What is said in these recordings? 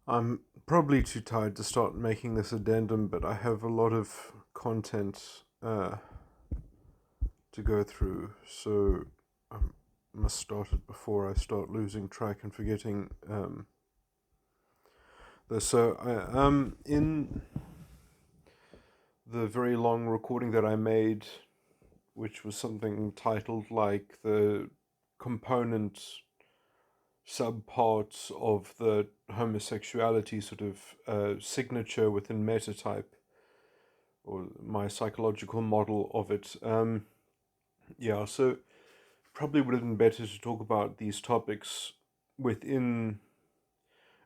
I'm probably too tired to start making this addendum, but I have a lot of content to go through, so I must start it before I start losing track and forgetting this. So, in the very long recording that I made, which was something titled like the component subparts of the homosexuality sort of signature within metatype, or my psychological model of it. Yeah, so probably would have been better to talk about these topics within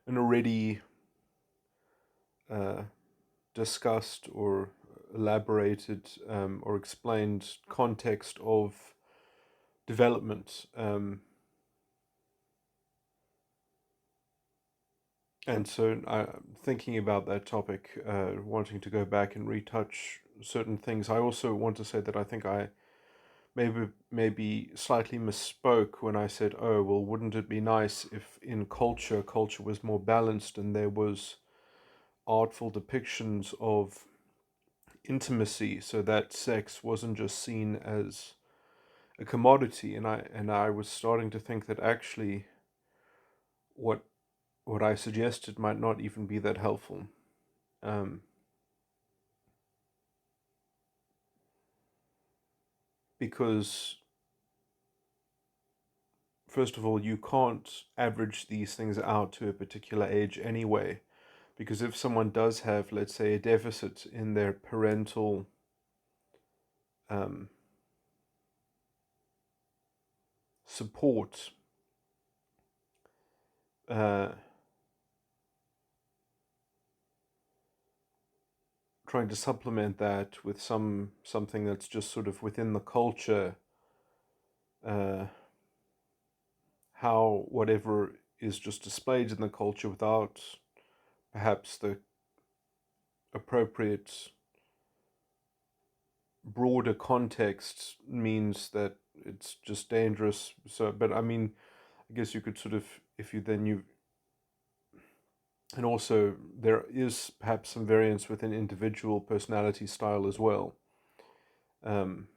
an already uh, discussed or elaborated or explained context of development. And so, thinking about that topic, wanting to go back and retouch certain things, I also want to say that I think I maybe slightly misspoke when I said, "Oh, well, wouldn't it be nice if in culture was more balanced and there was artful depictions of intimacy, so that sex wasn't just seen as a commodity?" And I was starting to think that actually what what I suggested might not even be that helpful. Um, because first of all, you can't average these things out to a particular age anyway. Because if someone does have, let's say, a deficit in their parental um, support, uh, trying to supplement that with something that's just sort of within the culture, uh, how whatever is just displayed in the culture without perhaps the appropriate broader context means that it's just dangerous. So, but I mean, I guess you could sort of, if you then you, and also there is perhaps some variance within individual personality style as well, um,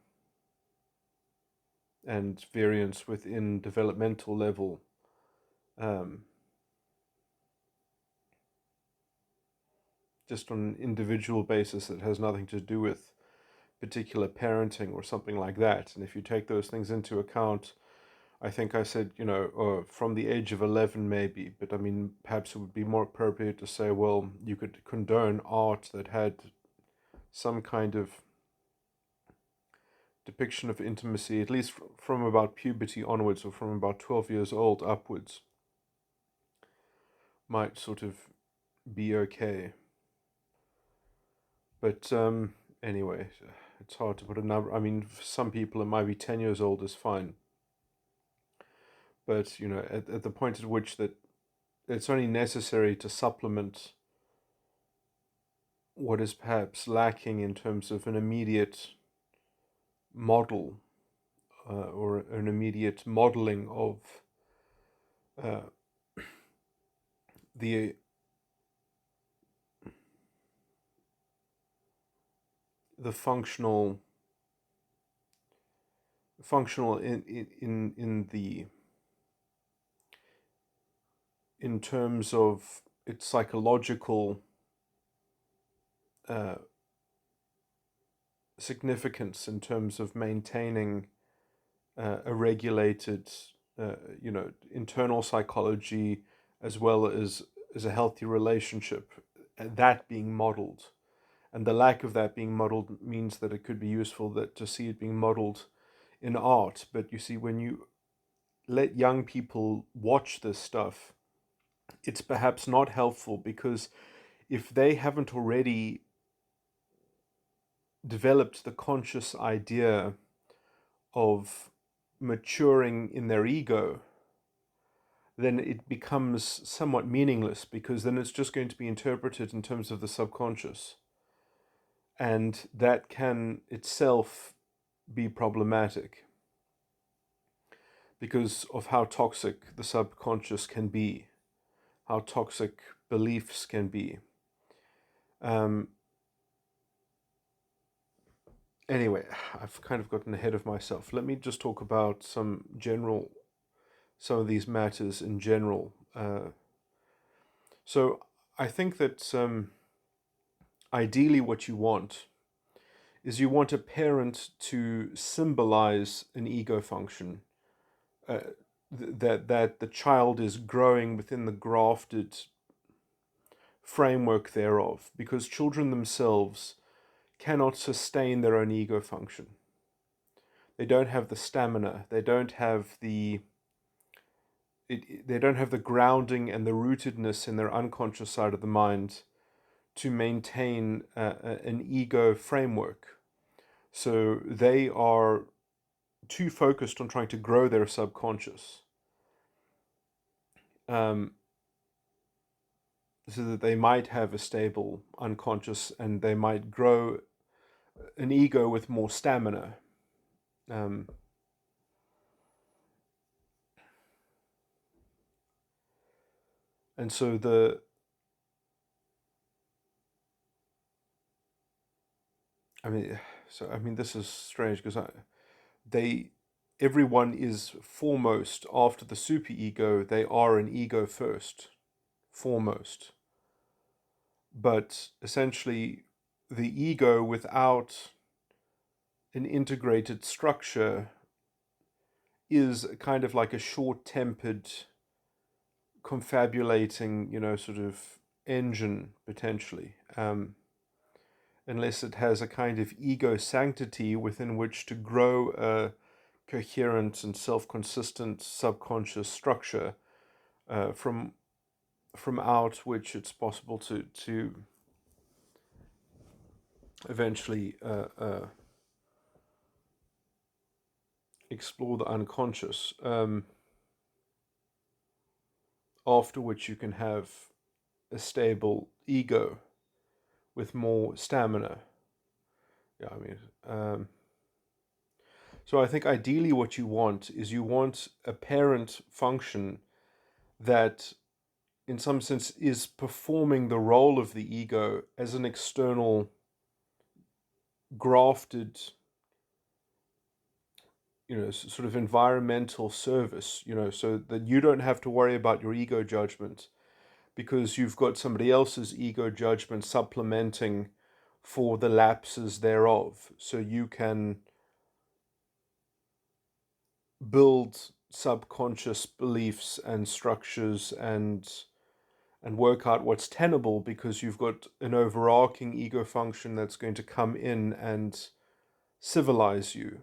and variance within developmental level. Um, just on an individual basis that has nothing to do with particular parenting or something like that. And if you take those things into account, I think I said, from the age of 11, maybe, but I mean, perhaps it would be more appropriate to say, well, you could condone art that had some kind of depiction of intimacy, at least from about puberty onwards, or from about 12 years old upwards, might sort of be okay. But anyway, it's hard to put a number. I mean, for some people, it might be 10 years old is fine. But, at the point at which that it's only necessary to supplement what is perhaps lacking in terms of an immediate model, or an immediate modeling of uh, the the functional in the in terms of its psychological uh, significance in terms of maintaining a regulated, internal psychology, as well as a healthy relationship, that being modeled. And the lack of that being modeled means that it could be useful that to see it being modeled in art. But you see, when you let young people watch this stuff, it's perhaps not helpful, because if they haven't already developed the conscious idea of maturing in their ego, then it becomes somewhat meaningless, because then it's just going to be interpreted in terms of the subconscious. And that can itself be problematic because of how toxic the subconscious can be, how toxic beliefs can be. Um, anyway, I've kind of gotten ahead of myself. Let me just talk about some of these matters in general. So I think that ideally what you want is you want a parent to symbolize an ego function, uh, that the child is growing within the grafted framework thereof, because children themselves cannot sustain their own ego function. They don't have the stamina. They don't have they don't have the grounding and the rootedness in their unconscious side of the mind to maintain an ego framework. So they are too focused on trying to grow their subconscious, um, so that they might have a stable unconscious and they might grow an ego with more stamina. Um, and so I mean, this is strange because they, everyone is foremost after the superego. They are an ego first, foremost. But essentially, the ego without an integrated structure is kind of like a short-tempered, confabulating, sort of engine potentially. Unless it has a kind of ego sanctity within which to grow a coherent and self-consistent subconscious structure, from out which it's possible to eventually explore the unconscious, after which you can have a stable ego with more stamina. Yeah, I mean, so I think ideally what you want is you want a parent function that in some sense is performing the role of the ego as an external grafted, sort of environmental service, so that you don't have to worry about your ego judgment because you've got somebody else's ego judgment supplementing for the lapses thereof. So you can build subconscious beliefs and structures and work out what's tenable because you've got an overarching ego function that's going to come in and civilize you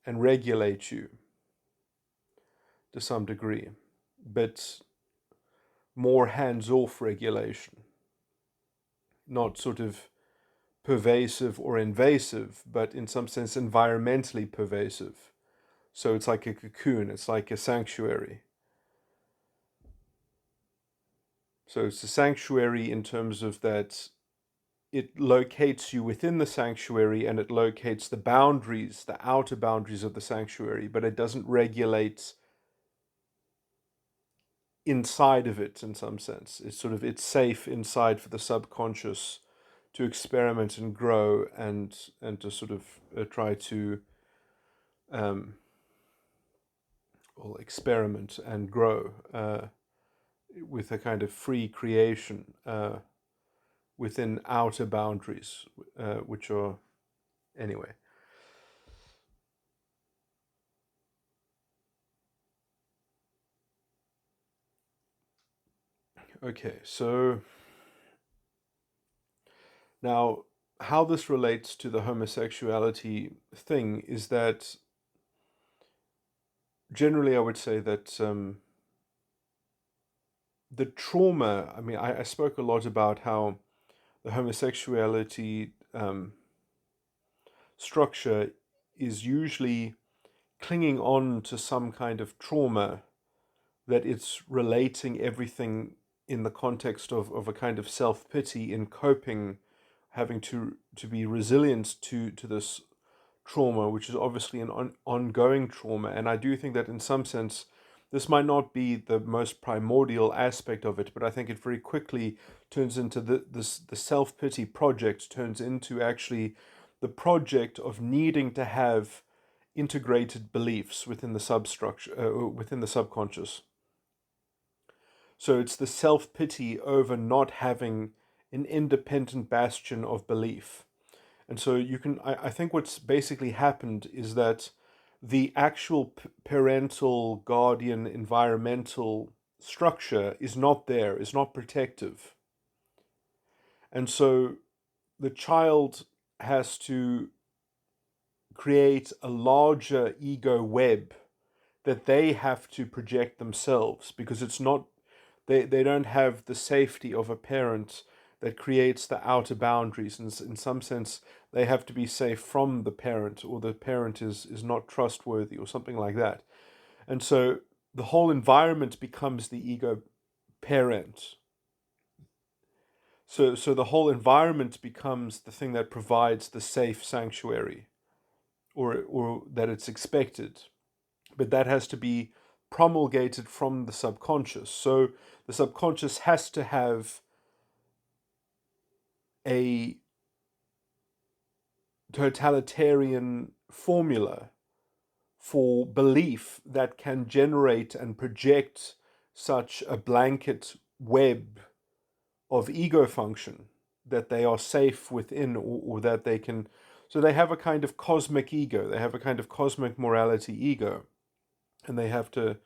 and regulate you to some degree, but more hands-off regulation, not sort of pervasive or invasive, but in some sense environmentally pervasive. So it's like a cocoon, it's like a sanctuary. So it's a sanctuary in terms of that it locates you within the sanctuary and it locates the boundaries, the outer boundaries of the sanctuary, but it doesn't regulate inside of it in some sense. It's safe inside for the subconscious to experiment and grow and to sort of try to um, experiment and grow with a kind of free creation within outer boundaries, which are anyway. Okay, so now how this relates to the homosexuality thing is that generally I would say that the trauma, I mean, I spoke a lot about how the homosexuality structure is usually clinging on to some kind of trauma, that it's relating everything in the context of a kind of self-pity in coping, having to be resilient to this trauma, which is obviously an ongoing trauma. And I do think that in some sense this might not be the most primordial aspect of it, but I think it very quickly turns into the self-pity project turns into actually the project of needing to have integrated beliefs within the substructure, within the subconscious. So it's the self-pity over not having an independent bastion of belief. And so I think what's basically happened is that the actual parental, guardian, environmental structure is not there, is not protective. And so the child has to create a larger ego web that they have to project themselves, because it's not, they don't have the safety of a parent that creates the outer boundaries. And in some sense, they have to be safe from the parent, or the parent is not trustworthy or something like that. And so the whole environment becomes the ego parent. So the whole environment becomes the thing that provides the safe sanctuary, or that it's expected. But that has to be promulgated from the subconscious. So the subconscious has to have a totalitarian formula for belief that can generate and project such a blanket web of ego function that they are safe within, or that they can. So they have a kind of cosmic ego, they have a kind of cosmic morality ego, and they have to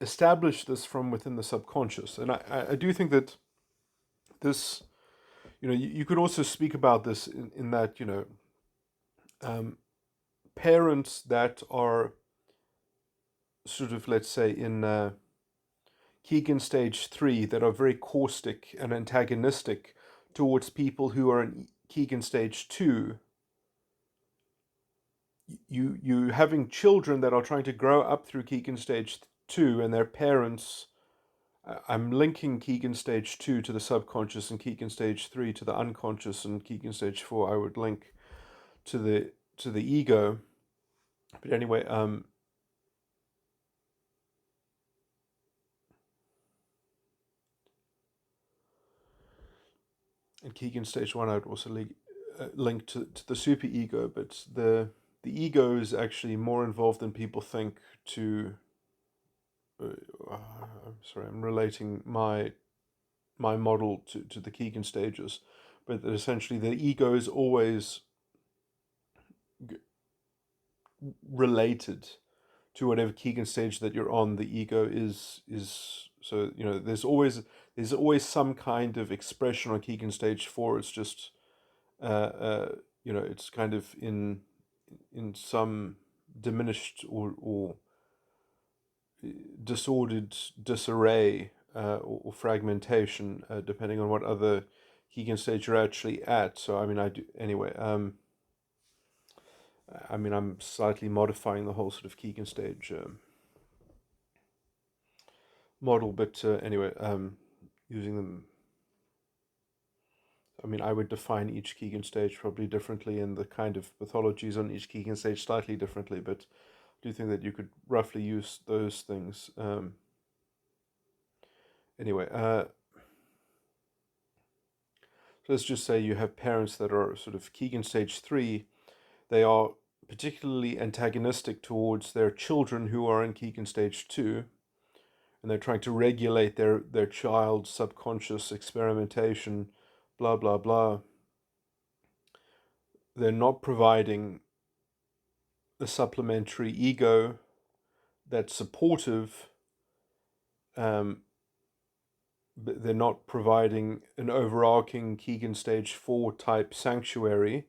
establish this from within the subconscious. And I do think that this, you could also speak about this in that, parents that are sort of, let's say, in Keegan stage 3, that are very caustic and antagonistic towards people who are in Keegan stage 2, you having children that are trying to grow up through Keegan stage 2, and their parents, I'm linking Keegan stage 2 to the subconscious, and Keegan stage 3 to the unconscious, and Keegan stage 4 I would link to the ego. But anyway, and Keegan stage 1 I would also link to the superego. But the ego is actually more involved than people think. I'm sorry, I'm relating my model to the Keegan stages, but essentially the ego is always related to whatever Keegan stage that you're on. The ego is so, there's always some kind of expression on Keegan stage 4. It's just it's kind of in some diminished or disordered disarray, or fragmentation, depending on what other Keegan stage you're actually at. So I mean, I do anyway. I mean, I'm slightly modifying the whole sort of Keegan stage model, but anyway, using them. I mean, I would define each Keegan stage probably differently, and the kind of pathologies on each Keegan stage slightly differently, but I do think that you could roughly use those things. Anyway, so let's just say you have parents that are sort of Keegan stage 3. They are particularly antagonistic towards their children who are in Keegan stage 2, and they're trying to regulate their child's subconscious experimentation, blah, blah, blah. They're not providing a supplementary ego that's supportive. But they're not providing an overarching Keegan stage 4 type sanctuary.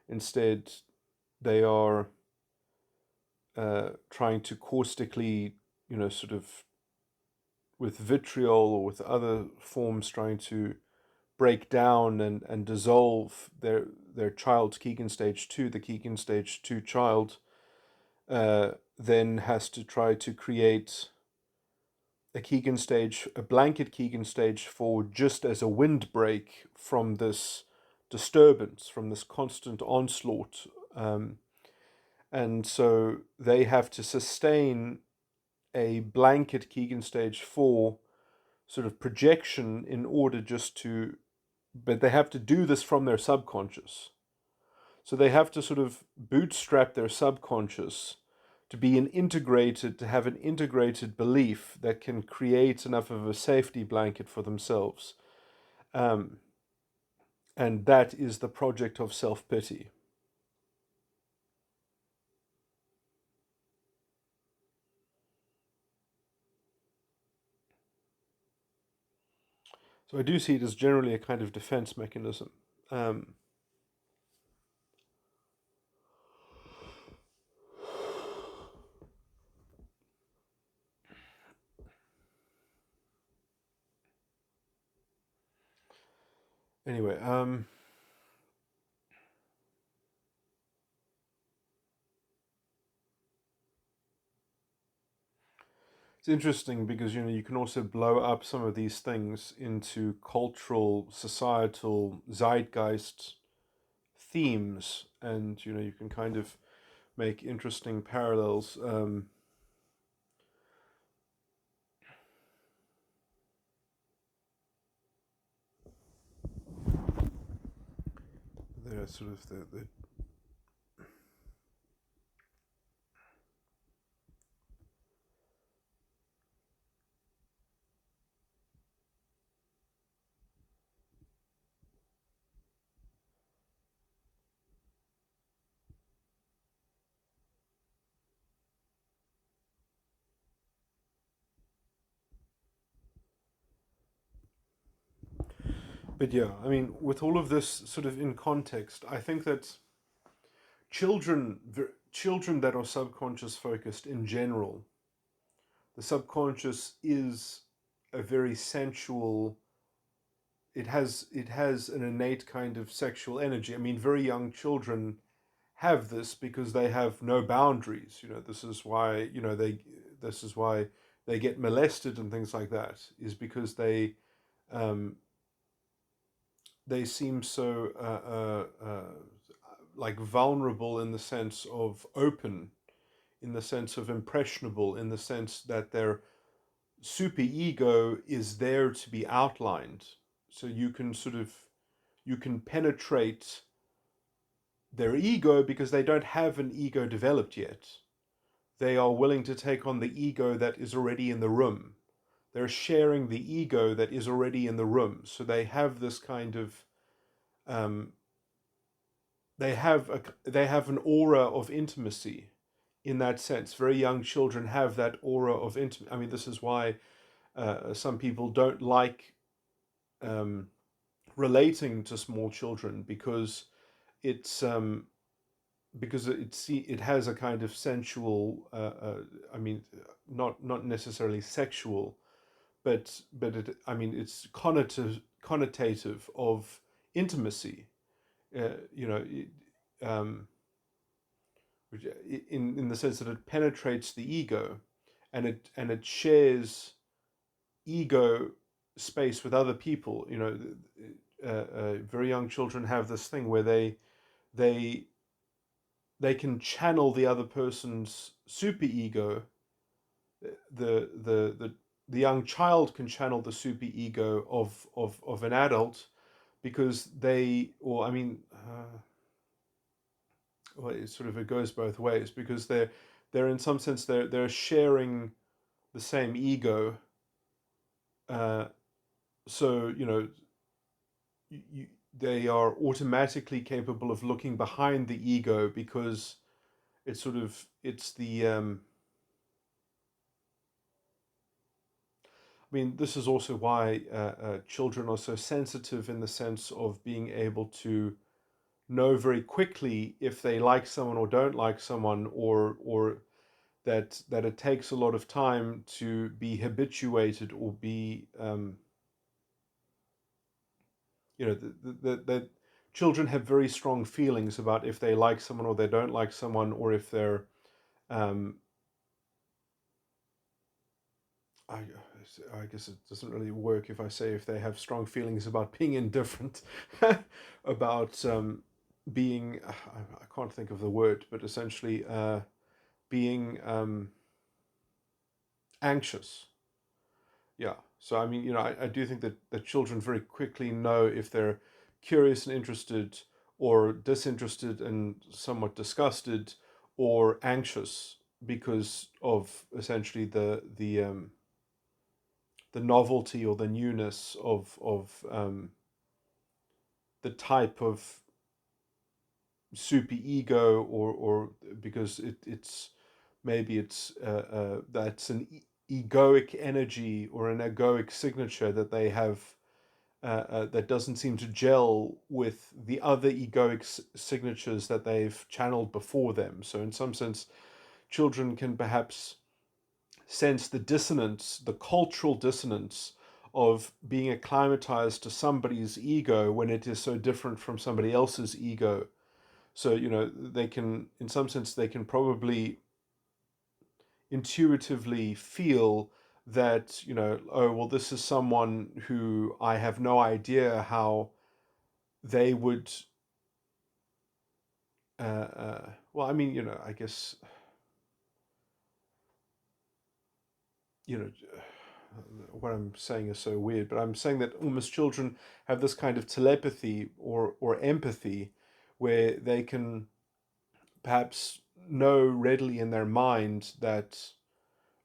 Instead, they are trying to caustically, sort of with vitriol or with other forms, trying to break down and dissolve their child's Keegan stage 2. The Keegan stage 2 child then has to try to create a blanket Keegan stage 4, just as a windbreak from this disturbance, from this constant onslaught. And so they have to sustain a blanket Keegan stage 4 sort of projection in order just to, but they have to do this from their subconscious. So they have to sort of bootstrap their subconscious to be to have an integrated belief that can create enough of a safety blanket for themselves. Um, and that is the project of self pity. So I do see it as generally a kind of defense mechanism. Um, anyway, it's interesting because you can also blow up some of these things into cultural, societal zeitgeist themes, and you can kind of make interesting parallels. They're sort of the but yeah, I mean, with all of this sort of in context, I think that children, children that are subconscious focused in general, the subconscious is a very sensual. It has an innate kind of sexual energy. I mean, very young children have this because they have no boundaries. This is why this is why they get molested and things like that. Is because um, they seem so like vulnerable in the sense of open, in the sense of impressionable, in the sense that their super ego is there to be outlined. So you can penetrate their ego because they don't have an ego developed yet. They are willing to take on the ego that is already in the room. They're sharing the ego that is already in the room. So they have this kind of um, they have an aura of intimacy in that sense. Very young children have that aura of intimacy. I mean, this is why some people don't like um, relating to small children it's um, because it has a kind of sensual. I mean, not necessarily sexual, but I mean, it's connotative of intimacy. You know, um, in the sense that it penetrates the ego, and it shares ego space with other people. Very young children have this thing where they they can channel the other person's super ego. The young child can channel the super ego of an adult because or I mean, well, it goes both ways because they're in some sense they're sharing the same ego. Uh, so you, they are automatically capable of looking behind the ego because it's the I mean, this is also why children are so sensitive in the sense of being able to know very quickly if they like someone or don't like someone, or that it takes a lot of time to be habituated or be that children have very strong feelings about if they like someone or they don't like someone, or if they're um, I, I guess it doesn't really work if I say if they have strong feelings about being indifferent about being, I can't think of the word, but essentially being anxious. Yeah. So I mean, I do think that children very quickly know if they're curious and interested, or disinterested and somewhat disgusted, or anxious, because of essentially the novelty or the newness of the type of super ego, or because it's maybe it's that's an egoic energy or an egoic signature that they have, that doesn't seem to gel with the other egoic signatures that they've channeled before them. So in some sense, children can perhaps sense the dissonance, the cultural dissonance of being acclimatized to somebody's ego when it is so different from somebody else's ego. So, they can, in some sense, they can probably intuitively feel that, oh, well, this is someone who I have no idea how they would, well, I mean, I guess, you know, what I'm saying is so weird, but I'm saying that almost children have this kind of telepathy or empathy, where they can perhaps know readily in their mind that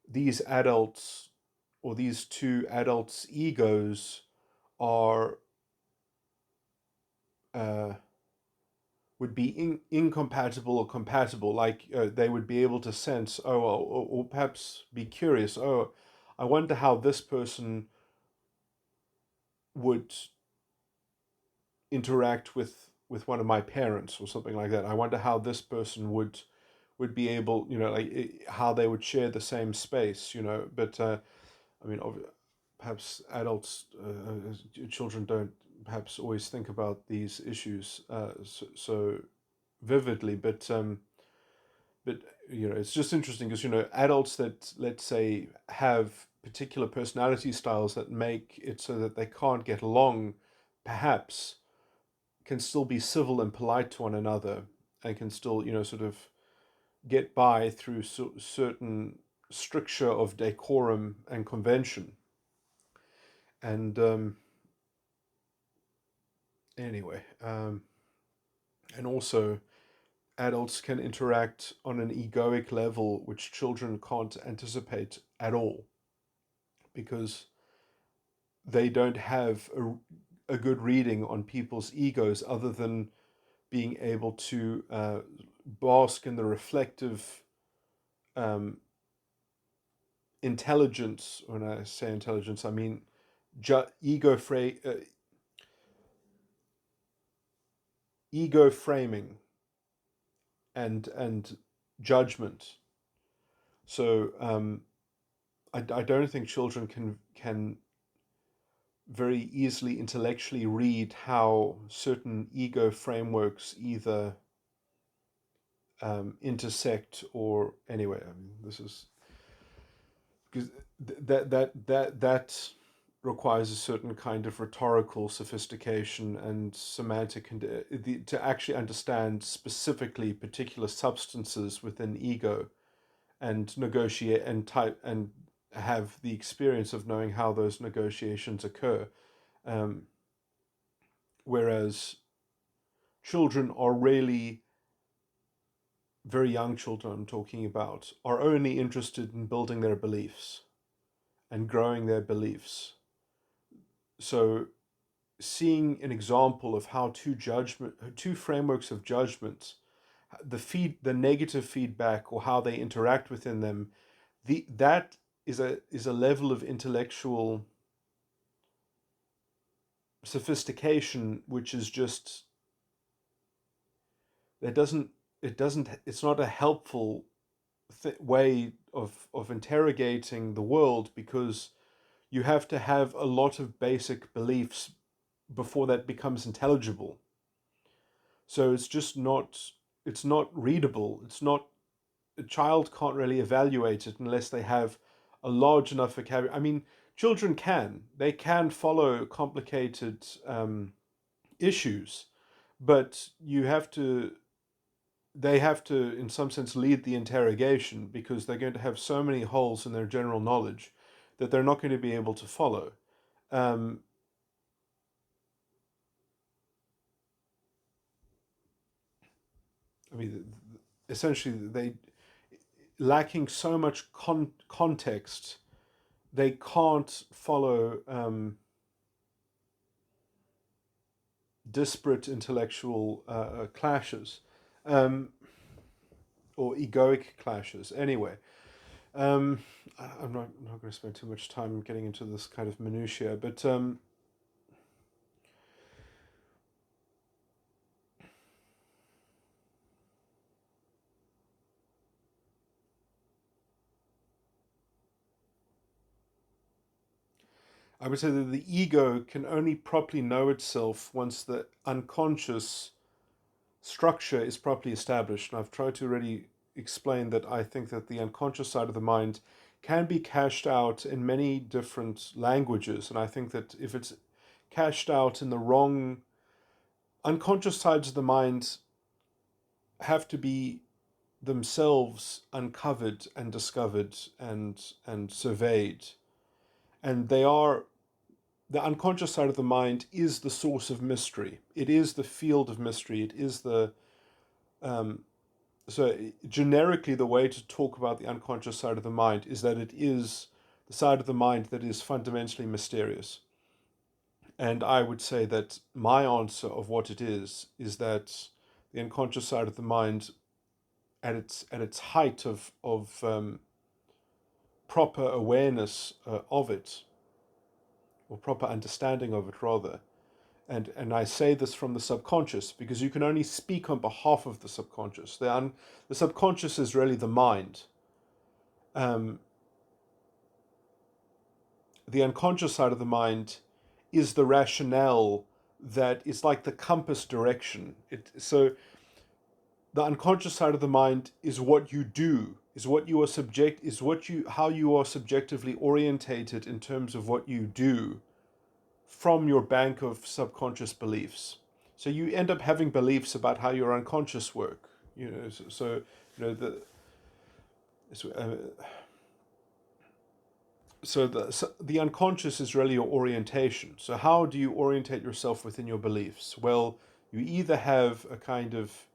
these adults, or these two adults' egos, are uh, would be incompatible or compatible. Like, they would be able to sense, oh, or perhaps be curious. Oh, I wonder how this person would interact with one of my parents, or something like that. I wonder how this person would be able, like, how they would share the same space. But I mean, perhaps adults, children don't perhaps always think about these issues so vividly, but it's just interesting because adults that, let's say, have particular personality styles that make it so that they can't get along, perhaps can still be civil and polite to one another, and can still, sort of get by through certain stricture of decorum and convention. And anyway, and also adults can interact on an egoic level which children can't anticipate at all, because they don't have a good reading on people's egos, other than being able to bask in the reflective um, intelligence. When I say intelligence, I mean ego framing and judgment. So I don't think children can very easily intellectually read how certain ego frameworks either intersect, or anyway. I mean, this is because that requires a certain kind of rhetorical sophistication and semantic, to actually understand specifically particular substances within ego, and negotiate and type and have the experience of knowing how those negotiations occur. Um, Whereas children are really, very young children I'm talking about, are only interested in building their beliefs and growing their beliefs. So seeing an example of how two frameworks of judgment, the negative feedback, or how they interact within them, that is a level of intellectual sophistication which is just, it doesn't it's not a helpful way of interrogating the world, because you have to have a lot of basic beliefs before that becomes intelligible. So it's not readable. It's not A child can't really evaluate it unless they have a large enough vocabulary. I mean, children can follow complicated issues, but they have to, in some sense, lead the interrogation, because they're going to have so many holes in their general knowledge that they're not going to be able to follow. Um, I mean, essentially, they lacking so much context, they can't follow disparate intellectual clashes, um, or egoic clashes. Anyway, um, I'm not going to spend too much time getting into this kind of minutiae, but I would say that the ego can only properly know itself once the unconscious structure is properly established. And I've tried to already explain that I think that the unconscious side of the mind can be cashed out in many different languages. And I think that if it's cashed out in the wrong, unconscious sides of the mind have to be themselves uncovered and discovered and surveyed. And they are, the unconscious side of the mind is the source of mystery. It is the field of mystery. It is the um, so generically, the way to talk about the unconscious side of the mind is that it is the side of the mind that is fundamentally mysterious. And I would say that my answer of what it is that the unconscious side of the mind, at its height of proper awareness of it, or proper understanding of it rather. And I say this from the subconscious because you can only speak on behalf of the subconscious. The subconscious is really the mind. Um, the unconscious side of the mind is the rationale that is like the compass direction. So the unconscious side of the mind is what you do, is what you are subject, is what you how you are subjectively orientated in terms of what you do from your bank of subconscious beliefs. So you end up having beliefs about how your unconscious work. So the unconscious is really your orientation. So how do you orientate yourself within your beliefs? Well, you either have a kind of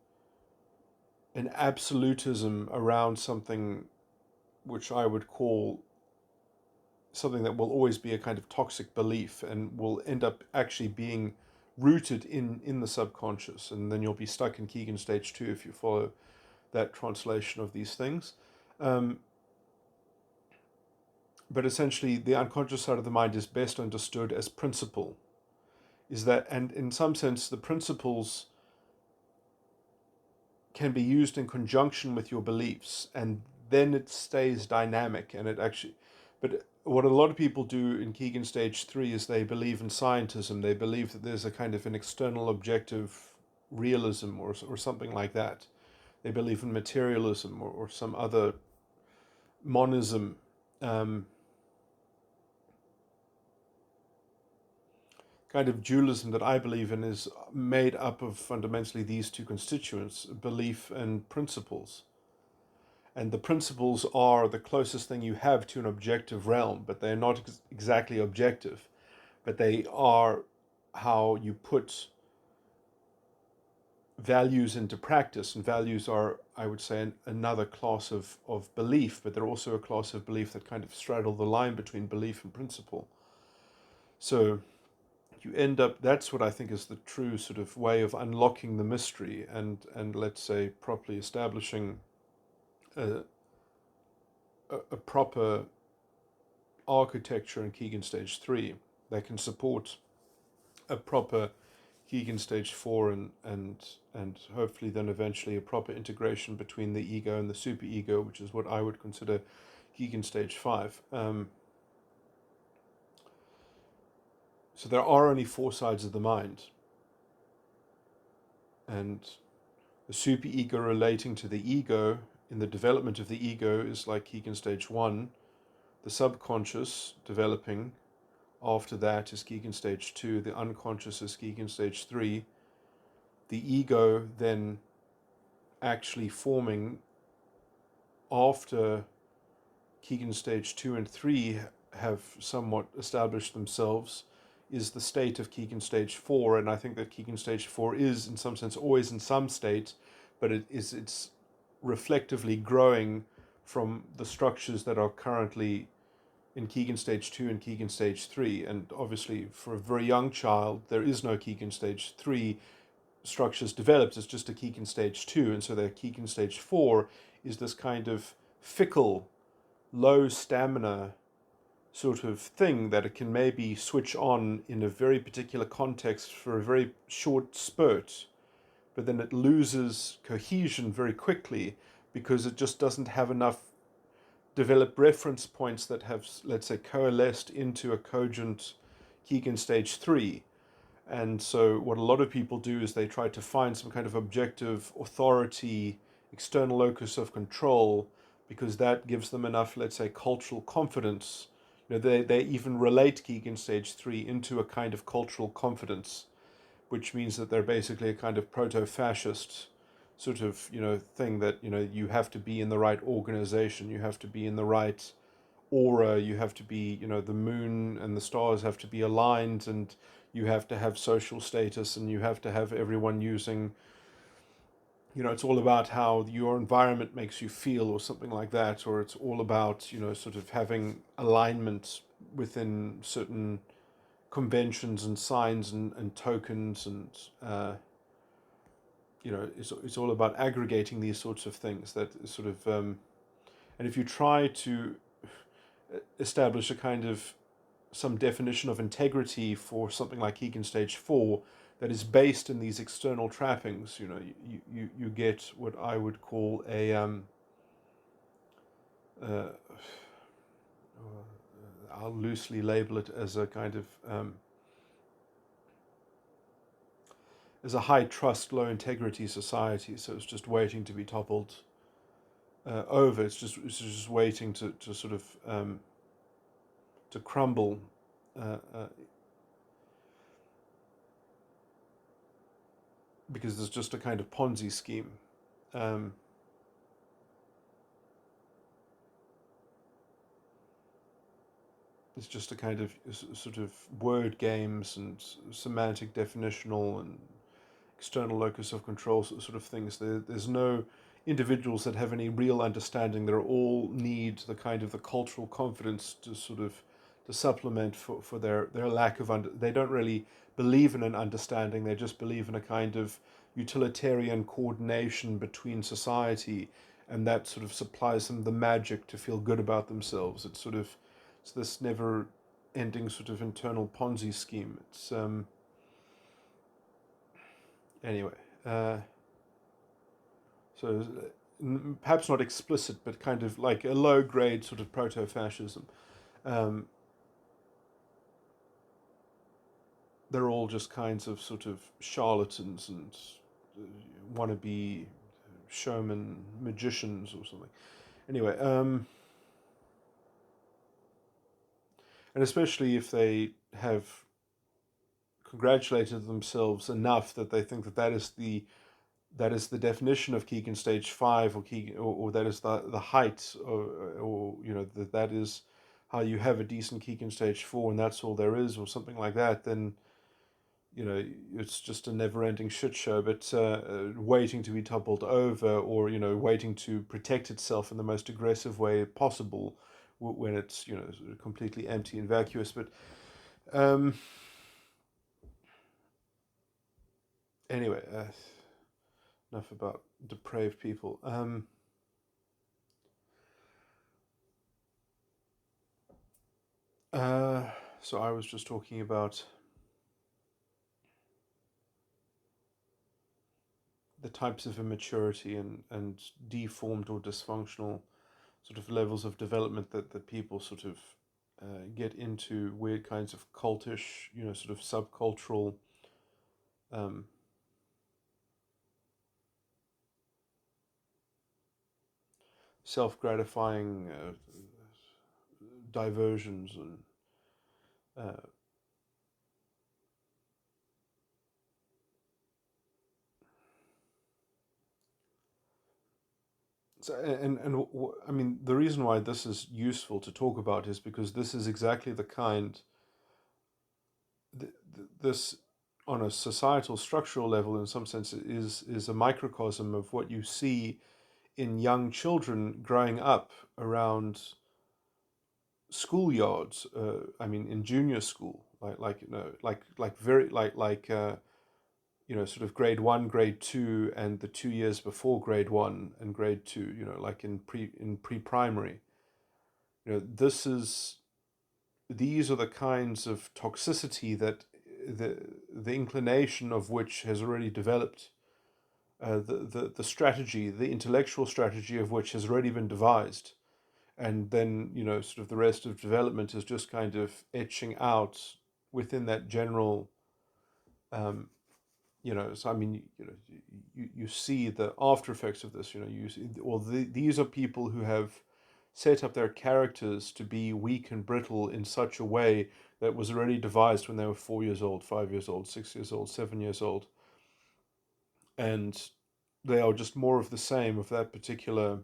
an absolutism around something which I would call something that will always be a kind of toxic belief and will end up actually being rooted in the subconscious, and then you'll be stuck in Keegan stage 2 if you follow that translation of these things. Um, but essentially, the unconscious side of the mind is best understood as principle. Is that, and in some sense, the principles can be used in conjunction with your beliefs, and then it stays dynamic. And it actually, but what a lot of people do in Keegan stage 3 is they believe in scientism. They believe that there's a kind of an external objective realism, or something like that. They believe in materialism, or some other monism. Um, Kind of dualism that I believe in is made up of fundamentally these two constituents: belief and principles. And the principles are the closest thing you have to an objective realm, but they're not exactly objective, but they are how you put values into practice. And values are, I would say, another class of belief, but they're also a class of belief that kind of straddle the line between belief and principle. So you end up, that's what I think is the true sort of way of unlocking the mystery, and let's say properly establishing a, a proper architecture in Keegan stage 3 that can support a proper Keegan stage 4, and hopefully then eventually a proper integration between the ego and the superego, which is what I would consider Keegan stage 5. So there are only four sides of the mind, and the superego relating to the ego in the development of the ego is like Keegan stage 1. The subconscious developing after that is Keegan stage 2. The unconscious is Keegan stage 3. the ego then actually forming after Keegan stage 2 and 3 have somewhat established themselves is the state of Keegan stage 4. And I think that Keegan stage 4 is in some sense always in some state, but it's reflectively growing from the structures that are currently in Keegan stage 2 and Keegan stage 3. And obviously for a very young child there is no Keegan stage 3 structures developed. It's just a Keegan stage 2, and so their Keegan stage 4 is this kind of fickle, low stamina sort of thing that it can maybe switch on in a very particular context for a very short spurt, but then it loses cohesion very quickly because it just doesn't have enough developed reference points that have, let's say, coalesced into a cogent Keegan stage 3. And so what a lot of people do is they try to find some kind of objective authority, external locus of control, because that gives them enough, let's say, cultural confidence. They even relate Keegan stage 3 into a kind of cultural confidence, which means that they're basically a kind of proto-fascist sort of, thing that, you have to be in the right organization, you have to be in the right aura, you have to be, the moon and the stars have to be aligned, and you have to have social status, and you have to have everyone using, it's all about how your environment makes you feel or something like that, or it's all about, sort of having alignment within certain conventions and signs and tokens, and it's all about aggregating these sorts of things that sort of and if you try to establish a kind of some definition of integrity for something like Keegan stage 4 that is based in these external trappings, you get what I would call a uh, I'll loosely label it as a kind of as a high trust, low integrity society. So it's just waiting to be toppled over. It's just waiting to sort of to crumble. Because there's just a kind of Ponzi scheme. Um, it's just a kind of sort of word games and semantic definitional and external locus of control sort of things. There's no individuals that have any real understanding. They all need the kind of the cultural confidence to sort of to supplement for their lack of they don't really believe in an understanding. They just believe in a kind of utilitarian coordination between society, and that sort of supplies them the magic to feel good about themselves. It's this never ending sort of internal Ponzi scheme. It's anyway. So perhaps not explicit, but kind of like a low grade sort of proto-fascism. Um, they're all just kinds of sort of charlatans and wannabe showman magicians or something. Anyway, and especially if they have congratulated themselves enough that they think that that is the definition of Keegan stage 5, or that is the height, or that is how you have a decent Keegan stage 4, and that's all there is, or something like that, then it's just a never-ending shit show. But waiting to be toppled over, or waiting to protect itself in the most aggressive way possible when it's completely empty and vacuous. But anyway. Enough about depraved people. So I was just talking about the types of immaturity and deformed or dysfunctional sort of levels of development that people sort of get into weird kinds of cultish, sort of subcultural um, self-gratifying diversions and uh, I mean, the reason why this is useful to talk about is because this is exactly the kind, this on a societal structural level, in some sense, is a microcosm of what you see in young children growing up around schoolyards. I mean, in junior school, very sort of grade one, grade two, and the 2 years before grade one and grade two. Like in pre-primary. These are the kinds of toxicity that the inclination of which has already developed. The strategy, the intellectual strategy of which has already been devised, and then sort of the rest of development is just kind of etching out within that general. So I mean, you see the after effects of this. You see, well, these are people who have set up their characters to be weak and brittle in such a way that was already devised when they were 4 years old, 5 years old, 6 years old, 7 years old, and they are just more of the same of that particular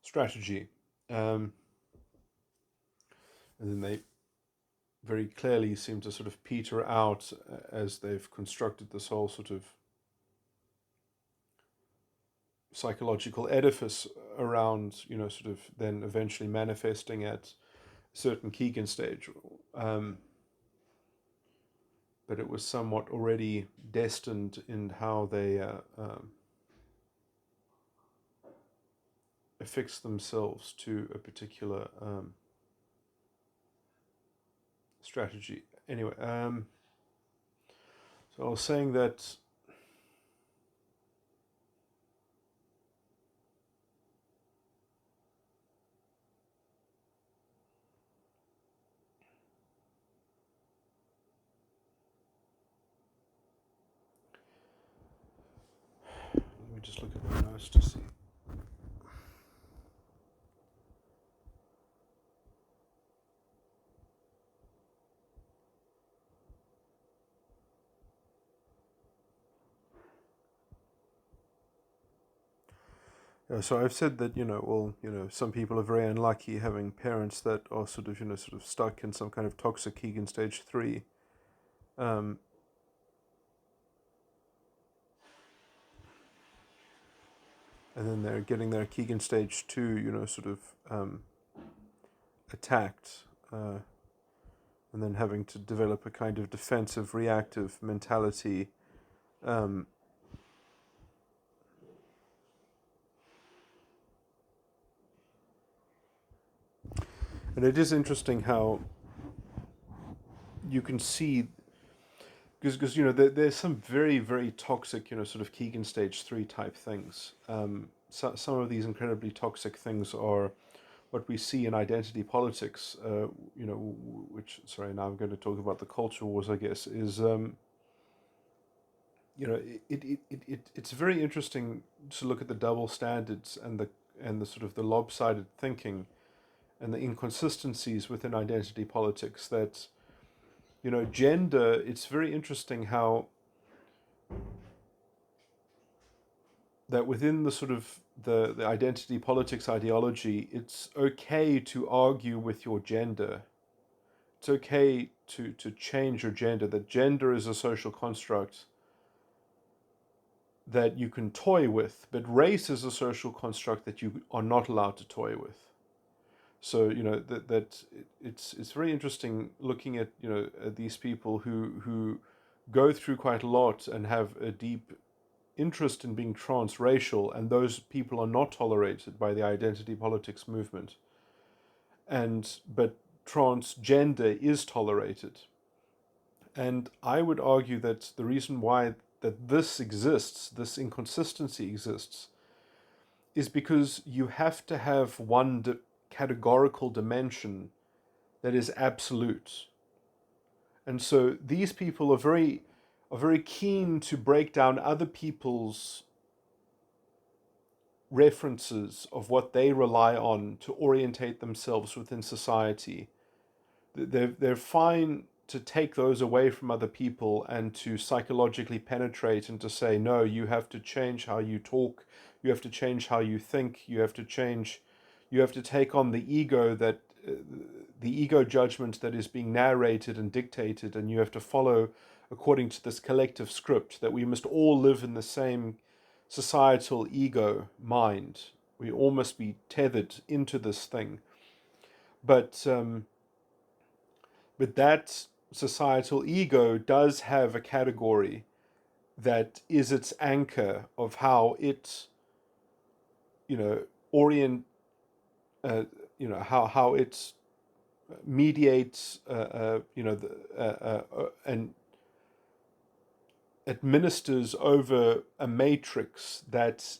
strategy. Um, and then they very clearly seem to sort of peter out as they've constructed this whole sort of psychological edifice around, sort of then eventually manifesting at a certain Keegan stage. Um, but it was somewhat already destined in how they affix themselves to a particular strategy. Anyway, so I was saying that. Let me just look at my notes to see. Yeah, so I've said that some people are very unlucky having parents that are sort of stuck in some kind of toxic Keegan stage 3. Um, and then they're getting their Keegan stage 2, attacked, and then having to develop a kind of defensive, reactive mentality. Um, and it is interesting how you can see, because there's some very, very toxic, sort of Keegan stage 3 type things. Some of these incredibly toxic things are what we see in identity politics, which, sorry, now I'm going to talk about the culture wars, I guess, is, it's very interesting to look at the double standards and the sort of the lopsided thinking and the inconsistencies within identity politics that, gender, it's very interesting how that within the sort of the identity politics ideology, it's okay to argue with your gender. It's okay to change your gender, that gender is a social construct that you can toy with, but race is a social construct that you are not allowed to toy with. So it's very interesting looking at at these people who go through quite a lot and have a deep interest in being transracial, and those people are not tolerated by the identity politics movement. But transgender is tolerated. And I would argue that the reason why that this exists, this inconsistency exists, is because you have to have one categorical dimension that is absolute. And so these people are very keen to break down other people's references of what they rely on to orientate themselves within society. They're fine to take those away from other people and to psychologically penetrate and to say, no, you have to change how you talk, You have to change how you think. You have to change. You have to take on the ego the ego judgment that is being narrated and dictated, and you have to follow according to this collective script that we must all live in the same societal ego mind. We all must be tethered into this thing. But that societal ego does have a category that is its anchor of how it, you know, orient, uh, how it mediates, and administers over a matrix that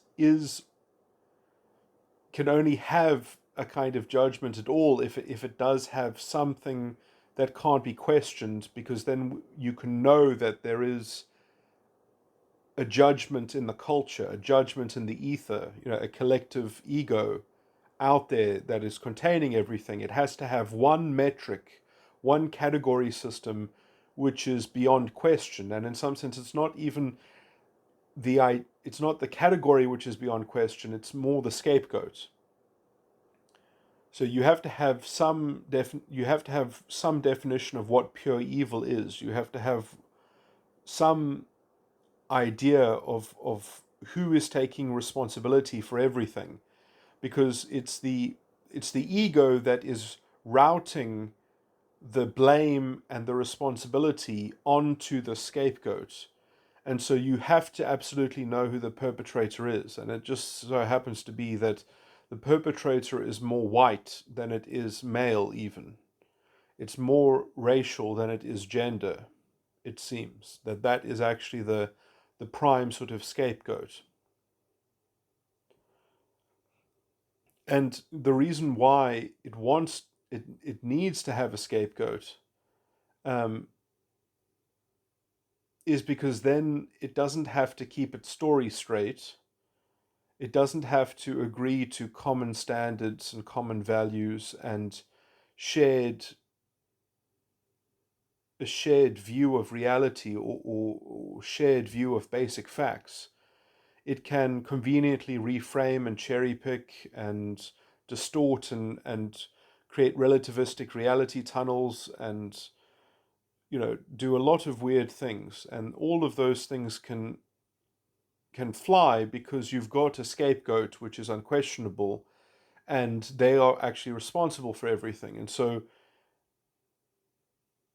can only have a kind of judgment at all if it does have something that can't be questioned, because then you can know that there is a judgment in the culture, a judgment in the ether, a collective ego out there that is containing everything. It has to have one metric, one category system, which is beyond question. And in some sense, it's not even it's not the category which is beyond question. It's more the scapegoat. So you have to have some definition of what pure evil is. You have to have some idea of who is taking responsibility for everything, because it's the ego that is routing the blame and the responsibility onto the scapegoat. And so you have to absolutely know who the perpetrator is. And it just so happens to be that the perpetrator is more white than it is male, even. It's more racial than it is gender, it seems. That is actually the prime sort of scapegoat. And the reason why it needs to have a scapegoat, um, is because then it doesn't have to keep its story straight. It doesn't have to agree to common standards and common values and shared a shared view of reality, or shared view of basic facts. It can conveniently reframe and cherry pick and distort and create relativistic reality tunnels and do a lot of weird things, and all of those things can fly because you've got a scapegoat which is unquestionable, and they are actually responsible for everything. And so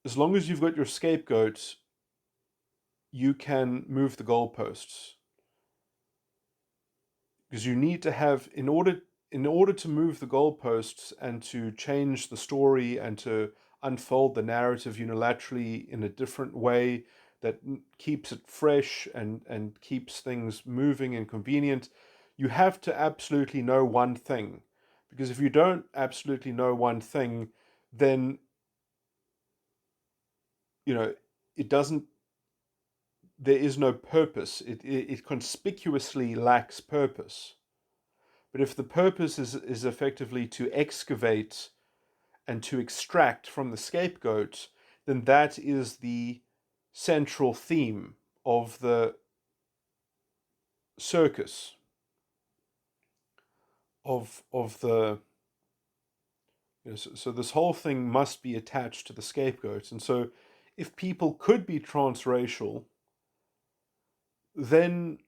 as long as you've got your scapegoat, you can move the goalposts, because you need to have, in order to move the goalposts and to change the story and to unfold the narrative unilaterally in a different way that keeps it fresh and keeps things moving and convenient, you have to absolutely know one thing. Because if you don't absolutely know one thing, then it doesn't there is no purpose. It conspicuously lacks purpose. But if the purpose is effectively to excavate and to extract from the scapegoat, then that is the central theme of the circus, of the so this whole thing must be attached to the scapegoat. And so if people could be transracial, then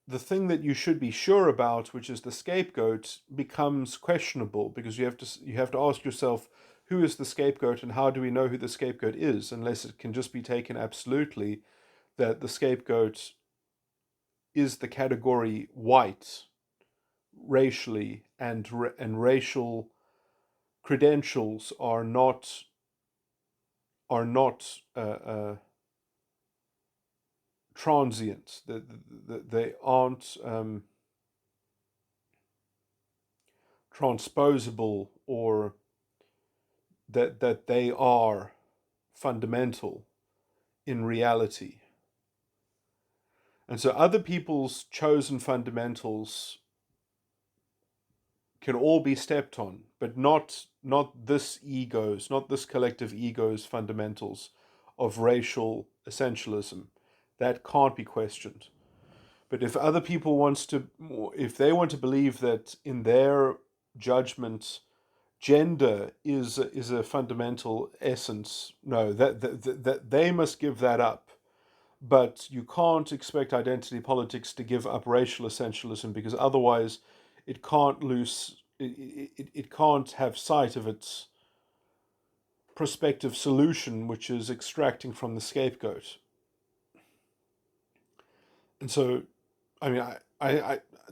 the thing that you should be sure about, which is the scapegoat, becomes questionable, because you have to ask yourself, who is the scapegoat and how do we know who the scapegoat is, unless it can just be taken absolutely that the scapegoat is the category white racially, and racial credentials are not transient, that they aren't transposable, or that they are fundamental in reality. And so other people's chosen fundamentals can all be stepped on, but not this collective ego's fundamentals of racial essentialism. That can't be questioned. But if other people wants to, if they want to believe that in their judgment, gender is a fundamental essence, no, that they must give that up. But you can't expect identity politics to give up racial essentialism, because otherwise it can't lose it can't have sight of its prospective solution, which is extracting from the scapegoat. And so, I mean,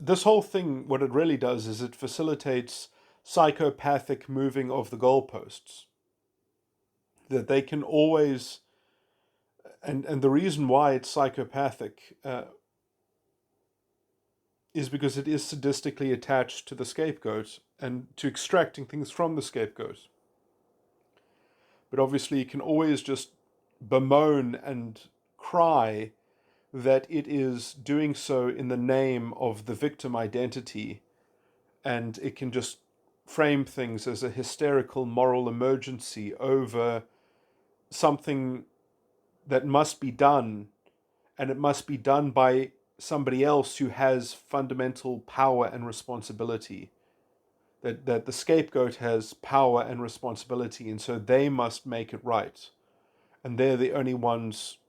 this whole thing, what it really does is it facilitates psychopathic moving of the goalposts. That they can always, and the reason why it's psychopathic is because it is sadistically attached to the scapegoat and to extracting things from the scapegoat. But obviously, you can always just bemoan and cry that it is doing so in the name of the victim identity, and it can just frame things as a hysterical moral emergency over something that must be done, and it must be done by somebody else who has fundamental power and responsibility. That the scapegoat has power and responsibility, and so they must make it right, and they're the only ones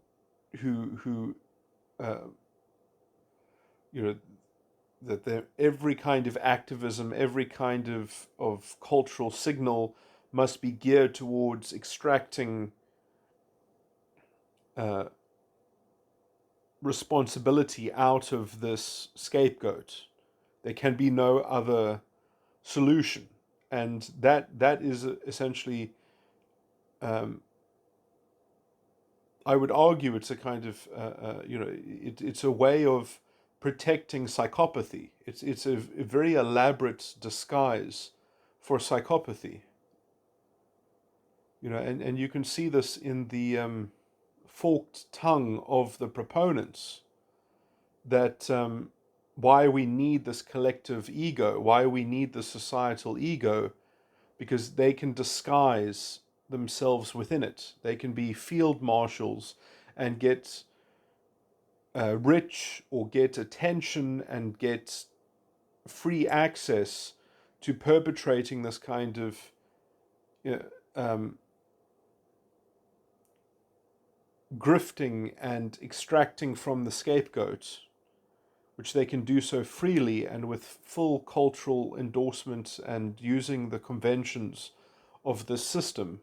who you know, that every kind of activism, every kind of cultural signal must be geared towards extracting uh, responsibility out of this scapegoat. There can be no other solution, and that is essentially, um, I would argue, it's a kind of it's a way of protecting psychopathy. It's a very elaborate disguise for psychopathy. And you can see this in the forked tongue of the proponents, that why we need this collective ego, why we need the societal ego, because they can disguise themselves within it. They can be field marshals and get rich, or get attention and get free access to perpetrating this kind of you know, grifting and extracting from the scapegoat, which they can do so freely and with full cultural endorsement and using the conventions of this system.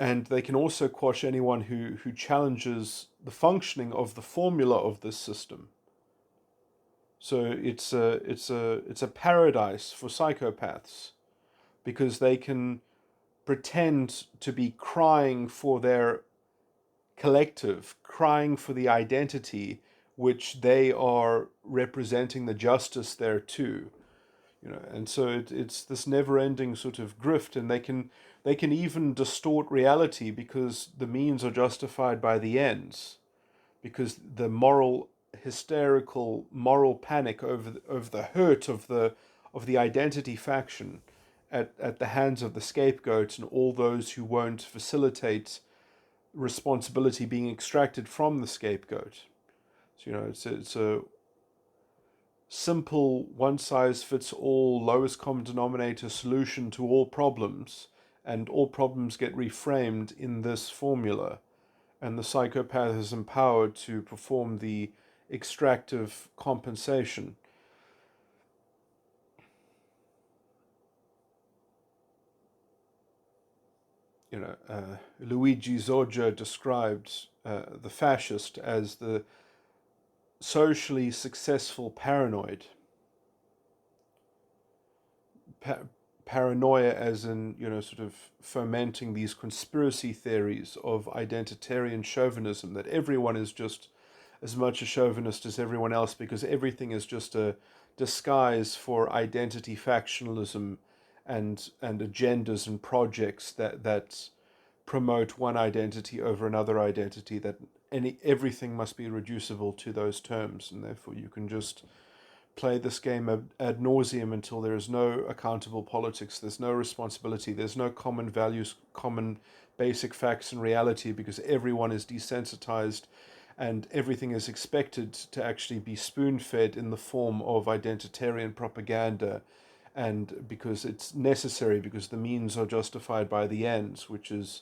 And they can also quash anyone who challenges the functioning of the formula of this system. So it's a paradise for psychopaths, because they can pretend to be crying for their collective, crying for the identity which they are representing the justice there too. And so it's this never-ending sort of grift, and they can even distort reality, because the means are justified by the ends, because the hysterical moral panic over the hurt of the identity faction at the hands of the scapegoat and all those who won't facilitate responsibility being extracted from the scapegoat. So it's a simple, one-size-fits-all, lowest common denominator solution to all problems, and all problems get reframed in this formula, and the psychopath is empowered to perform the extractive compensation. Luigi Zorgia described the fascist as the socially successful paranoid. Paranoia as in, sort of fomenting these conspiracy theories of identitarian chauvinism, that everyone is just as much a chauvinist as everyone else, because everything is just a disguise for identity factionalism and agendas and projects that promote one identity over another identity, that everything must be reducible to those terms, and therefore you can just play this game ad nauseum until there is no accountable politics, there's no responsibility, there's no common values, common basic facts and reality, because everyone is desensitized and everything is expected to actually be spoon-fed in the form of identitarian propaganda, and because it's necessary, because the means are justified by the ends, which is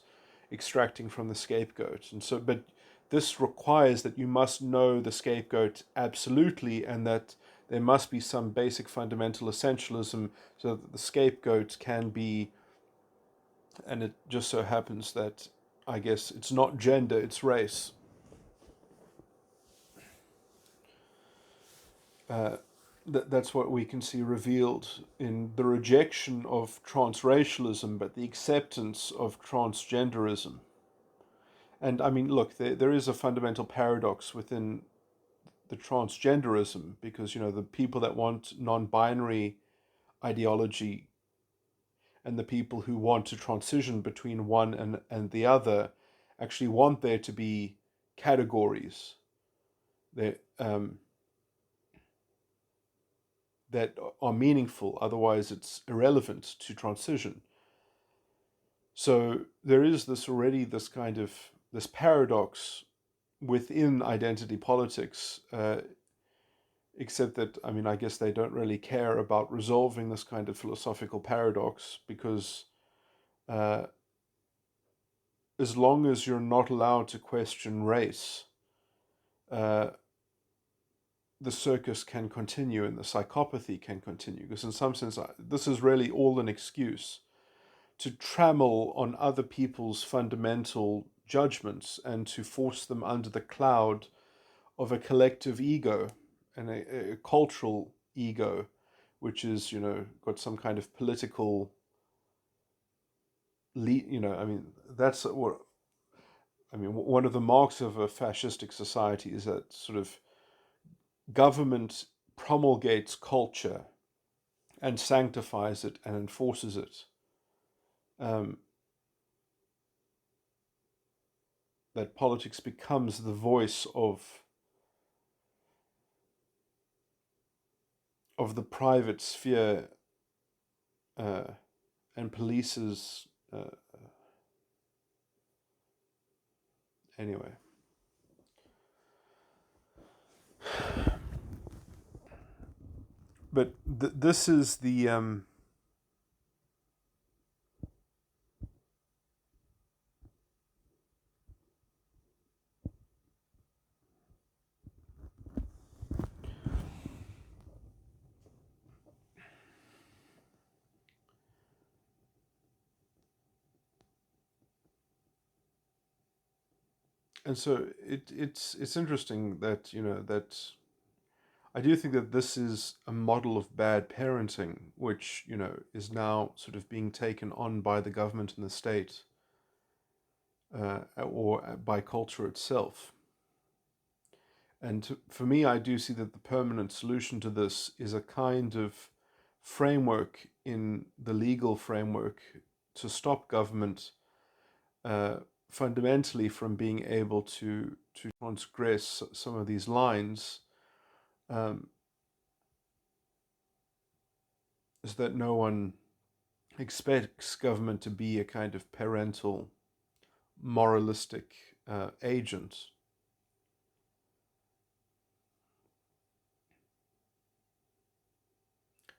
extracting from the scapegoat. And so, but this requires that you must know the scapegoat absolutely, and that there must be some basic fundamental essentialism so that the scapegoat can be, and it just so happens that, I guess, it's not gender, it's race. That's what we can see revealed in the rejection of transracialism, but the acceptance of transgenderism. And I mean, look, there is a fundamental paradox within the transgenderism, because, the people that want non-binary ideology and the people who want to transition between one and the other actually want there to be categories that, that are meaningful, otherwise it's irrelevant to transition. So there is this kind of this paradox within identity politics, except that, I mean, I guess they don't really care about resolving this kind of philosophical paradox, because uh, as long as you're not allowed to question race, uh, the circus can continue and the psychopathy can continue. Because in some sense, this is really all an excuse to trammel on other people's fundamental judgments and to force them under the cloud of a collective ego and a cultural ego, which is, got some kind of political, I mean, that's what, I mean, one of the marks of a fascistic society is that sort of government promulgates culture and sanctifies it and enforces it. Um, that politics becomes the voice of the private sphere, uh, and polices. Anyway, but this is the and so it's interesting that, that I do think that this is a model of bad parenting, which, is now sort of being taken on by the government and the state, or by culture itself. And for me, I do see that the permanent solution to this is a kind of framework in the legal framework to stop government, uh, fundamentally, from being able to transgress some of these lines, um, is that no one expects government to be a kind of parental, moralistic agent.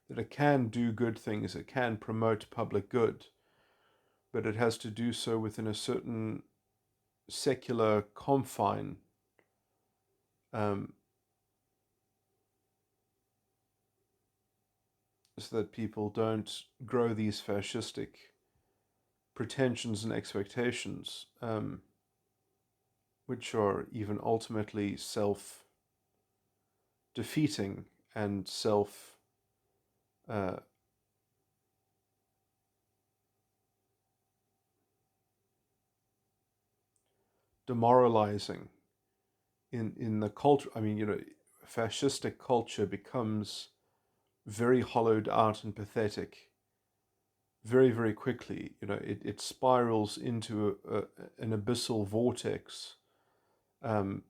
That it can do good things, it can promote public good, but it has to do so within a certain secular confine, um, so that people don't grow these fascistic pretensions and expectations, which are even ultimately self defeating and self uh, demoralizing in the culture. I mean, fascistic culture becomes very hollowed out and pathetic very, very quickly. It spirals into an abyssal vortex, um,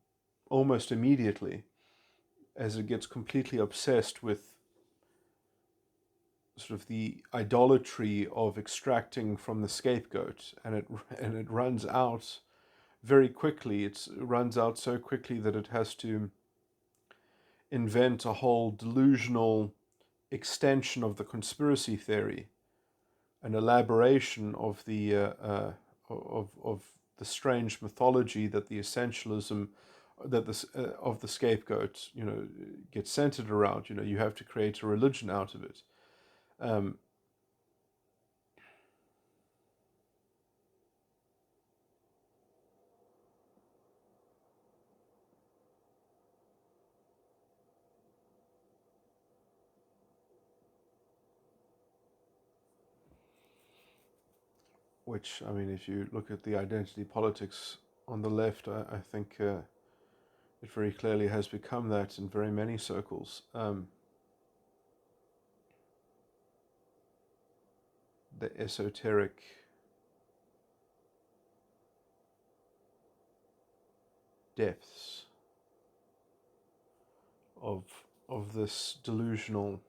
almost immediately, as it gets completely obsessed with sort of the idolatry of extracting from the scapegoat, and it runs out very quickly. It runs out so quickly that it has to invent a whole delusional extension of the conspiracy theory, an elaboration of the strange mythology that the essentialism that this of the scapegoat, gets centered around. You have to create a religion out of it. Um, which, I mean, if you look at the identity politics on the left, I think it very clearly has become that in very many circles. The esoteric depths of this delusional.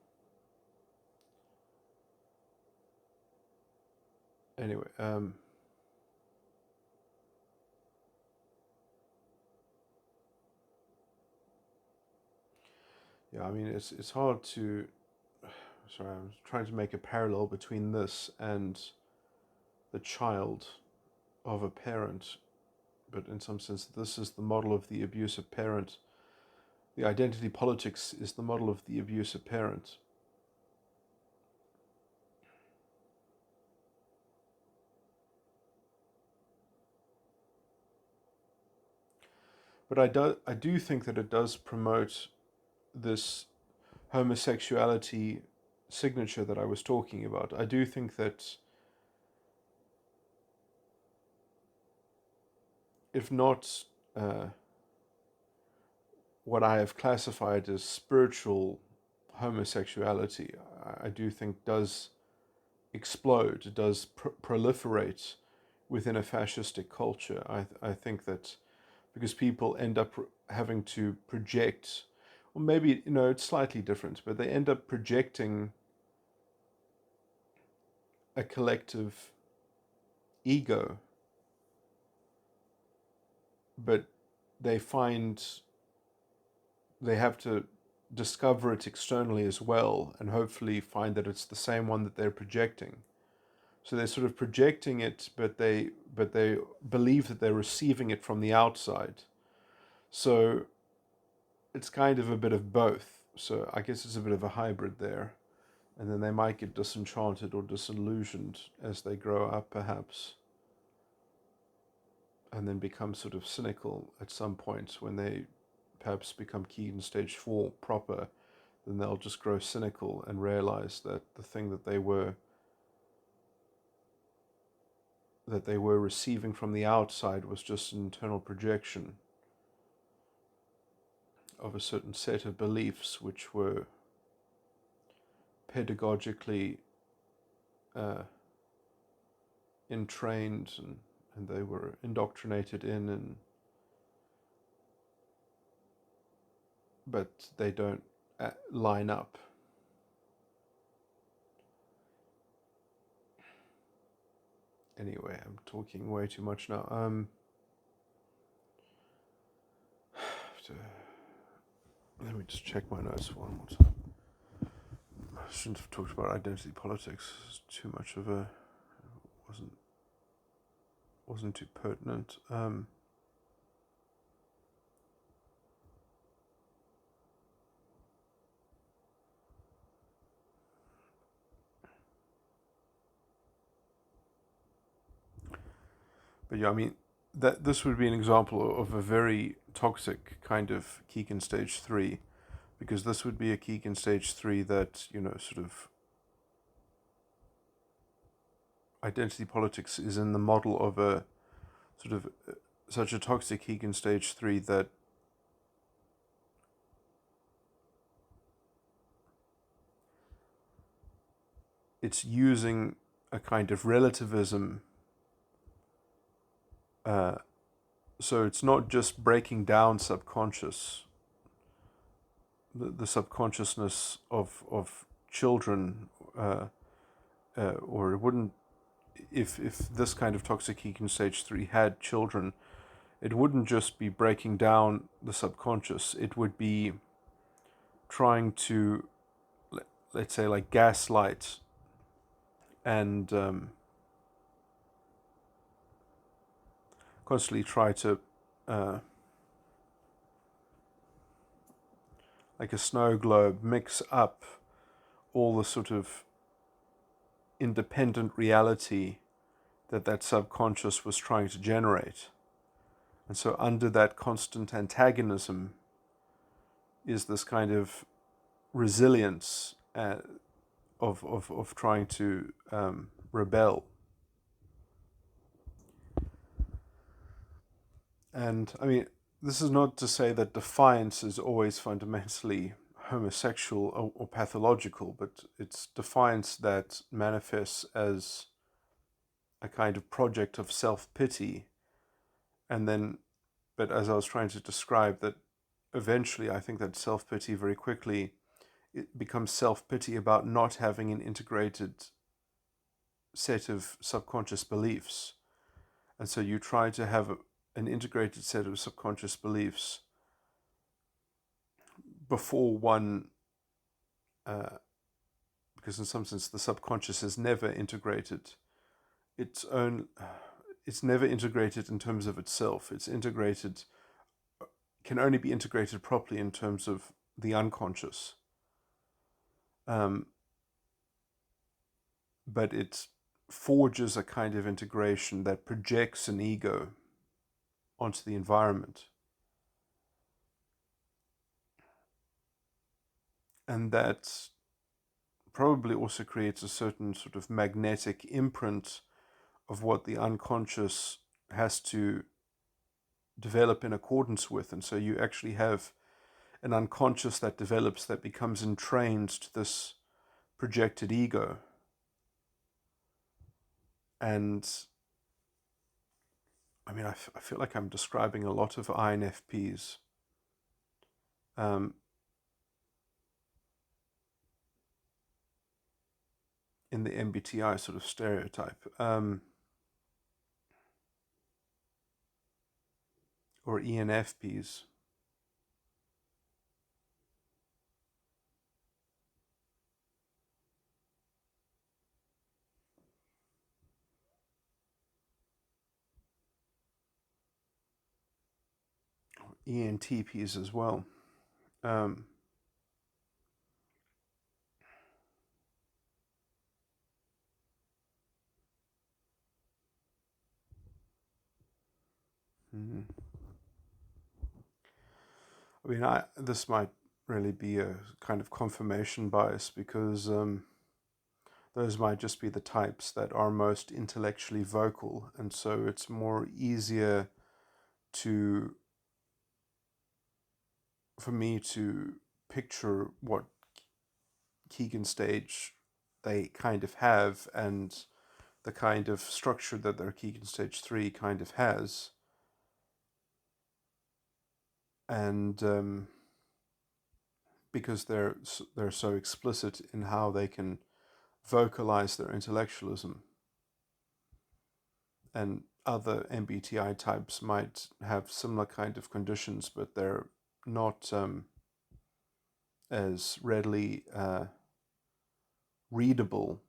Anyway, yeah, I mean, it's hard to. Sorry, I'm trying to make a parallel between this and the child of a parent, but in some sense, this is the model of the abusive parent. The identity politics is the model of the abusive parent. But I do think that it does promote this homosexuality signature that I was talking about. I do think that if not what I have classified as spiritual homosexuality, I do think does explode, does proliferate within a fascistic culture. I think that because people end up having to project, or maybe, it's slightly different, but they end up projecting a collective ego, but they find they have to discover it externally as well, and hopefully find that it's the same one that they're projecting. So they're sort of projecting it, but they believe that they're receiving it from the outside. So it's kind of a bit of both. So I guess it's a bit of a hybrid there. And then they might get disenchanted or disillusioned as they grow up, perhaps, and then become sort of cynical at some point when they perhaps become Keaton stage 4 proper. Then they'll just grow cynical and realize that the thing that they were receiving from the outside was just an internal projection of a certain set of beliefs which were pedagogically entrained, and they were indoctrinated in, but they don't line up. Anyway, I'm talking way too much now. Let me just check my notes one more time. I shouldn't have talked about identity politics. It's too much of a wasn't too pertinent. But yeah, I mean, that this would be an example of a very toxic kind of Keegan stage 3, because this would be a Keegan stage 3 that, sort of identity politics is in the model of a sort of such a toxic Keegan stage 3 that it's using a kind of relativism. So it's not just breaking down the subconsciousness of children, or it wouldn't, if this kind of toxic Keegan stage 3 had children, it wouldn't just be breaking down the subconscious, it would be trying to, let's say, like gaslight and constantly try to, uh, like a snow globe, mix up all the sort of independent reality that subconscious was trying to generate. And so under that constant antagonism is this kind of resilience of trying to rebel. And I mean, this is not to say that defiance is always fundamentally homosexual or pathological, but it's defiance that manifests as a kind of project of self-pity. And then, but as I was trying to describe, that eventually I think that self-pity very quickly, it becomes self-pity about not having an integrated set of subconscious beliefs. And so you try to have an integrated set of subconscious beliefs before one, because in some sense the subconscious is never integrated its own, it's never integrated in terms of itself. It's integrated, can only be integrated properly in terms of the unconscious. But it forges a kind of integration that projects an ego onto the environment. And that probably also creates a certain sort of magnetic imprint of what the unconscious has to develop in accordance with. And so you actually have an unconscious that develops, that becomes entrained to this projected ego. And I mean, I feel like I'm describing a lot of INFPs. In the MBTI sort of stereotype, or ENFPs. ENTPs as well. Um, mhm. I mean, this might really be a kind of confirmation bias, because those might just be the types that are most intellectually vocal, and so it's more easier to, for me to picture what Keegan stage they kind of have, and the kind of structure that their Keegan stage 3 kind of has. And because they're so explicit in how they can vocalize their intellectualism. And other MBTI types might have similar kind of conditions, but they're not as readily readable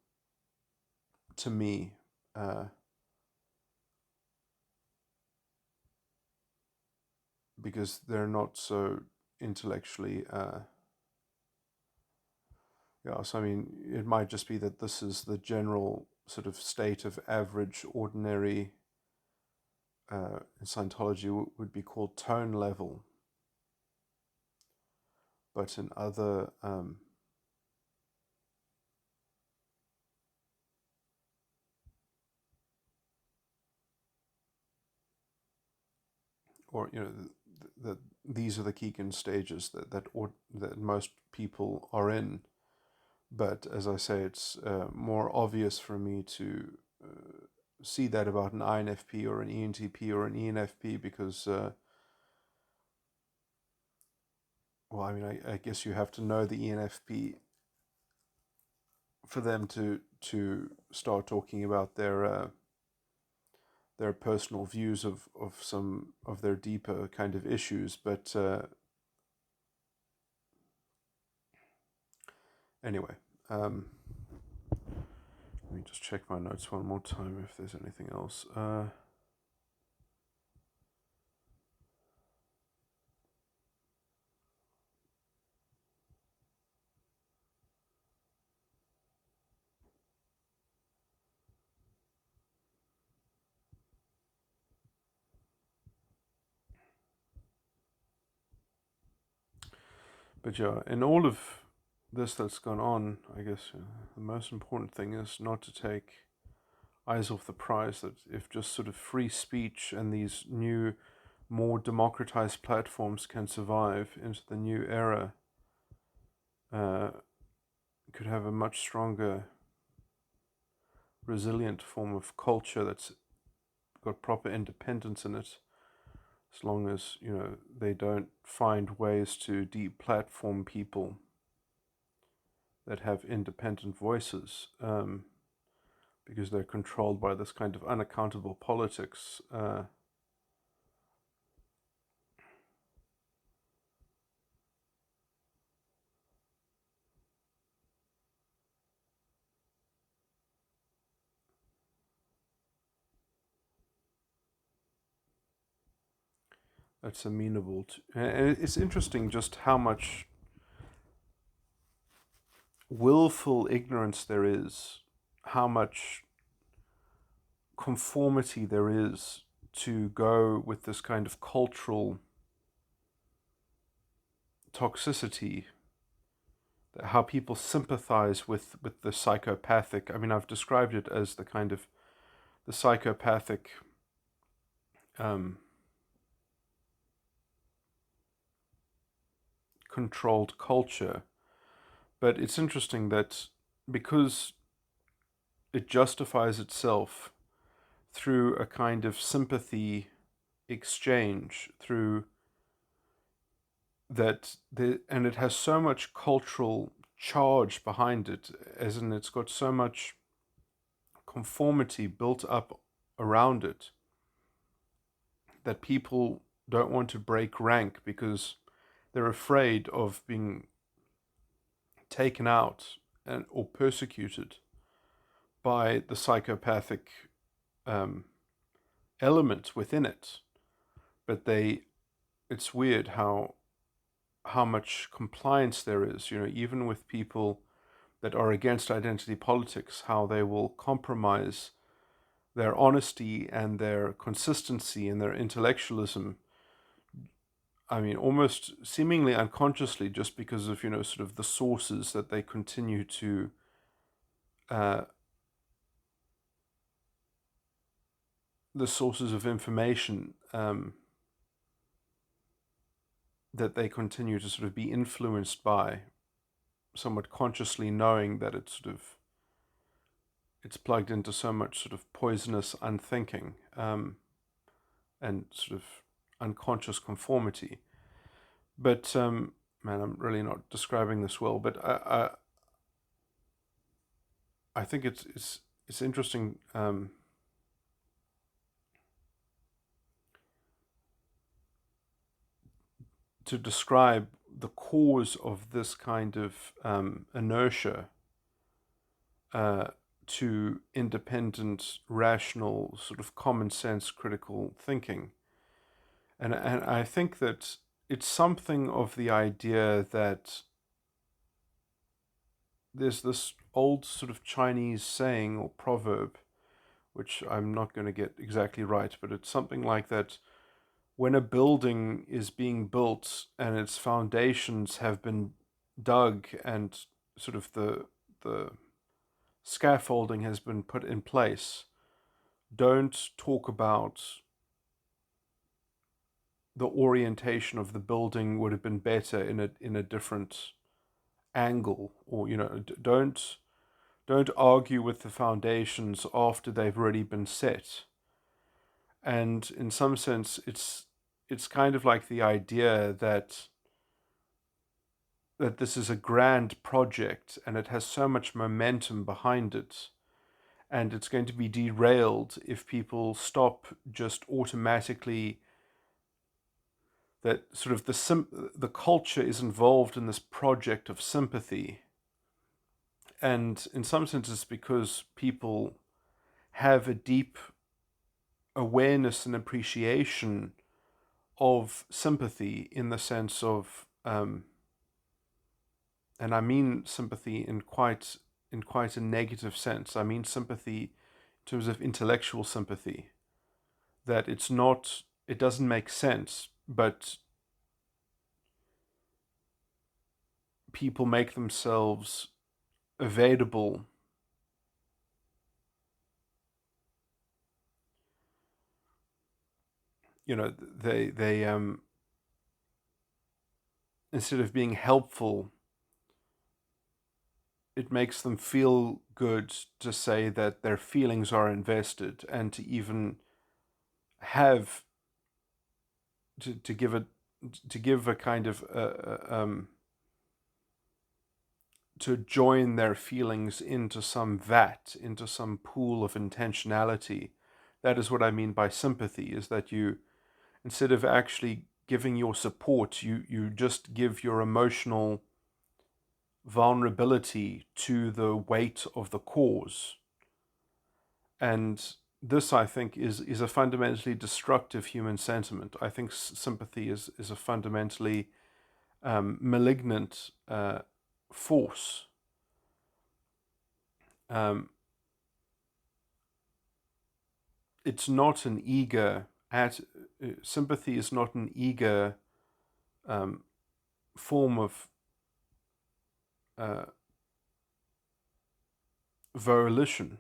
to me, because they're not so intellectually. Yeah, so I mean, it might just be that this is the general sort of state of average, ordinary, in Scientology would be called tone level, but in other or that these are the Keegan stages that most people are in. But as I say, it's more obvious for me to see that about an INFP or an ENTP or an ENFP, because well, I mean, I guess you have to know the ENFP for them to start talking about their their personal views of some of their deeper kind of issues. But anyway, let me just check my notes one more time if there's anything else. But yeah, in all of this that's gone on, I guess the most important thing is not to take eyes off the prize. That if just sort of free speech and these new, more democratized platforms can survive into the new era, uh, could have a much stronger, resilient form of culture that's got proper independence in it. As long as they don't find ways to deplatform people that have independent voices, because they're controlled by this kind of unaccountable politics. That's amenable to. And it's interesting just how much willful ignorance there is, how much conformity there is to go with this kind of cultural toxicity, how people sympathize with the psychopathic. I mean, I've described it as the kind of the psychopathic controlled culture. But it's interesting that because it justifies itself through a kind of sympathy exchange, through that, and it has so much cultural charge behind it, as in it's got so much conformity built up around it, that people don't want to break rank because they're afraid of being taken out or persecuted by the psychopathic element within it. But it's weird how much compliance there is, even with people that are against identity politics, how they will compromise their honesty and their consistency and their intellectualism. I mean, almost seemingly unconsciously, just because of, sort of the sources that they continue to the sources of information that they continue to sort of be influenced by, somewhat consciously knowing that it's plugged into so much sort of poisonous unthinking and sort of unconscious conformity. But man, I'm really not describing this well. But I think it's interesting. To describe the cause of this kind of inertia to independent, rational, sort of common sense, critical thinking. And I think that it's something of the idea that there's this old sort of Chinese saying or proverb, which I'm not going to get exactly right, but it's something like that. When a building is being built and its foundations have been dug and sort of the scaffolding has been put in place, don't talk about the orientation of the building would have been better in a different angle, or don't argue with the foundations after they've already been set. And in some sense, it's kind of like the idea that this is a grand project and it has so much momentum behind it, and it's going to be derailed if people stop just automatically, that sort of the culture is involved in this project of sympathy. And in some senses, because people have a deep awareness and appreciation of sympathy, in the sense of, and I mean sympathy in quite a negative sense. I mean sympathy in terms of intellectual sympathy. That it doesn't make sense, but people make themselves available. They instead of being helpful, it makes them feel good to say that their feelings are invested, and to even have to give a kind of to join their feelings into some vat, into some pool of intentionality. That is what I mean by sympathy, is that you, instead of actually giving your support, you just give your emotional vulnerability to the weight of the cause. And this, I think, is a fundamentally destructive human sentiment. I think sympathy is a fundamentally malignant force. It's not an eager sympathy is not an eager form of volition.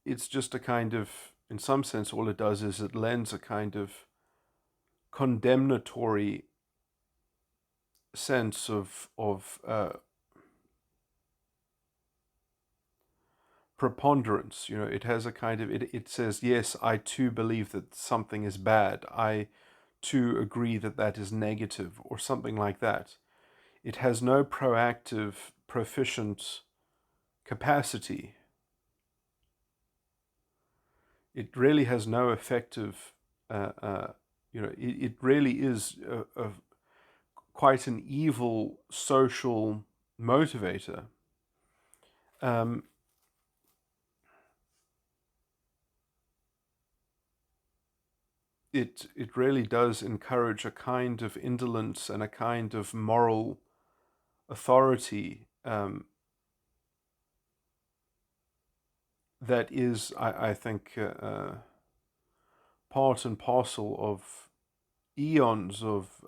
It's just a kind of, in some sense, all it does is it lends a kind of condemnatory sense of preponderance. It has a kind of, it says, yes, I too believe that something is bad. I too agree that that is negative, or something like that. It has no proactive, proficient capacity. It really has no effective, it really is quite an evil social motivator. It really does encourage a kind of indolence and a kind of moral authority that is, I think, part and parcel of eons of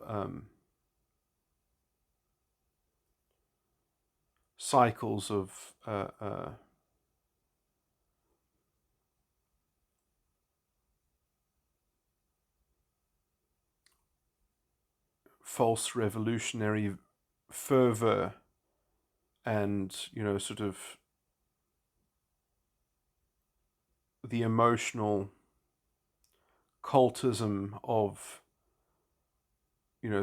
cycles of false revolutionary fervor, and sort of the emotional cultism of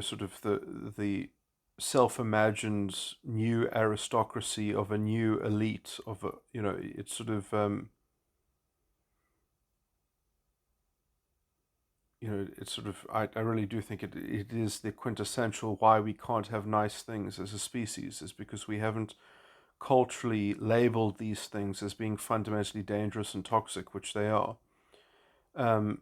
sort of the self-imagined new aristocracy of a new elite of a, it's sort of it's sort of, I really do think it is the quintessential why we can't have nice things as a species, is because we haven't culturally labeled these things as being fundamentally dangerous and toxic, which they are. And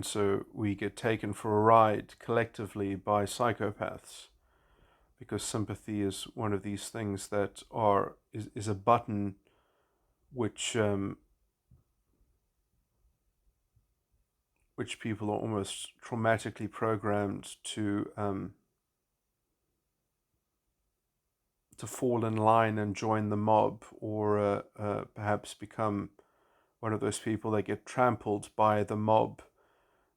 so we get taken for a ride collectively by psychopaths, because sympathy is one of these things that is a button which people are almost traumatically programmed to fall in line and join the mob, or perhaps become one of those people that get trampled by the mob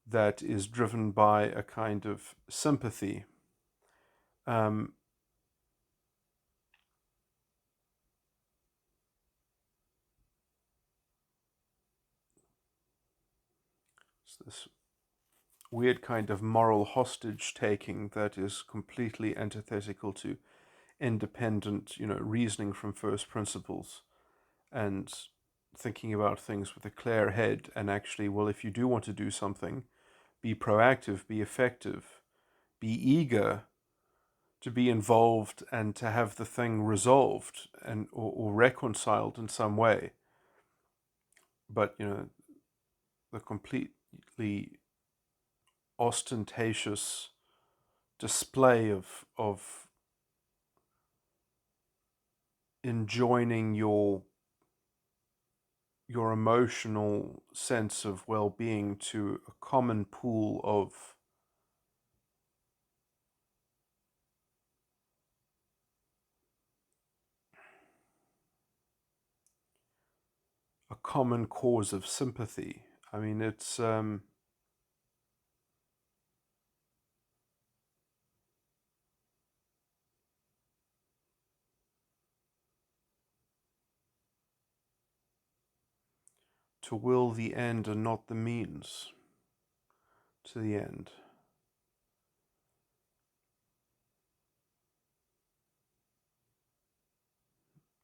that is driven by a kind of sympathy. It's this weird kind of moral hostage taking that is completely antithetical to independent, reasoning from first principles and thinking about things with a clear head. And actually, well, if you do want to do something, be proactive, be effective, be eager to be involved and to have the thing resolved and or reconciled in some way. But the completely ostentatious display of enjoining your emotional sense of well-being to a common pool of a common cause of sympathy. I mean, it's to will the end and not the means to the end.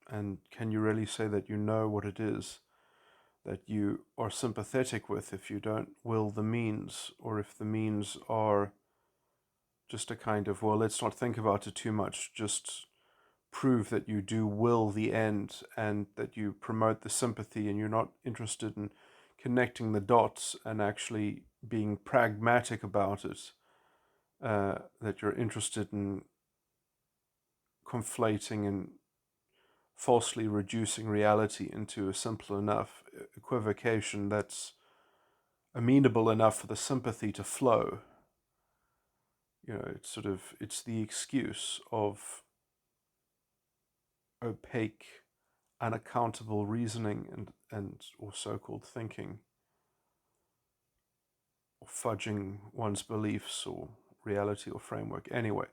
And can you really say that you know what it is that you are sympathetic with if you don't will the means, or if the means are just a kind of, well, let's not think about it too much, just prove that you do will the end and that you promote the sympathy and you're not interested in connecting the dots and actually being pragmatic about it, that you're interested in conflating and falsely reducing reality into a simple enough equivocation that's amenable enough for the sympathy to flow. It's the excuse of opaque, unaccountable reasoning and or so-called thinking, or fudging one's beliefs or reality or framework. Anyway,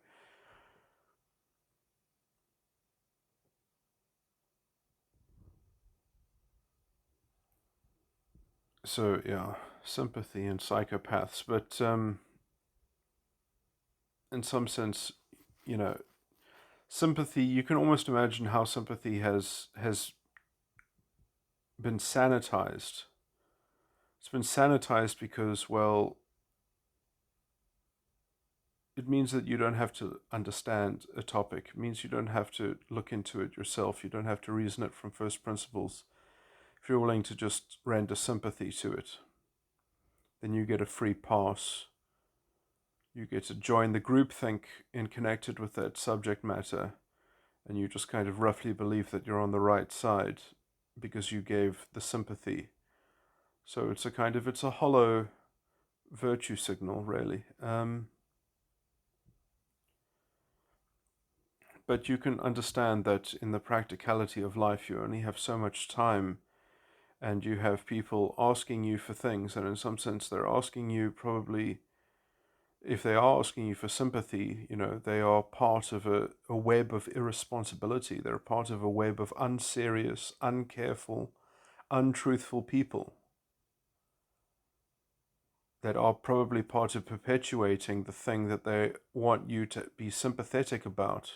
so yeah, sympathy and psychopaths, but in some sense, you know, sympathy. You can almost imagine how sympathy has been sanitized. It's been sanitized because, well, it means that you don't have to understand a topic. It means you don't have to look into it yourself. You don't have to reason it from first principles. If you're willing to just render sympathy to it, then you get a free pass. You get to join the groupthink in connected with that subject matter, and you just kind of roughly believe that you're on the right side because you gave the sympathy. So it's a hollow virtue signal, really. But you can understand that in the practicality of life, you only have so much time, and you have people asking you for things, and in some sense, they're asking you probably, if they are asking you for sympathy, they are part of a web of irresponsibility. They're part of a web of unserious, uncareful, untruthful people that are probably part of perpetuating the thing that they want you to be sympathetic about.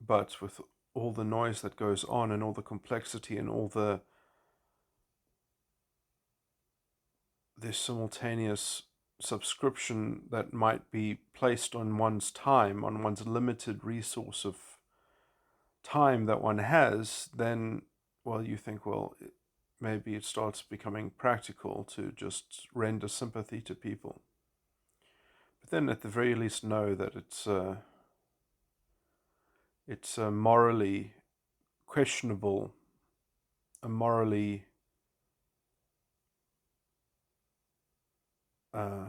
But with all the noise that goes on and all the complexity and all this simultaneous subscription that might be placed on one's time, on one's limited resource of time that one has, then, well, you think, well, maybe it starts becoming practical to just render sympathy to people. But then at the very least know that it's a morally questionable, a morally uh,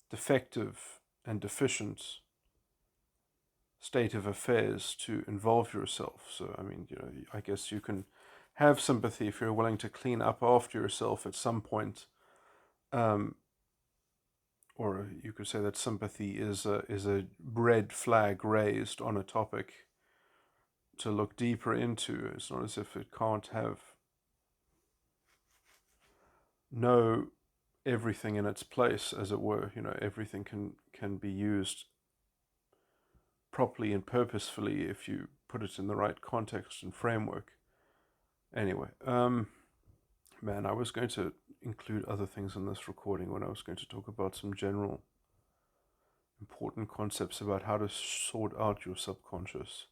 defective and deficient state of affairs to involve yourself. So, I mean, I guess you can have sympathy if you're willing to clean up after yourself at some point, um, or you could say that sympathy is a red flag raised on a topic to look deeper into. It's not as if it can't have know everything in its place, as it were. Everything can be used properly and purposefully if you put it in the right context and framework. Anyway, man, I was going to include other things in this recording when I was going to talk about some general important concepts about how to sort out your subconscious.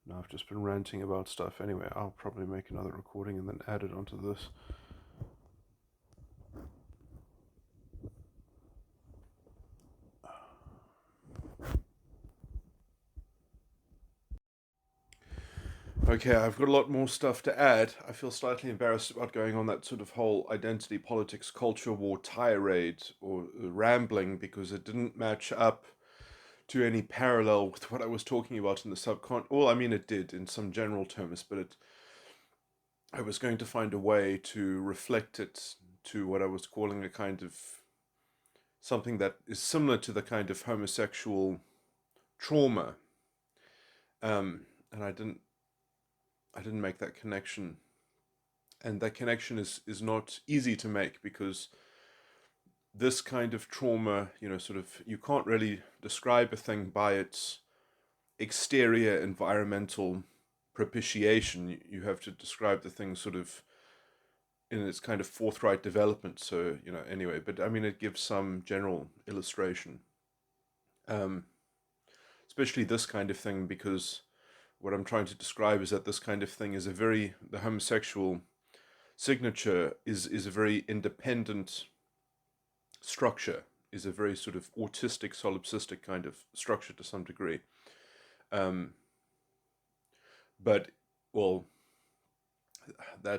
Now I've just been ranting about stuff. Anyway, I'll probably make another recording and then add it onto this. Okay, I've got a lot more stuff to add. I feel slightly embarrassed about going on that sort of whole identity politics culture war tirade or rambling because it didn't match up to any parallel with what I was talking about in the well, I mean it did in some general terms, but I was going to find a way to reflect it to what I was calling a kind of something that is similar to the kind of homosexual trauma. And I didn't make that connection. And that connection is not easy to make because this kind of trauma, sort of, you can't really describe a thing by its exterior environmental propitiation. You have to describe the thing sort of in its kind of forthright development. So, anyway, but I mean, it gives some general illustration. Especially this kind of thing, because what I'm trying to describe is that this kind of thing is the homosexual signature is a very independent structure, is a very sort of autistic, solipsistic kind of structure to some degree. But, well, I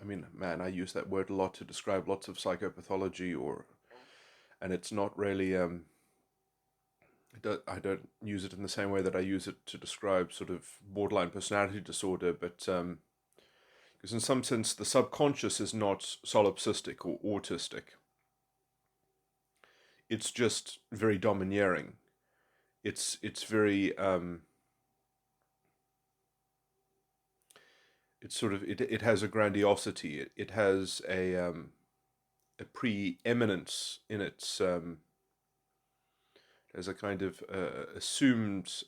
mean, man, I use that word a lot to describe lots of psychopathology, and it's not really, I don't use it in the same way that I use it to describe sort of borderline personality disorder, but because in some sense the subconscious is not solipsistic or autistic. It's just very domineering. It's very it's sort of it has a grandiosity. It has a preeminence in its as a kind of assumed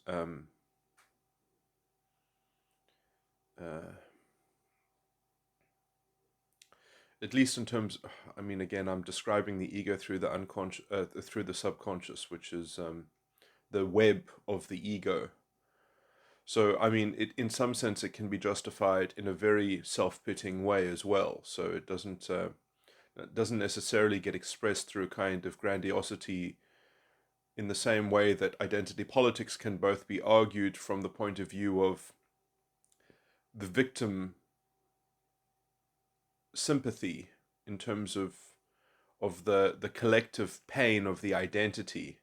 at least in terms, I mean, again, I'm describing the ego through the unconscious, through the subconscious, which is the web of the ego. So, I mean, in some sense, it can be justified in a very self-pitying way as well. So it doesn't necessarily get expressed through a kind of grandiosity in the same way that identity politics can both be argued from the point of view of the victim sympathy in terms of the collective pain of the identity.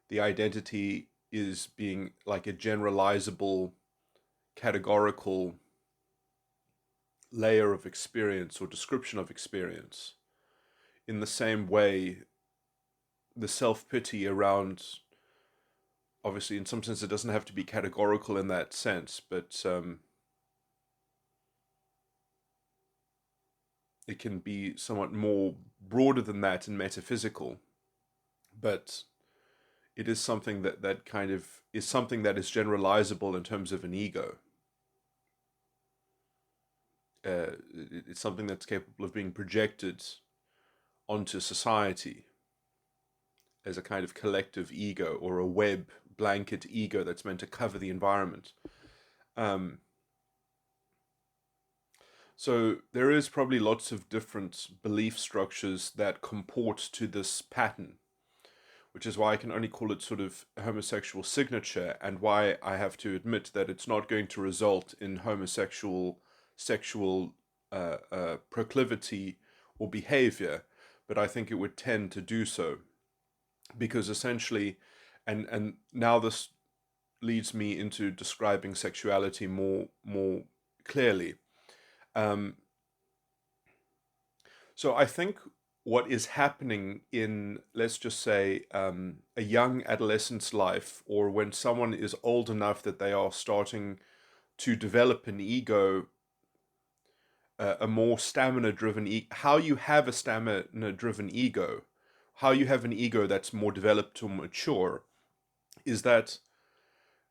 The identity is being like a generalizable, categorical layer of experience or description of experience. In the same way, the self-pity around, obviously in some sense it doesn't have to be categorical in that sense, but it can be somewhat more broader than that and metaphysical, but it is something that kind of is something that is generalizable in terms of an ego. It's something that's capable of being projected onto society as a kind of collective ego or a web blanket ego that's meant to cover the environment. So there is probably lots of different belief structures that comport to this pattern, which is why I can only call it sort of a homosexual signature, and why I have to admit that it's not going to result in homosexual sexual proclivity or behavior, but I think it would tend to do so, because essentially, and now this leads me into describing sexuality more clearly. So I think what is happening in, let's just say, a young adolescent's life, or when someone is old enough that they are starting to develop an ego, a more stamina-driven how you have a stamina-driven ego, how you have an ego that's more developed or mature, is that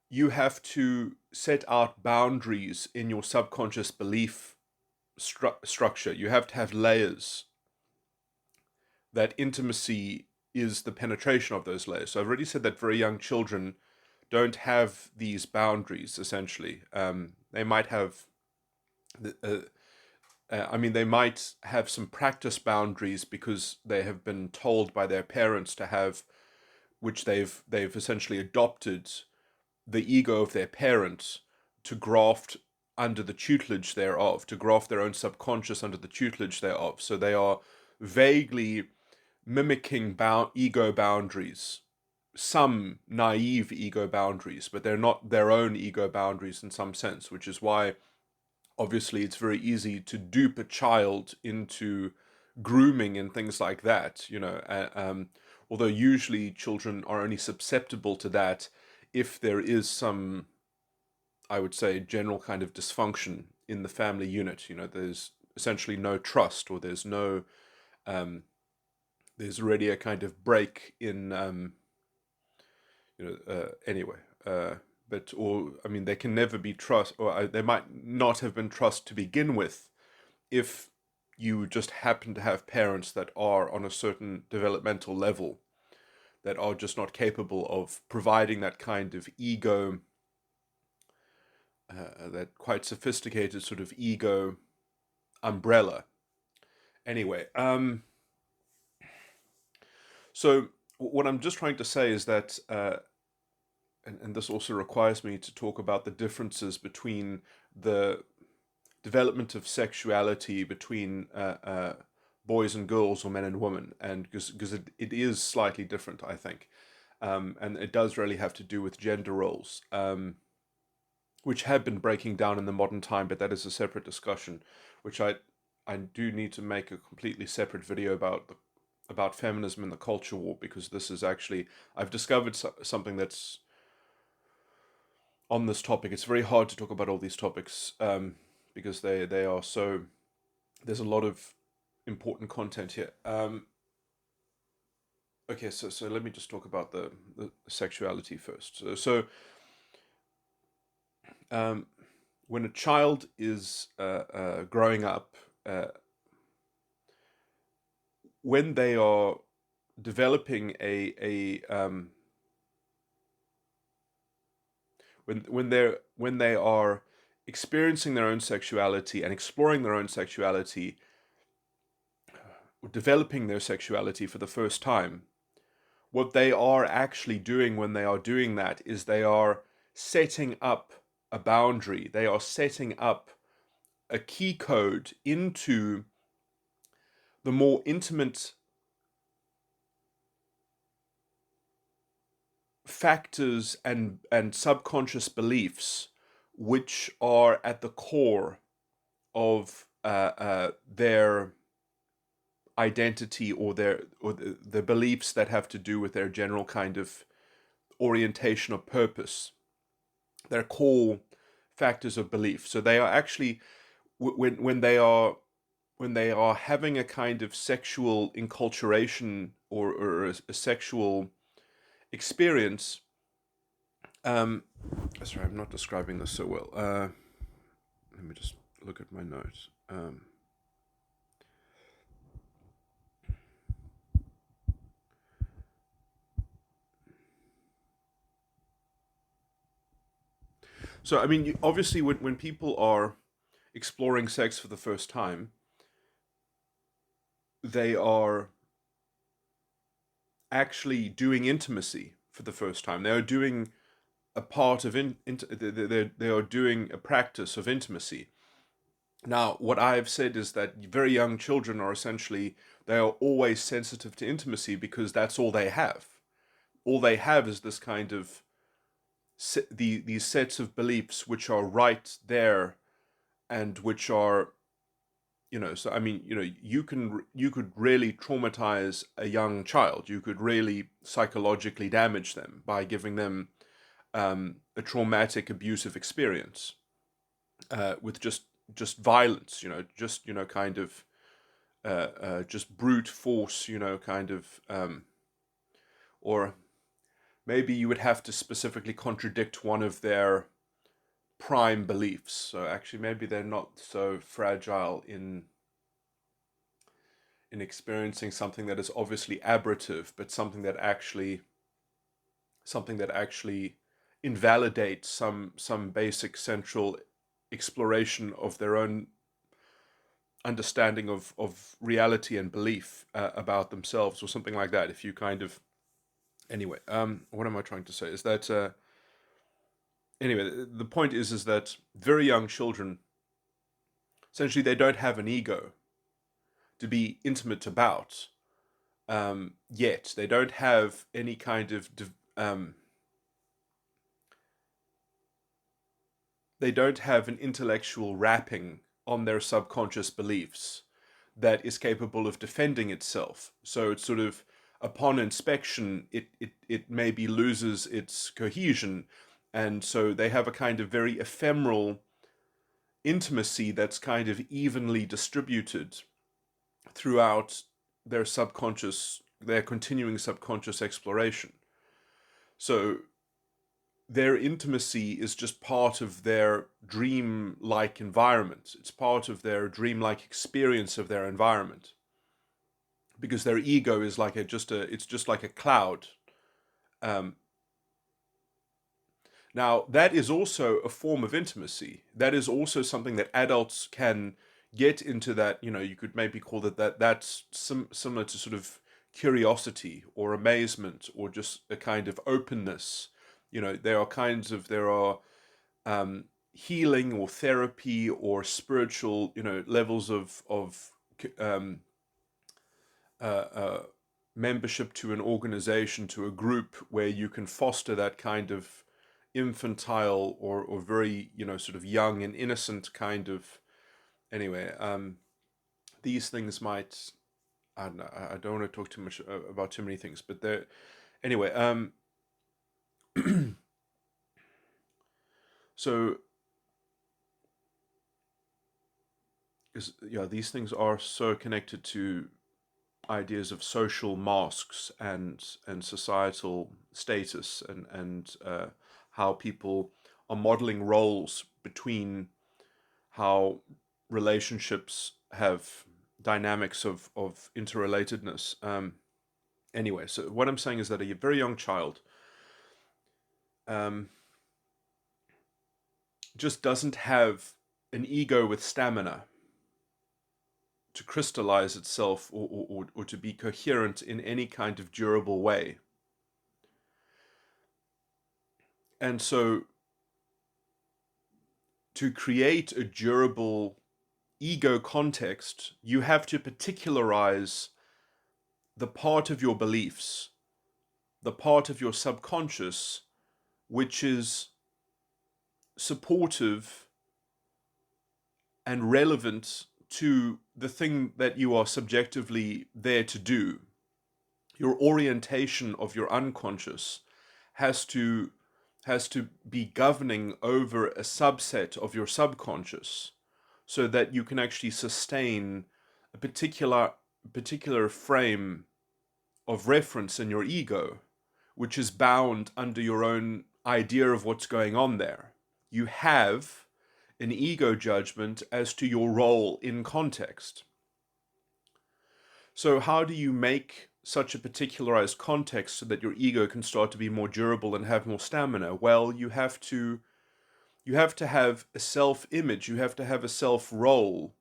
you have to set out boundaries in your subconscious belief structure. You have to have layers. That intimacy is the penetration of those layers. So I've already said that very young children don't have these boundaries, essentially. They might have, they might have some practice boundaries because they have been told by their parents to have, which they've essentially adopted the ego of their parents to graft under the tutelage thereof, to graft their own subconscious under the tutelage thereof. So they are vaguely mimicking ego boundaries, some naive ego boundaries, but they're not their own ego boundaries in some sense, which is why obviously it's very easy to dupe a child into grooming and things like that, although usually children are only susceptible to that if there is some, I would say, general kind of dysfunction in the family unit. There's essentially no trust, or there's no there's already a kind of break in, anyway. But, or, I mean, there can never be trust, or there might not have been trust to begin with if you just happen to have parents that are on a certain developmental level that are just not capable of providing that kind of ego, that quite sophisticated sort of ego umbrella. Anyway, so what I'm just trying to say is that, and this also requires me to talk about the differences between the development of sexuality between boys and girls, or men and women, and because it is slightly different, I think, and it does really have to do with gender roles, which have been breaking down in the modern time, but that is a separate discussion, which I do need to make a completely separate video about feminism and the culture war, because this is actually, I've discovered something that's on this topic. It's very hard to talk about all these topics, because they are so, there's a lot of important content here. Okay, so let me just talk about the sexuality first. So when a child is growing up, when they are developing when they are experiencing their own sexuality and exploring their own sexuality, developing their sexuality for the first time, what they are actually doing when they are doing that is they are setting up a boundary. They are setting up a key code into the more intimate factors and subconscious beliefs which are at the core of their identity, or the beliefs that have to do with their general kind of orientation or purpose, their core factors of belief. So they are actually, when they are having a kind of sexual enculturation, or a sexual experience. Sorry, I'm not describing this so well. Let me just look at my notes. So, I mean, obviously, when people are exploring sex for the first time, they are actually doing intimacy for the first time. They are doing a part of they are doing a practice of intimacy. Now, what I have said is that very young children are essentially, they are always sensitive to intimacy because that's all they have. All they have is this kind of these sets of beliefs which are right there, and which are So I mean, you could really traumatize a young child. You could really psychologically damage them by giving them a traumatic abusive experience with just violence. Just kind of just brute force. Kind of or maybe you would have to specifically contradict one of their prime beliefs. So actually, maybe they're not so fragile in experiencing something that is obviously aberrative, but something that actually invalidates some basic central exploration of their own understanding of reality and belief about themselves, or something like that. If you kind of anyway, what am I trying to say? Is that anyway? The point is that very young children, essentially, they don't have an ego to be intimate about yet. They don't have any kind of they don't have an intellectual wrapping on their subconscious beliefs that is capable of defending itself. So it's sort of upon inspection, it maybe loses its cohesion, and so they have a kind of very ephemeral intimacy that's kind of evenly distributed throughout their continuing subconscious exploration. So their intimacy is just part of their dream-like environment. It's part of their dream-like experience of their environment, because their ego is like it's just like a cloud. Um, Now that is also a form of intimacy. That is also something that adults can get into. That you could maybe call that's similar to sort of curiosity or amazement or just a kind of openness. There are healing or therapy or spiritual levels of um, uh, uh, membership to an organization, to a group, where you can foster that kind of infantile or very sort of young and innocent kind of anyway. These things might, I don't know, I don't want to talk too much about too many things, but there anyway. So these things are so connected to ideas of social masks and societal status, and how people are modeling roles between how relationships have dynamics of interrelatedness. Anyway, so what I'm saying is that a very young child um, just doesn't have an ego with stamina to crystallize itself, or to be coherent in any kind of durable way. And so to create a durable ego context, you have to particularize the part of your beliefs, the part of your subconscious, which is supportive and relevant to the thing that you are subjectively there to do. Your orientation of your unconscious has to be governing over a subset of your subconscious, so that you can actually sustain a particular frame of reference in your ego, which is bound under your own idea of what's going on there. You have an ego judgment as to your role in context. So how do you make such a particularized context so that your ego can start to be more durable and have more stamina? Well, you have to have a self-image, you have to have a self-role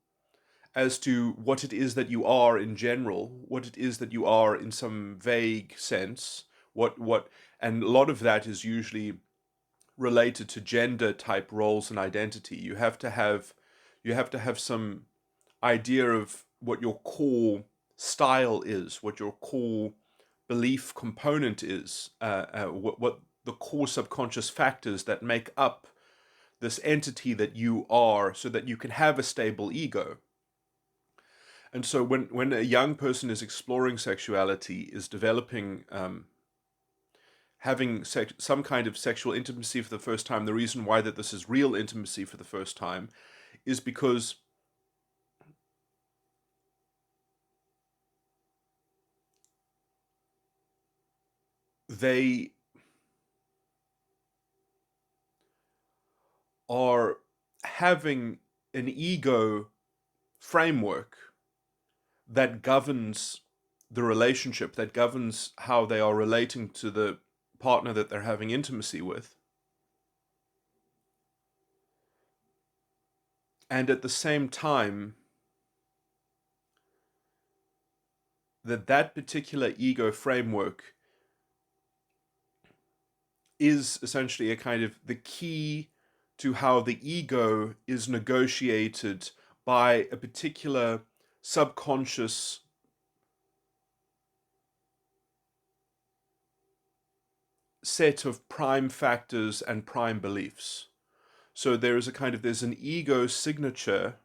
as to what it is that you are in general, what it is that you are in some vague sense, and a lot of that is usually related to gender type roles and identity. You have to have some idea of what your core style is, what your core belief component is, what the core subconscious factors that make up this entity that you are, so that you can have a stable ego. And so when a young person is exploring sexuality, is developing, having some kind of sexual intimacy for the first time, the reason why that this is real intimacy for the first time is because they are having an ego framework that governs the relationship, that governs how they are relating to the partner that they're having intimacy with. And at the same time, that particular ego framework is essentially a kind of the key to how the ego is negotiated by a particular subconscious set of prime factors and prime beliefs. So there's an ego signature,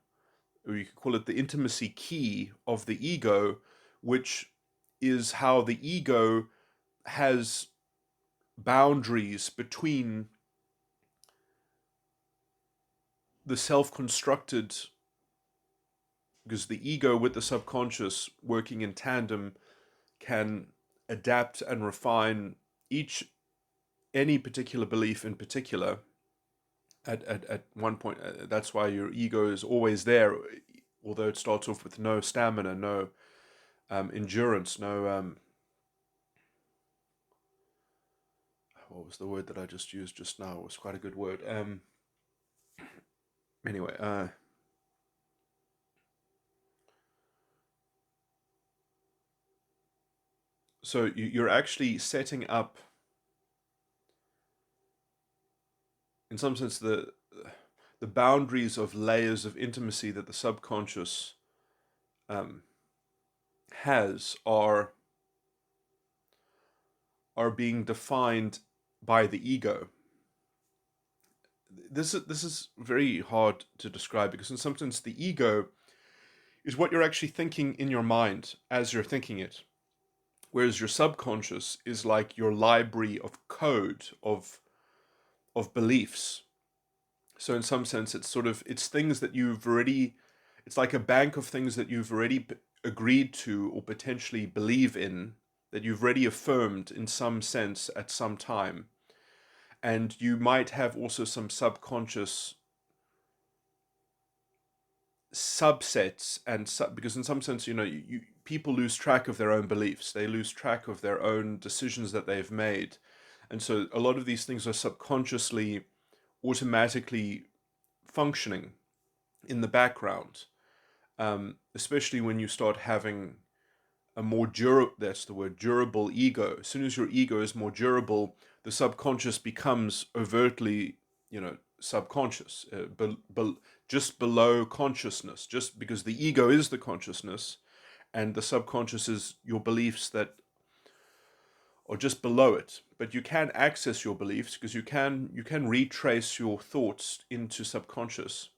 or you could call it the intimacy key of the ego, which is how the ego has boundaries between the self-constructed, because the ego with the subconscious working in tandem can adapt and refine each any particular belief in particular at one point. That's why your ego is always there, although it starts off with no stamina, no endurance, no what was the word that I just used just now? It was quite a good word. Anyway, so you're actually setting up, in some sense, the boundaries of layers of intimacy that the subconscious um, has are being defined by the ego. This is very hard to describe, because in some sense the ego is what you're actually thinking in your mind as you're thinking it, whereas your subconscious is like your library of code of beliefs. So in some sense it's things that you've already, it's like a bank of things that you've already agreed to or potentially believe in, that you've already affirmed in some sense at some time. And you might have also some subconscious subsets because in some sense, people lose track of their own beliefs, they lose track of their own decisions that they've made, and so a lot of these things are subconsciously automatically functioning in the background, especially when you start having a more that's the word, durable ego. As soon as your ego is more durable, the subconscious becomes overtly, subconscious, just below consciousness, just because the ego is the consciousness and the subconscious is your beliefs that are just below it. But you can access your beliefs because you can retrace your thoughts into subconscious.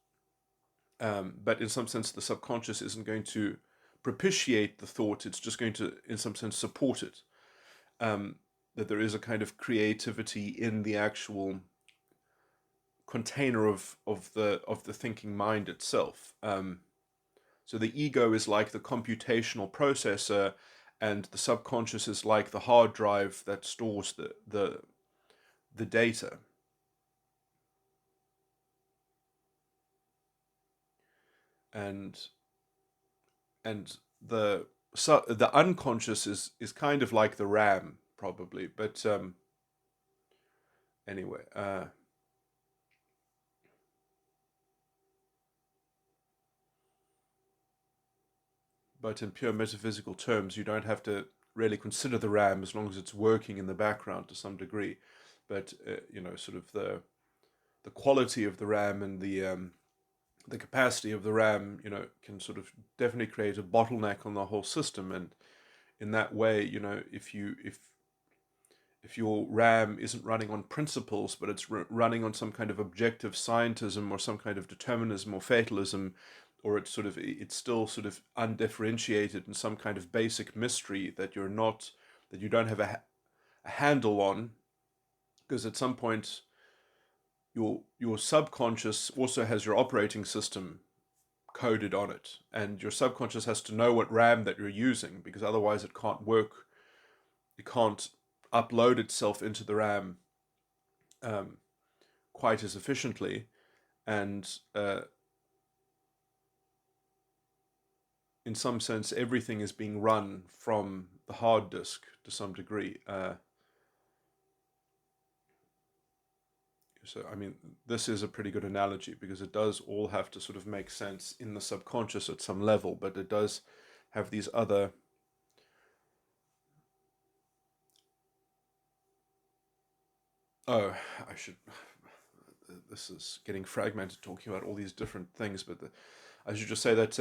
But in some sense, the subconscious isn't going to propitiate the thought, it's just going to, in some sense, support it. That there is a kind of creativity in the actual container of the thinking mind itself. So the ego is like the computational processor, and the subconscious is like the hard drive that stores the data. And and the unconscious is kind of like the RAM probably, but anyway. But in pure metaphysical terms, you don't have to really consider the RAM as long as it's working in the background to some degree. But sort of the quality of the RAM and the capacity of the RAM, can sort of definitely create a bottleneck on the whole system. And in that way, if your RAM isn't running on principles, but it's running on some kind of objective scientism or some kind of determinism or fatalism, or it's still sort of undifferentiated in some kind of basic mystery that you don't have a handle on, because at some point your subconscious also has your operating system coded on it, and your subconscious has to know what RAM that you're using, because otherwise it can't work. It can't upload itself into the RAM um, quite as efficiently, and in some sense, everything is being run from the hard disk to some degree. So, I mean, this is a pretty good analogy, because it does all have to sort of make sense in the subconscious at some level, but it does have these other. Oh, I should. This is getting fragmented talking about all these different things, but I should just say that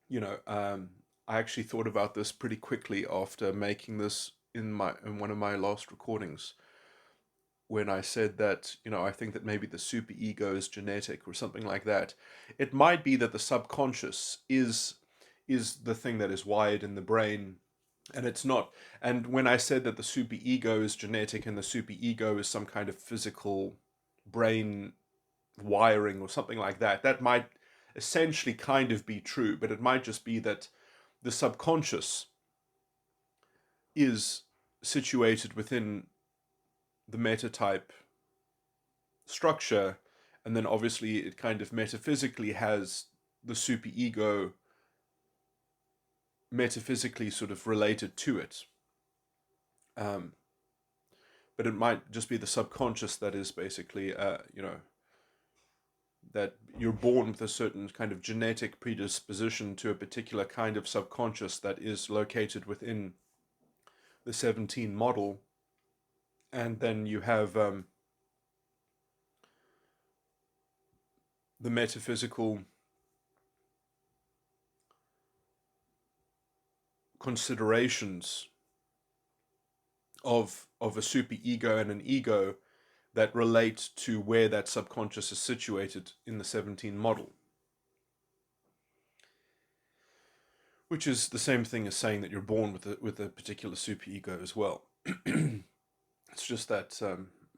you know, I actually thought about this pretty quickly after making this in one of my last recordings, when I said that, I think that maybe the superego is genetic or something like that. It might be that the subconscious is the thing that is wired in the brain, and it's not. And when I said that the superego is genetic and the superego is some kind of physical brain wiring or something like that, that might essentially kind of be true, but it might just be that the subconscious is situated within the metatype structure, and then obviously it kind of metaphysically has the superego metaphysically sort of related to it. Um, but it might just be the subconscious that is basically, that you're born with a certain kind of genetic predisposition to a particular kind of subconscious that is located within the 17 model. And then you have the metaphysical considerations of a superego and an ego that relate to where that subconscious is situated in the 17 model, which is the same thing as saying that you're born with a particular superego as well. It's just that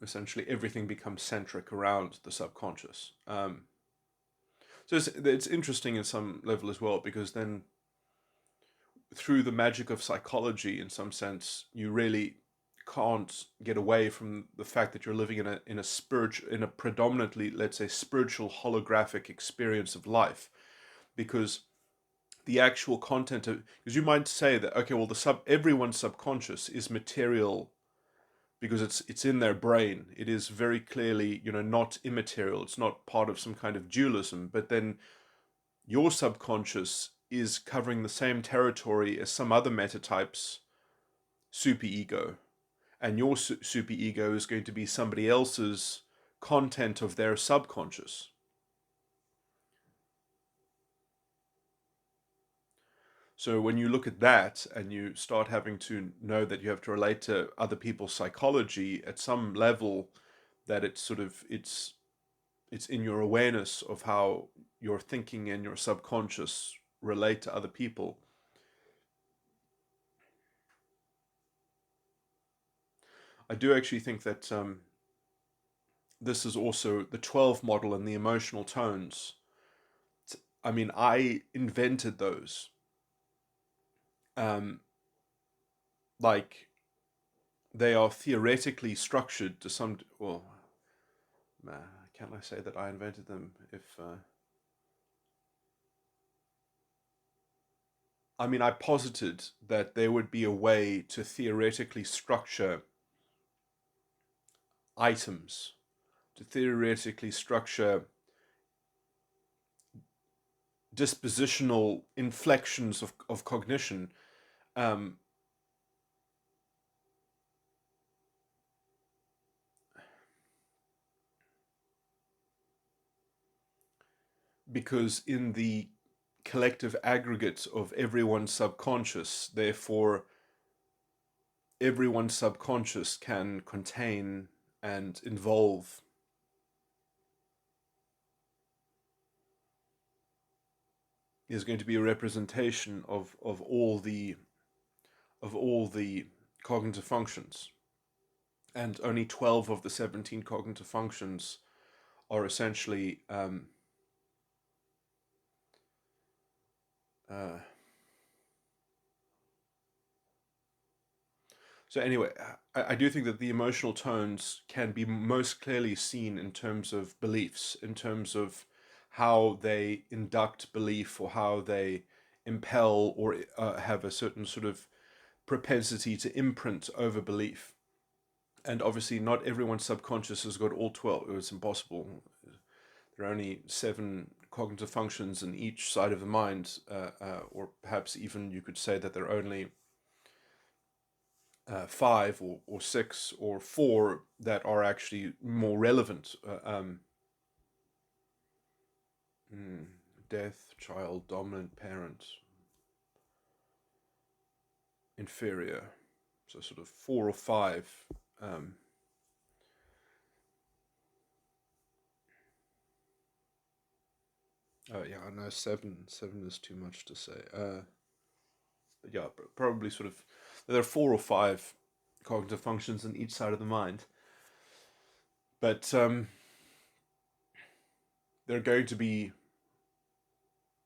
essentially everything becomes centric around the subconscious. So it's interesting in some level as well, because then through the magic of psychology, in some sense, you really can't get away from the fact that you're living in a predominantly, let's say, spiritual holographic experience of life, because the actual content of, because you might say that, okay, well, everyone's subconscious is material because it's in their brain. It is very clearly, not immaterial. It's not part of some kind of dualism. But then your subconscious is covering the same territory as some other metatypes superego, and your superego is going to be somebody else's content of their subconscious. So when you look at that and you start having to know that you have to relate to other people's psychology at some level, that it's in your awareness of how your thinking and your subconscious relate to other people. I do actually think that this is also the 12 model and the emotional tones. I mean, I invented those. Um, like, they are theoretically structured to some. Well, can't I say that I invented them? If I mean, I posited that there would be a way to theoretically structure items, to theoretically structure dispositional inflections of cognition, um, because in the collective aggregate of everyone's subconscious, therefore, everyone's subconscious can contain and involve is going to be a representation of all the cognitive functions, and only 12 of the 17 cognitive functions are essentially uh, so anyway, I do think that the emotional tones can be most clearly seen in terms of beliefs, in terms of how they induct belief, or how they impel or have a certain sort of propensity to imprint over belief. And obviously, not everyone's subconscious has got all 12. It's impossible. There are only 7 cognitive functions in each side of the mind, or perhaps even you could say that there are only 5 or 6 or 4 that are actually more relevant. Hmm, death, child, dominant, parent, inferior. So sort of 4 or 5. Um, oh yeah, I know 7. 7 is too much to say. But yeah, probably sort of there are 4 or 5 cognitive functions in each side of the mind. But they're going to be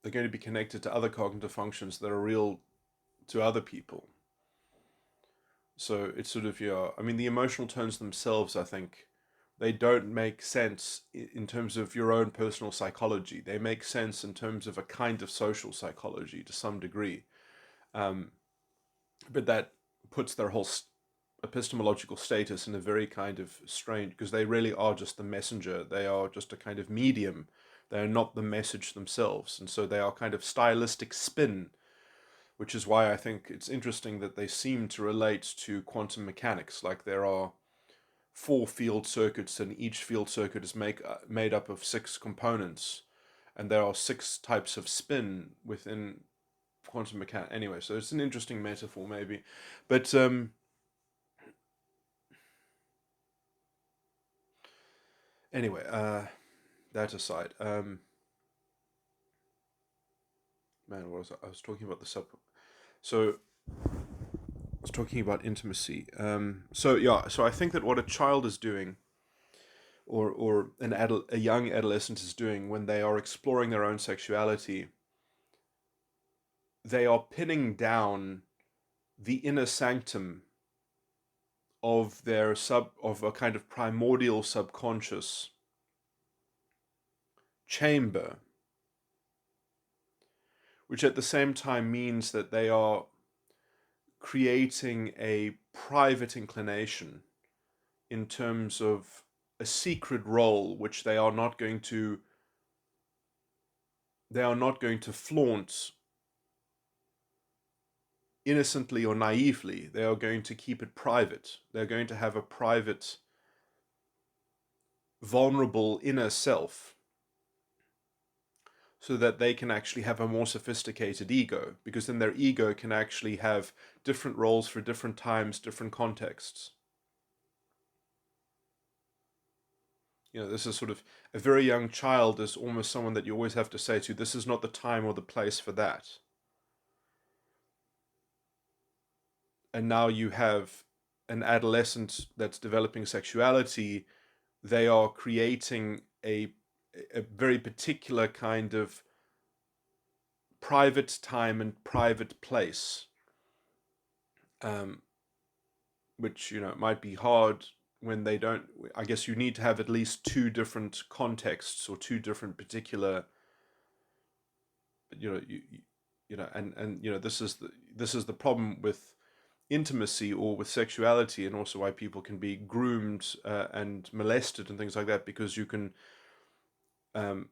they're going to be connected to other cognitive functions that are real to other people. So it's sort of, yeah, I mean, the emotional tones themselves, I think, they don't make sense in terms of your own personal psychology. They make sense in terms of a kind of social psychology to some degree. Um, but that puts their whole epistemological status in a very kind of strange, because they really are just the messenger. They are just a kind of medium. They are not the message themselves. And so they are kind of stylistic spin, which is why I think it's interesting that they seem to relate to quantum mechanics. Like there are 4 field circuits, and each field circuit is made up of 6 components, and there are 6 types of spin within quantum mechanics. Anyway, so it's an interesting metaphor, maybe, but anyway, that aside, man, what was I was talking about the sub. So I was talking about intimacy. So yeah, so I think that what a child is doing, or a young adolescent is doing when they are exploring their own sexuality, they are pinning down the inner sanctum of a kind of primordial subconscious chamber, which at the same time means that they are creating a private inclination in terms of a secret role which they are not going to flaunt innocently or naively. They are going to keep it private. They're going to have a private, vulnerable inner self, so that they can actually have a more sophisticated ego, because then their ego can actually have different roles for different times, different contexts. This is sort of a very young child is almost someone that you always have to say to, this is not the time or the place for that. And now you have an adolescent that's developing sexuality. They are creating a very particular kind of private time and private place, um, which might be hard when they don't. I guess you need to have at least 2 different contexts, or 2 different particular. And this is the problem with intimacy or with sexuality, and also why people can be groomed and molested and things like that, because you can um,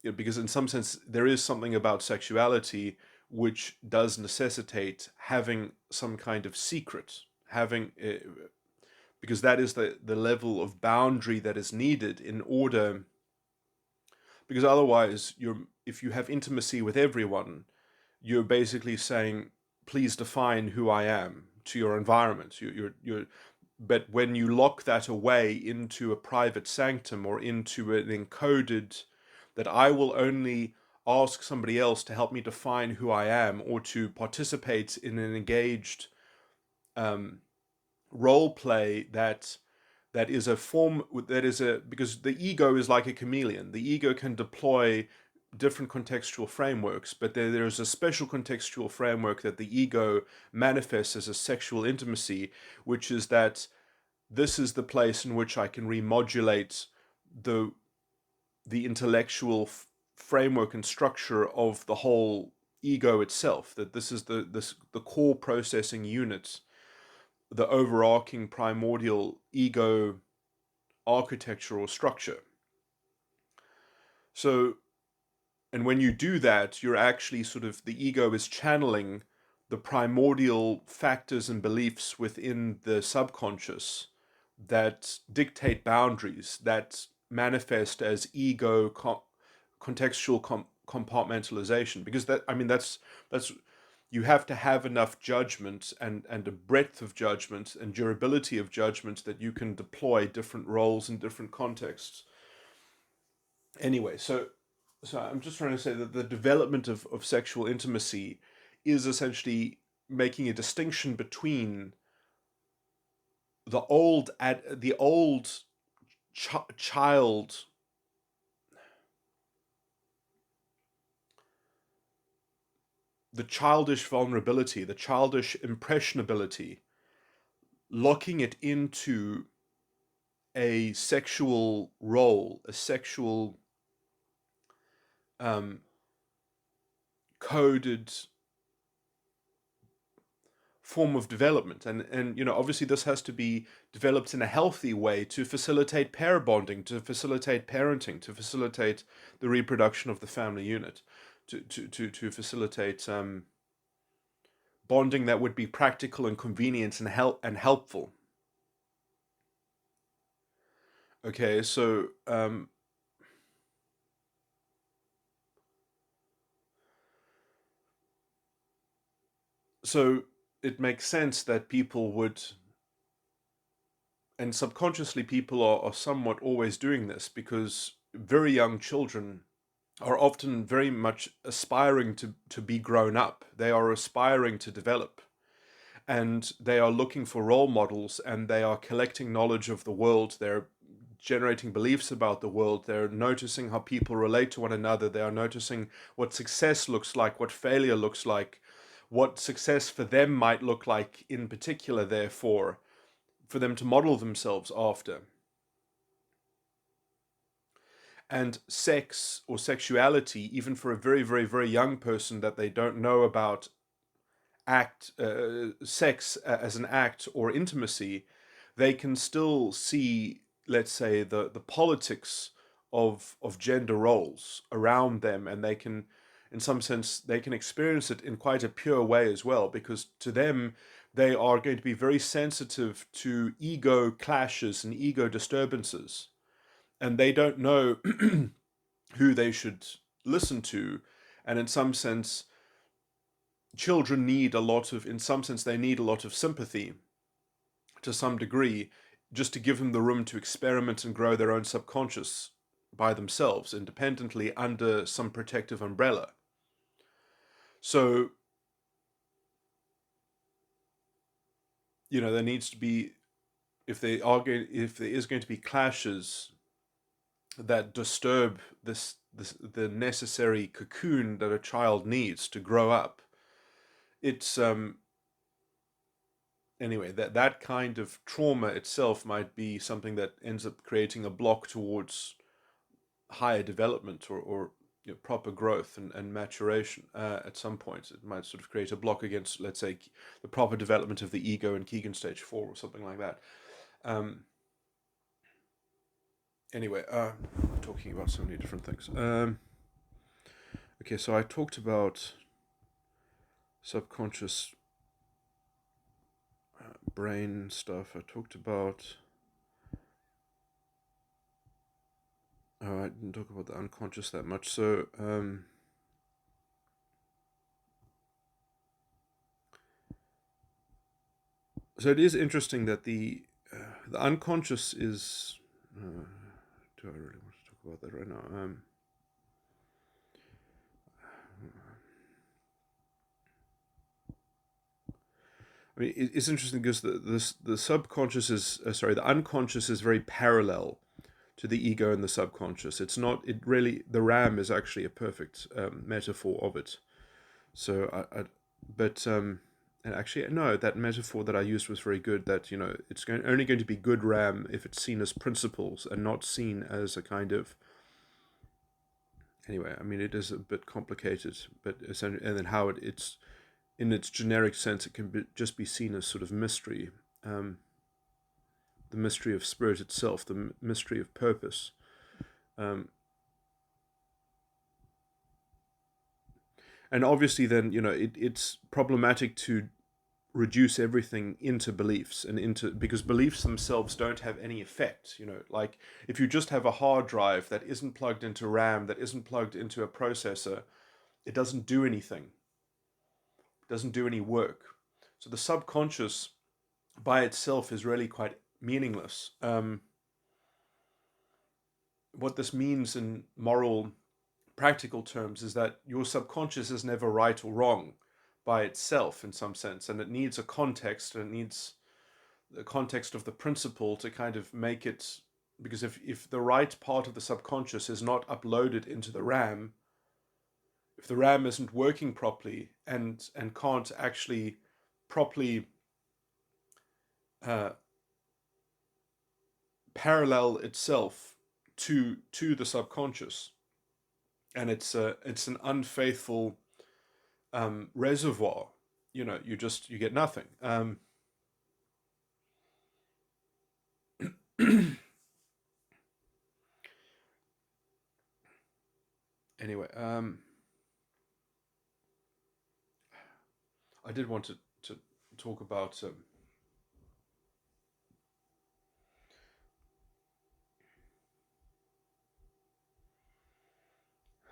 because in some sense there is something about sexuality which does necessitate having some kind of secret, having because that is the level of boundary that is needed in order, because otherwise if you have intimacy with everyone, you're basically saying, please define who I am to your environment. But when you lock that away into a private sanctum, or into an encoded, that I will only ask somebody else to help me define who I am, or to participate in an engaged role play that is a form, that is a, because the ego is like a chameleon. The ego can deploy different contextual frameworks, but there's a special contextual framework that the ego manifests as a sexual intimacy, which is that this is the place in which I can remodulate the intellectual framework and structure of the whole ego itself. That this is the core processing unit, the overarching primordial ego architecture or structure. So, and when you do that, you're actually sort of, the ego is channeling the primordial factors and beliefs within the subconscious that dictate boundaries, that manifest as ego contextual compartmentalization. Because that, I mean, that's you have to have enough judgment and a breadth of judgment and durability of judgment that you can deploy different roles in different contexts. Anyway, so I'm just trying to say that the development of sexual intimacy is essentially making a distinction between the old child, the childish vulnerability, the childish impressionability, locking it into a sexual role, a sexual coded form of development. And you know, obviously this has to be developed in a healthy way to facilitate pair bonding, to facilitate parenting, to facilitate the reproduction of the family unit, to facilitate bonding that would be practical and convenient and helpful. Okay, so it makes sense that people would, and subconsciously people are somewhat always doing this, because very young children are often very much aspiring to be grown up. They are aspiring to develop, and they are looking for role models, and they are collecting knowledge of the world. They're generating beliefs about the world. They're noticing how people relate to one another. They are noticing what success looks like, what failure looks like, what success for them might look like in particular, therefore, for them to model themselves after. And sex or sexuality, even for a very, very, very young person that they don't know about sex as an act or intimacy, they can still see, let's say, the politics of gender roles around them, and they can, in some sense, they can experience it in quite a pure way as well, because to them, they are going to be very sensitive to ego clashes and ego disturbances, and they don't know who they should listen to. And in some sense, children need a lot of, in some sense, they need a lot of sympathy to some degree, just to give them the room to experiment and grow their own subconscious by themselves, independently, under some protective umbrella. So, you know, there needs to be, if there is going to be clashes that disturb the necessary cocoon that a child needs to grow up, it's anyway, that kind of trauma itself might be something that ends up creating a block towards higher development, or you know, proper growth and maturation. At some point, it might sort of create a block against, let's say, the proper development of the ego in Keegan stage 4 or something like that. Anyway, talking about so many different things. Okay, so I talked about subconscious brain stuff. I talked about, I didn't talk about the unconscious that much. So so it is interesting that the unconscious is. Do I really want to talk about that right now? I mean, it's interesting because the subconscious is sorry, the unconscious is very parallel to the ego and the subconscious. It's not. It really, the RAM is actually a perfect metaphor of it. So but and actually no, that metaphor that I used was very good. That it's only going to be good RAM if it's seen as principles and not seen as a kind of. Anyway, I mean it is a bit complicated, but essentially, and then how it's in its generic sense, it can just be seen as sort of mystery, the mystery of spirit itself, the mystery of purpose. Um, and obviously, then it's problematic to reduce everything into beliefs and into because beliefs themselves don't have any effect. Like if you just have a hard drive that isn't plugged into RAM, that isn't plugged into a processor, it doesn't do anything. It doesn't do any work. So the subconscious by itself is really quite meaningless. What this means in moral, practical terms is that your subconscious is never right or wrong by itself in some sense, and it needs a context, and it needs the context of the principle to kind of make it. Because if the right part of the subconscious is not uploaded into the RAM, if the RAM isn't working properly and can't actually properly uh, parallel itself to the subconscious, and it's an unfaithful reservoir, you get nothing. Anyway, I did want to talk about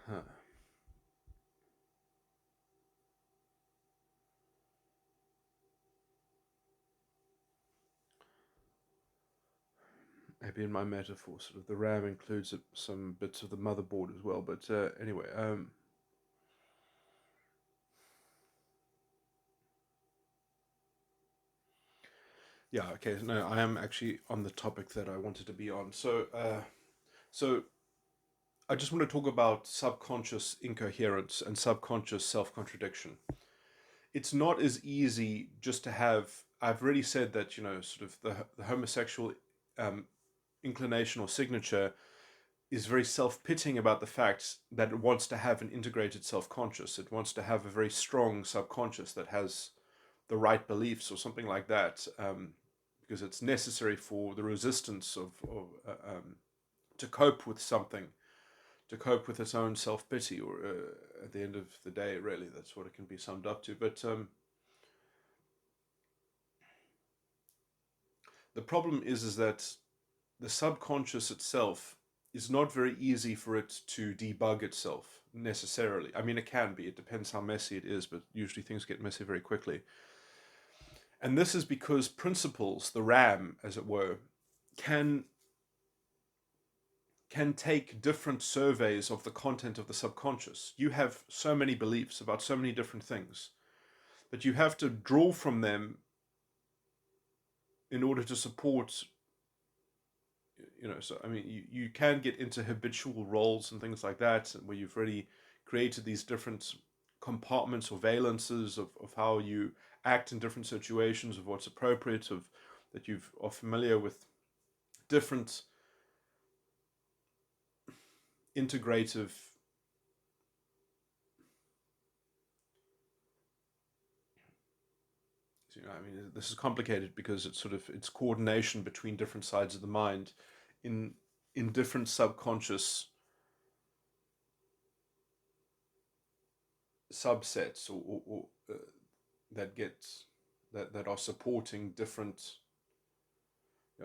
huh, maybe in my metaphor, sort of the RAM includes some bits of the motherboard as well. But anyway, yeah, okay. No, I am actually on the topic that I wanted to be on. So I just want to talk about subconscious incoherence and subconscious self contradiction. It's not as easy just to have. I've already said that sort of the homosexual um, inclination or signature is very self-pitying about the fact that it wants to have an integrated self-conscious. It wants to have a very strong subconscious that has the right beliefs or something like that, because it's necessary for the resistance of to cope with something, to cope with its own self-pity, or at the end of the day, really, that's what it can be summed up to. But the problem is that the subconscious itself is not very easy for it to debug itself necessarily. I mean, it can be. It depends how messy it is, but usually things get messy very quickly. And this is because principles, the RAM, as it were, can can take different surveys of the content of the subconscious. You have so many beliefs about so many different things that you have to draw from them in order to support. So I mean, you can get into habitual roles and things like that, where you've already created these different compartments or valences of how you act in different situations, of what's appropriate, of that you are familiar with different integrative. I mean, this is complicated because it's coordination between different sides of the mind in different subconscious subsets, or that get that are supporting different.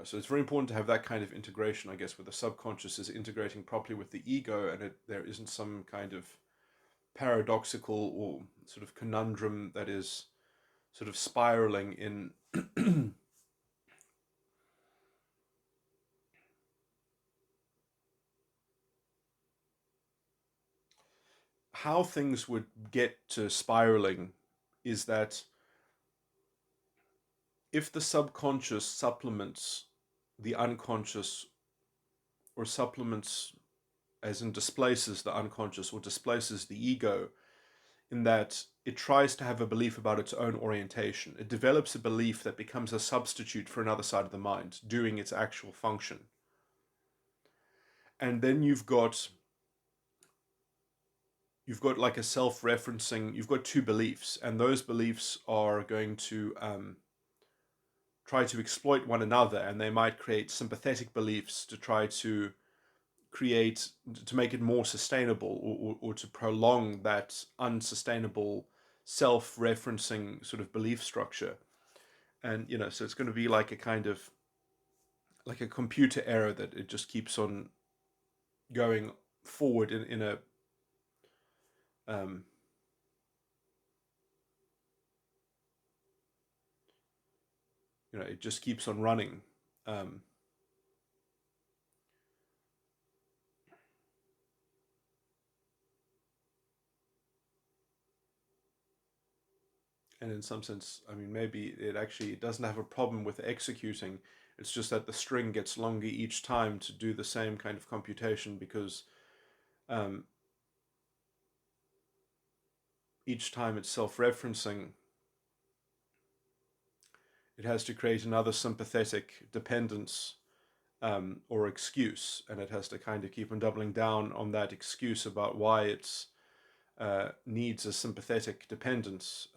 So it's very important to have that kind of integration, I guess, where the subconscious is integrating properly with the ego, and there isn't some kind of paradoxical or sort of conundrum that is sort of spiraling in how things would get to spiraling is that if the subconscious supplements the unconscious, or supplements as in displaces the unconscious or displaces the ego, in that it tries to have a belief about its own orientation. It develops a belief that becomes a substitute for another side of the mind, doing its actual function. And then you've got like a self-referencing, you've got two beliefs, and those beliefs are going to try to exploit one another, and they might create sympathetic beliefs to try to make it more sustainable, or to prolong that unsustainable self-referencing sort of belief structure. And so it's going to be like a kind of like a computer error that it just keeps on going forward in a um, it just keeps on running. Um, and in some sense, I mean, maybe it doesn't have a problem with executing. It's just that the string gets longer each time to do the same kind of computation, because um, each time it's self-referencing, it has to create another sympathetic dependence, or excuse, and it has to kind of keep on doubling down on that excuse about why it needs a sympathetic dependence.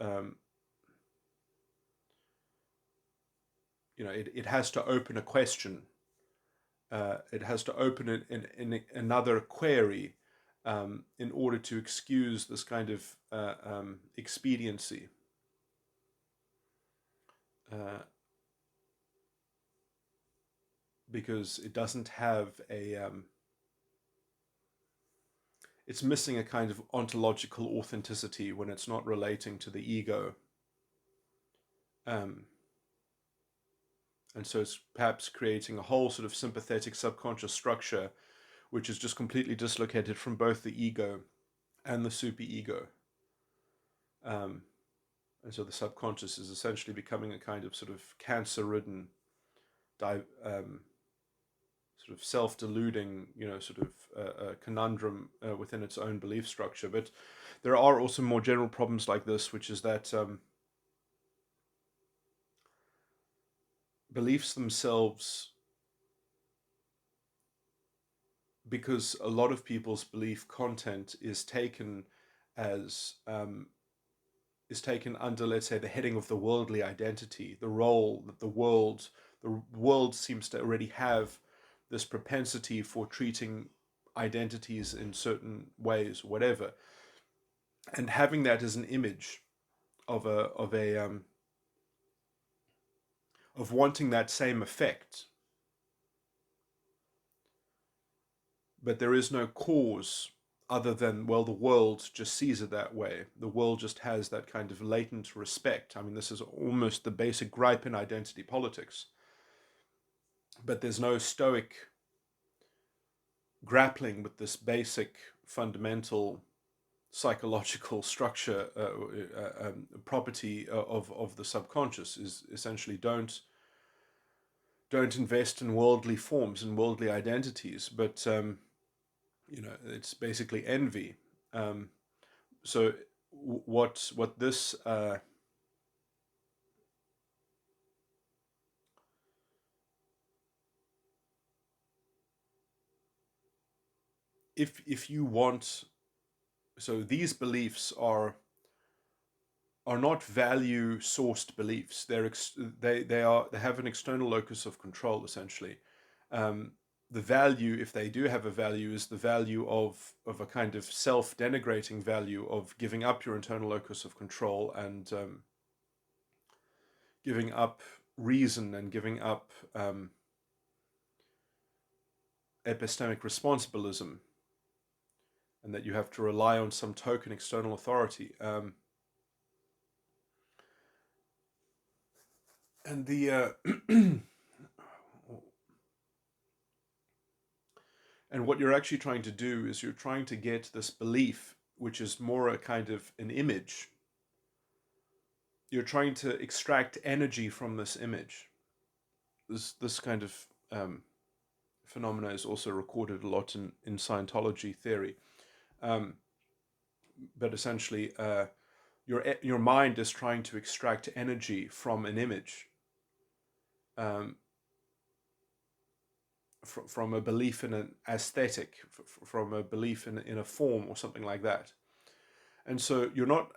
It has to open a question. It has to open it in another query, in order to excuse this kind of expediency. Because it doesn't have it's missing a kind of ontological authenticity when it's not relating to the ego. Um, and so it's perhaps creating a whole sort of sympathetic subconscious structure, which is just completely dislocated from both the ego and the superego. And so the subconscious is essentially becoming a kind of sort of cancer-ridden, sort of self-deluding, sort of conundrum within its own belief structure. But there are also more general problems like this, which is that beliefs themselves, because a lot of people's belief content is taken as is taken under, let's say, the heading of the worldly identity, the role that the world seems to already have this propensity for treating identities in certain ways, whatever, and having that as an image of wanting that same effect, but there is no cause other than, well, the world just sees it that way. The world just has that kind of latent respect. I mean, this is almost the basic gripe in identity politics. But there's no stoic grappling with this basic fundamental psychological structure, property of the subconscious, is essentially don't invest in worldly forms and worldly identities, but it's basically envy. So what this if you want, so these beliefs are not value sourced beliefs. They have an external locus of control, essentially. Um, the value, if they do have a value, is the value of a kind of self denigrating value of giving up your internal locus of control, and giving up reason, and giving up epistemic responsibilism, and that you have to rely on some token external authority. And the and what you're actually trying to do is you're trying to get this belief, which is more a kind of an image, you're trying to extract energy from this image. This kind of phenomena is also recorded a lot in Scientology theory. Um, but essentially, your mind is trying to extract energy from an image, um, from a belief in an aesthetic, from a belief in a form or something like that. And so you're not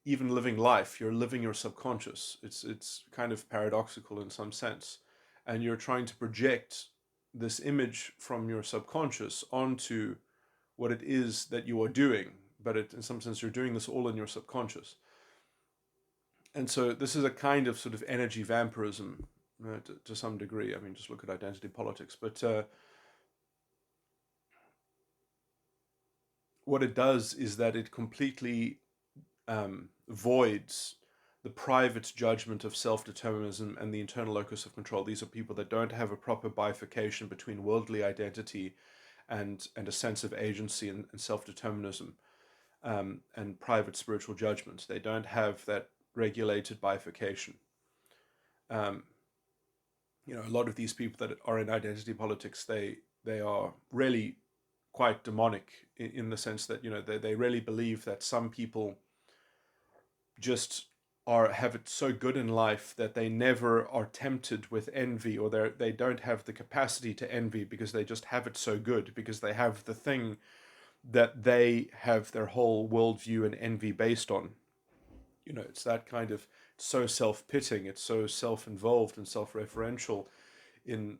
even living life; you're living your subconscious. It's kind of paradoxical in some sense, and you're trying to project this image from your subconscious onto what it is that you are doing. But in some sense, you're doing this all in your subconscious. And so this is a kind of sort of energy vampirism to some degree. I mean, just look at identity politics. But what it does is that it completely voids the private judgment of self-determinism and the internal locus of control. These are people that don't have a proper bifurcation between worldly identity and a sense of agency and self-determinism, and private spiritual judgment. They don't have that regulated bifurcation. Um, a lot of these people that are in identity politics, they are really quite demonic in the sense that they really believe that some people just have it so good in life that they never are tempted with envy, or they don't have the capacity to envy because they just have it so good, because they have the thing that they have their whole worldview and envy based on. It's that kind of, it's so self-pitying, it's so self-involved and self-referential in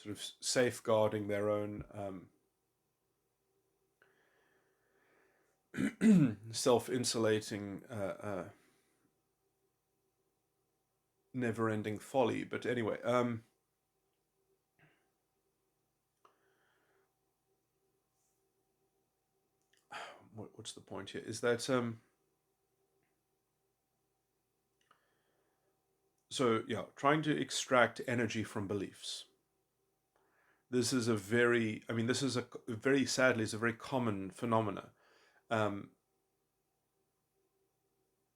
sort of safeguarding their own self-insulating, never-ending folly. But anyway, what's the point here? Is that so yeah, trying to extract energy from beliefs. This is a very, I mean, this is a very, sadly, it's a very common phenomena. Um,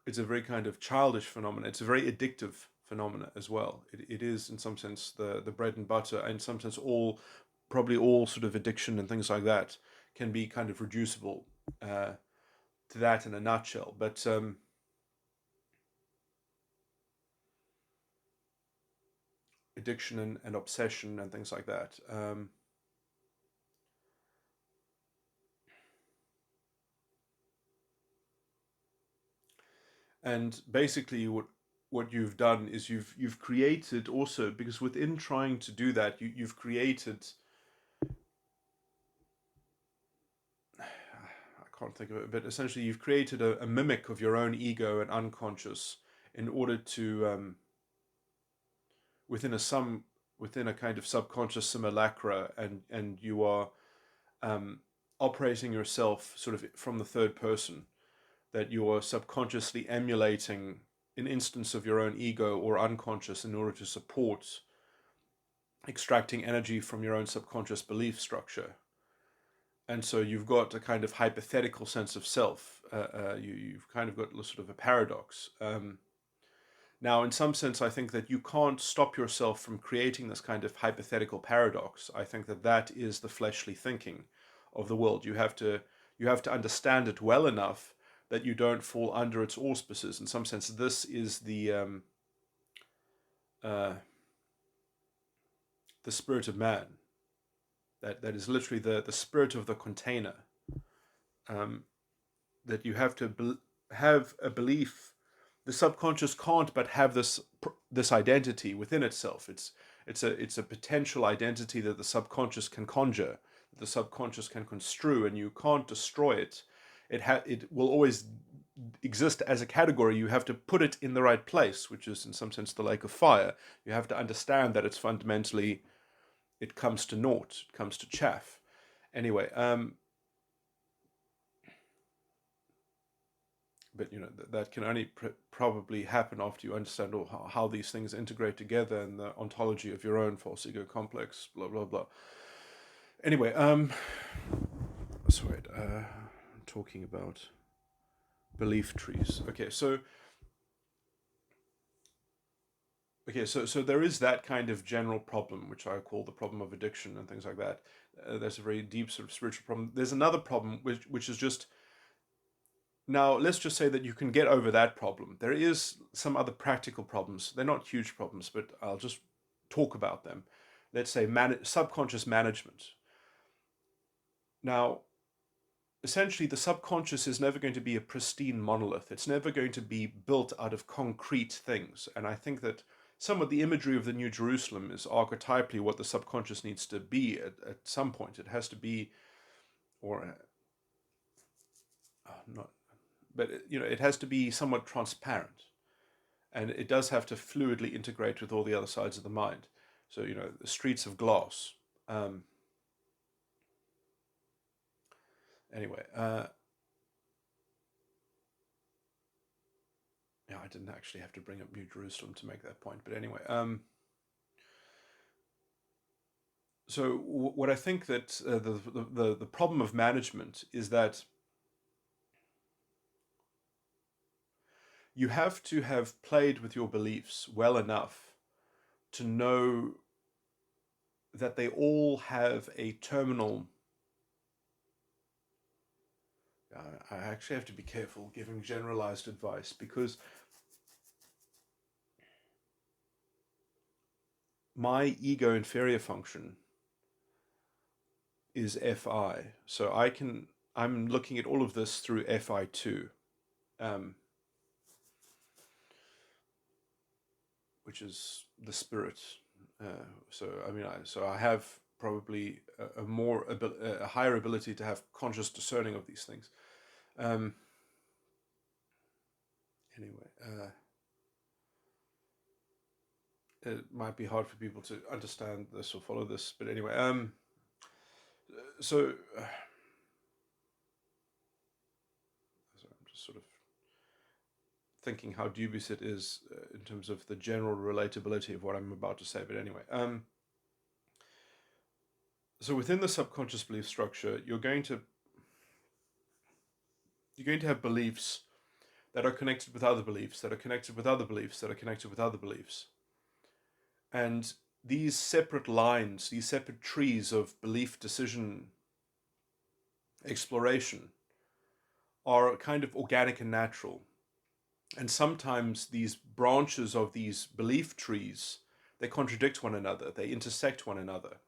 it's a very kind of childish phenomena. It's a very addictive phenomena as well. It is in some sense the bread and butter, and in some sense probably all sort of addiction and things like that can be kind of reducible to that in a nutshell. But addiction and obsession and things like that. And basically, what you've done is you've created also, because within trying to do that, you've created, I can't think of it, but essentially you've created a mimic of your own ego and unconscious in order to within a some within a kind of subconscious simulacra, and you are operating yourself sort of from the third person, that you are subconsciously emulating an instance of your own ego or unconscious in order to support extracting energy from your own subconscious belief structure. And so you've got a kind of hypothetical sense of self. You've kind of got sort of a paradox. Now, in some sense, I think that you can't stop yourself from creating this kind of hypothetical paradox. I think that that is the fleshly thinking of the world. You have to understand it well enough that you don't fall under its auspices. In some sense, this is uh, the spirit of man. That is literally the spirit of the container. Um, that you have to have a belief. The subconscious can't but have this identity within itself. It's a potential identity that the subconscious can conjure, that the subconscious can construe, and you can't destroy it. It will always exist as a category. You have to put it in the right place, which is in some sense the lake of fire. You have to understand that it's fundamentally, it comes to naught, it comes to chaff. Anyway, but that can only probably happen after you understand how these things integrate together and the ontology of your own false ego complex, blah blah blah. Anyway, So wait, talking about belief trees. So there is that kind of general problem, which I call the problem of addiction and things like that. There's a very deep sort of spiritual problem. There's another problem, which is just, now let's just say that you can get over that problem. There is some other practical problems. They're not huge problems, but I'll just talk about them. Let's say subconscious management. Now, essentially, the subconscious is never going to be a pristine monolith. It's never going to be built out of concrete things. And I think that some of the imagery of the New Jerusalem is archetypally what the subconscious needs to be at some point. It has to be, or not, but it has to be somewhat transparent. And it does have to fluidly integrate with all the other sides of the mind. So, the streets of glass. Anyway, yeah, I didn't actually have to bring up New Jerusalem to make that point. But anyway, so what I think that the problem of management is that you have to have played with your beliefs well enough to know that they all have a terminal. I actually have to be careful giving generalized advice, because my ego inferior function is FI. So I'm looking at all of this through FI2. Which is the spirit. So I have probably a higher ability to have conscious discerning of these things. Anyway, it might be hard for people to understand this or follow this, but anyway, so I'm just sort of thinking how dubious it is in terms of the general relatability of what I'm about to say. But anyway, so within the subconscious belief structure, you're going to have beliefs that are connected with other beliefs, that are connected with other beliefs, that are connected with other beliefs. And these separate lines, these separate trees of belief decision exploration are kind of organic and natural. And sometimes these branches of these belief trees, they contradict one another, they intersect one another.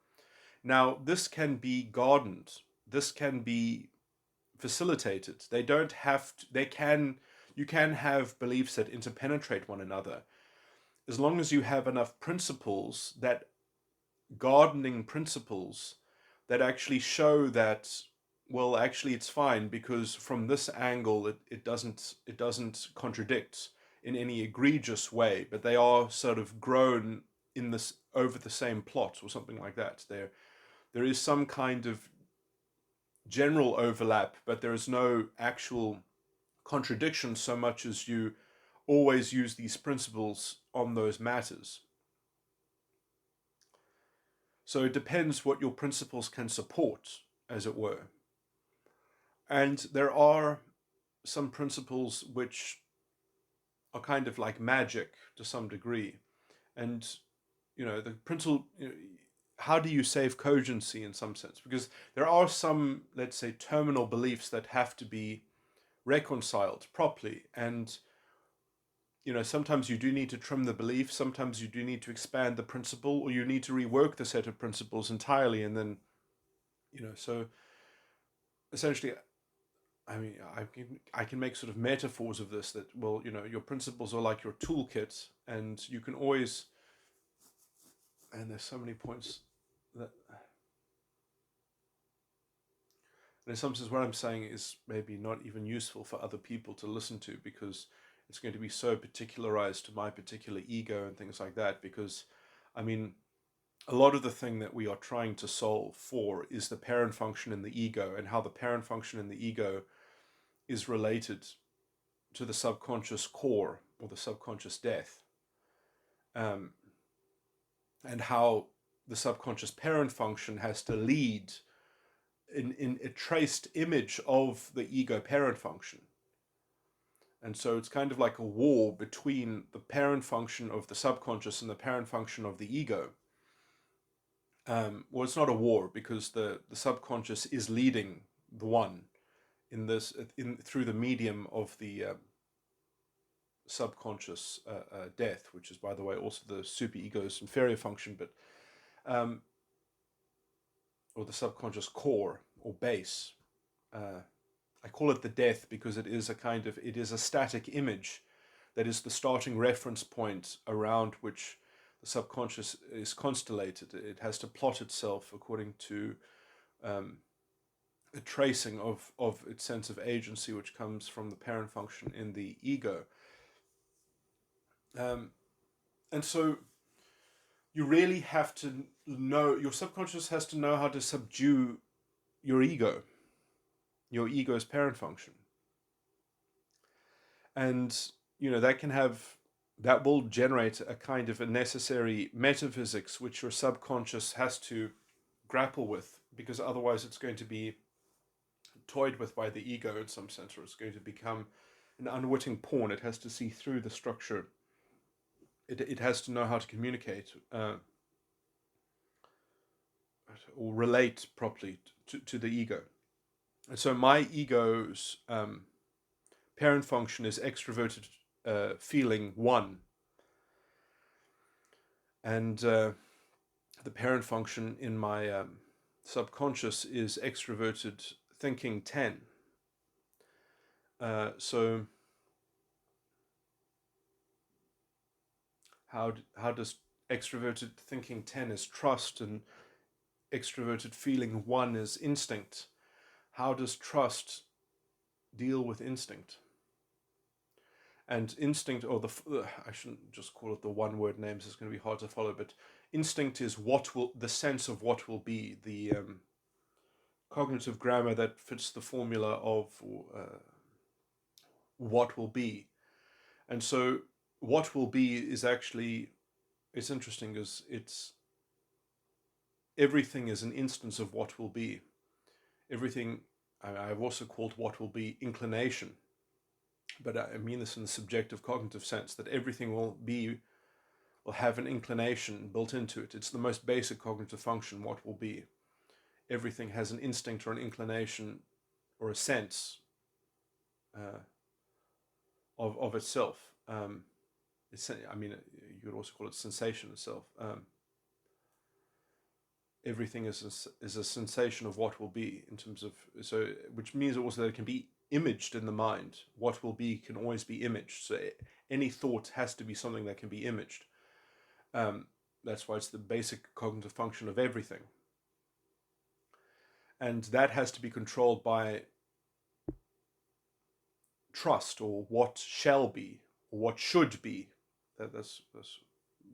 Now, this can be gardened, this can be facilitated. They don't have to, you can have beliefs that interpenetrate one another, as long as you have enough principles, that gardening principles, that actually show that, well, actually it's fine, because from this angle it doesn't contradict in any egregious way, but they are sort of grown in this over the same plot or something like that. There is some kind of general overlap, but there is no actual contradiction so much as you always use these principles on those matters. So it depends what your principles can support, as it were. And there are some principles which are kind of like magic to some degree. And, the principle, how do you save cogency in some sense? Because there are some, let's say, terminal beliefs that have to be reconciled properly. And, sometimes you do need to trim the belief, sometimes you do need to expand the principle, or you need to rework the set of principles entirely. And then, so essentially, I mean, I can make sort of metaphors of this, that, well, your principles are like your toolkit, and you can always, and there's so many points that, and in some sense, what I'm saying is maybe not even useful for other people to listen to, because it's going to be so particularized to my particular ego and things like that. Because, I mean, a lot of the thing that we are trying to solve for is the parent function in the ego, and how the parent function in the ego is related to the subconscious core, or the subconscious death, and how the subconscious parent function has to lead in a traced image of the ego parent function. And so it's kind of like a war between the parent function of the subconscious and the parent function of the ego. Well, it's not a war because the subconscious is leading the one in this through the medium of the subconscious death, which is, by the way, also the superego's inferior function, but or the subconscious core or base. I call it the death because it is a static image that is the starting reference point around which the subconscious is constellated. It has to plot itself according to a tracing of its sense of agency, which comes from the parent function in the ego. And so you really have to know, your subconscious has to know how to subdue your ego's parent function. And, that will generate a kind of a necessary metaphysics which your subconscious has to grapple with, because otherwise it's going to be toyed with by the ego in some sense, or it's going to become an unwitting pawn. It has to see through the structure. It has to know how to communicate or relate properly to the ego. And so my ego's parent function is extroverted feeling one, and the parent function in my subconscious is extroverted thinking 10. So how does extroverted thinking 10 is trust, and extroverted feeling 1 is instinct? How does trust deal with instinct? And instinct, or I shouldn't just call it the one word names, it's going to be hard to follow, but instinct is the sense of what will be, the cognitive grammar that fits the formula of what will be. And so what will be is actually, it's interesting because everything is an instance of what will be. Everything, I've also called what will be inclination, but I mean this in the subjective cognitive sense, that everything will have an inclination built into it. It's the most basic cognitive function, what will be. Everything has an instinct or an inclination or a sense of itself. You could also call it sensation itself. Everything is a sensation of what will be, in terms of, so, which means also that it can be imaged in the mind. What will be can always be imaged. So any thought has to be something that can be imaged. That's why it's the basic cognitive function of everything. And that has to be controlled by trust, or what shall be, or what should be. That's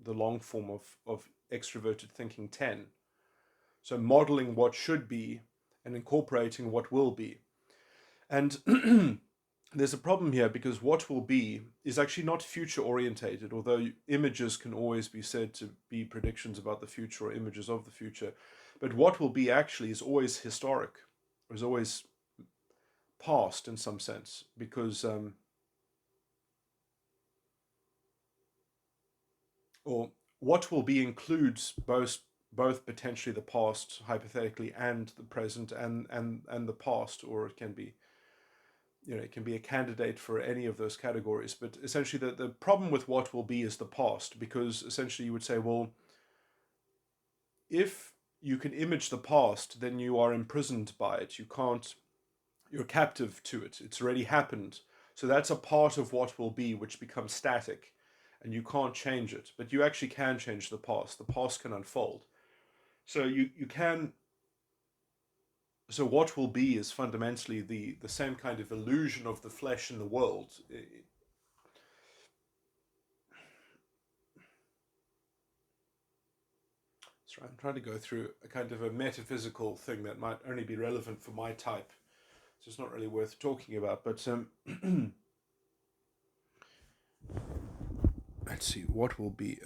the long form of extroverted thinking 10. So modeling what should be and incorporating what will be. And there's a problem here, because what will be is actually not future orientated, although images can always be said to be predictions about the future or images of the future. But what will be actually is always historic, or is always past in some sense, because or what will be includes both potentially the past, hypothetically, and the present, and the past, or it can be, it can be a candidate for any of those categories. But essentially the problem with what will be is the past, because essentially you would say, well, if you can image the past, then you are imprisoned by it. You're captive to it. It's already happened. So that's a part of what will be, which becomes static, and you can't change it. But you actually can change the past. The past can unfold. So you can. So what will be is fundamentally the same kind of illusion of the flesh in the world. So I'm trying to go through a kind of a metaphysical thing that might only be relevant for my type. So it's not really worth talking about. But let's see, what will be.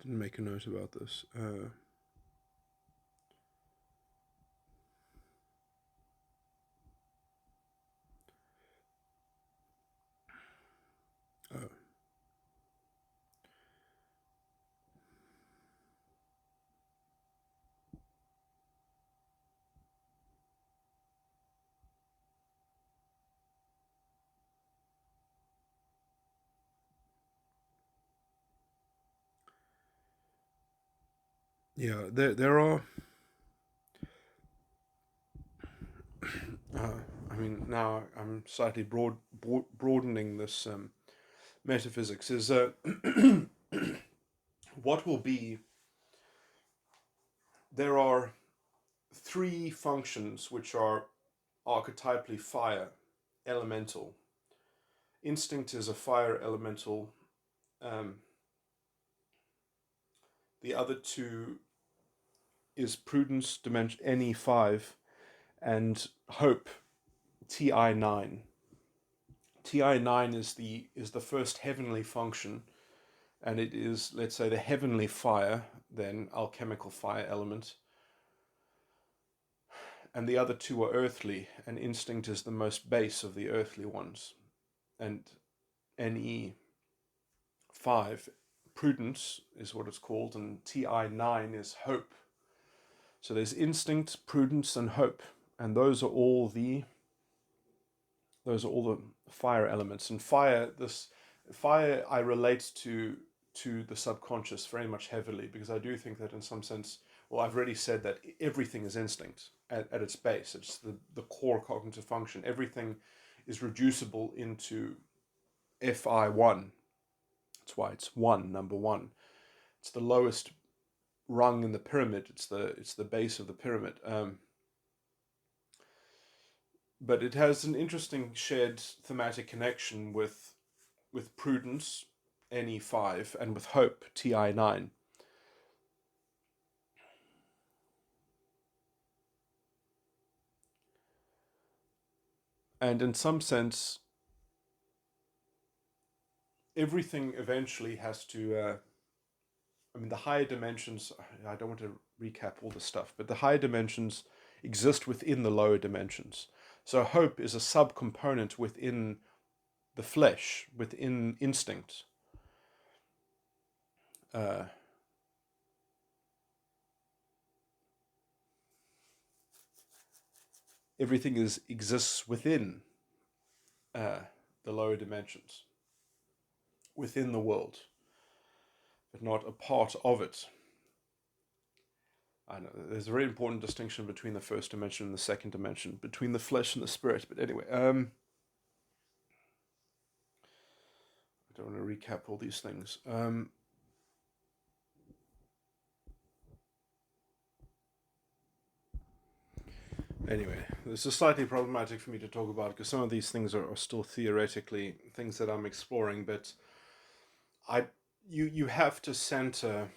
didn't make a note about this. Oh. Yeah, there are. I mean, now I'm slightly broadening this metaphysics. Is what will be? There are three functions which are archetypally fire, elemental. Instinct is a fire elemental. Um, the other two is prudence, dimension NE5, and hope, TI9. TI9 is the first heavenly function, and it is, let's say, the heavenly fire, then alchemical fire element, and the other two are earthly, and instinct is the most base of the earthly ones. And NE5, prudence is what it's called, and TI9 is hope. So there's instinct, prudence, and hope, and those are all the fire elements. And fire I relate to the subconscious very much heavily, because I do think that in some sense, well, I've already said that everything is instinct at its base. It's the core cognitive function. Everything is reducible into FI1. That's why it's one, number one. It's the lowest rung in the pyramid. It's the base of the pyramid. But it has an interesting shared thematic connection with prudence, NE5, and with hope, TI9. And in some sense, everything eventually has to. I mean, the higher dimensions. I don't want to recap all this stuff, but the higher dimensions exist within the lower dimensions. So hope is a subcomponent within the flesh, within instinct. Uh, Everything exists within uh, the lower dimensions, within the world, but not a part of it. I know there's a very important distinction between the first dimension and the second dimension, between the flesh and the spirit. But anyway, I don't want to recap all these things. Anyway, this is slightly problematic for me to talk about because some of these things are still theoretically things that I'm exploring. But you have to center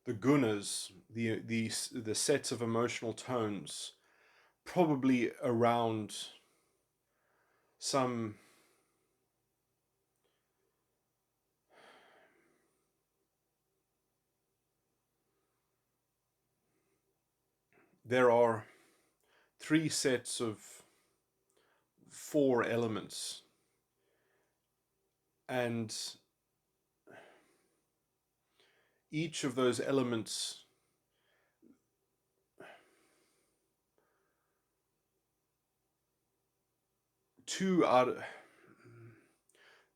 the gunas, the sets of emotional tones, probably around some. There are three sets of four elements, and each of those elements two out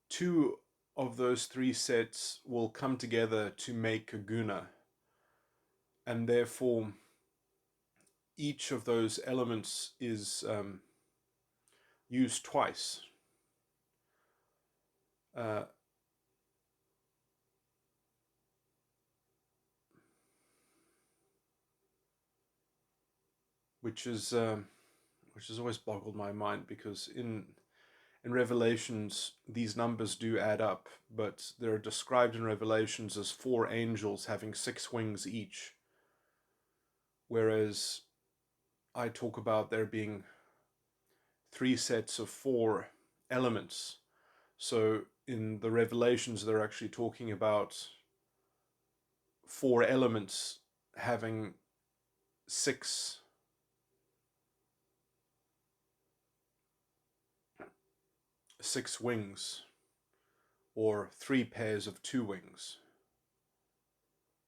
two of those three sets will come together to make a guna, and therefore each of those elements is used twice. Uh, which is which has always boggled my mind, because in Revelations these numbers do add up, but they're described in Revelations as four angels having 6 wings each, whereas I talk about there being three sets of four elements. So in the Revelations they're actually talking about four elements having six wings, or three pairs of two wings.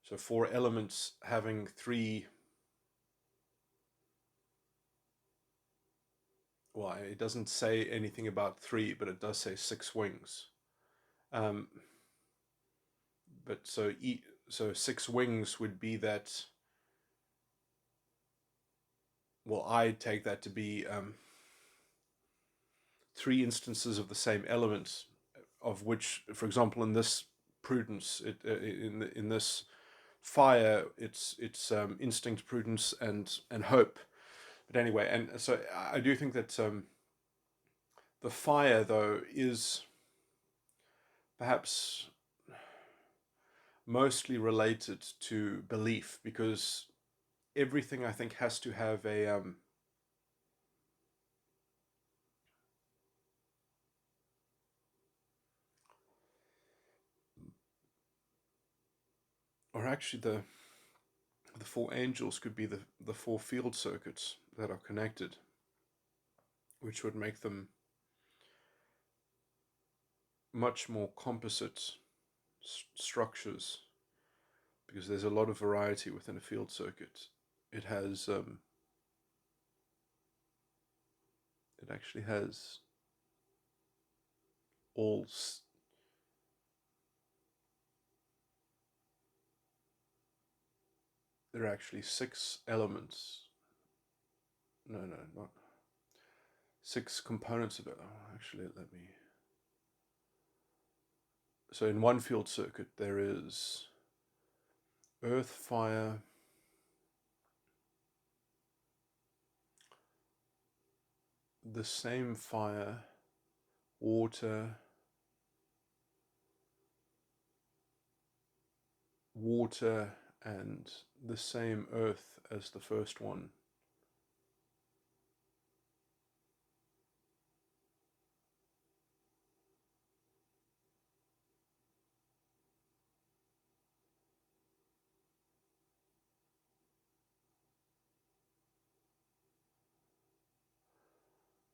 So four elements having three, well, it doesn't say anything about three, but it does say six wings. But so six wings would be that, well, I take that to be three instances of the same element, of which, for example, in this prudence, in this fire, it's instinct, prudence, and hope. But anyway, and so I do think that the fire, though, is perhaps mostly related to belief, because everything, I think, has to have a or actually the four angels could be the four field circuits that are connected, which would make them much more composite structures, because there's a lot of variety within a field circuit. It has it actually has all there are actually six elements. No, not six components of it. Oh, actually, let me. So in one field circuit, there is earth, fire, the same fire, water, and the same earth as the first one.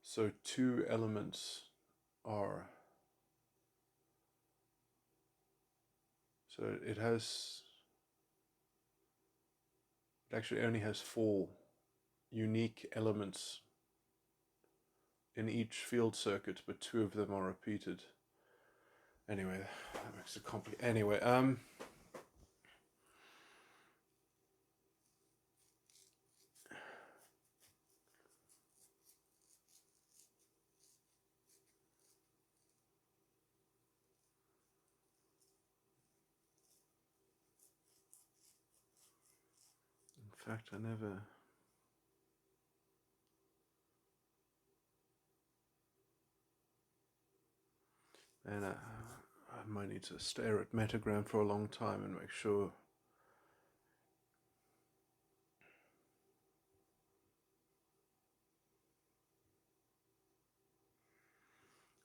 So two elements are, so it actually only has four unique elements in each field circuit, but two of them are repeated. Anyway, that makes it complicated. Anyway, in fact, I never. And I might need to stare at Metagram for a long time and make sure.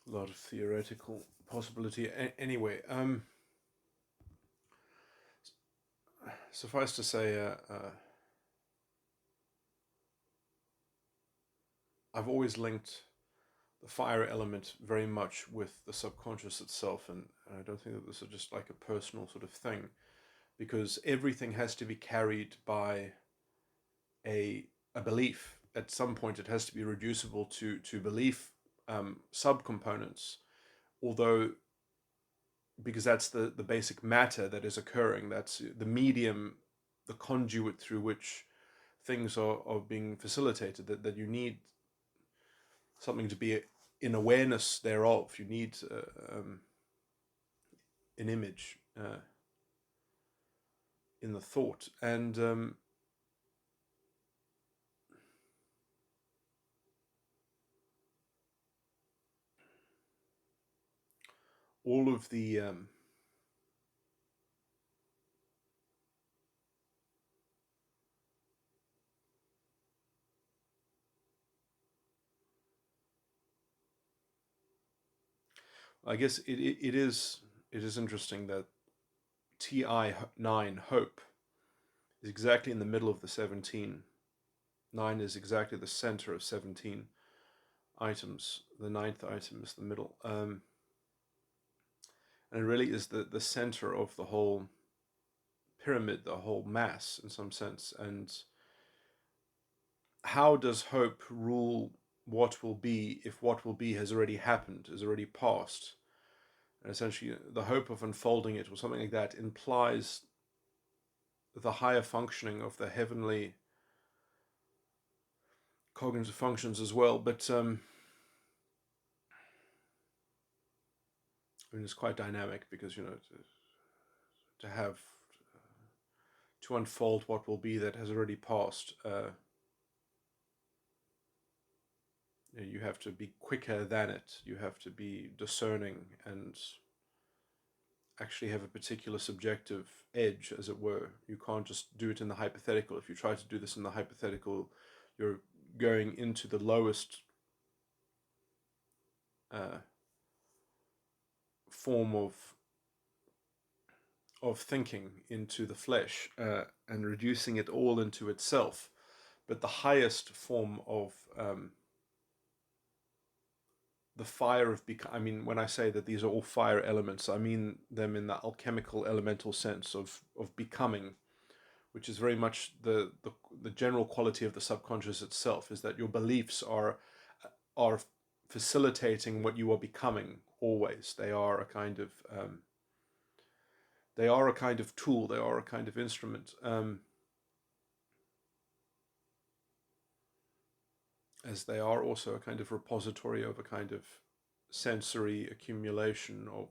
A lot of theoretical possibility. Anyway, suffice to say, I've always linked the fire element very much with the subconscious itself, and I don't think that this is just like a personal sort of thing, because everything has to be carried by a belief. At some point, it has to be reducible to belief subcomponents, although, because that's the basic matter that is occurring, that's the medium, the conduit through which things are being facilitated, that you need something to be in awareness thereof. You need an image in the thought, and all of the I guess it is interesting that TI9, hope, is exactly in the middle of the 17. 9 is exactly the center of 17 items. The ninth item is the middle. And it really is the center of the whole pyramid, the whole mass in some sense. And how does hope rule what will be if what will be has already happened, has already passed? And essentially, the hope of unfolding it or something like that implies the higher functioning of the heavenly cognitive functions as well. But I mean, it's quite dynamic because, to have to unfold what will be that has already passed, you have to be quicker than it. You have to be discerning and actually have a particular subjective edge, as it were. You can't just do it in the hypothetical. If you try to do this in the hypothetical, you're going into the lowest form of thinking, into the flesh, and reducing it all into itself. But the highest form of the fire of I mean, when I say that these are all fire elements, I mean them in the alchemical elemental sense of becoming, which is very much the general quality of the subconscious itself, is that your beliefs are facilitating what you are becoming always. They are a kind of tool. They are a kind of instrument, as they are also a kind of repository of a kind of sensory accumulation of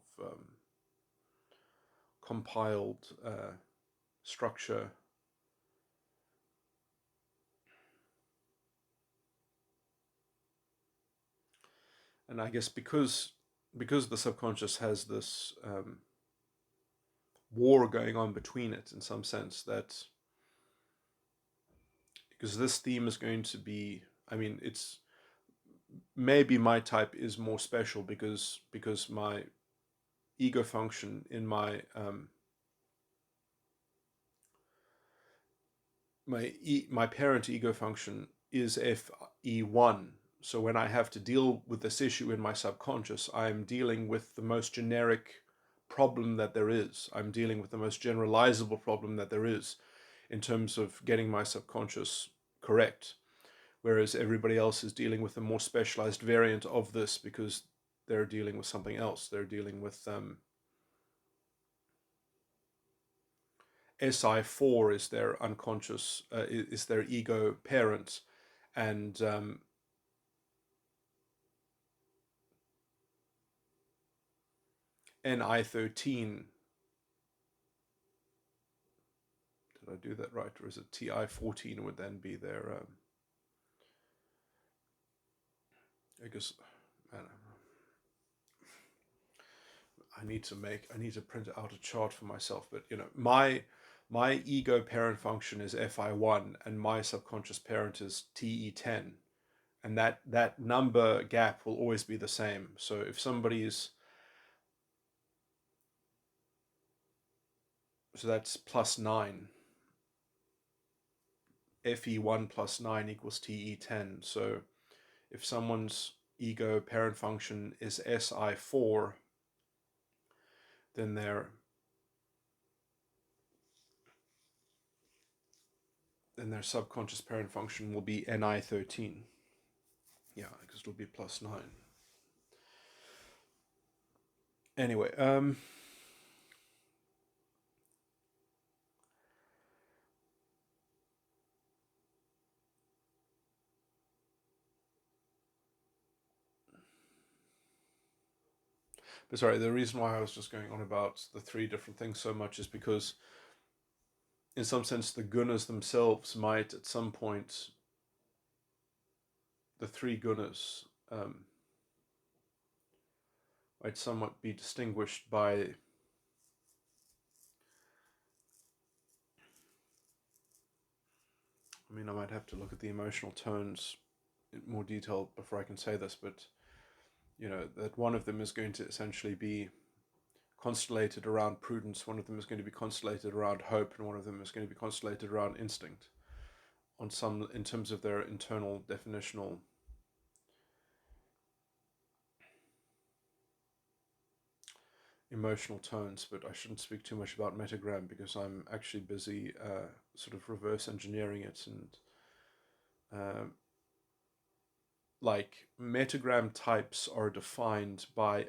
compiled structure. And I guess because the subconscious has this war going on between it, in some sense, that because this theme is going to be, I mean, it's maybe my type is more special because my ego function in my my parent ego function is FE1. So when I have to deal with this issue in my subconscious, I'm dealing with the most generic problem that there is. I'm dealing with the most generalizable problem that there is in terms of getting my subconscious correct. Whereas everybody else is dealing with a more specialized variant of this because they're dealing with something else. They're dealing with SI4 is their unconscious, is their ego parent, and NI13. Did I do that right, or is it TI14 would then be their? I guess I don't know. I need to print out a chart for myself. But my ego parent function is FI1, and my subconscious parent is TE10, and that number gap will always be the same. So if somebody's so that's +9. FE1 plus 9 equals TE10. So if someone's ego parent function is SI4, then their subconscious parent function will be NI13. Yeah, because it'll be +9. Anyway, but sorry, the reason why I was just going on about the three different things so much is because, in some sense, the gunas themselves might, at some point, the three gunas might somewhat be distinguished by, I mean, I might have to look at the emotional tones in more detail before I can say this, but that one of them is going to essentially be constellated around prudence, one of them is going to be constellated around hope, and one of them is going to be constellated around instinct, on some in terms of their internal definitional emotional tones. But I shouldn't speak too much about metagram because I'm actually busy sort of reverse engineering it, and like metagram types are defined by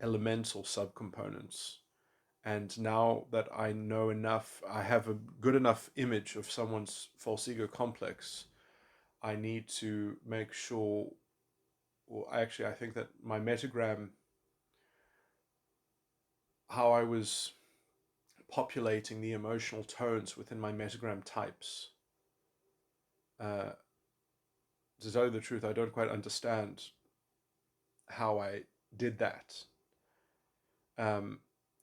elemental subcomponents. And now that I know enough, I have a good enough image of someone's false ego complex, I need to make sure, or actually, I think that my metagram, how I was populating the emotional tones within my metagram types, to tell you the truth, I don't quite understand how I did that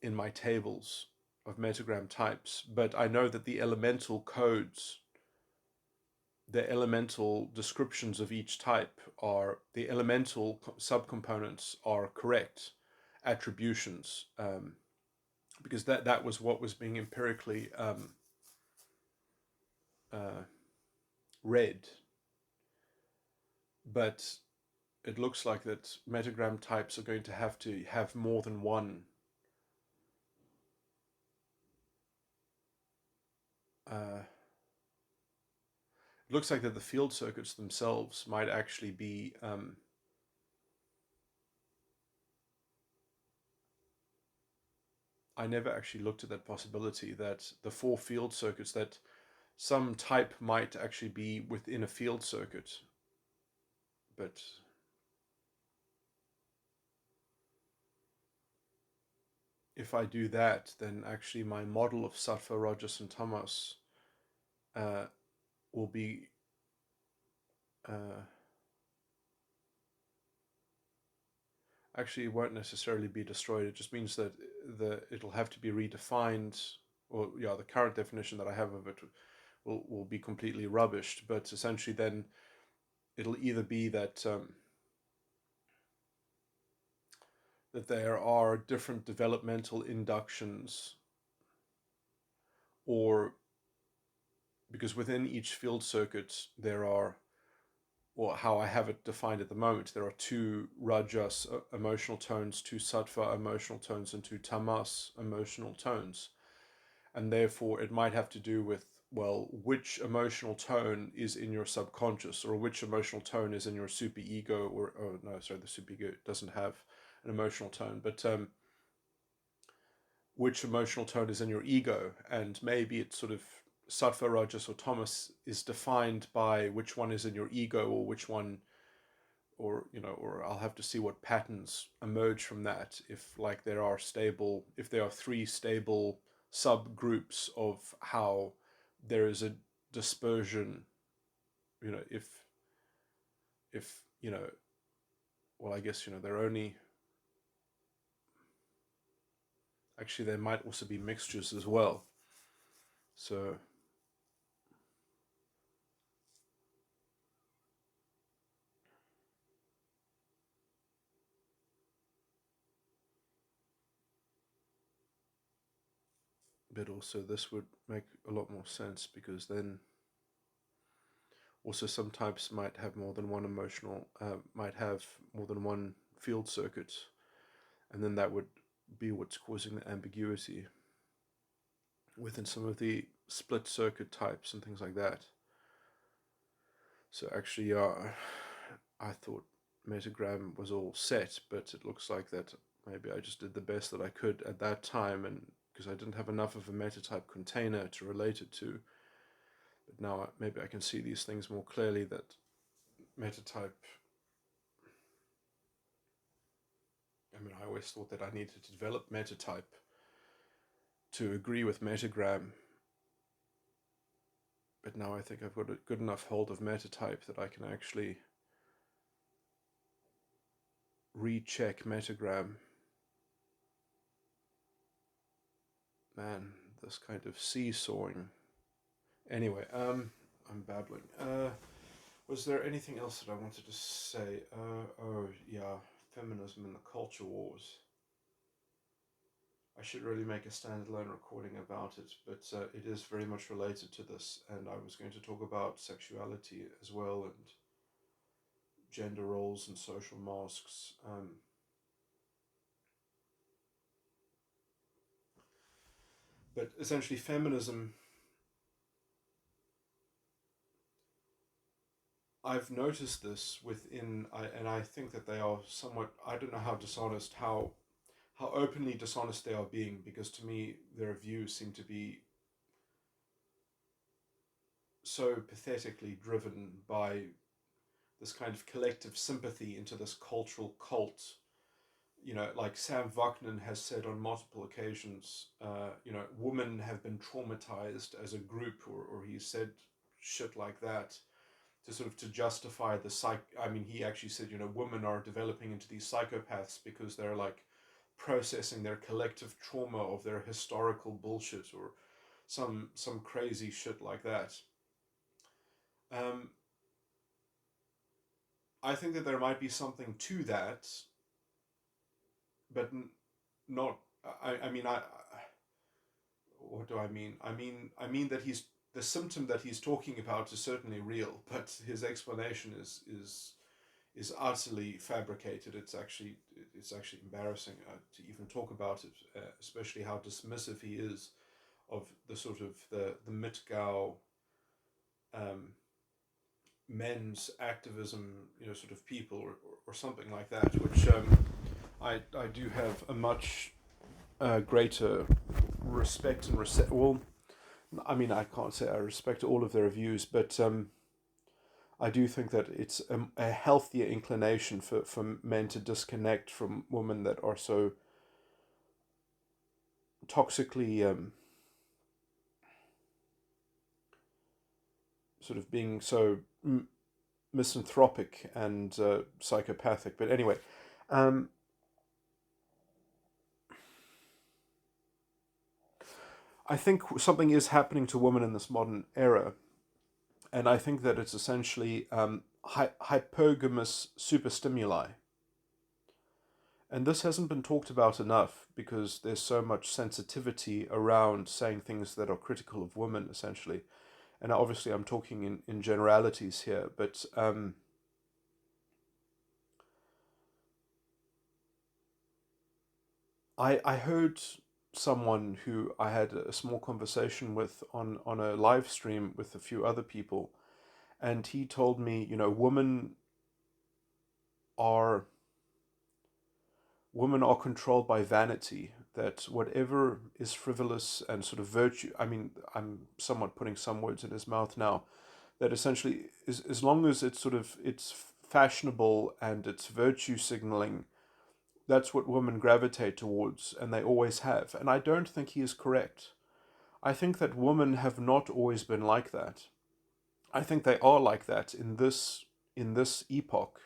in my tables of metagram types, but I know that the elemental codes, the elemental descriptions of each type are, the elemental subcomponents are correct attributions, because that was what was being empirically read. But it looks like that metagram types are going to have more than one it looks like that the field circuits themselves might actually be I never actually looked at that possibility, that the 4 field circuits, that some type might actually be within a field circuit. But if I do that, then actually my model of sattva, rajas, and tamas will be actually, it won't necessarily be destroyed. It just means that it'll have to be redefined, or yeah, the current definition that I have of it will be completely rubbished. But essentially, then it'll either be that that there are different developmental inductions, or because within each field circuit there are, or how I have it defined at the moment, there are 2 rajas emotional tones, 2 sattva emotional tones, and 2 tamas emotional tones. And therefore it might have to do with, well, which emotional tone is in your subconscious, or which emotional tone is in your superego, or oh no, sorry, the superego doesn't have an emotional tone, but which emotional tone is in your ego, and maybe it's sort of sattva, rajas, or tamas is defined by which one is in your ego, or which one, or or I'll have to see what patterns emerge from that, if like there are 3 stable subgroups of how there is a dispersion, if well, I guess they're only, actually there might also be mixtures as well, so but also this would make a lot more sense, because then also some types might have more than one might have more than one field circuit, and then that would be what's causing the ambiguity within some of the split circuit types and things like that. So actually, I thought metagram was all set, but it looks like that maybe I just did the best that I could at that time, and because I didn't have enough of a metatype container to relate it to. But now maybe I can see these things more clearly, that metatype, I always thought that I needed to develop metatype to agree with metagram, but now I think I've got a good enough hold of metatype that I can actually recheck metagram. Man, this kind of seesawing. Anyway, I'm babbling. Was there anything else that I wanted to say? Oh yeah, feminism and the culture wars. I should really make a standalone recording about it, but it is very much related to this, and I was going to talk about sexuality as well, and gender roles and social masks. But essentially, feminism, I've noticed this and I think that they are somewhat, I don't know how dishonest, how openly dishonest they are being, because to me, their views seem to be so pathetically driven by this kind of collective sympathy into this cultural cult. Like Sam Vaknin has said on multiple occasions, women have been traumatized as a group, or he said shit like that to sort of to justify the I mean, he actually said, women are developing into these psychopaths because they're like processing their collective trauma of their historical bullshit, or some crazy shit like that. Um, I think that there might be something to that, but not. I mean, what do I mean? I mean that the symptom that he's talking about is certainly real, but his explanation is utterly fabricated. It's actually embarrassing to even talk about it, especially how dismissive he is of the sort of the Mitgau um, men's activism, sort of people, or something like that, which I do have a much greater respect and well, I mean, I can't say I respect all of their views, but I do think that it's a healthier inclination for men to disconnect from women that are so toxically sort of being so misanthropic and psychopathic. But anyway, um, I think something is happening to women in this modern era, and I think that it's essentially hypergamous superstimuli. And this hasn't been talked about enough because there's so much sensitivity around saying things that are critical of women, essentially. And obviously, I'm talking in generalities here, but I heard someone who I had a small conversation with on a live stream with a few other people, and he told me, are women are controlled by vanity, that whatever is frivolous and sort of virtue, I mean, I'm somewhat putting some words in his mouth now, that essentially is, as long as it's fashionable and it's virtue signaling, that's what women gravitate towards, and they always have. And I don't think he is correct. I think that women have not always been like that. I think they are like that in this epoch,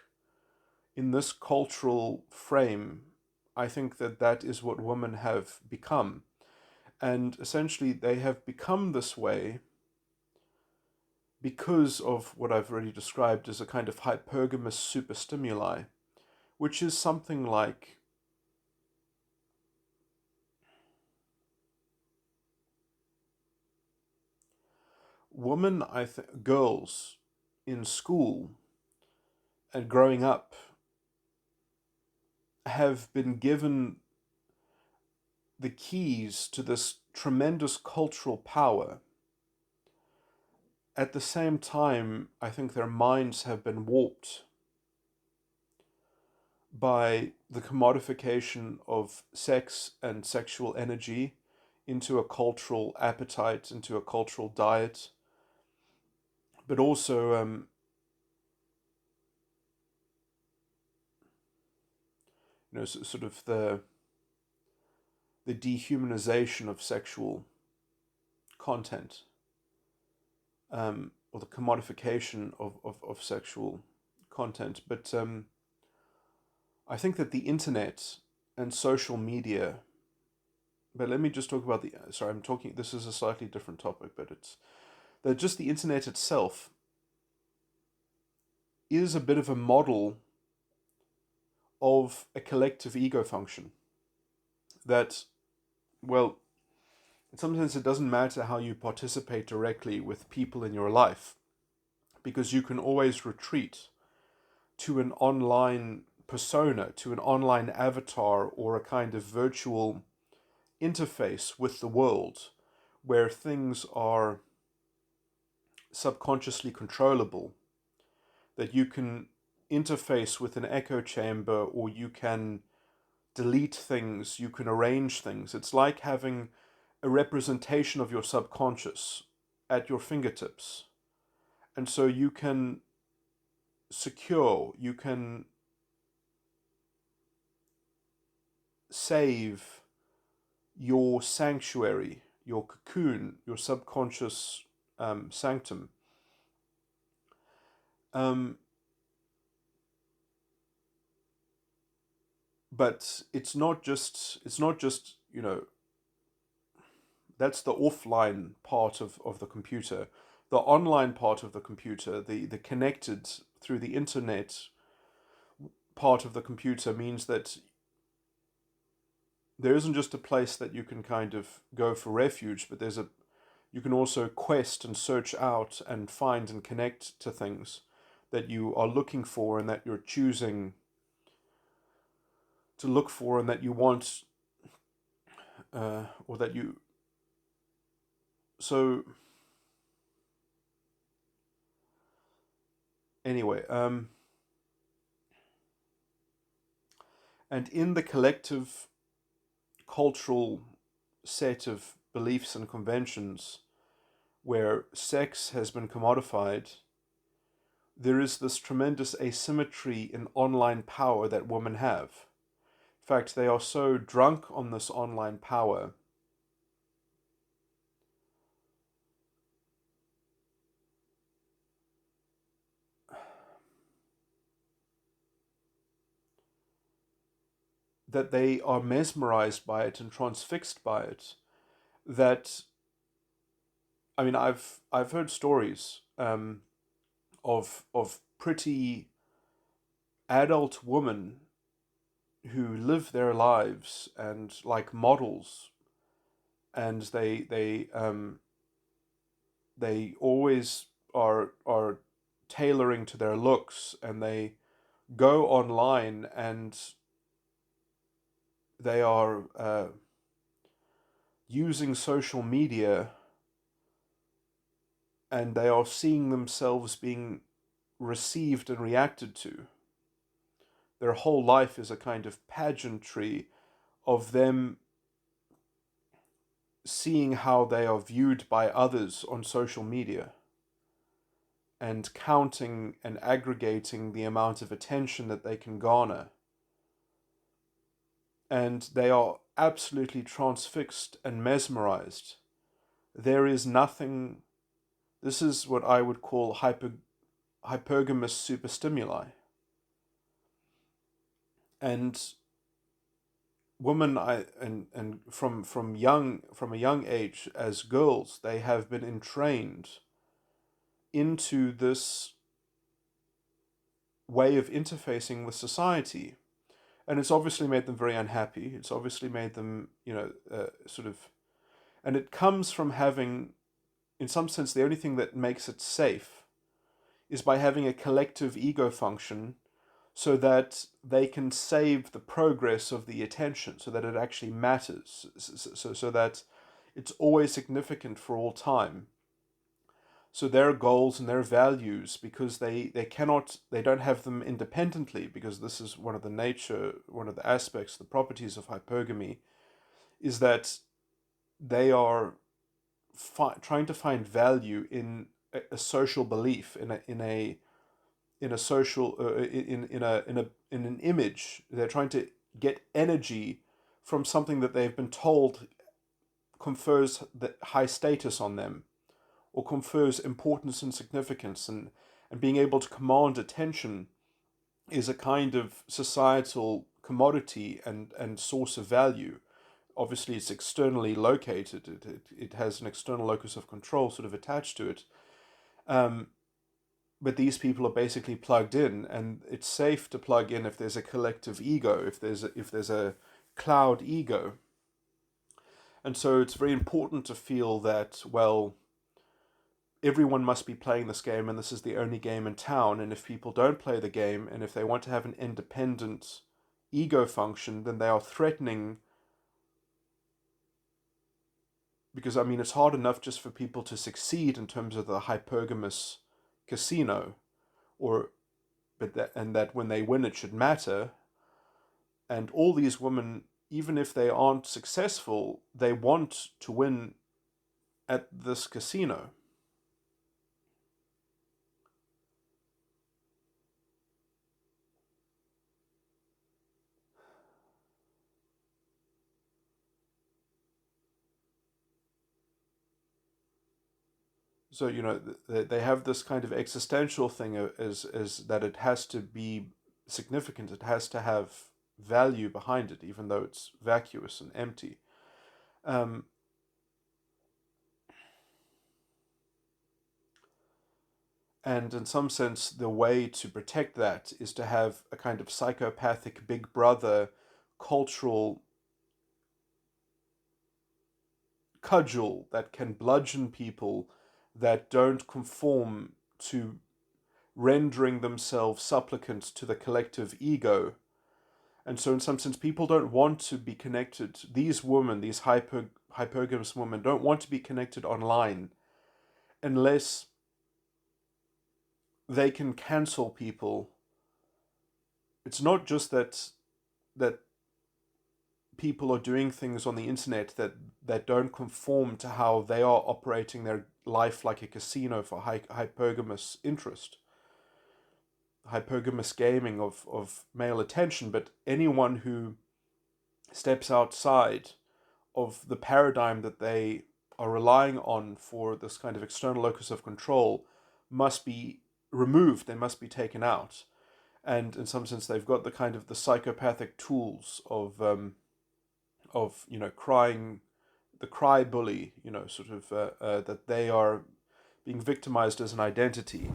in this cultural frame. I think that that is what women have become. And essentially, they have become this way because of what I've already described as a kind of hypergamous superstimuli, which is something like girls in school and growing up have been given the keys to this tremendous cultural power. At the same time, I think their minds have been warped by the commodification of sex and sexual energy into a cultural appetite, into a cultural diet, but also sort of the dehumanization of sexual content, or the commodification of sexual content. But I think that the internet and social media, but let me just talk about sorry, this is a slightly different topic, but it's that just the internet itself is a bit of a model of a collective ego function. That well, in some sense, it doesn't matter how you participate directly with people in your life, because you can always retreat to an online persona, to an online avatar, or a kind of virtual interface with the world where things are subconsciously controllable, that you can interface with an echo chamber, or you can delete things, you can arrange things. It's like having a representation of your subconscious at your fingertips. And so you can secure, you can save your sanctuary, your cocoon, your subconscious sanctum. Um, but it's not just that's the offline part of the computer. The online part of the computer, the connected through the internet part of the computer, means that there isn't just a place that you can kind of go for refuge, but you can also quest and search out and find and connect to things that you are looking for and that you're choosing to look for and that you want, or that you. So anyway, and in the collective cultural set of beliefs and conventions where sex has been commodified, there is this tremendous asymmetry in online power that women have. In fact, they are so drunk on this online power that they are mesmerized by it and transfixed by it. That, I mean, I've heard stories of pretty adult women who live their lives and like models, and they always are tailoring to their looks, and they go online and they are using social media, and they are seeing themselves being received and reacted to. Their whole life is a kind of pageantry of them seeing how they are viewed by others on social media and counting and aggregating the amount of attention that they can garner. And they are absolutely transfixed and mesmerized. There is nothing. This is what I would call hypergamous superstimuli. And women, and from a young age, as girls, they have been entrained into this way of interfacing with society, and it's obviously made them very unhappy. It's obviously made them, sort of, and it comes from having, in some sense, the only thing that makes it safe is by having a collective ego function, so that they can save the progress of the attention, so that it actually matters, so that it's always significant for all time. So their goals and their values, because they don't have them independently, because this is one of the aspects, the properties of hypergamy, is that they are trying to find value in a social belief, in a social in an image. They're trying to get energy from something that they've been told confers the high status on them, or confers importance and significance, and being able to command attention is a kind of societal commodity and source of value. Obviously, it's externally located. It has an external locus of control sort of attached to it. Um, but these people are basically plugged in, and it's safe to plug in if there's a collective ego, if there's a cloud ego. And so it's very important to feel that, well, everyone must be playing this game and this is the only game in town. And if people don't play the game and if they want to have an independent ego function, then they are threatening. Because, I mean, it's hard enough just for people to succeed in terms of the hypergamous casino, or and that when they win it should matter. And all these women, even if they aren't successful, they want to win at this casino. So, you know, they have this kind of existential thing as that it has to be significant, it has to have value behind it, even though it's vacuous and empty. Um, and in some sense, the way to protect that is to have a kind of psychopathic big brother cultural cudgel that can bludgeon people that don't conform to rendering themselves supplicants to the collective ego. And so, in some sense, people don't want to be connected. These women, these hypergamous women, don't want to be connected online unless they can cancel people. It's not just that people are doing things on the internet that don't conform to how they are operating their life like a casino for hypergamous interest, hypergamous gaming of male attention, but anyone who steps outside of the paradigm that they are relying on for this kind of external locus of control must be removed, they must be taken out. And in some sense, they've got the kind of the psychopathic tools of you know, crying, the cry bully, you know, sort of that they are being victimized as an identity.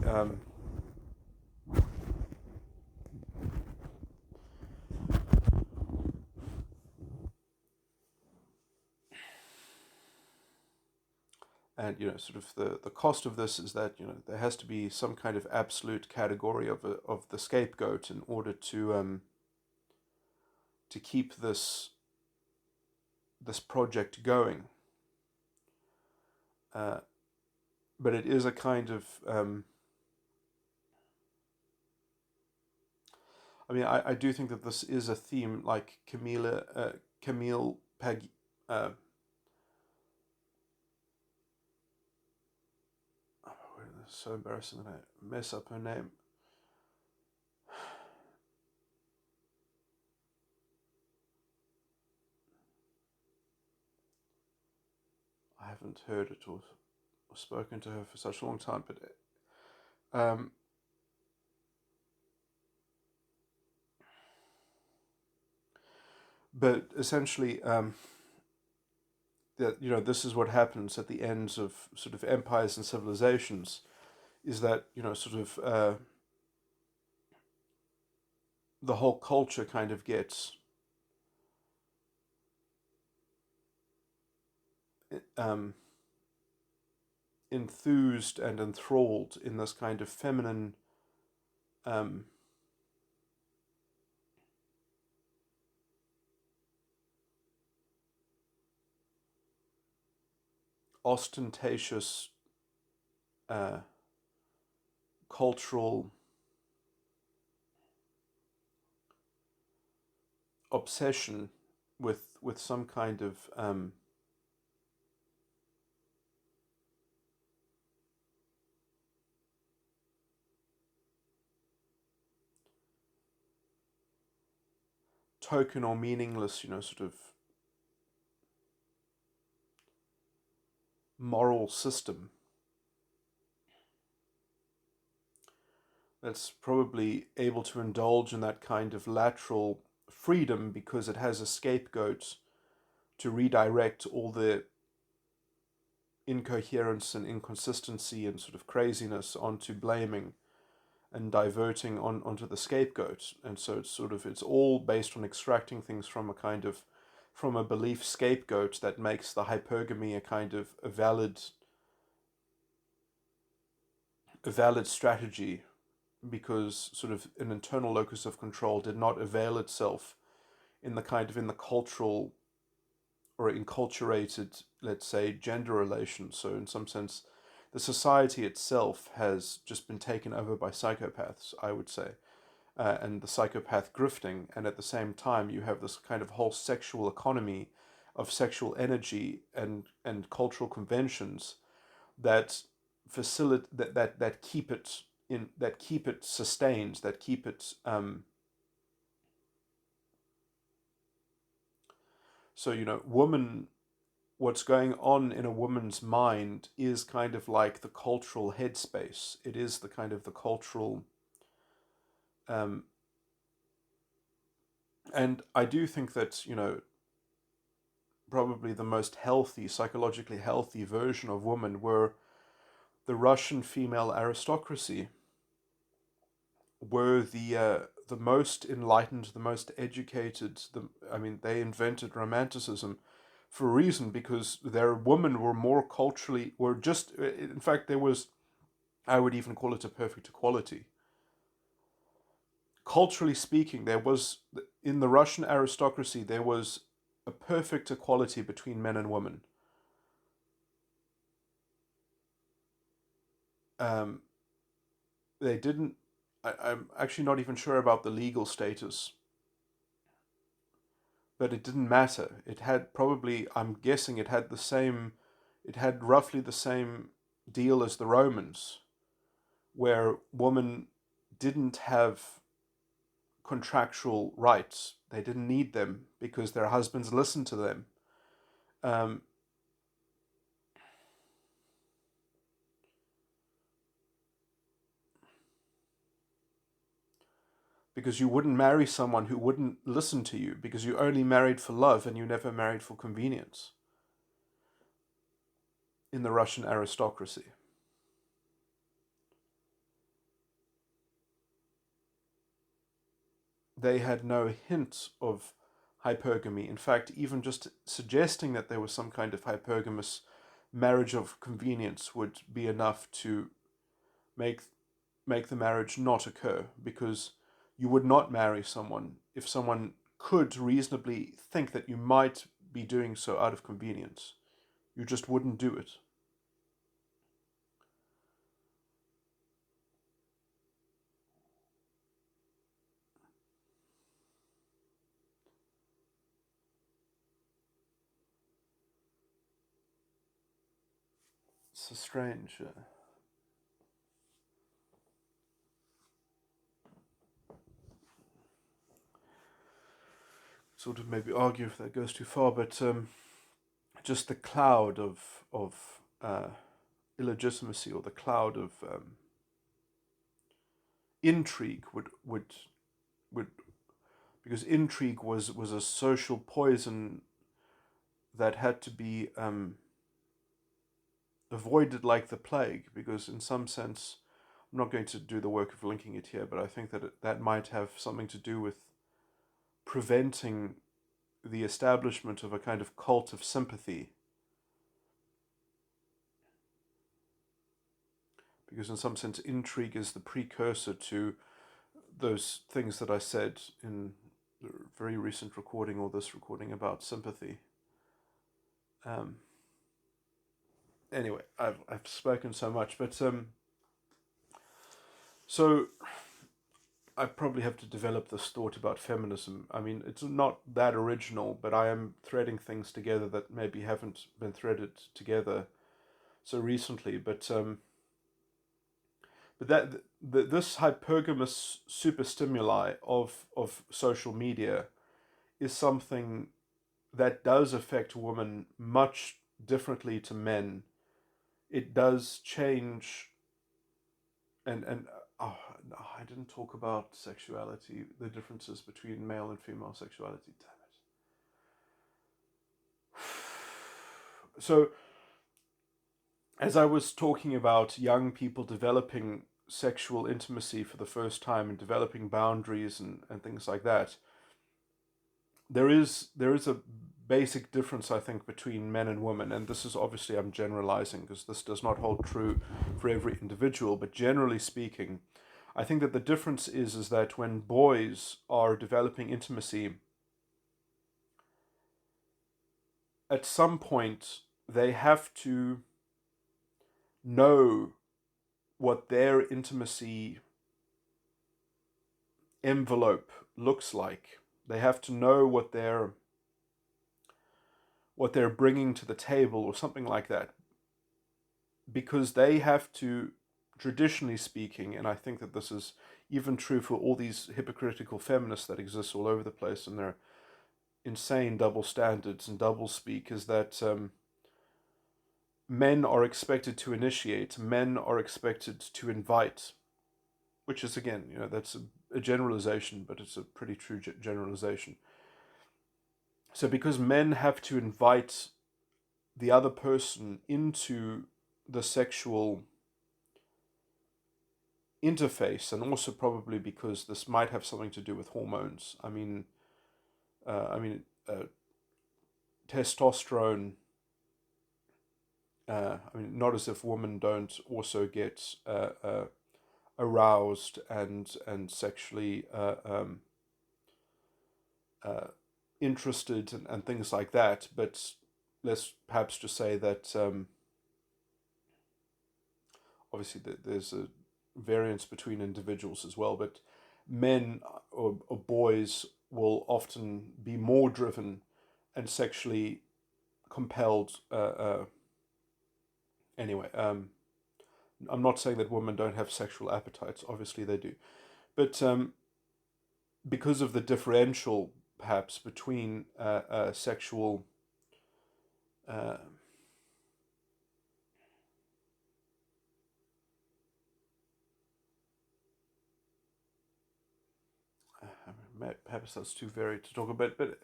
And you know, sort of the cost of this is that, you know, there has to be some kind of absolute category of the scapegoat in order to keep this project going. Uh, but it is a kind of I mean, I do think that this is a theme like Camille Pag. Uh, it's so embarrassing that I mess up her name. I haven't heard it or spoken to her for such a long time, um, but essentially, that, you know, this is what happens at the ends of sort of empires and civilizations, is that, you know, sort of the whole culture kind of gets um, enthused and enthralled in this kind of feminine um, ostentatious uh, cultural obsession with some kind of token or meaningless, you know, sort of moral system that's probably able to indulge in that kind of lateral freedom because it has a scapegoat to redirect all the incoherence and inconsistency and sort of craziness onto blaming and diverting onto the scapegoat. And so it's sort of, it's all based on extracting things from a kind of from a belief scapegoat that makes the hypergamy a kind of a valid strategy, because sort of an internal locus of control did not avail itself in the cultural or enculturated, let's say, gender relations. So in some sense, the society itself has just been taken over by psychopaths, I would say, and the psychopath grifting. And at the same time, you have this kind of whole sexual economy of sexual energy and cultural conventions that that keep it sustained, that keep it so woman, what's going on in a woman's mind is kind of like the cultural headspace. It is the kind of the cultural um and I do think that probably the most healthy, psychologically healthy version of woman were the Russian female aristocracy, were the most enlightened, the most educated. I mean, they invented romanticism for a reason, because their women were more culturally, were just, in fact, there was, I would even call it a perfect equality. Culturally speaking, there was, in the Russian aristocracy, there was a perfect equality between men and women. Um, they didn't, I'm actually not even sure about the legal status, but it didn't matter. It had probably, I'm guessing it had the same, it had roughly the same deal as the Romans, where women didn't have contractual rights. They didn't need them because their husbands listened to them. Um, because you wouldn't marry someone who wouldn't listen to you, because you only married for love and you never married for convenience in the Russian aristocracy. They had no hint of hypergamy. In fact, even just suggesting that there was some kind of hypergamous marriage of convenience would be enough to make the marriage not occur, because you would not marry someone if someone could reasonably think that you might be doing so out of convenience. You just wouldn't do it. It's so strange. Sort of maybe argue if that goes too far, but just the cloud of illegitimacy, or the cloud of intrigue would because intrigue was a social poison that had to be avoided like the plague, because in some sense, I'm not going to do the work of linking it here, but I think that that might have something to do with preventing the establishment of a kind of cult of sympathy, because in some sense intrigue is the precursor to those things that I said in the very recent recording, or this recording, about sympathy. Um, anyway, I've spoken so much, but so I probably have to develop this thought about feminism. I mean, it's not that original, but I am threading things together that maybe haven't been threaded together so recently. But this hypergamous superstimuli of social media is something that does affect women much differently to men. It does change, and oh, no, I didn't talk about sexuality, the differences between male and female sexuality. Damn it. So, as I was talking about young people developing sexual intimacy for the first time and developing boundaries and things like that, there is a basic difference, I think, between men and women, and this is obviously, I'm generalizing because this does not hold true for every individual, but generally speaking, I think that the difference is that when boys are developing intimacy, at some point they have to know what their intimacy envelope looks like. They have to know what they're bringing to the table or something like that, because they have to, traditionally speaking, and I think that this is even true for all these hypocritical feminists that exist all over the place and their insane double standards and double speak, is that men are expected to initiate, men are expected to invite, which is, again, that's a generalization, but it's a pretty true generalization. So because men have to invite the other person into the sexual interface, and also probably because this might have something to do with hormones. Testosterone. Not as if women don't also get aroused and sexually interested and things like that. But let's perhaps just say that obviously there's a variance between individuals as well, but men or boys will often be more driven and sexually compelled. Anyway, I'm not saying that women don't have sexual appetites. Obviously they do, but because of the differential, perhaps, between sexual perhaps that's too varied to talk about, but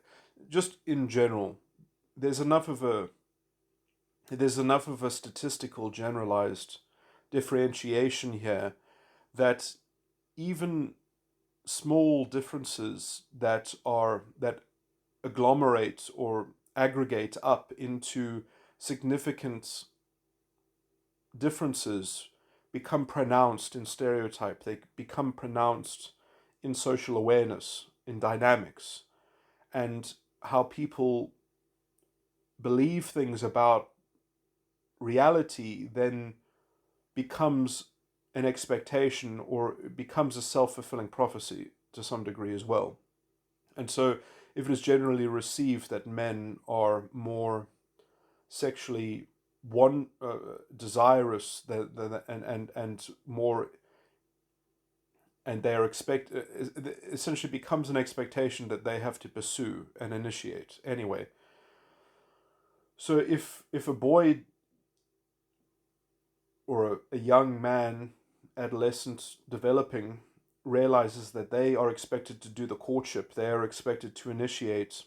just in general, there's enough of a statistical generalized differentiation here that even small differences that agglomerate or aggregate up into significant differences become pronounced in stereotype. They become pronounced in social awareness, in dynamics, and how people believe things about reality then becomes an expectation, or it becomes a self-fulfilling prophecy to some degree as well. And so if it is generally received that men are more sexually desirous and more, and they are essentially becomes an expectation that they have to pursue and initiate anyway. So if a boy or a young man, adolescent, developing, realizes that they are expected to do the courtship, they are expected to initiate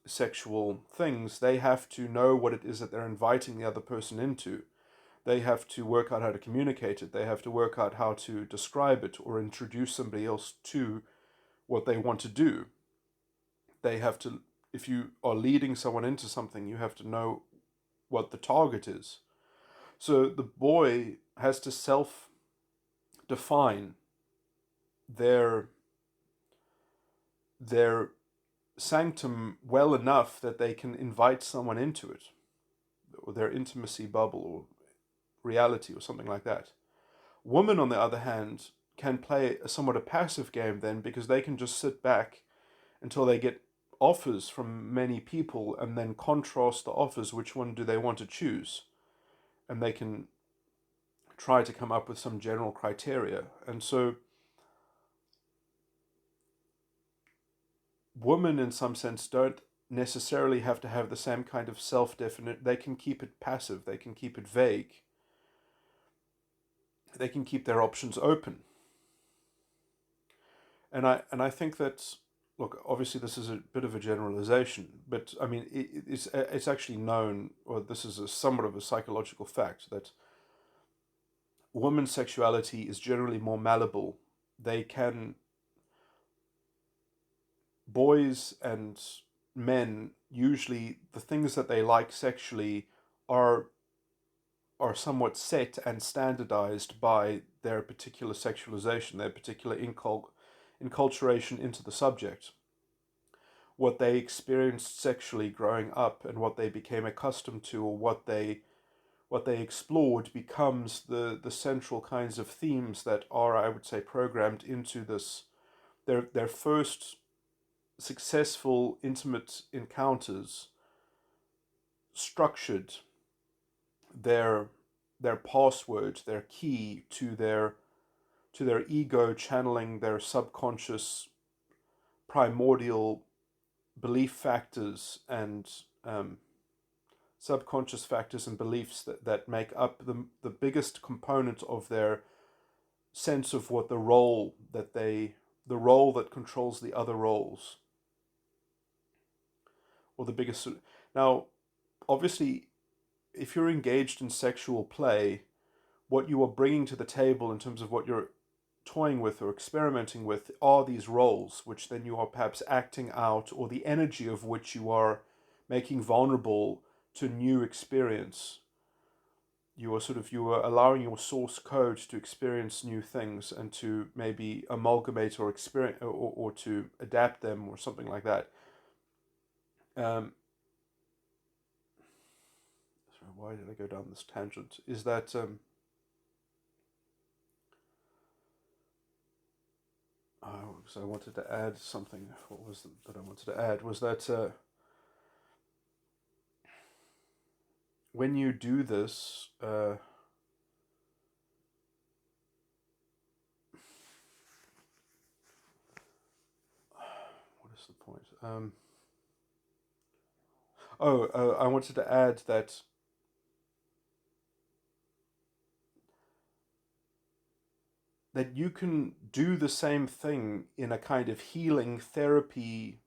sexual things, they have to know what it is that they're inviting the other person into. They have to work out how to communicate it. They have to work out how to describe it or introduce somebody else to what they want to do. They have to, if you are leading someone into something, you have to know what the target is. So the boy has to self-define their sanctum well enough that they can invite someone into it, or their intimacy bubble or reality or something like that. Women, on the other hand, can play somewhat a passive game then, because they can just sit back until they get offers from many people and then contrast the offers, which one do they want to choose, and they can try to come up with some general criteria. And so women, in some sense, don't necessarily have to have the same kind of self-definite. They can keep it passive, they can keep it vague, they can keep their options open. And I think that, look, obviously this is a bit of a generalization, but I mean it's actually known, or this is somewhat of a psychological fact, that women's sexuality is generally more malleable. Boys and men usually the things that they like sexually are are somewhat set and standardized by their particular sexualization, their particular inculturation into the subject. What they experienced sexually growing up and what they became accustomed to, or what they explored, becomes the central kinds of themes that are, I would say, programmed into this. Their first successful intimate encounters structured their their password, their key to their ego, channeling their subconscious primordial belief factors and subconscious factors and beliefs that make up the biggest component of their sense of what the role that controls the other roles, or the biggest. Now, obviously, if you're engaged in sexual play, what you are bringing to the table in terms of what you're toying with or experimenting with are these roles, which then you are perhaps acting out, or the energy of which you are making vulnerable to new experience. You are allowing your source code to experience new things and to maybe amalgamate or experience, or to adapt them or something like that. Um, sorry, why did I go down this tangent? Is that so I wanted to add something. What was that I wanted to add? Was that when you do this, what is the point? I wanted to add that you can do the same thing in a kind of healing therapy.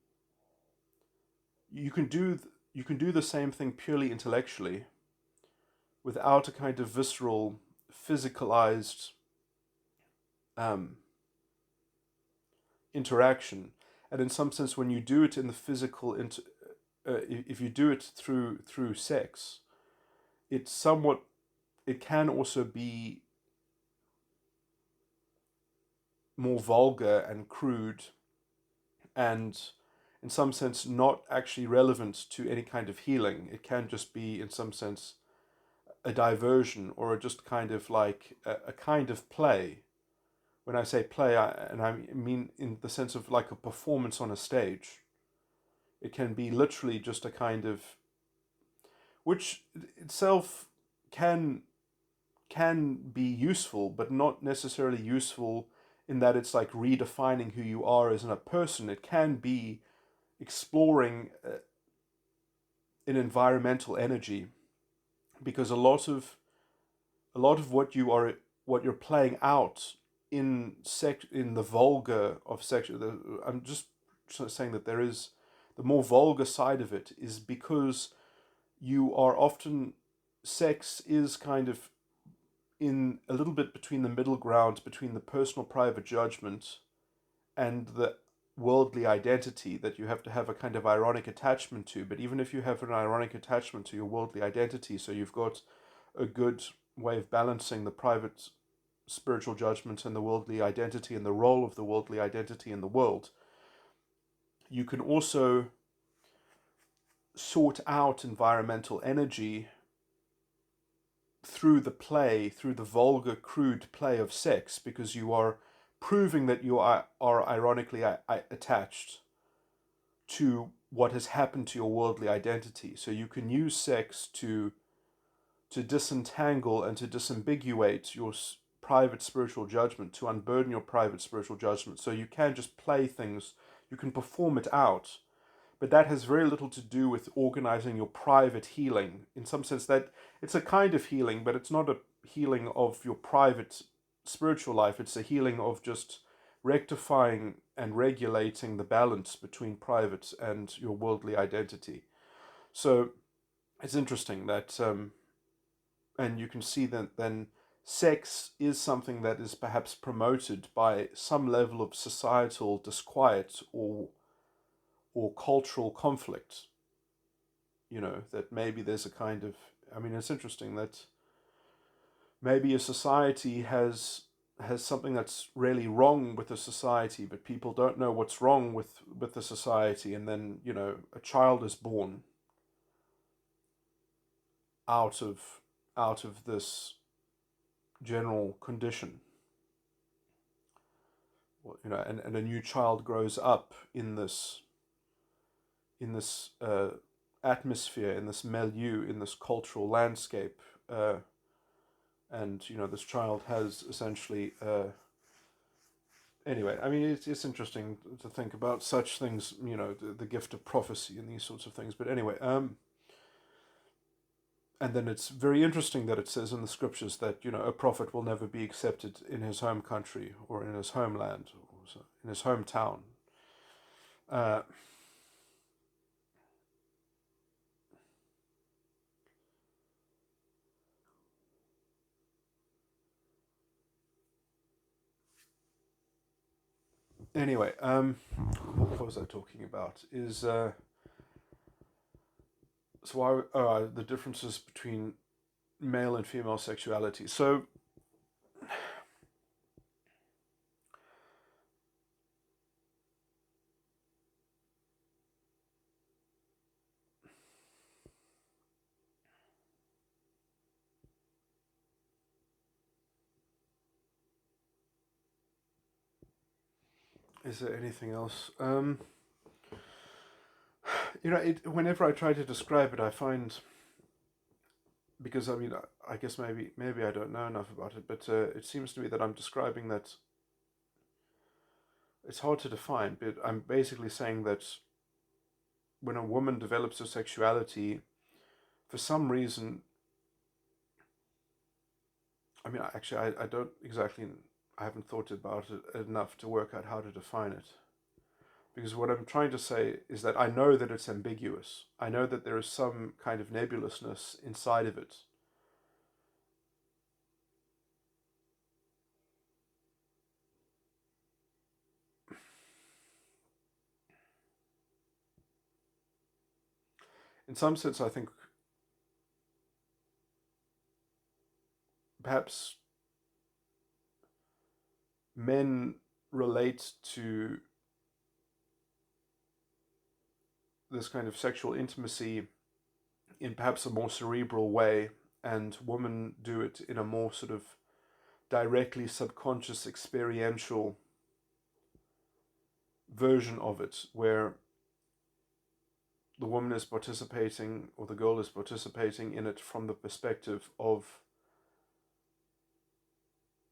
You can do you can do the same thing purely intellectually, without a kind of visceral, physicalized um, interaction. And in some sense, when you do it in the physical, if you do it through sex, it's somewhat. It can also be more vulgar and crude, and in some sense not actually relevant to any kind of healing. It can just be, in some sense, a diversion, or just kind of like a kind of play. When I say play, I mean in the sense of like a performance on a stage. It can be literally just a kind of, which itself can can be useful, but not necessarily useful in that it's like redefining who you are as a person. It can be exploring an environmental energy, because a lot of what you're playing out in the vulgar of sexual. I'm just saying that there is the more vulgar side of it is because you are often sex is kind of in a little bit between the middle ground between the personal private judgment and the worldly identity that you have to have a kind of ironic attachment to. But even if you have an ironic attachment to your worldly identity, so you've got a good way of balancing the private spiritual judgment and the worldly identity and the role of the worldly identity in the world, you can also sort out environmental energy through the play, through the vulgar, crude play of sex, because you are proving that you are ironically attached to what has happened to your worldly identity. So you can use sex to disentangle and to disambiguate your private spiritual judgment, to unburden your private spiritual judgment. So you can just play things, you can perform it out, but that has very little to do with organizing your private healing. In some sense, that it's a kind of healing, but it's not a healing of your private spiritual life. It's a healing of just rectifying and regulating the balance between private and your worldly identity. So it's interesting that, and you can see that then sex is something that is perhaps promoted by some level of societal disquiet or cultural conflict. that maybe there's a kind of, I mean, it's interesting that maybe a society has something that's really wrong with the society, but people don't know what's wrong with the society, and then a child is born out of this general condition. Well, and a new child grows up in this atmosphere, in this milieu, in this cultural landscape, and this child has essentially. Anyway, I mean, it's interesting to think about such things, the gift of prophecy and these sorts of things. But anyway, and then it's very interesting that it says in the scriptures that a prophet will never be accepted in his home country or in his homeland or in his hometown. Uh, anyway, what was I talking about? The differences between male and female sexuality. So is there anything else? Whenever I try to describe it, I find, because I mean, I guess maybe I don't know enough about it, but it seems to me that I'm describing that it's hard to define, but I'm basically saying that when a woman develops her sexuality, for some reason, I mean, I don't exactly, I haven't thought about it enough to work out how to define it. Because what I'm trying to say is that I know that it's ambiguous. I know that there is some kind of nebulousness inside of it. In some sense, I think perhaps men relate to this kind of sexual intimacy in perhaps a more cerebral way, and women do it in a more sort of directly subconscious experiential version of it, where the woman is participating, or the girl is participating in it from the perspective of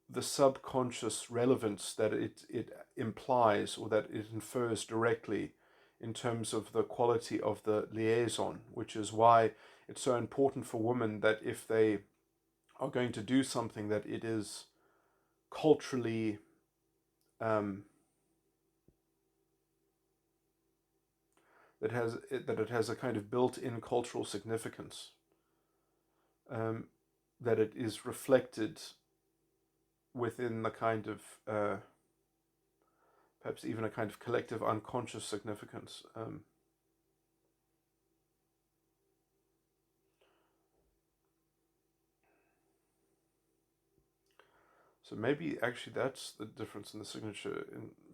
the subconscious relevance that it implies, or that it infers directly in terms of the quality of the liaison, which is why it's so important for women that if they are going to do something, that it is culturally that it has a kind of built-in cultural significance, that it is reflected within the kind of perhaps even a kind of collective unconscious significance. So maybe actually that's the difference in the signature.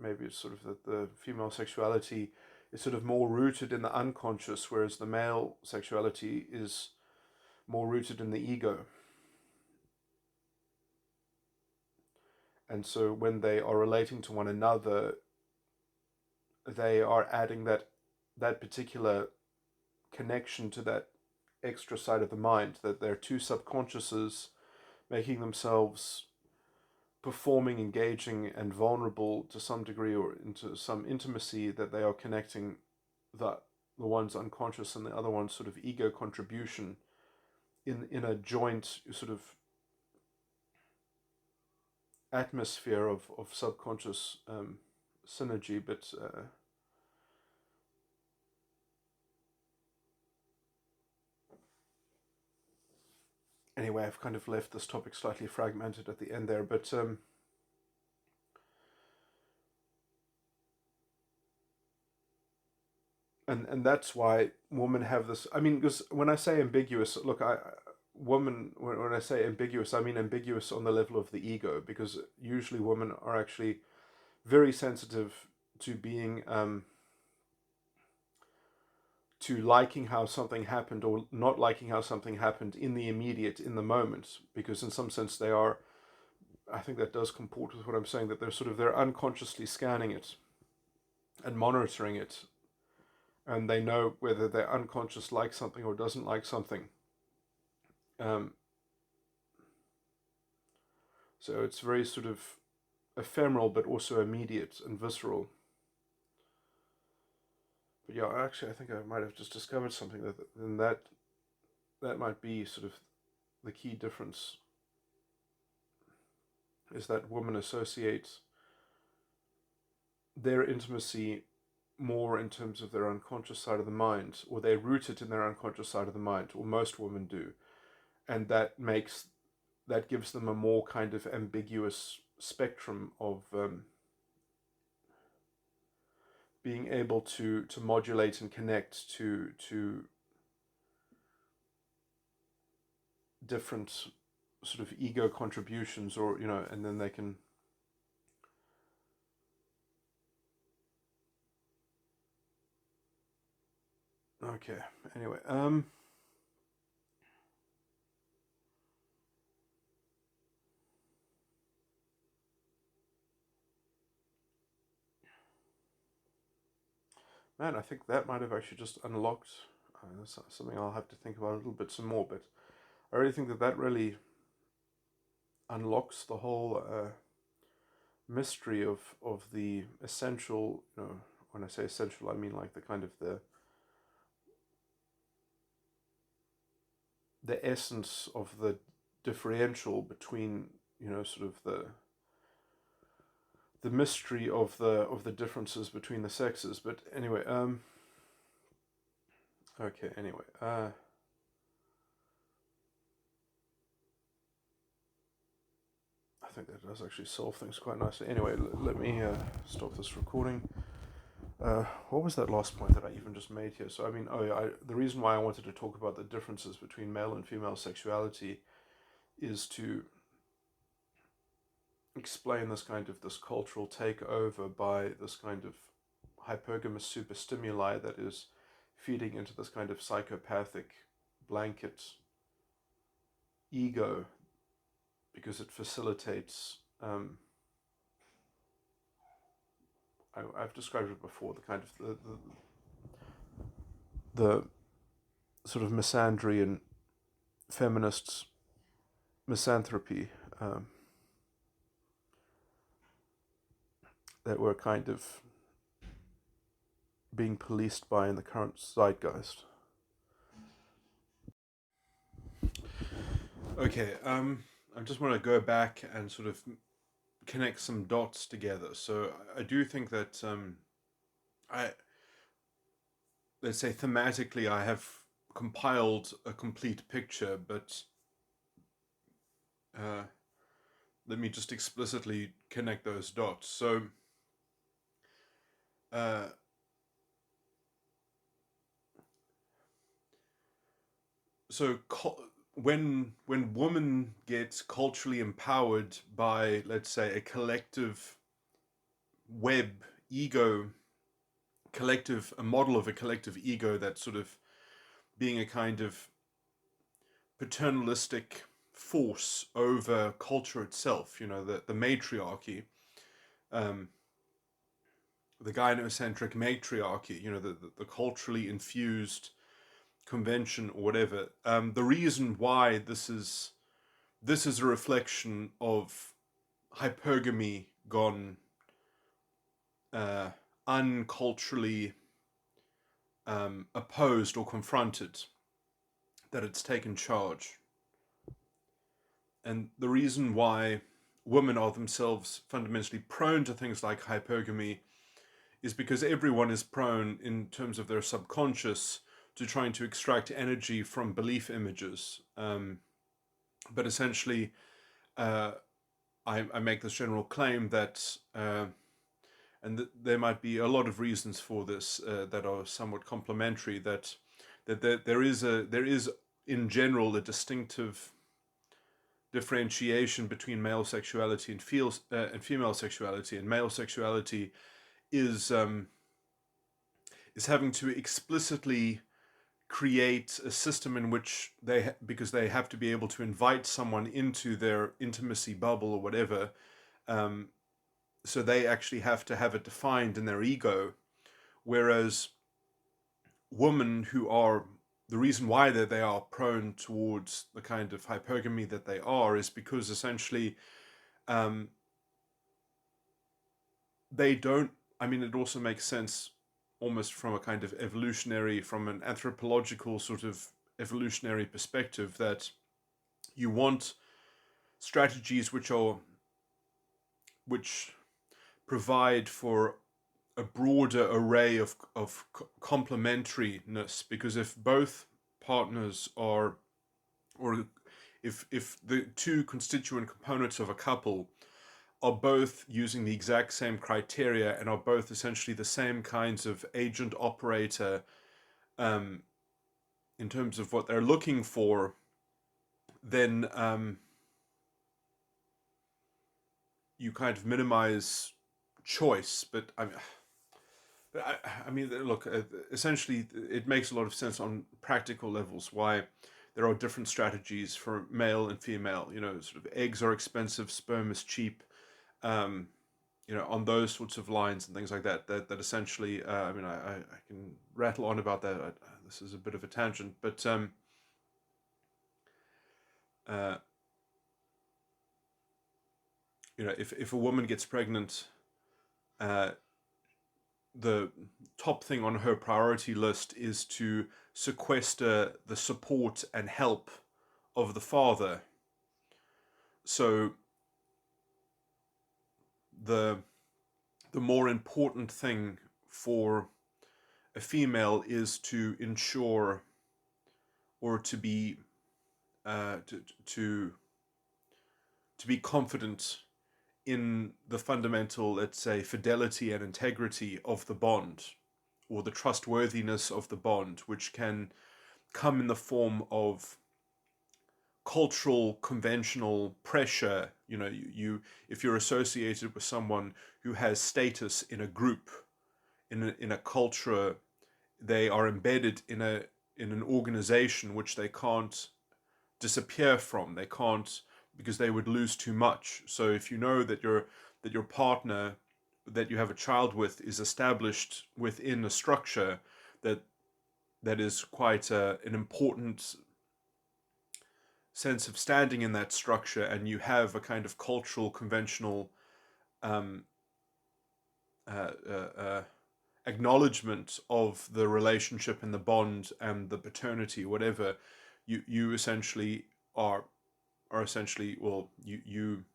Maybe it's sort of that the female sexuality is sort of more rooted in the unconscious, whereas the male sexuality is more rooted in the ego. And so when they are relating to one another, they are adding that particular connection to that extra side of the mind, that they're two subconsciouses making themselves performing, engaging, and vulnerable to some degree, or into some intimacy, that they are connecting the one's unconscious and the other one's sort of ego contribution in a joint sort of atmosphere of subconscious synergy. But anyway, I've kind of left this topic slightly fragmented at the end there, but and that's why women have this. I mean, because when I say ambiguous, look, when I say ambiguous, I mean ambiguous on the level of the ego, because usually women are actually very sensitive to being to liking how something happened or not liking how something happened in the immediate, in the moment, because in some sense they are. I think that does comport with what I'm saying, that they're unconsciously scanning it and monitoring it, and they know whether their unconscious likes something or doesn't like something. Um, so it's very sort of ephemeral, but also immediate and visceral. But yeah, actually, I think I might have just discovered something that might be sort of the key difference, is that women associate their intimacy more in terms of their unconscious side of the mind, or they root it in their unconscious side of the mind, or most women do, and that gives them a more kind of ambiguous spectrum of being able to modulate and connect to different sort of ego contributions, or and then they can. Okay. Anyway, man, I think that might have actually just unlocked. That's something I'll have to think about a little bit some more. But I really think that really unlocks the whole mystery of the essential. When I say essential, I mean like the kind of the essence of the differential between sort of the mystery of the differences between the sexes. But anyway, okay. Anyway, I think that does actually solve things quite nicely. Anyway, let me stop this recording. What was that last point that I even just made here? So I mean, the reason why I wanted to talk about the differences between male and female sexuality is to explain this cultural takeover by this kind of hypergamous superstimuli that is feeding into this kind of psychopathic blanket ego, because it facilitates. I've described it before. The kind of the sort of misandry and feminists' misanthropy, that we're kind of being policed by in the current zeitgeist. Okay, I just want to go back and sort of connect some dots together. So I do think that I let's say thematically I have compiled a complete picture, but uh, let me just explicitly connect those dots. So uh, so when women get culturally empowered by, let's say, a collective web ego, a model of a collective ego that's sort of being a kind of paternalistic force over culture itself, the matriarchy, um, the gynocentric matriarchy, the culturally infused convention or whatever. The reason why this is a reflection of hypergamy gone unculturally opposed or confronted, that it's taken charge. And the reason why women are themselves fundamentally prone to things like hypergamy is because everyone is prone, in terms of their subconscious, to trying to extract energy from belief images. But essentially, I make this general claim that and there might be a lot of reasons for this that are somewhat complementary. That there is in general a distinctive differentiation between male sexuality and female sexuality, and male sexuality is having to explicitly create a system in which because they have to be able to invite someone into their intimacy bubble or whatever, um, so they actually have to have it defined in their ego, whereas women who are the reason why they are prone towards the kind of hypergamy that they are is because essentially um, they don't. I mean, it also makes sense almost from a kind of evolutionary, from an anthropological sort of evolutionary perspective, that you want strategies which provide for a broader array of complementariness, because if both partners are, or if the two constituent components of a couple are both using the exact same criteria and are both essentially the same kinds of agent operator um, in terms of what they're looking for, then you kind of minimize choice. I mean, look, essentially, it makes a lot of sense on practical levels why there are different strategies for male and female. You know, sort of eggs are expensive, sperm is cheap. Um, you know, on those sorts of lines and things like that. That essentially, I mean, I can rattle on about that. This is a bit of a tangent, but uh, you know, if a woman gets pregnant, uh, the top thing on her priority list is to sequester the support and help of the father. So the the more important thing for a female is to ensure, or to be uh, to to to be confident in the fundamental, let's say, fidelity and integrity of the bond, or the trustworthiness of the bond, which can come in the form of cultural conventional pressure. You know, if you're associated with someone who has status in a group, in a culture, they are embedded in an organization which they can't disappear from. They can't, because they would lose too much. So if you know that your partner that you have a child with is established within a structure that is quite an important sense of standing in that structure, and you have a kind of cultural conventional um, uh, uh, uh, acknowledgement of the relationship and the bond and the paternity, whatever, you essentially are essentially, well, you're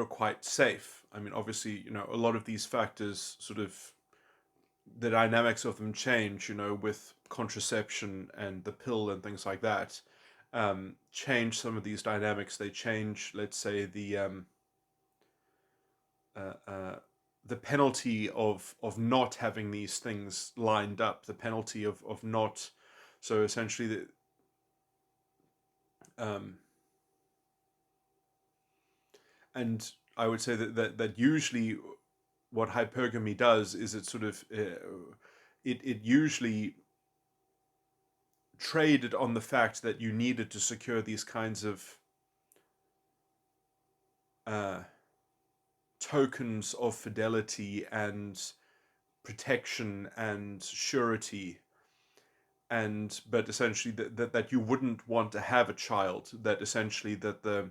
quite safe. I mean, obviously, you know, a lot of these factors sort of, the dynamics of them change, you know, with contraception and the pill and things like that. Change some of these dynamics. They change, let's say, uh, uh, the penalty of not having these things lined up, the penalty of not. So essentially, um, and I would say that usually what hypergamy does is it sort of it usually traded on the fact that you needed to secure these kinds of uh, tokens of fidelity and protection and surety, and but essentially that you wouldn't want to have a child, that essentially that the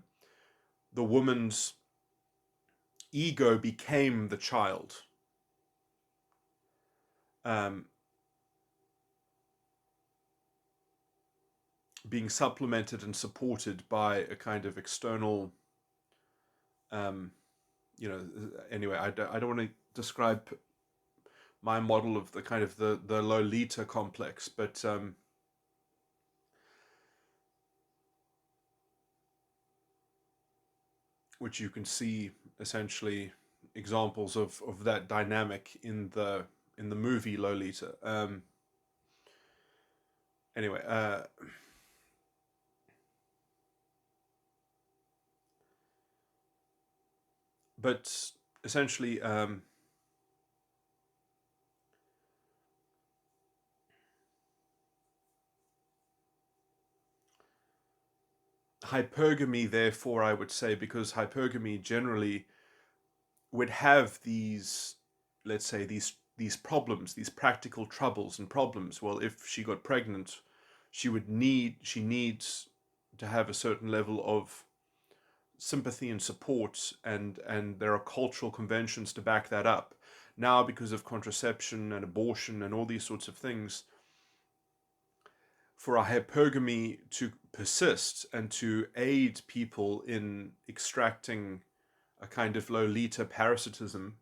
woman's ego became the child, um, being supplemented and supported by a kind of external, um, you know, anyway, I don't want to describe my model of the kind of the Lolita complex, but which you can see essentially examples of that dynamic in the movie Lolita. Anyway, but essentially, hypergamy, therefore, I would say, because hypergamy generally would have these, let's say, these problems, these practical troubles and problems. Well, if she got pregnant, she needs to have a certain level of sympathy and support, and there are cultural conventions to back that up. Now, because of contraception and abortion and all these sorts of things, for a hypergamy to persist and to aid people in extracting a kind of Lolita parasitism,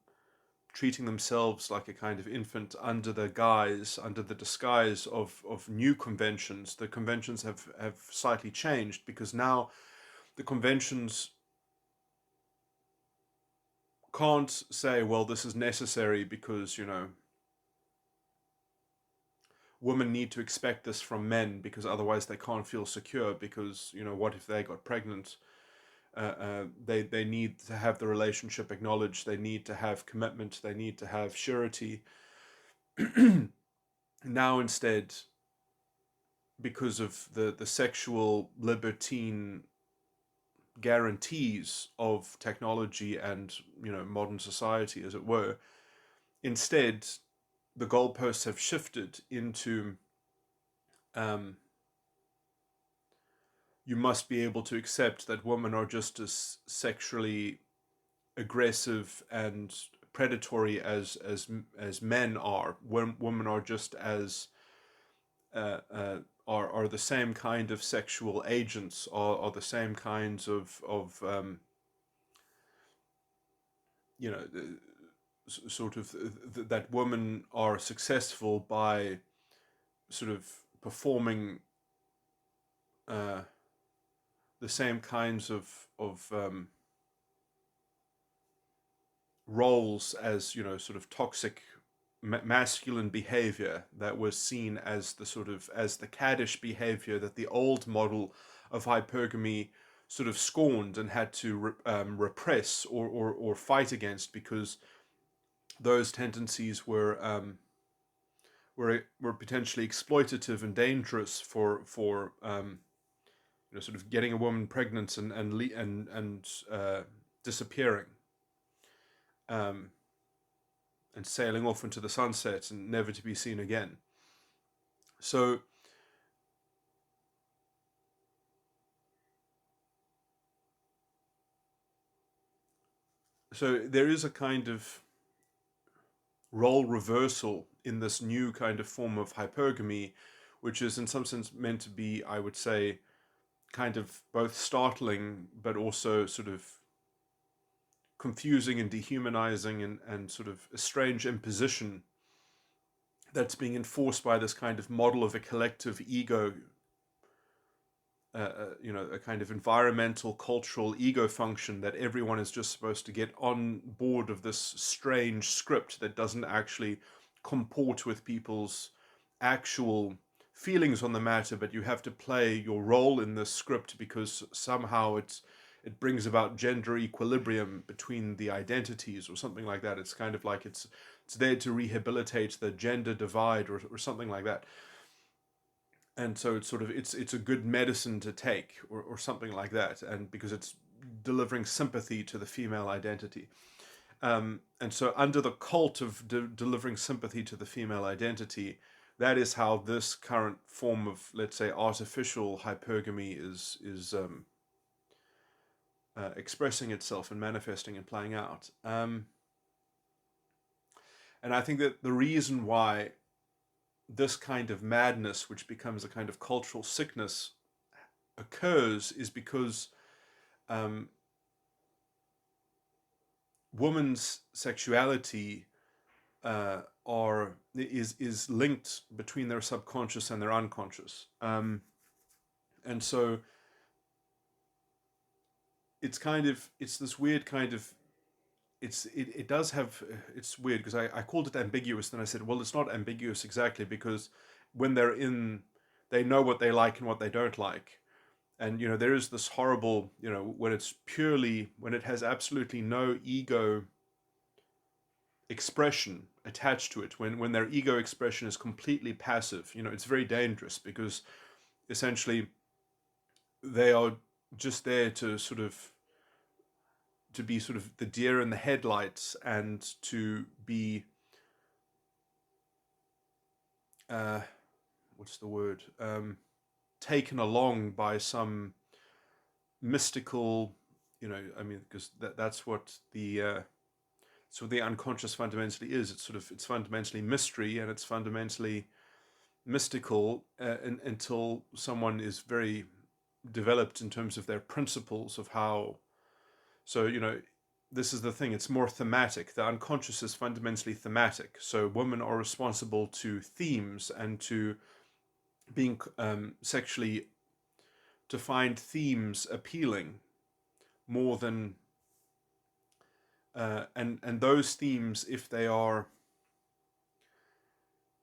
treating themselves like a kind of infant under the disguise of new conventions. The conventions have slightly changed because now the conventions can't say, well, this is necessary because, women need to expect this from men because otherwise they can't feel secure because, what if they got pregnant? They need to have the relationship acknowledged. They need to have commitment. They need to have surety. Now instead, because of the sexual libertine guarantees of technology and modern society, as it were, instead the goalposts have shifted into um, you must be able to accept that women are just as sexually aggressive and predatory as men are. Women are just as are the same kind of sexual agents, are the same kinds of you know sort of that women are successful by sort of performing uh, the same kinds of roles as sort of toxic masculine behavior that was seen as the sort of as the caddish behavior that the old model of hypergamy sort of scorned and had to repress or fight against because those tendencies were potentially exploitative and dangerous for sort of getting a woman pregnant and disappearing um, and sailing off into the sunset and never to be seen again. So there is a kind of role reversal in this new kind of form of hypergamy, which is in some sense meant to be, I would say, kind of both startling but also sort of confusing and dehumanizing and sort of a strange imposition that's being enforced by this kind of model of a collective ego, a kind of environmental, cultural ego function that everyone is just supposed to get on board of this strange script that doesn't actually comport with people's actual feelings on the matter, but you have to play your role in this script because somehow it brings about gender equilibrium between the identities or something like that. It's kind of like it's there to rehabilitate the gender divide or something like that. And so it's sort of it's a good medicine to take or something like that, and because it's delivering sympathy to the female identity. And so under the cult of delivering sympathy to the female identity, that is how this current form of, let's say, artificial hypergamy is expressing itself and manifesting and playing out. And I think that the reason why this kind of madness, which becomes a kind of cultural sickness, occurs is because um, women's sexuality is linked between their subconscious and their unconscious, and so it's this weird kind of it does have, it's weird because I called it ambiguous, then I said, well, it's not ambiguous exactly, because when they're in, they know what they like and what they don't like. And there is this horrible, when it's purely, when it has absolutely no ego expression attached to it, when their ego expression is completely passive, it's very dangerous, because essentially they are just there to sort of, to be sort of the deer in the headlights, and to be uh, what's the word, taken along by some mystical, I mean, because that's what the so the unconscious fundamentally is. It's fundamentally mystery, and it's fundamentally mystical, until someone is very developed in terms of their principles of how. So this is the thing. It's more thematic. The unconscious is fundamentally thematic. So women are responsible to themes, and to being sexually, to find themes appealing more than and those themes, if they are,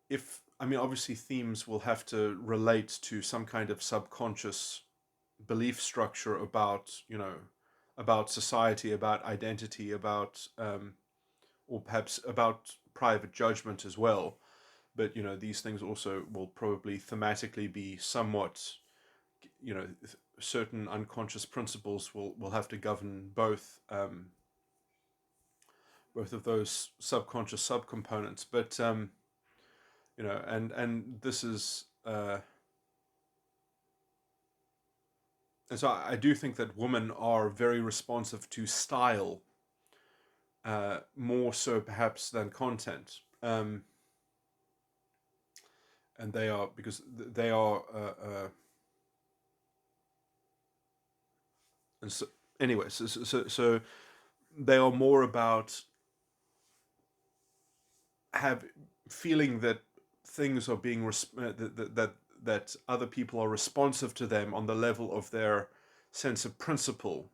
if I mean, obviously themes will have to relate to some kind of subconscious belief structure about, about society, about identity, about or perhaps about private judgment as well. But these things also will probably thematically be somewhat, certain unconscious principles will have to govern both of those subconscious subcomponents. But and this is and so I do think that women are very responsive to style, more so perhaps than content. And they are, because they are and so anyway, so they are more about have feeling that things are being that other people are responsive to them on the level of their sense of principle,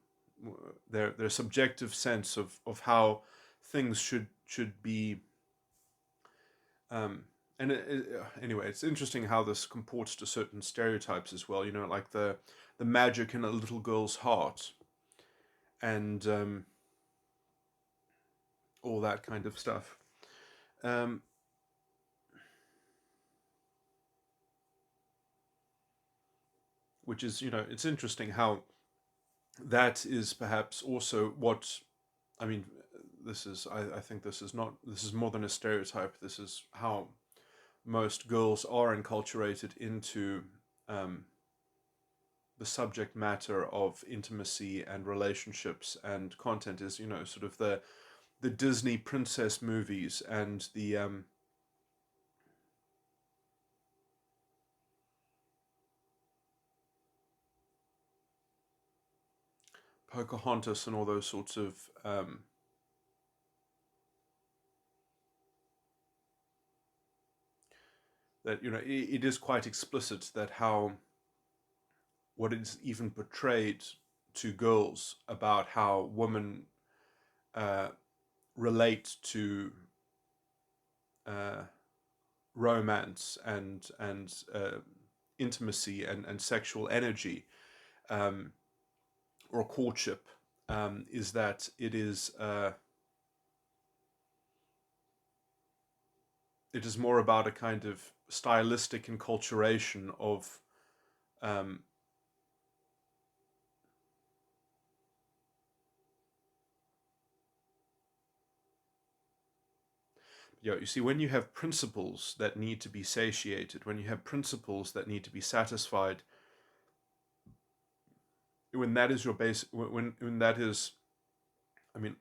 their subjective sense of how things should be. And anyway, it's interesting how this comports to certain stereotypes as well. Like the magic in a little girl's heart, and all that kind of stuff. Um, which is, it's interesting how that is perhaps also what, I mean, this is, I think this is not, this is more than a stereotype. This is how most girls are enculturated into the subject matter of intimacy and relationships and content, is, sort of the Disney princess movies, and the Pocahontas, and all those sorts of that, it is quite explicit that how, what is even portrayed to girls about how women uh, relate to uh, romance and intimacy and sexual energy, um, or courtship, is that it is more about a kind of stylistic enculturation of um, you see, when you have principles that need to be satiated, when you have principles that need to be satisfied, when that is your base, when that is, I mean,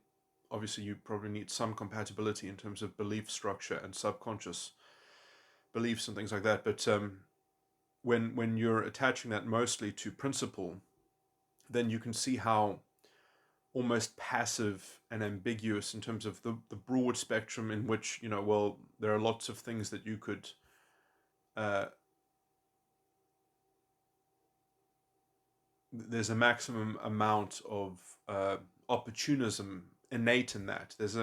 obviously you probably need some compatibility in terms of belief structure and subconscious beliefs and things like that. But when you're attaching that mostly to principle, then you can see how almost passive and ambiguous, in terms of the broad spectrum in which, well, there are lots of things that you could uh, there's a maximum amount of opportunism innate in that. There's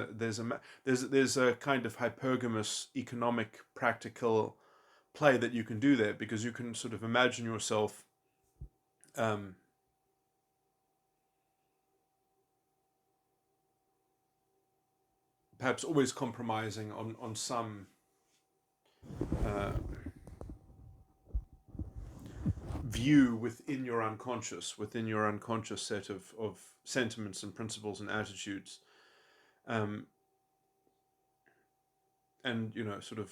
a kind of hypergamous economic practical play that you can do there, because you can sort of imagine yourself um, perhaps always compromising on some uh, view within your unconscious set of sentiments and principles and attitudes, um, and sort of,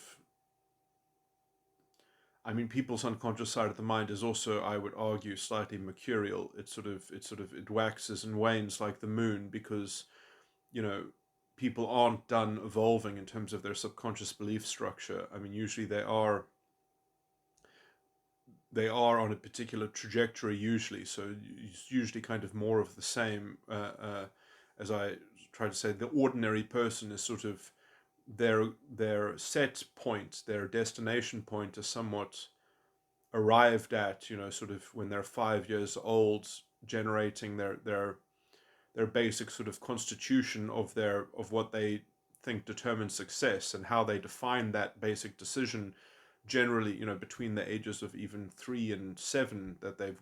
I mean, people's unconscious side of the mind is also, I would argue, slightly mercurial. It waxes and wanes like the moon, because you know people aren't done evolving in terms of their subconscious belief structure. I mean, usually they are on a particular trajectory usually, so it's usually kind of more of the same. As I try to say, the ordinary person is sort of their set point, their destination point is somewhat arrived at, sort of when they're 5 years old, generating their basic sort of constitution of what they think determines success, and how they define that basic decision generally, between the ages of even 3 and 7, that they've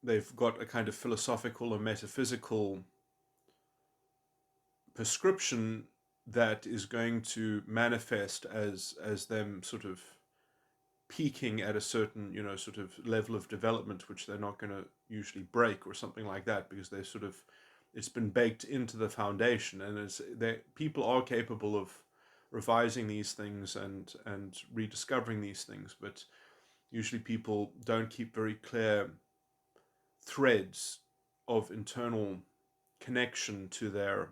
they've got a kind of philosophical or metaphysical prescription that is going to manifest as them sort of peaking at a certain, sort of level of development, which they're not going to usually break or something like that, because they sort of, it's been baked into the foundation, and people are capable of revising these things and rediscovering these things, but usually people don't keep very clear threads of internal connection to their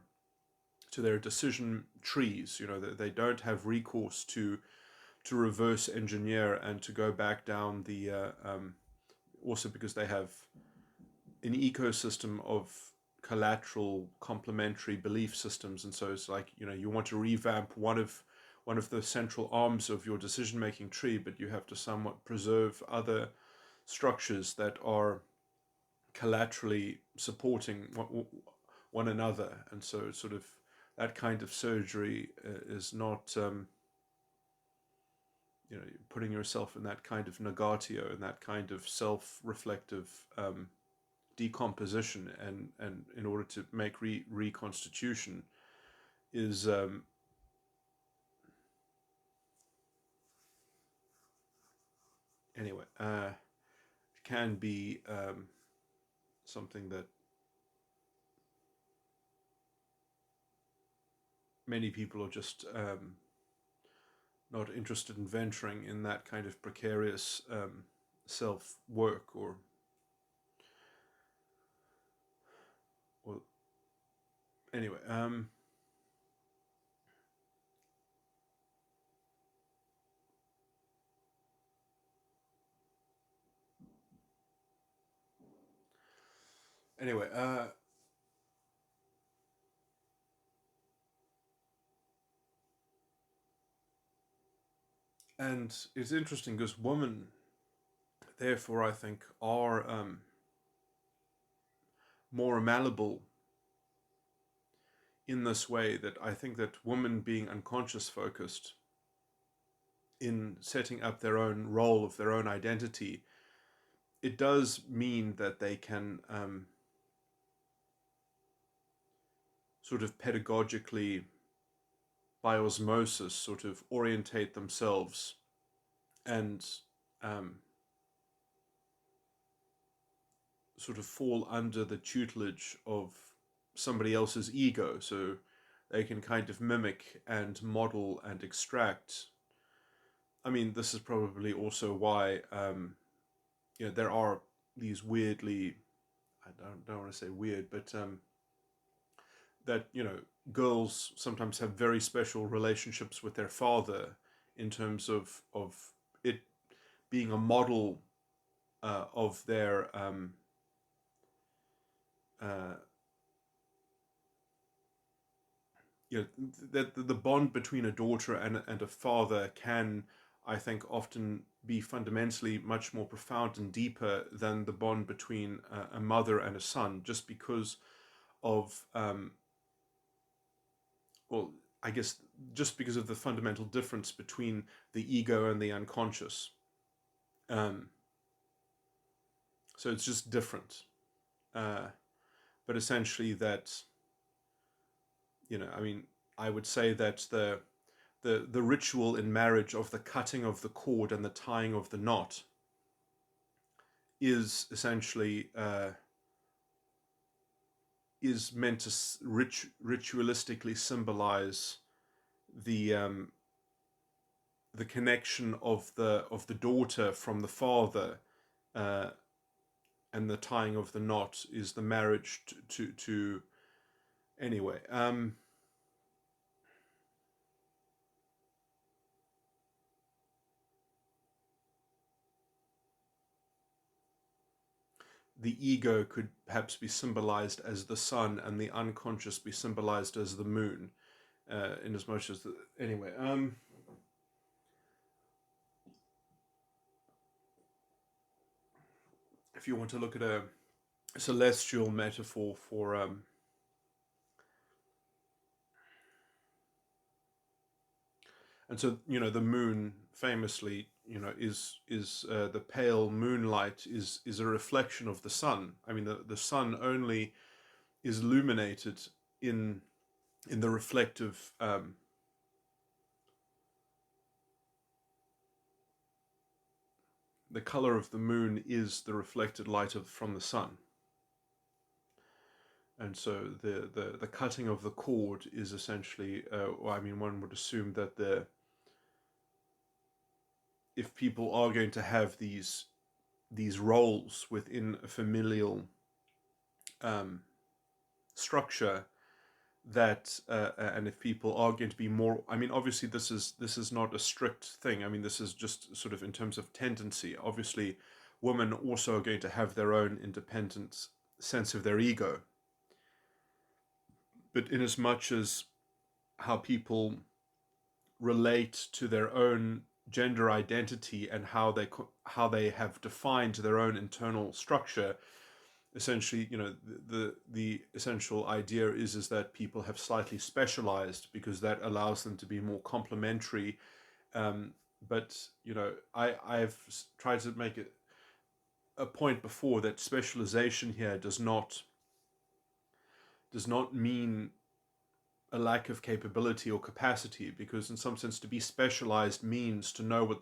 decision trees. That they don't have recourse to reverse engineer and to go back down the also because they have an ecosystem of collateral complementary belief systems, and so it's like, you want to revamp one of the central arms of your decision making tree, but you have to somewhat preserve other structures that are collaterally supporting one another. And so it's sort of, that kind of surgery is not putting yourself in that kind of negatio, in that kind of self-reflective decomposition, and in order to make reconstitution is anyway can be something that many people are just not interested in venturing in, that kind of precarious self work, or anyway. Anyway, and it's interesting because women, therefore, I think, are more malleable in this way, that I think that women being unconscious focused in setting up their own role of their own identity, it does mean that they can sort of pedagogically, by osmosis, sort of orientate themselves and um, sort of fall under the tutelage of somebody else's ego. So they can kind of mimic and model and extract. I mean, this is probably also why there are these weirdly, I don't want to say weird, but that girls sometimes have very special relationships with their father, in terms of it being a model of their uh, that the bond between a daughter and a father can I think, often be fundamentally much more profound and deeper than the bond between a mother and a son, just because of, well, I guess just because of the fundamental difference between the ego and the unconscious. Um, so it's just different. Uh, but essentially, that, I mean, I would say that the ritual in marriage of the cutting of the cord and the tying of the knot is essentially is meant to ritualistically symbolize the the connection of the daughter from the father, uh, and the tying of the knot is the marriage to anyway. The ego could perhaps be symbolized as the sun, and the unconscious be symbolized as the moon, in as much as anyway. If you want to look at a celestial metaphor for, and so, the moon famously, is the pale moonlight is a reflection of the sun. I mean, the sun only is illuminated in the reflective, the color of the moon is the reflected light from the sun. And so the cutting of the cord is essentially, well, I mean, one would assume that if people are going to have these roles within a familial, um, structure, that and if people are going to be more, I mean, obviously this is not a strict thing. I mean, this is just sort of in terms of tendency. Obviously, women also are going to have their own independent sense of their ego, but in as much as how people relate to their own gender identity and how they have defined their own internal structure, essentially, the essential idea is that people have slightly specialized because that allows them to be more complementary. But I've tried to make it a point before that specialization here does not mean a lack of capability or capacity, because in some sense to be specialized means to know what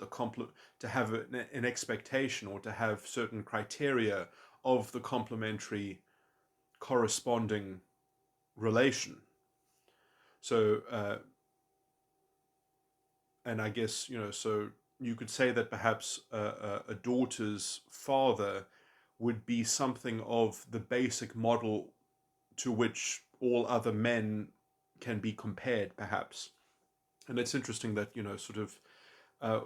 to have an expectation, or to have certain criteria of the complementary corresponding relation. So, and I guess, so you could say that perhaps a daughter's father would be something of the basic model to which all other men can be compared, perhaps. And it's interesting that, sort of, uh,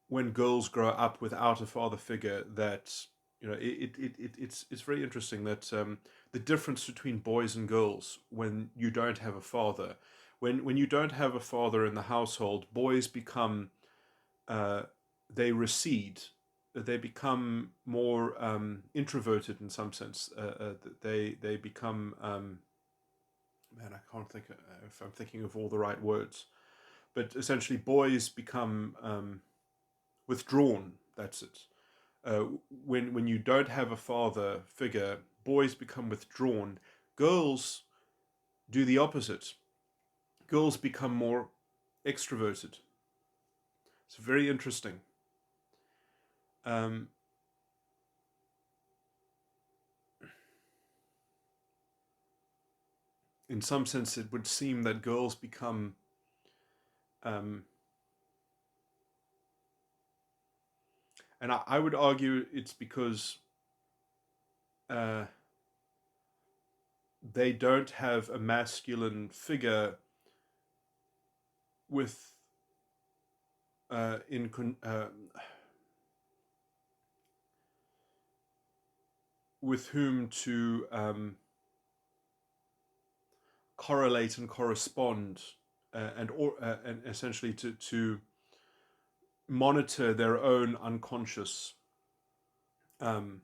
when girls grow up without a father figure, that, it's very interesting that, the difference between boys and girls when you don't have a father. When you don't have a father in the household, boys become, uh, they recede. They become more, introverted in some sense. They become, man, I can't think if I'm thinking of all the right words. But essentially, boys become, withdrawn. That's it. Uh, when you don't have a father figure, boys become withdrawn. Girls do the opposite. Girls become more extroverted. It's very interesting. Um, in some sense, it would seem that girls become, um, and I would argue it's because, uh, they don't have a masculine figure with, in with whom to, correlate and correspond, and essentially to monitor their own unconscious um,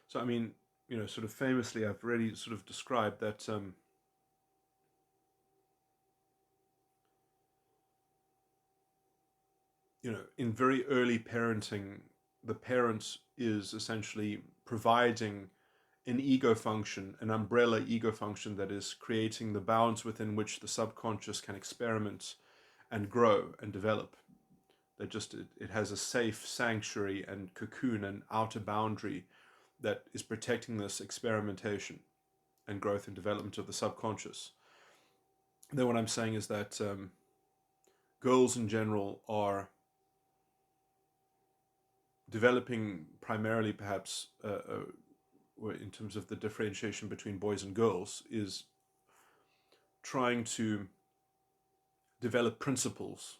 so I mean, sort of famously, I've already sort of described that in very early parenting, the parent is essentially providing an ego function, an umbrella ego function that is creating the bounds within which the subconscious can experiment and grow and develop. That just it has a safe sanctuary and cocoon and outer boundary that is protecting this experimentation and growth and development of the subconscious. Then what I'm saying is that girls in general are developing primarily, perhaps, in terms of the differentiation between boys and girls, is trying to develop principles.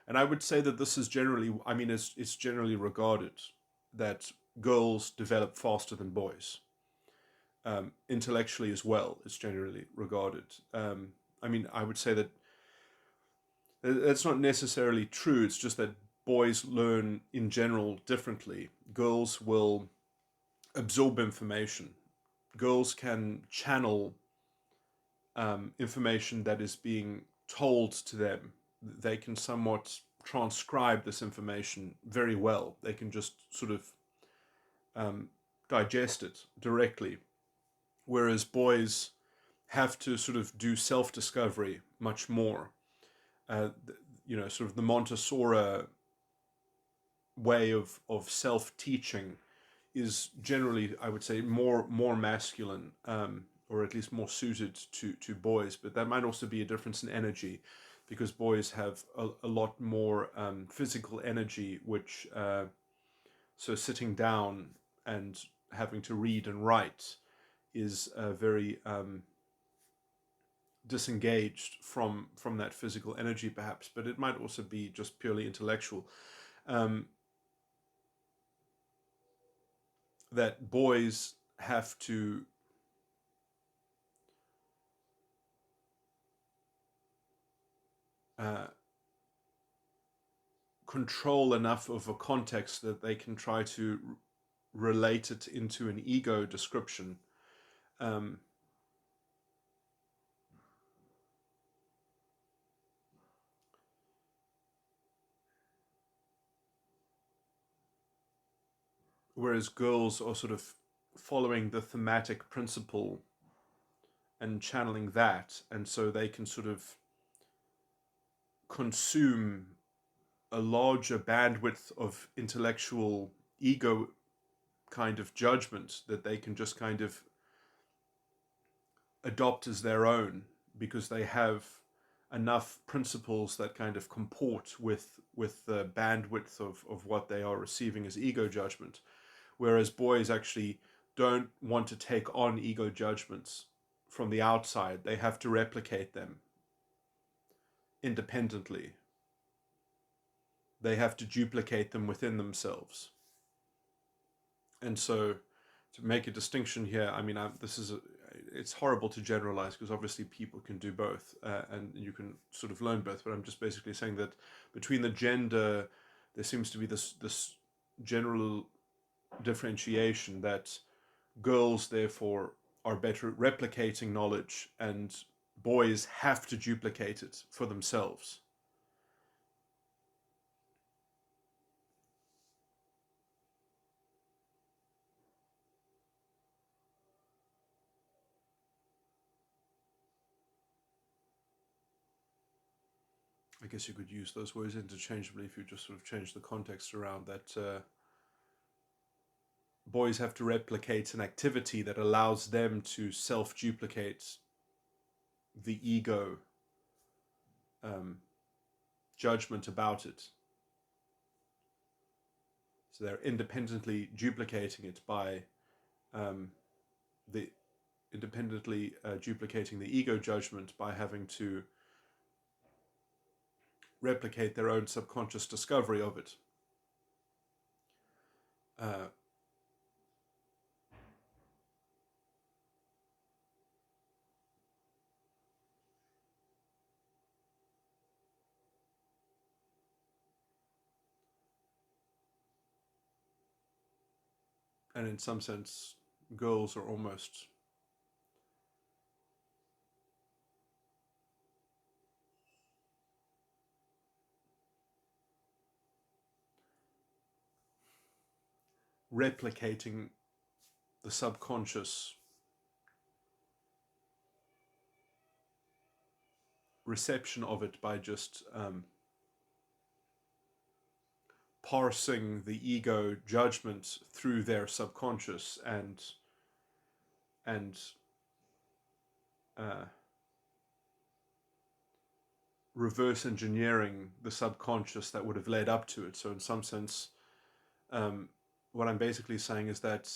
And I would say that this is generally, I mean, it's generally regarded that girls develop faster than boys. Intellectually as well, it's generally regarded. I mean, I would say that that's not necessarily true. It's just that boys learn in general differently. Girls will absorb information. Girls can channel information that is being told to them. They can somewhat transcribe this information very well. They can just sort of digest it directly, whereas boys have to sort of do self-discovery much more. Sort of the Montessori way of self-teaching is generally, I would say, more masculine, or at least more suited to boys. But that might also be a difference in energy, because boys have a lot more physical energy, which so sitting down and having to read and write is very disengaged from that physical energy, perhaps. But it might also be just purely intellectual. That boys have to control enough of a context that they can try to relate it into an ego description. Whereas girls are sort of following the thematic principle and channeling that, and so they can sort of consume a larger bandwidth of intellectual ego kind of judgment that they can just kind of adopt as their own, because they have enough principles that kind of comport with the bandwidth of what they are receiving as ego judgment. Whereas boys actually don't want to take on ego judgments from the outside. They have to replicate them independently. They have to duplicate them within themselves. And so, to make a distinction here, I mean, it's horrible to generalize, because obviously people can do both, and you can sort of learn both. But I'm just basically saying that between the gender, there seems to be this general differentiation that girls therefore are better at replicating knowledge, and boys have to duplicate it for themselves. I guess you could use those words interchangeably if you just sort of change the context around that. Boys have to replicate an activity that allows them to self-duplicate the ego judgment about it. So they're independently duplicating it by the independently duplicating the ego judgment by having to replicate their own subconscious discovery of it. Uh, and in some sense, girls are almost replicating the subconscious reception of it by just parsing the ego judgment through their subconscious and uh, reverse engineering the subconscious that would have led up to it. So in some sense, what I'm basically saying is that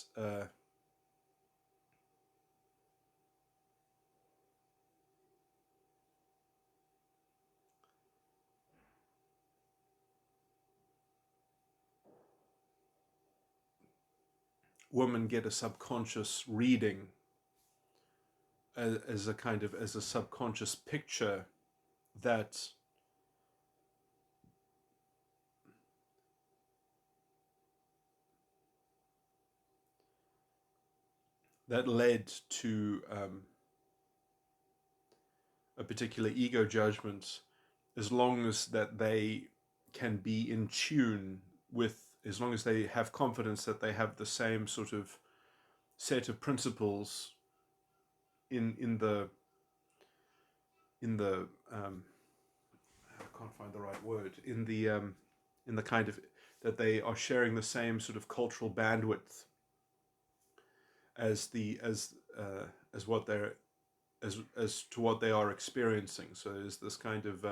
women get a subconscious reading as a kind of as a subconscious picture that led to a particular ego judgment, as long as that they can be in tune with, as long as they have confidence that they have the same sort of set of principles in the I can't find the right word, in the kind of, that they are sharing the same sort of cultural bandwidth as the as what they're as to what they are experiencing. So there's this kind of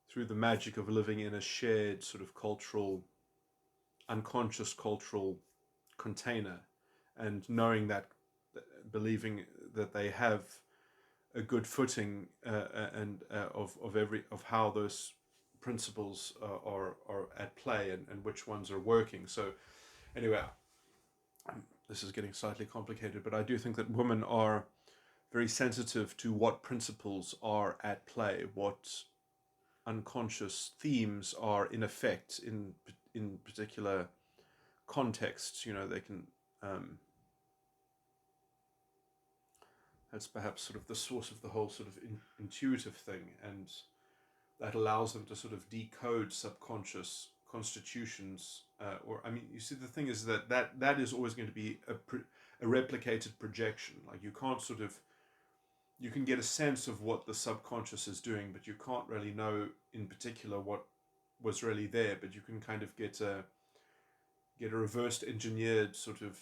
through the magic of living in a shared sort of cultural, unconscious cultural container, and knowing that, believing that they have a good footing and of how those principles are at play, and which ones are working. So anyway, this is getting slightly complicated, but I do think that women are very sensitive to what principles are at play, what unconscious themes are in effect in particular contexts. You know, they can that's perhaps sort of the source of the whole sort of intuitive thing, and that allows them to sort of decode subconscious constitutions. Or I mean, you see, the thing is that is always going to be a replicated projection. Like, you can't sort of, you can get a sense of what the subconscious is doing, but you can't really know in particular what was really there. But you can kind of get a reversed engineered sort of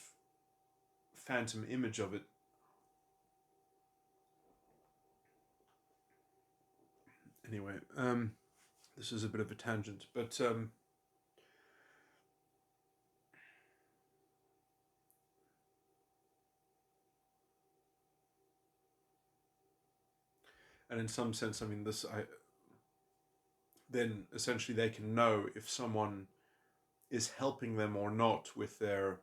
phantom image of it. Anyway, this is a bit of a tangent, but and in some sense, I mean, this I then essentially they can know if someone is helping them or not with their,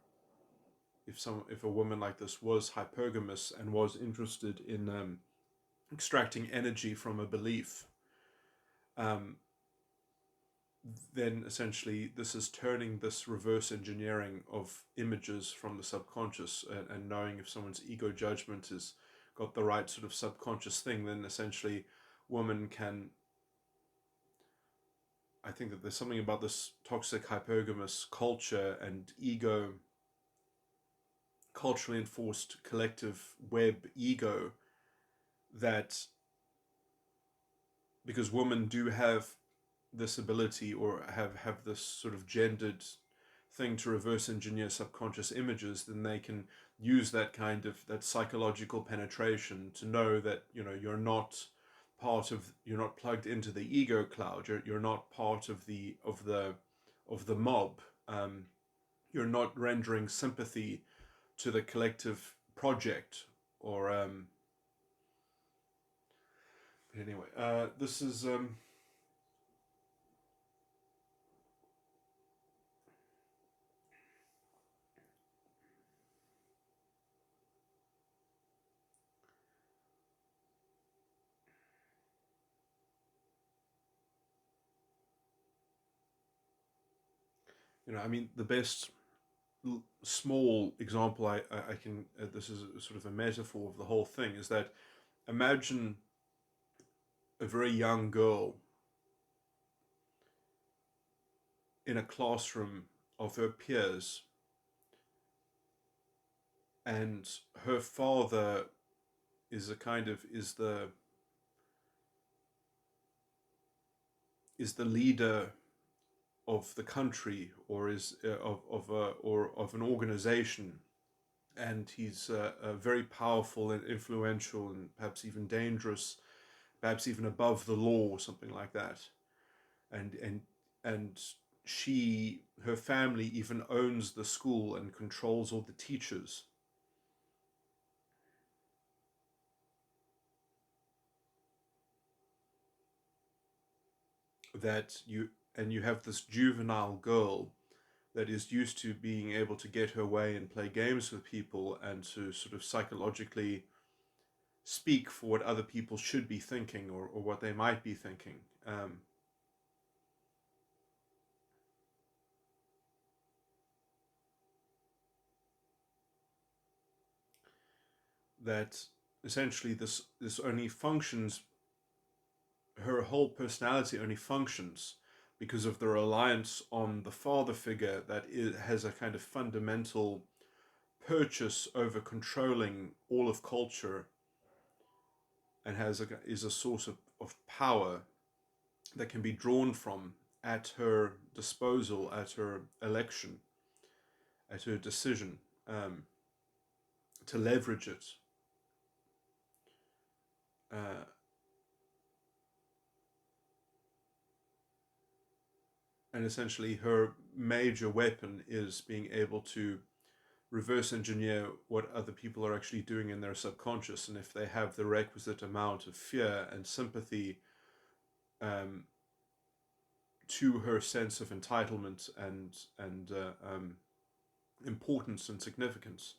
if a woman like this was hypergamous and was interested in extracting energy from a belief, um, then essentially this is turning this reverse engineering of images from the subconscious, and knowing if someone's ego judgment has got the right sort of subconscious thing, then essentially women can, I think that there's something about this toxic hypergamous culture and ego, culturally enforced collective web ego, that because women do have this ability, or have this sort of gendered thing to reverse engineer subconscious images, then they can use that kind of, that psychological penetration to know that, you know, you're not part of, you're not plugged into the ego cloud, you're not part of the mob, you're not rendering sympathy to the collective project, or but anyway, this is I mean, the best small example I can, this is sort of a metaphor of the whole thing, is that imagine a very young girl in a classroom of her peers, and her father is a kind of is the leader of the country, or is or of an organization, and he's very powerful and influential and perhaps even dangerous, perhaps even above the law or something like that. And her family even owns the school and controls all the teachers. That you and you have this juvenile girl that is used to being able to get her way and play games with people and to sort of psychologically speak for what other people should be thinking, or what they might be thinking. That essentially this only functions, her whole personality only functions because of the reliance on the father figure that has a kind of fundamental purchase over controlling all of culture, and is a source of power that can be drawn from at her disposal, at her election, at her decision, to leverage it. Uh, and essentially, her major weapon is being able to reverse engineer what other people are actually doing in their subconscious. And if they have the requisite amount of fear and sympathy, um, to her sense of entitlement and importance and significance.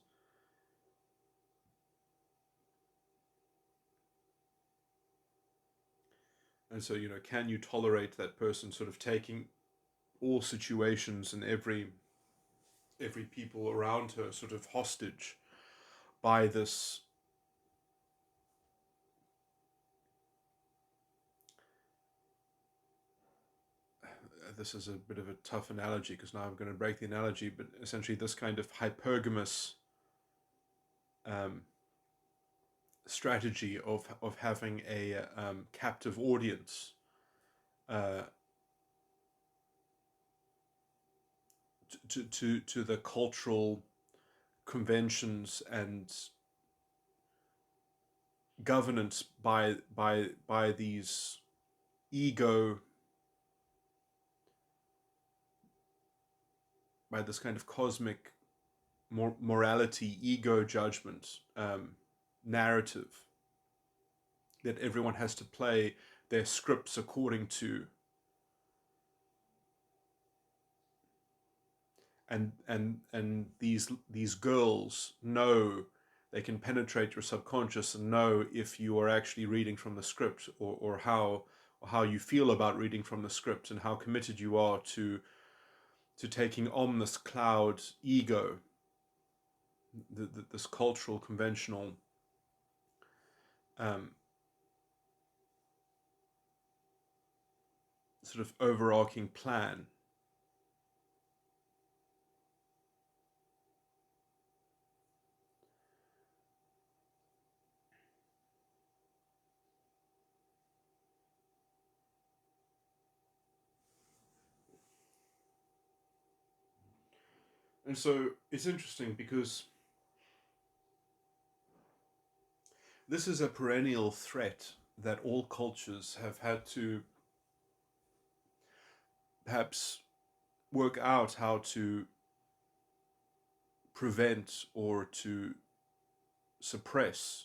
And so, can you tolerate that person sort of taking all situations and every people around her sort of hostage by this? This is a bit of a tough analogy because now I'm going to break the analogy, but essentially this kind of hypergamous um, strategy of having a captive audience, uh, to the cultural conventions and governance by these ego by this kind of cosmic morality, ego judgment, narrative that everyone has to play their scripts according to. And these girls know they can penetrate your subconscious and know if you are actually reading from the script, or how you feel about reading from the script, and how committed you are to taking on this cloud ego, this cultural conventional um, sort of overarching plan. And so it's interesting because this is a perennial threat that all cultures have had to perhaps work out how to prevent or to suppress.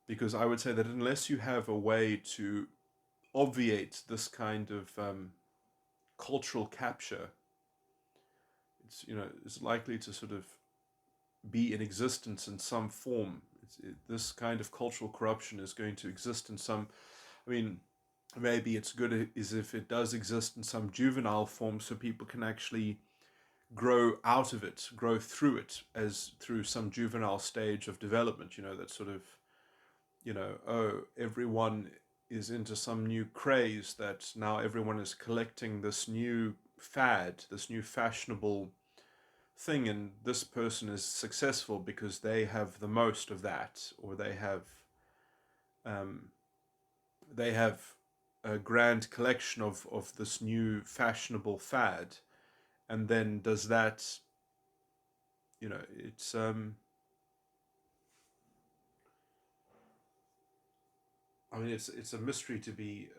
Because I would say that unless you have a way to obviate this kind of cultural capture, it's likely to sort of be in existence in some form. This kind of cultural corruption is going to exist in some. I mean, maybe it's good as if it does exist in some juvenile form, so people can actually grow out of it, grow through it, as through some juvenile stage of development, that sort of, oh, everyone is into some new craze, that now everyone is collecting this new fad, this new fashionable thing, and this person is successful because they have the most of that, or um, they have a grand collection of this new fashionable fad, and then does that, it's I mean, it's a mystery to be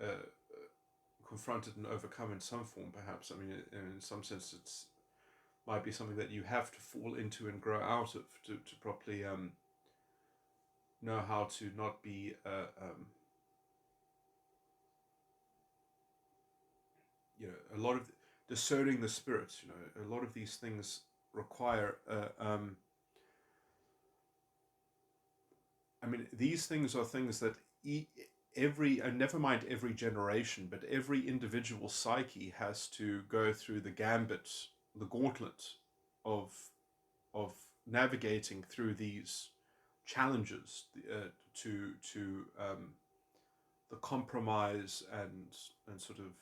confronted and overcome in some form, perhaps. I mean, in some sense, it's might be something that you have to fall into and grow out of to properly know how to not be a lot of discerning the spirits. A lot of these things require I mean, these things are things that every, and never mind every generation, but every individual psyche has to go through the gauntlet of of navigating through these challenges, to the compromise and sort of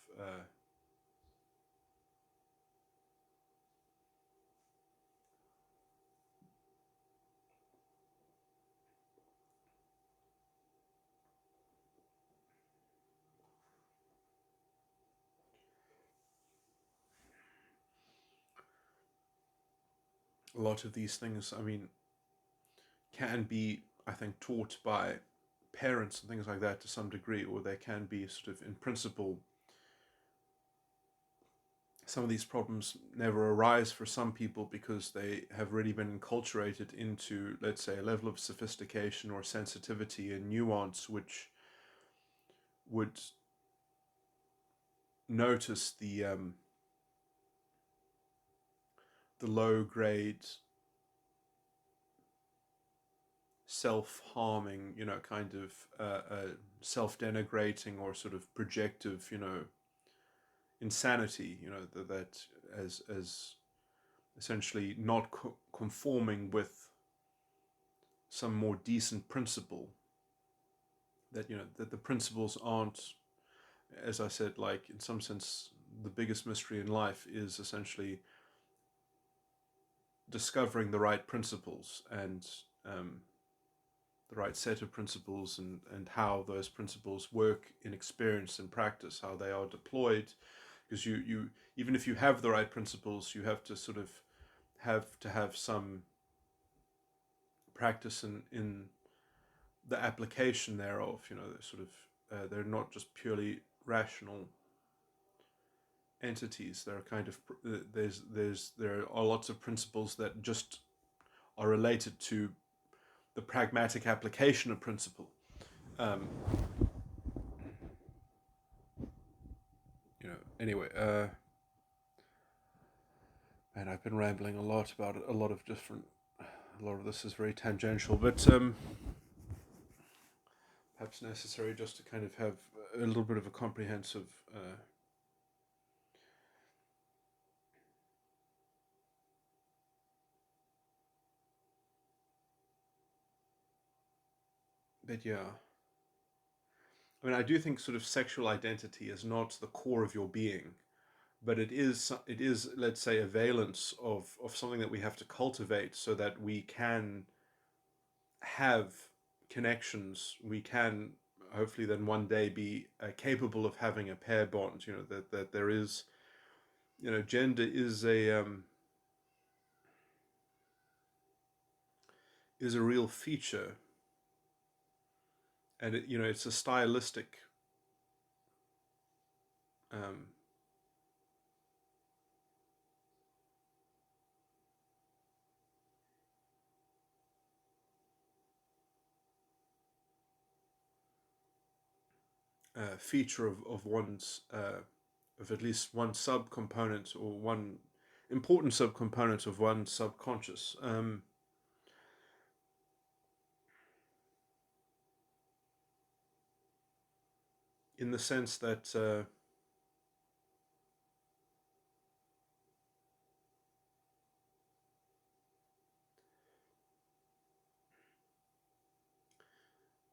a lot of these things. I mean, can be, I think, taught by parents and things like that to some degree, or they can be sort of in principle. Some of these problems never arise for some people because they have really been enculturated into, let's say, a level of sophistication or sensitivity and nuance which would notice the low grade self-harming, kind of self-denigrating or sort of projective, insanity, that as essentially not conforming with some more decent principle. That that the principles aren't, as I said, like in some sense, the biggest mystery in life is essentially discovering the right principles and the right set of principles, and how those principles work in experience and practice, how they are deployed. Because you even if you have the right principles, you have to sort of have some practice in the application thereof. They're sort of they're not just purely rational entities. There are kind of there are lots of principles that just are related to the pragmatic application of principle. Um, Anyway, and I've been rambling a lot about it. A lot of this is very tangential, but perhaps necessary just to kind of have a little bit of a comprehensive. But yeah, I mean, I do think sort of sexual identity is not the core of your being, but it is, let's say, a valence of something that we have to cultivate so that we can have connections. We can hopefully then one day be capable of having a pair bond. That there is, gender is a real feature, and it's a stylistic um, feature of one's of at least one subcomponent, or one important subcomponent of one's subconscious. In the sense that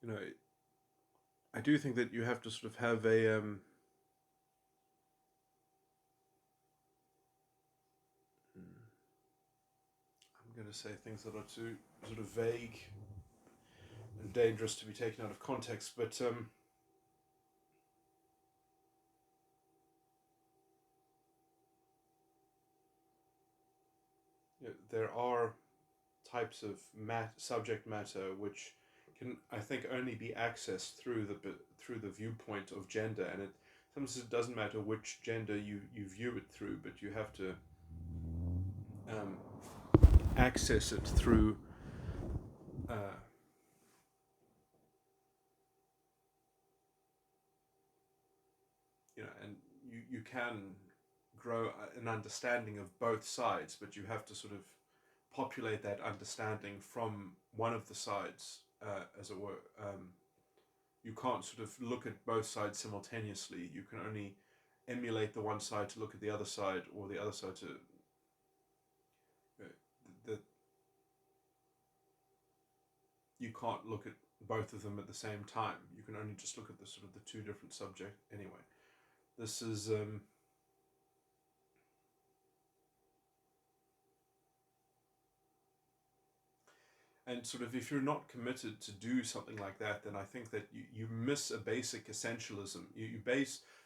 you know, I do think that you have to sort of have a I'm going to say things that are too sort of vague and dangerous to be taken out of context, but there are types of subject matter which can, I think, only be accessed through the viewpoint of gender, and sometimes it doesn't matter which gender you view it through, but you have to um, access it through uh, and you can grow an understanding of both sides, but you have to sort of populate that understanding from one of the sides, as it were. You can't sort of look at both sides simultaneously. You can only emulate the one side to look at the other side, or the other side to uh, the. You can't look at both of them at the same time. You can only just look at the sort of the two different subjects. Anyway, this is and sort of, if you're not committed to do something like that, then I think that you miss a basic essentialism.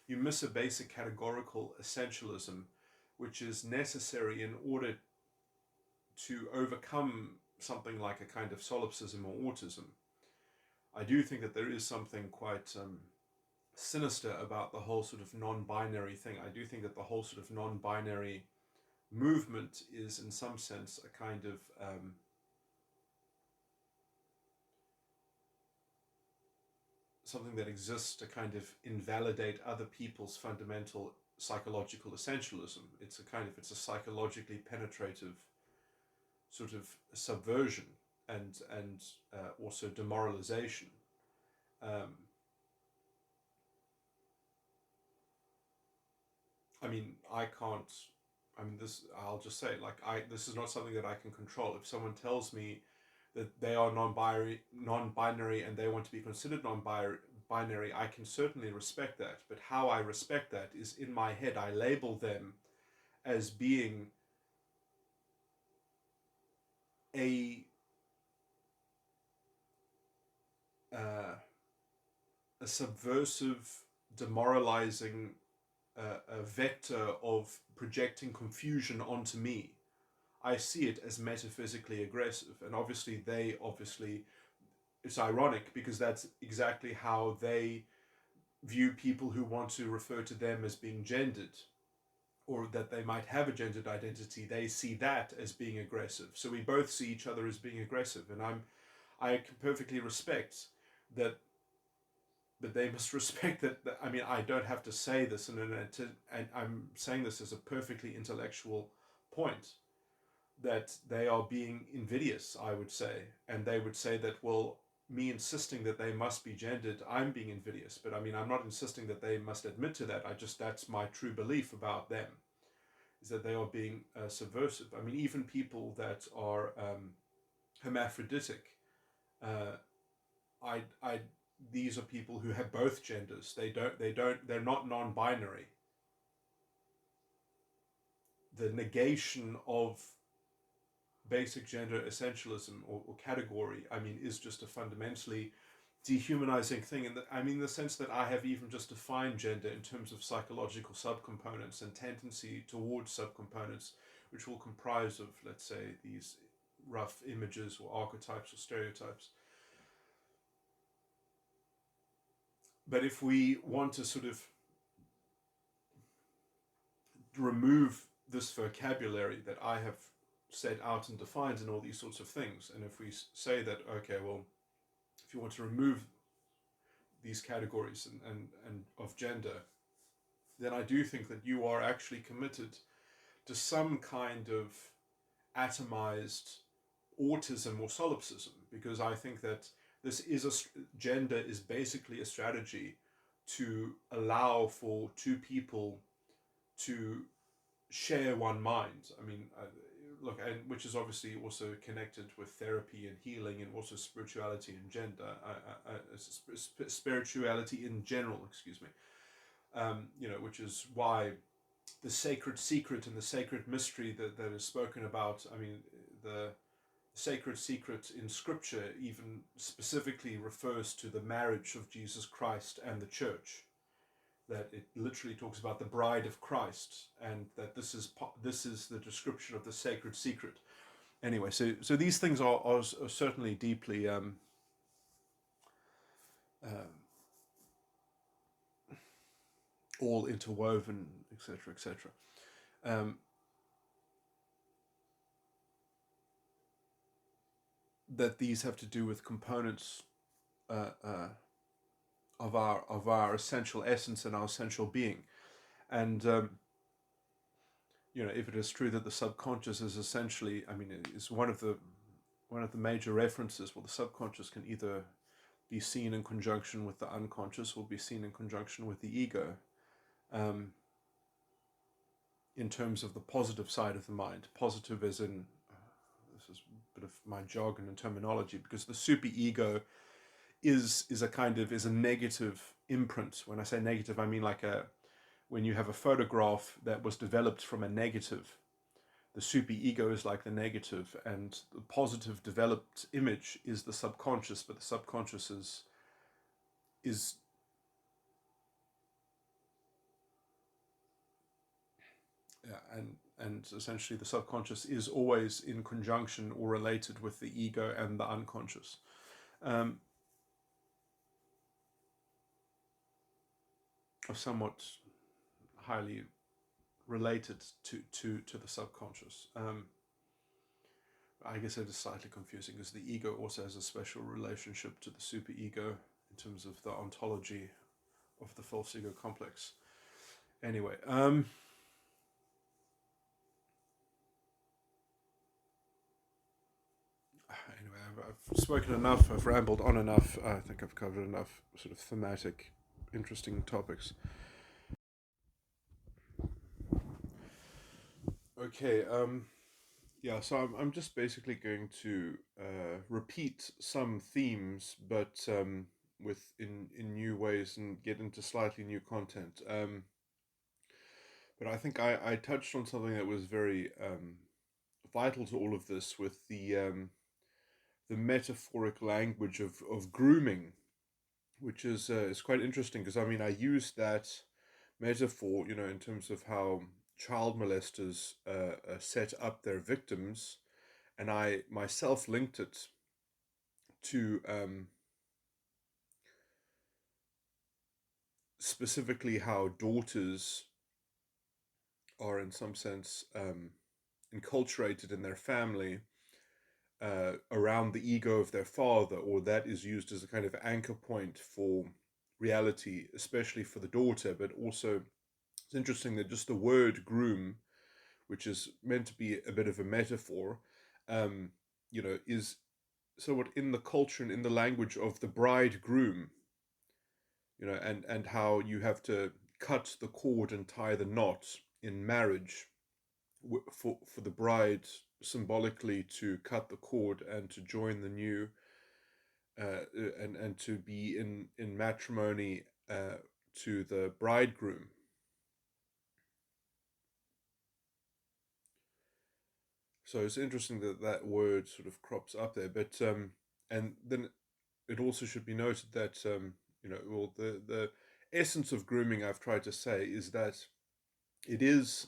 You miss a basic categorical essentialism, which is necessary in order to overcome something like a kind of solipsism or autism. I do think that there is something quite sinister about the whole sort of non-binary thing. I do think that the whole sort of non-binary movement is, in some sense, a kind of something that exists to kind of invalidate other people's fundamental psychological essentialism. It's a psychologically penetrative sort of subversion and also demoralization. Um, I mean, I can't. I mean, this. I'll just say, like, This is not something that I can control. If someone tells me that they are non-binary, and they want to be considered non-binary, I can certainly respect that. But how I respect that is, in my head, I label them as being a uh, a subversive, demoralizing a vector of projecting confusion onto me. I see it as metaphysically aggressive, and obviously it's ironic because that's exactly how they view people who want to refer to them as being gendered, or that they might have a gendered identity. They see that as being aggressive. So we both see each other as being aggressive, and I can perfectly respect that. But they must respect that. I mean, I don't have to say this, and I'm saying this as a perfectly intellectual point, that they are being invidious, I would say. And they would say that, well, me insisting that they must be gendered, I'm being invidious. But I mean, I'm not insisting that they must admit to that. That's my true belief about them, is that they are being subversive. I mean, even people that are hermaphroditic, uh, I these are people who have both genders. They're not non-binary. The negation of basic gender essentialism or category, I mean, is just a fundamentally dehumanizing thing. And I mean, the sense that I have even just defined gender in terms of psychological subcomponents and tendency towards subcomponents, which will comprise of, let's say, these rough images or archetypes or stereotypes. But if we want to sort of remove this vocabulary that I have set out and defined and all these sorts of things, and if we say that, okay, well, if you want to remove these categories and of gender, then I do think that you are actually committed to some kind of atomized autism or solipsism, because I think that gender is basically a strategy to allow for two people to share one mind. I mean, look, and which is obviously also connected with therapy and healing, and also spirituality and gender, spirituality in general. Excuse me. Which is why the sacred secret and the sacred mystery that is spoken about. I mean, the sacred secret in Scripture even specifically refers to the marriage of Jesus Christ and the church. That it literally talks about the bride of Christ, and that this is the description of the sacred secret. Anyway, so these things are certainly deeply uh, all interwoven, etc., etc. Um, that these have to do with components uh, uh, of our essential essence and our essential being, and if it is true that the subconscious is essentially, I mean, it is one of the major references. Well, the subconscious can either be seen in conjunction with the unconscious or be seen in conjunction with the ego, um, in terms of the positive side of the mind. Positive as in, this is a bit of my jargon and terminology, because the superego is a negative imprint. When I say negative, I mean like when you have a photograph that was developed from a negative, the superego is like the negative, and the positive developed image is the subconscious. But the subconscious is yeah, and essentially the subconscious is always in conjunction or related with the ego and the unconscious. Um, are somewhat highly related to the subconscious. I guess it is slightly confusing because the ego also has a special relationship to the superego in terms of the ontology of the false ego complex. Anyway, I've spoken enough. I've rambled on enough. I think I've covered enough sort of thematic, interesting topics. Okay. Yeah. So I'm just basically going to repeat some themes, but with in new ways, and get into slightly new content. But I think I touched on something that was very vital to all of this, with the metaphoric language of grooming, which is quite interesting, because I mean I used that metaphor, in terms of how child molesters set up their victims, and I myself linked it to specifically how daughters are in some sense enculturated in their family around the ego of their father, or that is used as a kind of anchor point for reality, especially for the daughter. But also, it's interesting that just the word groom, which is meant to be a bit of a metaphor, um, is somewhat in the culture and in the language of the bridegroom, and how you have to cut the cord and tie the knot in marriage, for the bride symbolically to cut the cord and to join the new, and to be in matrimony to the bridegroom. So it's interesting that that word sort of crops up there. But and then it also should be noted that well, the essence of grooming, I've tried to say, is that it is,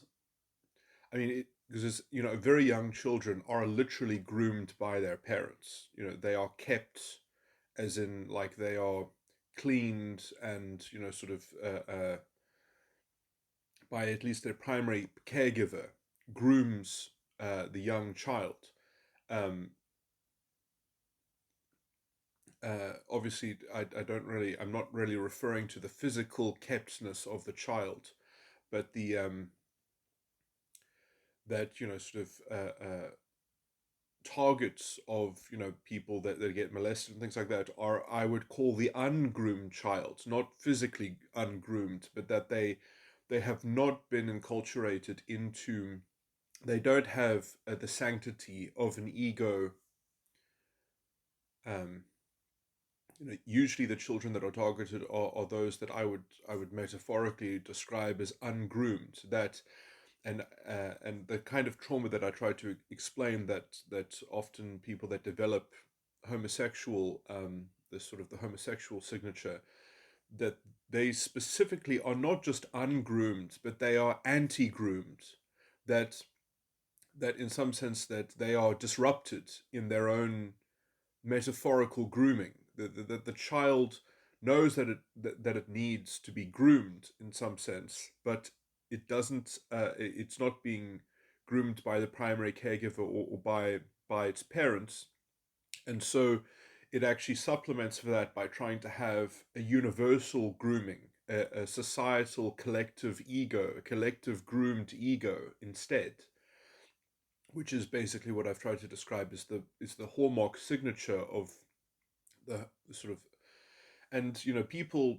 I mean, because it's, very young children are literally groomed by their parents. They are kept, as in like they are cleaned, and sort of by at least their primary caregiver grooms the young child. Um, Obviously, I'm not really referring to the physical keptness of the child, but the that sort of targets of people that get molested and things like that are, I would call, the ungroomed child, not physically ungroomed, but that they have not been enculturated into they don't have the sanctity of an ego. Um, Usually the children that are targeted are those that I would metaphorically describe as ungroomed. That and the kind of trauma that I try to explain, that often people that develop homosexual, the sort of the homosexual signature, that they specifically are not just ungroomed, but they are anti-groomed. That in some sense that they are disrupted in their own metaphorical grooming. The child knows that it needs to be groomed in some sense, but it doesn't. It's not being groomed by the primary caregiver, or by its parents, and so it actually supplements for that by trying to have a universal grooming, a societal collective ego, a collective groomed ego instead, which is basically what I've tried to describe as the hallmark signature of the sort of. And people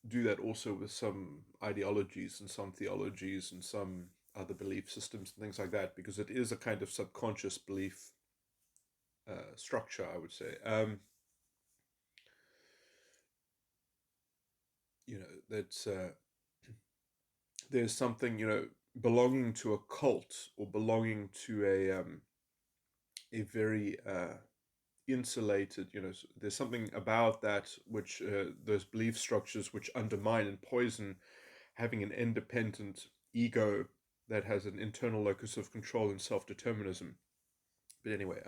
do that also with some ideologies and some theologies and some other belief systems and things like that, because it is a kind of subconscious belief structure, I would say. That's There's something, belonging to a cult, or belonging to a very insulated, there's something about that which, those belief structures which undermine and poison having an independent ego that has an internal locus of control and self-determinism. But anyway,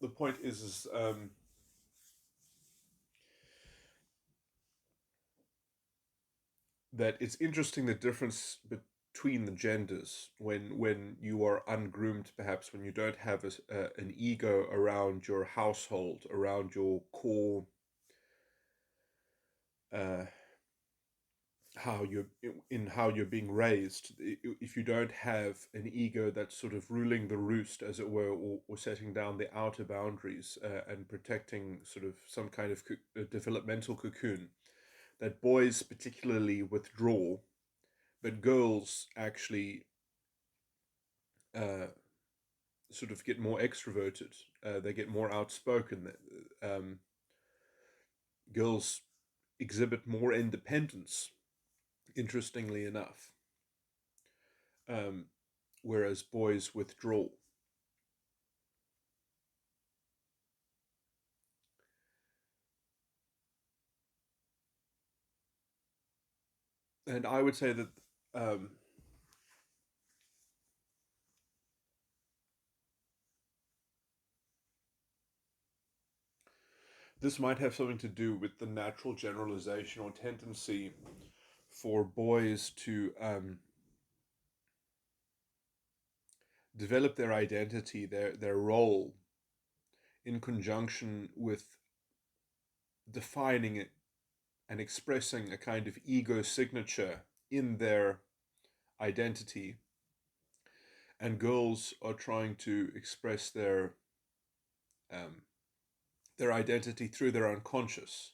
the point is that it's interesting, the difference between the genders when you are ungroomed, perhaps when you don't have an ego around your household, around your core, uh, how you're how you're being raised. If you don't have an ego that's sort of ruling the roost, as it were, or setting down the outer boundaries, and protecting sort of some kind of developmental cocoon, that boys particularly withdraw, but girls actually uh, sort of get more extroverted. They get more outspoken. Girls exhibit more independence, interestingly enough, um, whereas boys withdraw. And I would say that um, this might have something to do with the natural generalization or tendency for boys to develop their identity, their role, in conjunction with defining it and expressing a kind of ego signature in their identity. And girls are trying to express um, their identity through their unconscious.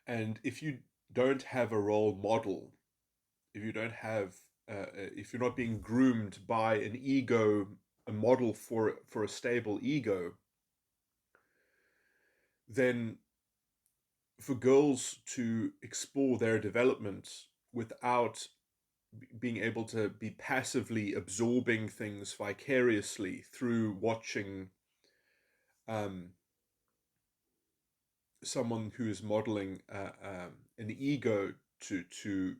And if you don't have a role model, if you don't have, if you're not being groomed by an ego, a model for a stable ego, then for girls to explore their development without being able to be passively absorbing things vicariously through watching um, someone who is modeling an ego to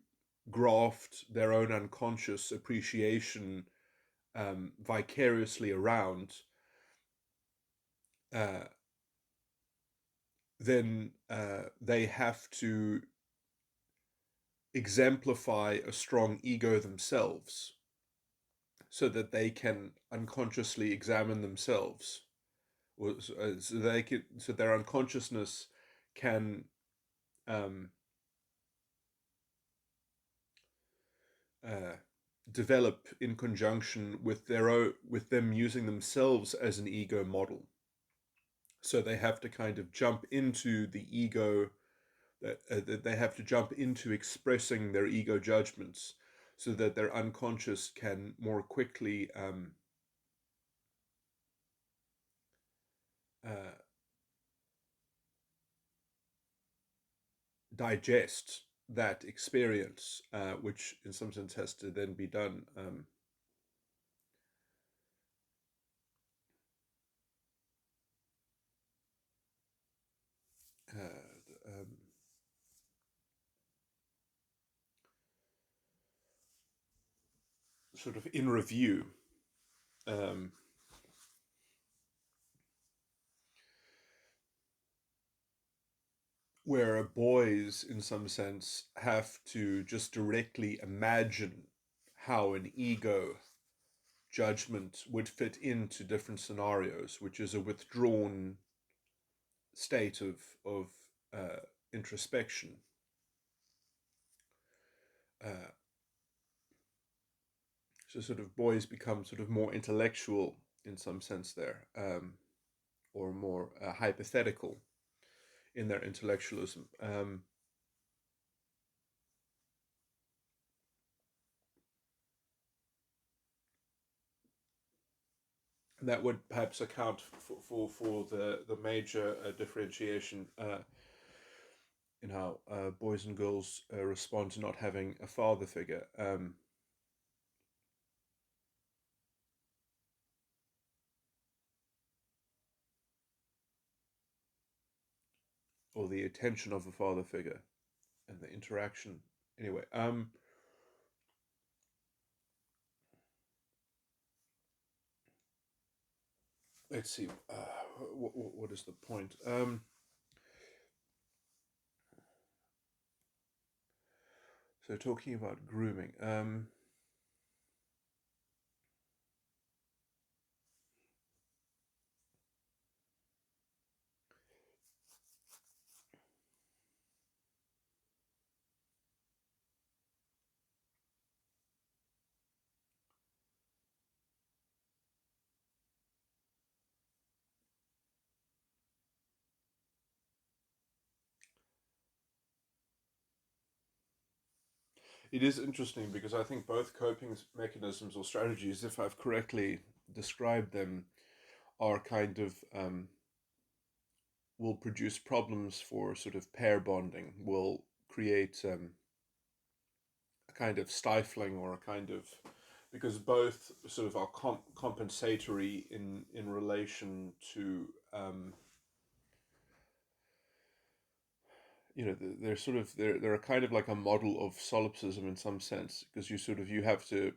graft their own unconscious appreciation vicariously around, uh, then they have to exemplify a strong ego themselves so that they can unconsciously examine themselves, or so their unconsciousness can um, uh, develop in conjunction with with them using themselves as an ego model. So they have to kind of jump into the ego that they have to jump into expressing their ego judgments so that their unconscious can more quickly uh, digest that experience, which in some sense has to then be done uh, um, sort of in review. Um, where boys, in some sense, have to just directly imagine how an ego judgment would fit into different scenarios, which is a withdrawn state of uh, introspection. Uh, so sort of boys become sort of more intellectual in some sense there, or more hypothetical in their intellectualism. That would perhaps account for the major differentiation in how boys and girls respond to not having a father figure, or the attention of a father figure and the interaction. Anyway, let's see. What is the point? So talking about grooming. It is interesting because I think both coping mechanisms or strategies, if I've correctly described them, are kind of will produce problems for sort of pair bonding, will create a kind of stifling or a kind of, because both sort of are compensatory in relation to they're sort of they're kind of like a model of solipsism in some sense, because you have to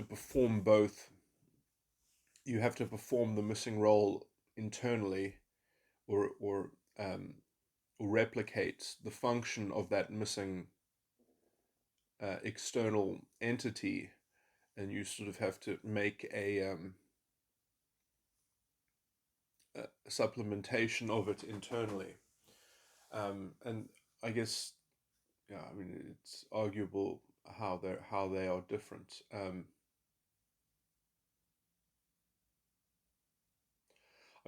perform both. You have to perform the missing role internally, or replicate the function of that missing external entity, and you sort of have to make a supplementation of it internally. And I guess, yeah, I mean, it's arguable how they are different. I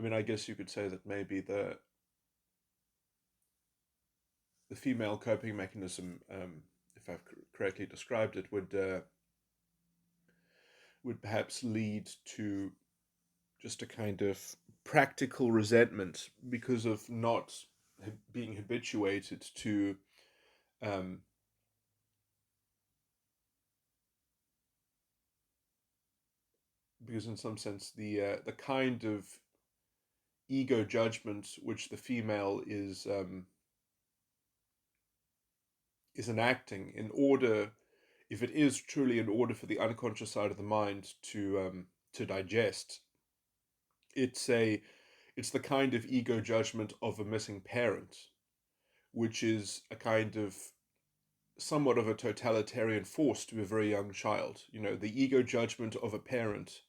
mean, I guess you could say that maybe the female coping mechanism, if I've correctly described it, would perhaps lead to just a kind of practical resentment because of not being habituated to, um, because in some sense the kind of ego judgment which the female is enacting, in order, if it is truly in order for the unconscious side of the mind to digest, it's a it's the kind of ego judgment of a missing parent, which is a kind of somewhat of a totalitarian force to a very young child. The ego judgment of a parent,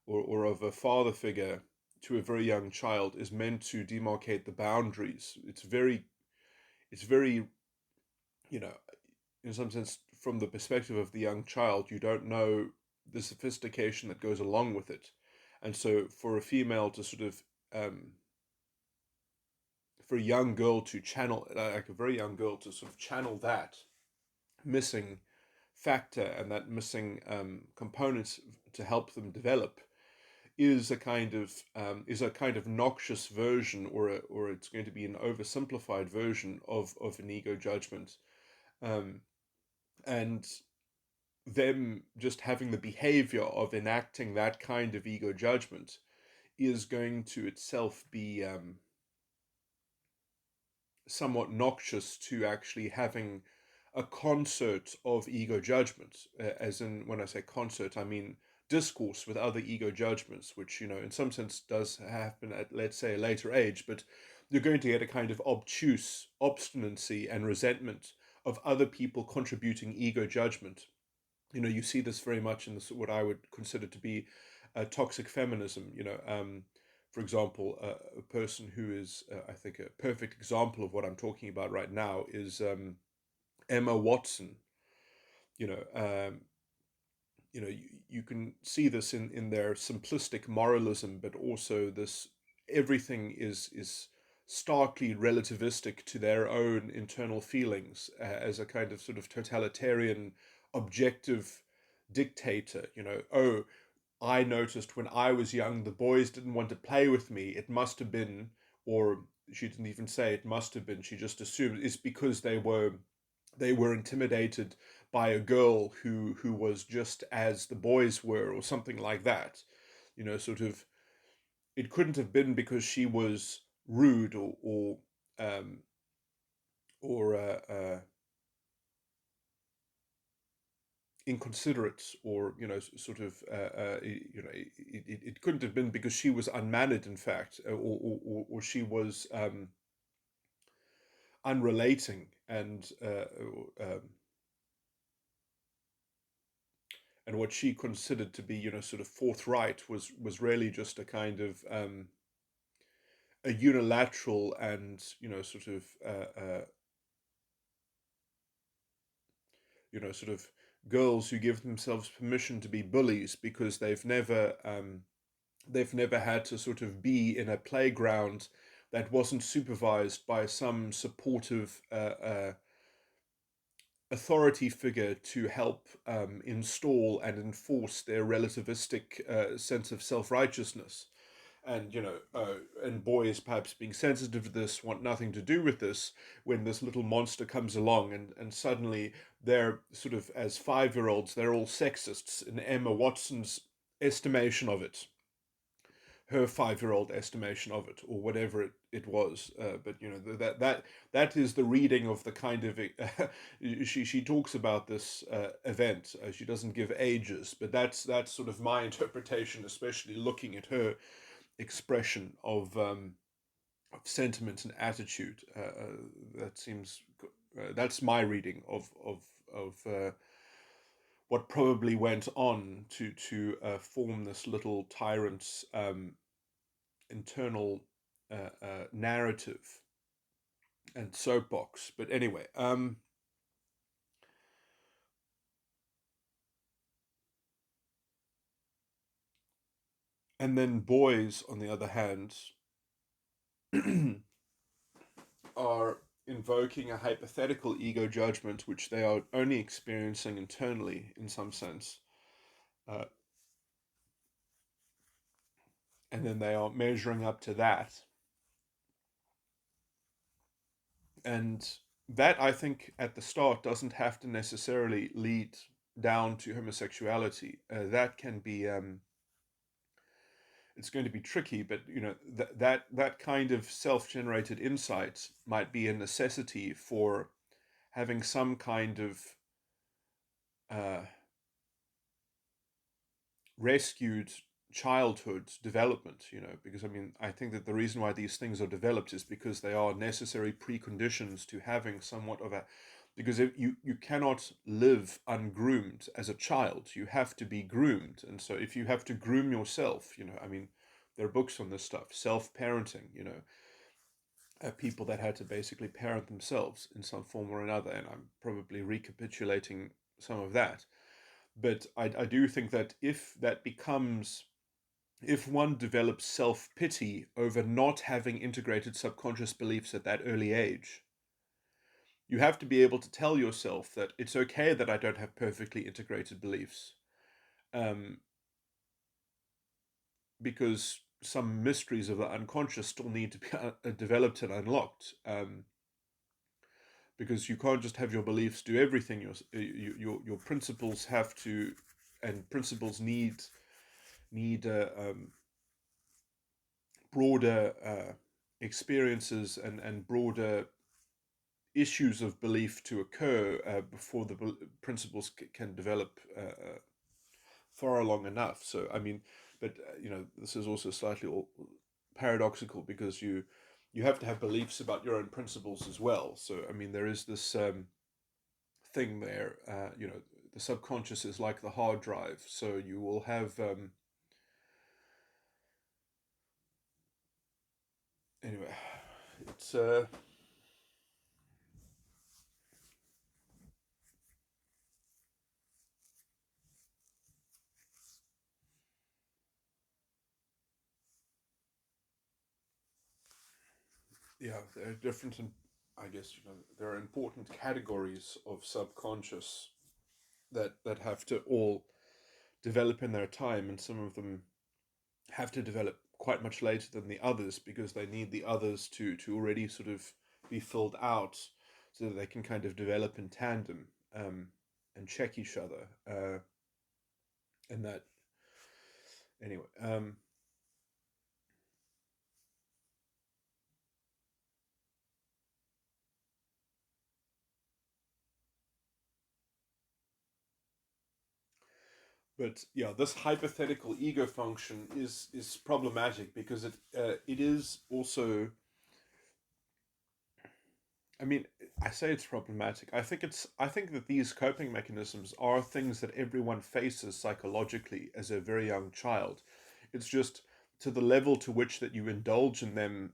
or of a father figure to a very young child, is meant to demarcate the boundaries. It's very, you know, in some sense, from the perspective of the young child, you don't know the sophistication that goes along with it. And so for a female to sort of for a young girl to channel, like a very young girl to sort of channel that missing factor and that missing component to help them develop is a kind of noxious version, or it's going to be an oversimplified version of an ego judgment, um, and them just having the behavior of enacting that kind of ego judgment is going to itself be somewhat noxious to actually having a concert of ego judgment. As in, when I say concert, I mean discourse with other ego judgments, which, in some sense does happen at, let's say, a later age, but you're going to get a kind of obtuse obstinacy and resentment of other people contributing ego judgment. You see this very much in this, what I would consider to be toxic feminism. For example, a person who is, I think, a perfect example of what I'm talking about right now is Emma Watson. You know, um, you can see this in their simplistic moralism, but also this everything is starkly relativistic to their own internal feelings, as a kind of sort of totalitarian, objective dictator. Oh, I noticed when I was young, the boys didn't want to play with me. It must have been, or she didn't even say it must have been. She just assumed it's because they were intimidated by a girl who was just as the boys were, or something like that. Sort of, it couldn't have been because she was rude, um, or inconsiderate, or sort of, it couldn't have been because she was unmannered, in fact, or she was unrelating, and what she considered to be, sort of forthright, was really just a kind of a unilateral and, sort of, sort of girls who give themselves permission to be bullies because they've never had to sort of be in a playground that wasn't supervised by some supportive authority figure to help install and enforce their relativistic sense of self-righteousness. And and boys, perhaps being sensitive to this, want nothing to do with this, when this little monster comes along, and suddenly they're sort of, as 5-year-olds, they're all sexists in Emma Watson's estimation of it, her 5-year-old estimation of it, or whatever it was. But that is the reading of the kind of she talks about this event. She doesn't give ages, but that's sort of my interpretation, especially looking at her expression of sentiment and attitude. That seems that's my reading of what probably went on to form this little tyrant's internal narrative and soapbox. But anyway, and then boys, on the other hand, are invoking a hypothetical ego judgment, which they are only experiencing internally in some sense. Uh, and then they are measuring up to that. And that, I think, at the start doesn't have to necessarily lead down to homosexuality. That can be, it's going to be tricky, but that kind of self-generated insight might be a necessity for having some kind of uh, rescued childhood development, because, I mean, I think that the reason why these things are developed is because they are necessary preconditions to having somewhat of a, because if you cannot live ungroomed as a child. You have to be groomed. And so if you have to groom yourself, I mean, there are books on this stuff, self-parenting, people that had to basically parent themselves in some form or another, and I'm probably recapitulating some of that. But I do think that if that becomes if one develops self-pity over not having integrated subconscious beliefs at that early age, you have to be able to tell yourself that it's okay that I don't have perfectly integrated beliefs, um, because some mysteries of the unconscious still need to be developed and unlocked. Because you can't just have your beliefs do everything. Your principles have to, and principles need broader experiences and broader issues of belief to occur before the principles can develop far along enough. So I mean, but this is also slightly paradoxical, because you have to have beliefs about your own principles as well. So I mean, there is this thing there. The subconscious is like the hard drive. So you will have anyway. It's yeah, there are different, and I guess there are important categories of subconscious that have to all develop in their time, and some of them have to develop quite much later than the others, because they need the others to already sort of be filled out, so that they can kind of develop in tandem, and check each other, and that anyway. But yeah, this hypothetical ego function is problematic, because it is also, I mean, I say it's problematic. I think that these coping mechanisms are things that everyone faces psychologically as a very young child. It's just to the level to which that you indulge in them.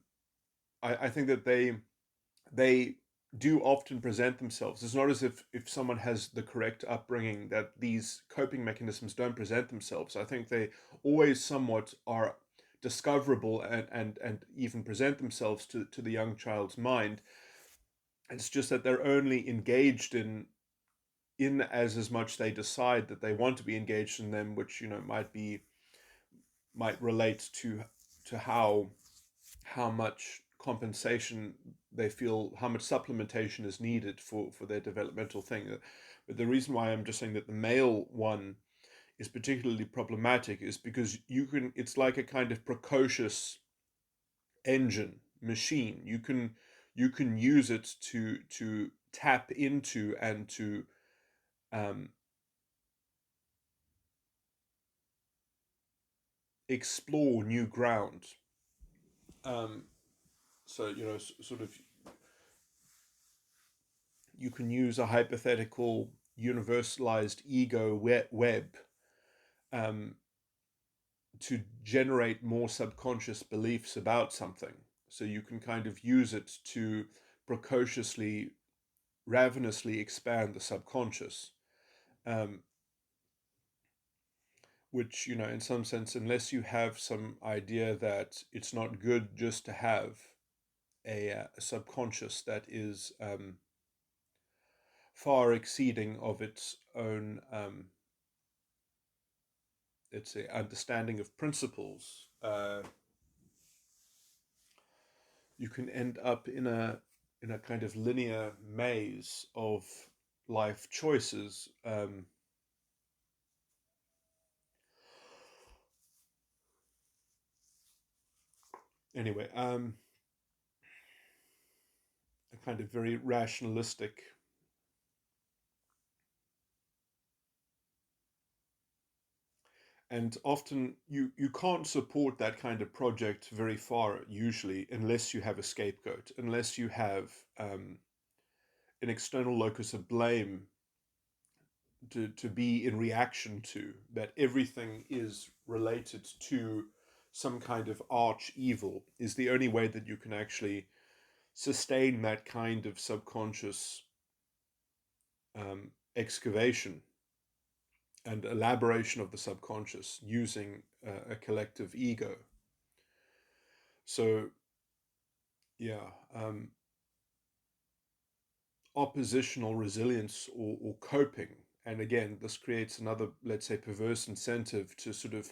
I think that they do often present themselves. It's not as if someone has the correct upbringing that these coping mechanisms don't present themselves. I think they always somewhat are discoverable, and even present themselves to the young child's mind. It's just that they're only engaged in as much they decide that they want to be engaged in them, which might relate to how much compensation they feel, how much supplementation is needed for their developmental thing. But the reason why I'm just saying that the male one is particularly problematic is because it's like a kind of precocious engine machine. You can use it to tap into and to um, explore new ground. Um, so sort of, you can use a hypothetical universalized ego web, um, to generate more subconscious beliefs about something. So you can kind of use it to precociously, ravenously expand the subconscious, um, which, in some sense, unless you have some idea that it's not good just to have a subconscious that is far exceeding of its own, let's say, understanding of principles, you can end up in a kind of linear maze of life choices. Anyway, a kind of very rationalistic, and often you can't support that kind of project very far usually, unless you have a scapegoat, unless you have an external locus of blame to be in reaction to, that everything is related to some kind of arch evil, is the only way that you can actually sustain that kind of subconscious excavation. and elaboration of the subconscious using a collective ego. So, yeah, oppositional resilience or coping. And again, this creates another, let's say, perverse incentive to sort of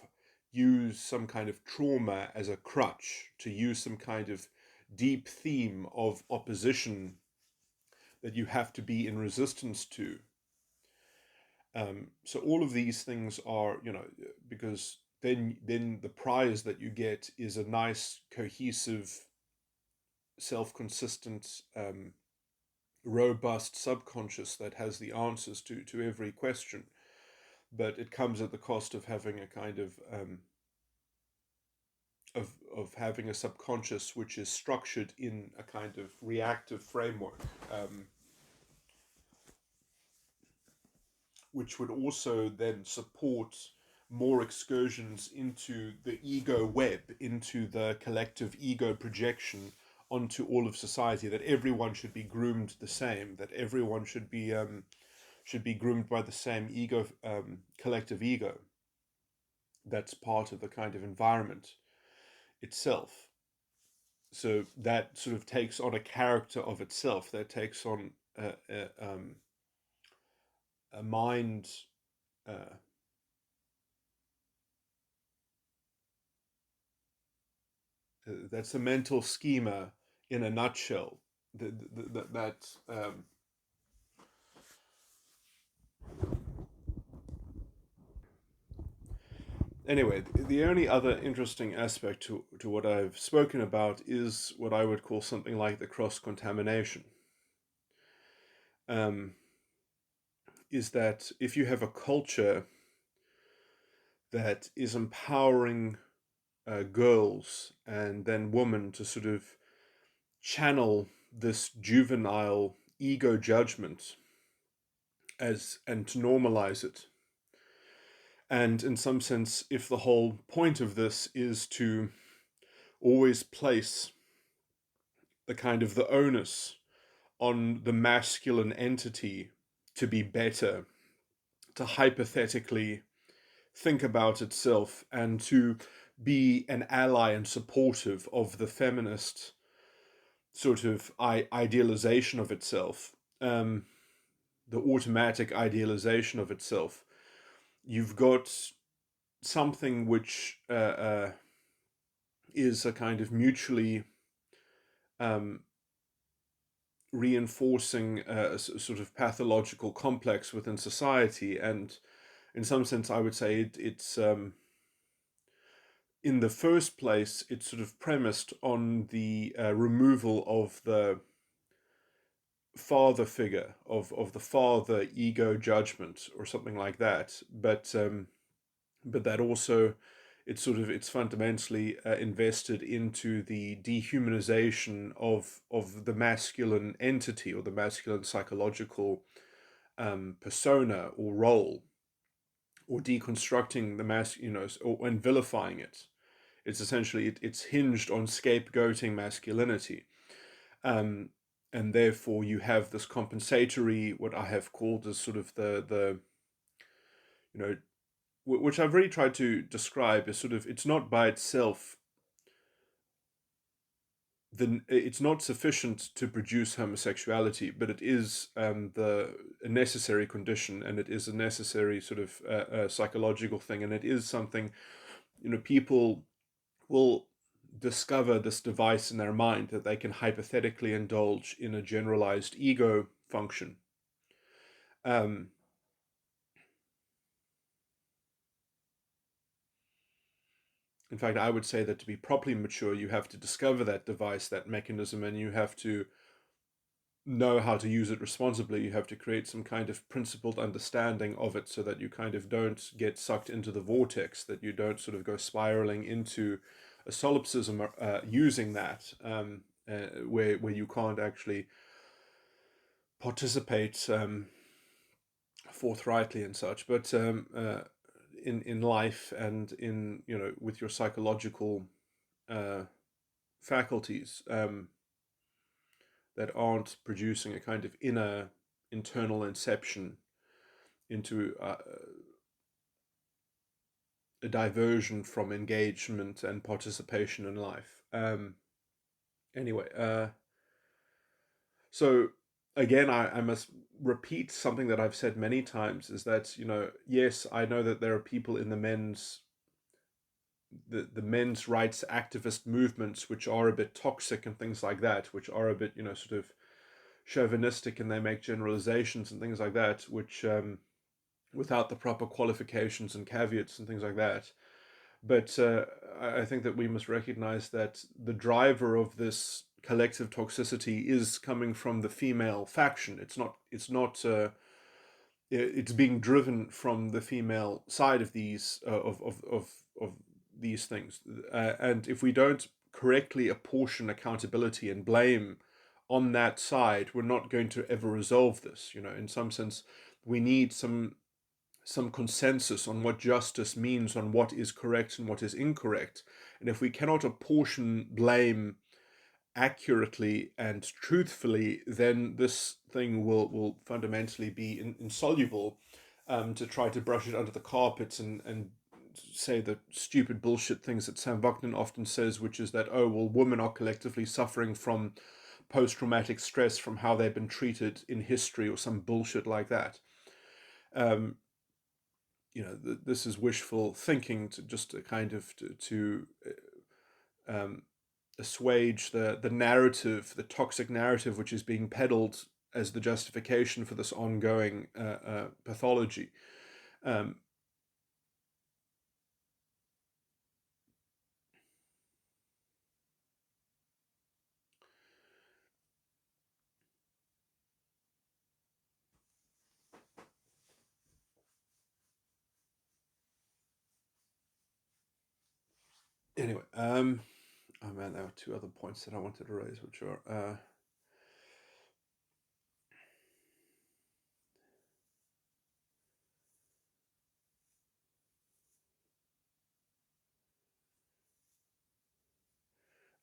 use some kind of trauma as a crutch, to use some kind of deep theme of opposition that you have to be in resistance to. So all of these things are, because then the prize that you get is a nice, cohesive, self-consistent, robust subconscious that has the answers to every question. But it comes at the cost of having a kind of having a subconscious which is structured in a kind of reactive framework, which would also then support more excursions into the ego web, into the collective ego projection onto all of society, that everyone should be groomed the same, that everyone should be groomed by the same ego, collective ego. That's part of the kind of environment itself. So that sort of takes on a character of itself. That takes on a mind. Uh, that's a mental schema in a nutshell. That anyway, the only other interesting aspect to what I've spoken about is what I would call something like the cross contamination. Um, is that if you have a culture that is empowering girls and then women to sort of channel this juvenile ego judgment as and to normalize it. And in some sense, if the whole point of this is to always place the kind of the onus on the masculine entity to be better, to hypothetically think about itself, and to be an ally and supportive of the feminist sort of idealization of itself, the automatic idealization of itself, you've got something which is a kind of mutually um, reinforcing sort of pathological complex within society. And in some sense, I would say it's in the first place, it's sort of premised on the removal of the father figure, of the father ego judgment or something like that. But that also it's fundamentally invested into the dehumanization of the masculine entity, or the masculine psychological persona or role, or deconstructing the and vilifying it. It's essentially it's hinged on scapegoating masculinity, um, and therefore you have this compensatory, what I have called as sort of the you know which I've really tried to describe as sort of, it's not by itself, it's not sufficient to produce homosexuality, but it is the a necessary condition, and it is a necessary sort of psychological thing, and it is something, people will discover this device in their mind that they can hypothetically indulge in a generalized ego function. Um, in fact, I would say that to be properly mature, you have to discover that device, that mechanism, and you have to know how to use it responsibly. You have to create some kind of principled understanding of it, so that you kind of don't get sucked into the vortex, that you don't sort of go spiraling into a solipsism using that, where you can't actually participate forthrightly and such. But in life, and in with your psychological uh, faculties, that aren't producing a kind of inner internal inception into a diversion from engagement and participation in life. Anyway, so again, I must repeat something that I've said many times, is that, yes, I know that there are people in the men's rights activist movements which are a bit toxic and things like that, which are a bit, sort of chauvinistic, and they make generalizations and things like that, which without the proper qualifications and caveats and things like that. But I think that we must recognize that the driver of this collective toxicity is coming from the female faction. It's not. It's not. It's being driven from the female side of these of these things. And if we don't correctly apportion accountability and blame on that side, we're not going to ever resolve this. In some sense, we need some consensus on what justice means, on what is correct and what is incorrect. And if we cannot apportion blame accurately and truthfully, then this thing will fundamentally be insoluble. To try to brush it under the carpet and say the stupid bullshit things that Sam Bucknan often says, which is that, oh, well, women are collectively suffering from post-traumatic stress from how they've been treated in history, or some bullshit like that. Um, this is wishful thinking, to just to kind of to um, assuage the narrative, the toxic narrative, which is being peddled as the justification for this ongoing pathology. Um, anyway, oh man, there were two other points that I wanted to raise, which are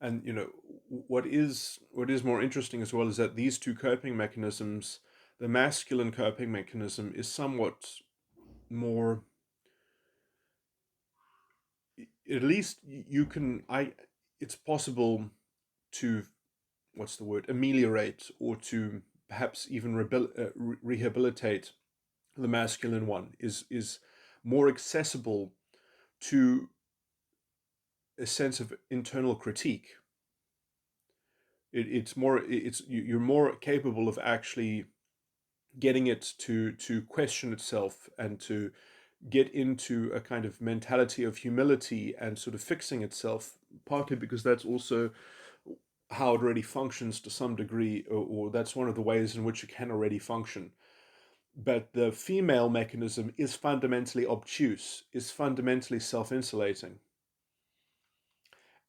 and what is more interesting as well is that these two coping mechanisms, the masculine coping mechanism is somewhat more, at least you can I it's possible to, what's the word, ameliorate, or to perhaps even rehabilitate the masculine one, is more accessible to a sense of internal critique. You're more capable of actually getting it to question itself, and to get into a kind of mentality of humility and sort of fixing itself, partly because that's also how it already functions to some degree, or that's one of the ways in which it can already function. But the female mechanism is fundamentally obtuse, is fundamentally self-insulating.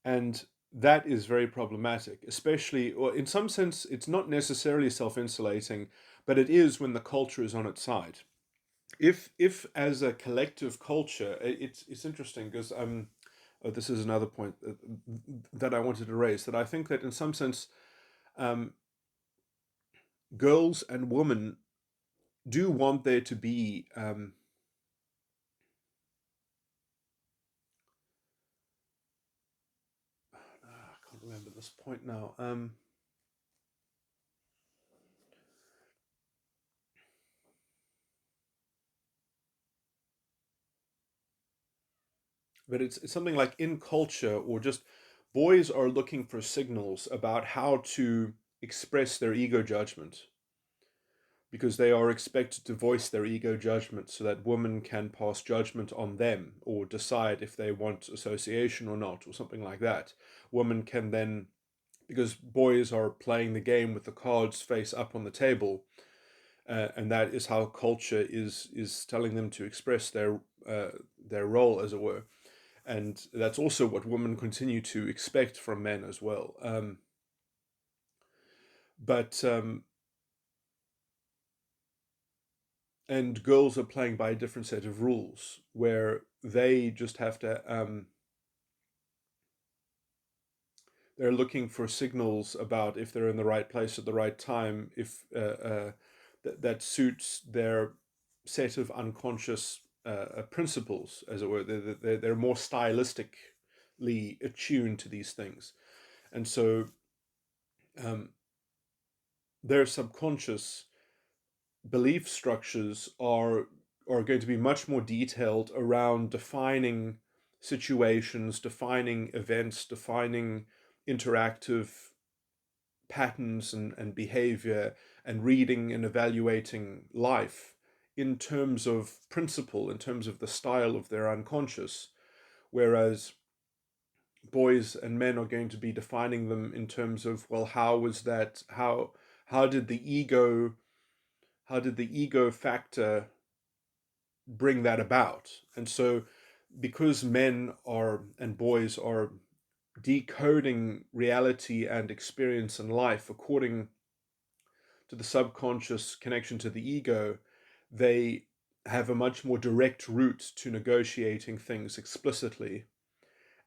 And that is very problematic, especially, or in some sense, it's not necessarily self-insulating, but it is when the culture is on its side. If as a collective culture, it's interesting because oh, this is another point that I wanted to raise, that I think that in some sense, um, girls and women do want there to be I can't remember this point now. But it's something like, in culture, or just, boys are looking for signals about how to express their ego judgment, because they are expected to voice their ego judgment so that women can pass judgment on them, or decide if they want association or not, or something like that. Women can then, because boys are playing the game with the cards face up on the table, and that is how culture is telling them to express their role, as it were. And that's also what women continue to expect from men as well. But and girls are playing by a different set of rules, where they just have to. They're looking for signals about if they're in the right place at the right time, if that suits their set of unconscious principles, as it were. They're more stylistically attuned to these things, and so um, their subconscious belief structures are going to be much more detailed around defining situations, defining events, defining interactive patterns and behavior, and reading and evaluating life in terms of principle, in terms of the style of their unconscious, whereas boys and men are going to be defining them in terms of, well, how was that, how did the ego, how did the ego factor bring that about? And so because men are and boys are decoding reality and experience in life according to the subconscious connection to the ego, they have a much more direct route to negotiating things explicitly.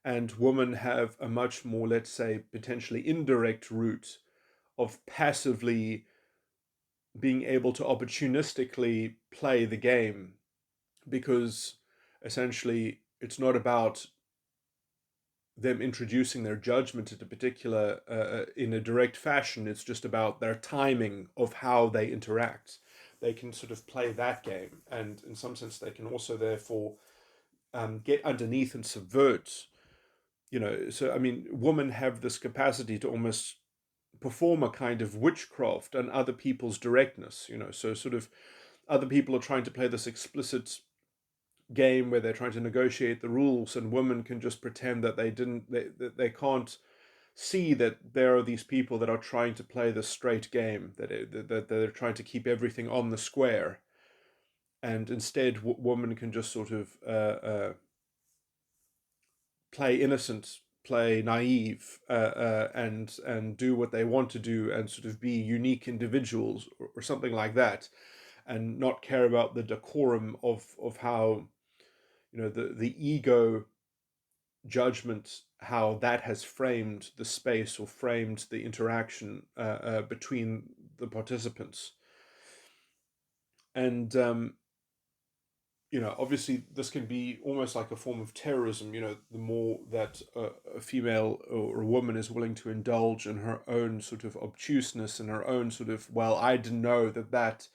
And women have a much more, let's say, potentially indirect route of passively being able to opportunistically play the game, because essentially it's not about them introducing their judgment at a particular in a direct fashion. It's just about their timing of how they interact. They can sort of play that game, and in some sense they can also therefore get underneath and subvert, so I mean, women have this capacity to almost perform a kind of witchcraft on other people's directness, so sort of other people are trying to play this explicit game where they're trying to negotiate the rules, and women can just pretend that they can't see that there are these people that are trying to play the straight game, that they're trying to keep everything on the square, and instead women can just sort of play innocent, play naive, and do what they want to do, and sort of be unique individuals, or something like that, and not care about the decorum of how, the ego judgment, how that has framed the space or framed the interaction between the participants. And obviously this can be almost like a form of terrorism. The more that a female or a woman is willing to indulge in her own sort of obtuseness and her own sort of, well, I didn't know that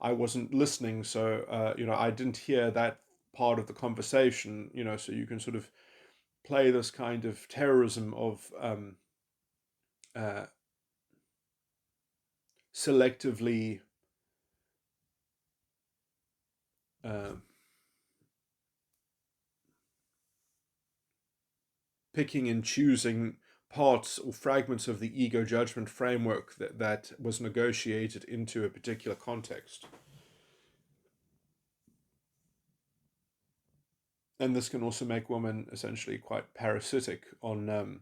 I wasn't listening, so I didn't hear that part of the conversation. So you can sort of play this kind of terrorism of uh, selectively uh, picking and choosing parts or fragments of the ego judgment framework that was negotiated into a particular context. And this can also make women essentially quite parasitic on,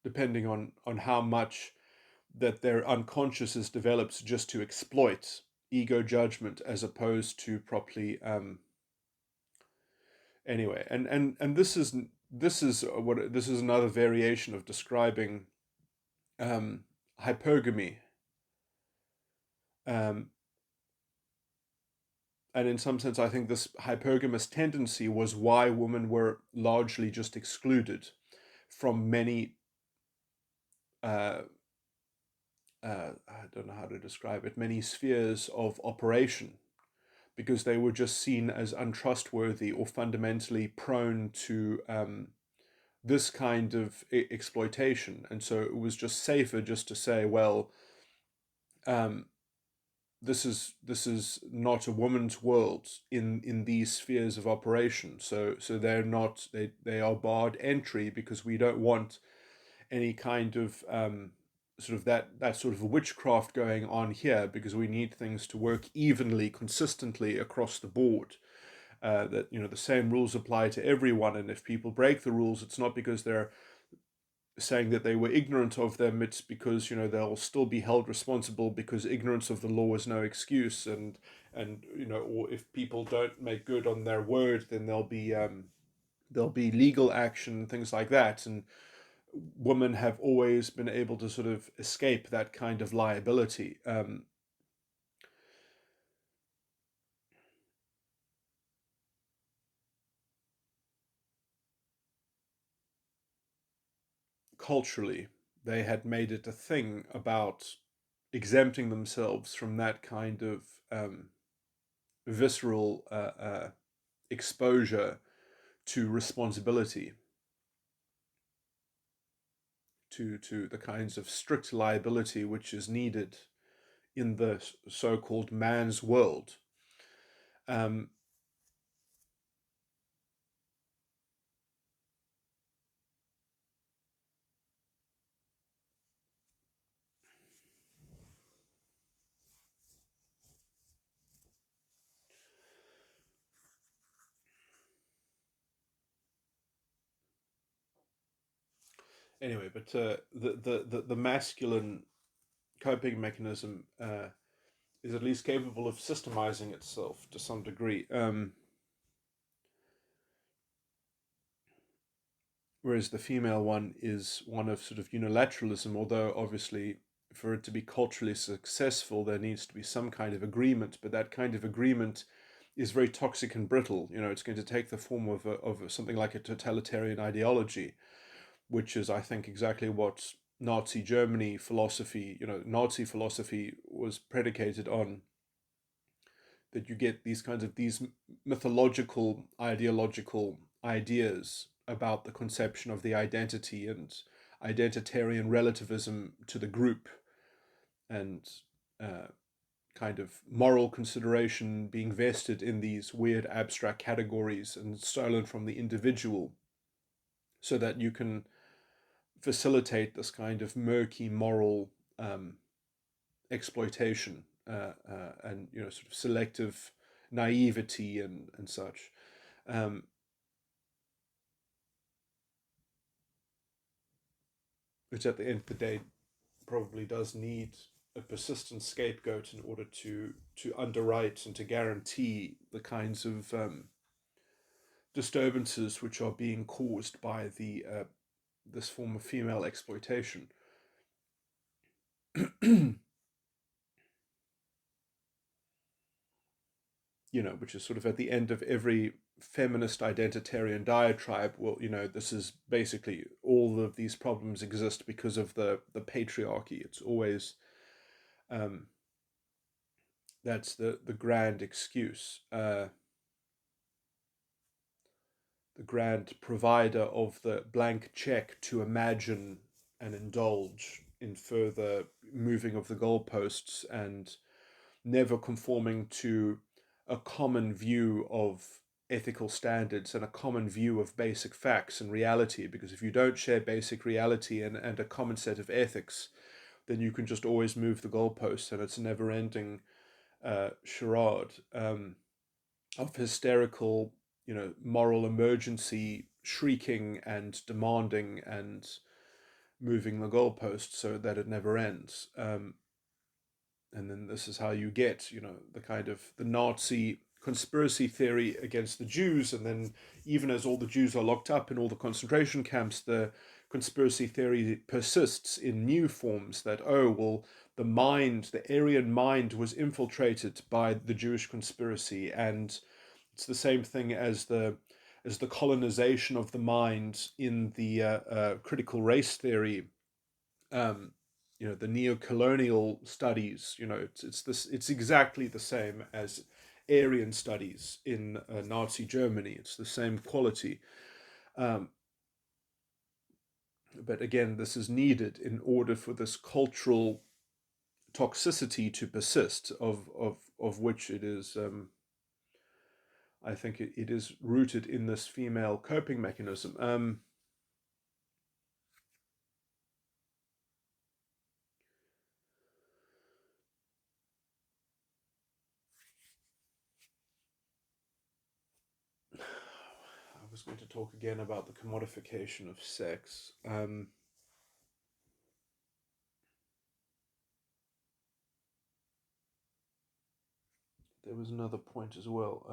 depending on how much that their unconscious is developed just to exploit ego judgment as opposed to properly, anyway. And this is another variation of describing um, hypergamy, um, and in some sense I think this hypergamous tendency was why women were largely just excluded from many, uh, I don't know how to describe it, many spheres of operation, because they were just seen as untrustworthy or fundamentally prone to this kind of exploitation. And so it was just safer just to say, well, um, this is not a woman's world in these spheres of operation. So they are barred entry, because we don't want any kind of sort of that sort of witchcraft going on here, because we need things to work evenly, consistently across the board. That the same rules apply to everyone, and if people break the rules, it's not because they're saying that they were ignorant of them. It's because they'll still be held responsible, because ignorance of the law is no excuse. And or if people don't make good on their word, then there'll be legal action, things like that. And women have always been able to sort of escape that kind of liability. culturally they had made it a thing about exempting themselves from that kind of visceral exposure to responsibility, to the kinds of strict liability which is needed in the so-called man's world. Um, anyway, but the masculine coping mechanism is at least capable of systemizing itself to some degree. Whereas the female one is one of sort of unilateralism, although obviously for it to be culturally successful, there needs to be some kind of agreement, but that kind of agreement is very toxic and brittle. You know, it's going to take the form of something like a totalitarian ideology, which is, I think, exactly what Nazi Germany philosophy, Nazi philosophy was predicated on, that you get these kinds of these mythological ideological ideas about the conception of the identity and identitarian relativism to the group, and uh, kind of moral consideration being vested in these weird abstract categories and stolen from the individual, so that you can facilitate this kind of murky moral exploitation, and sort of selective naivety and such, um, which at the end of the day probably does need a persistent scapegoat in order to underwrite and to guarantee the kinds of disturbances which are being caused by the this form of female exploitation. Which is sort of at the end of every feminist identitarian diatribe. Well, this is basically all of these problems exist because of the patriarchy. It's always um, that's the grand excuse, the grand provider of the blank check to imagine and indulge in further moving of the goalposts and never conforming to a common view of ethical standards and a common view of basic facts and reality. Because if you don't share basic reality and a common set of ethics, then you can just always move the goalposts, and it's a never ending charade of hysterical, moral emergency shrieking and demanding and moving the goalposts so that it never ends. And then this is how you get, the kind of the Nazi conspiracy theory against the Jews. And then even as all the Jews are locked up in all the concentration camps, the conspiracy theory persists in new forms that, oh, well, the Aryan mind was infiltrated by the Jewish conspiracy. And it's the same thing as the colonization of the mind in the critical race theory, um, the neo-colonial studies. It's exactly the same as Aryan studies in Nazi Germany. It's the same quality, um, but again, this is needed in order for this cultural toxicity to persist, of which it is. I think it is rooted in this female coping mechanism. I was going to talk again about the commodification of sex. There was another point as well.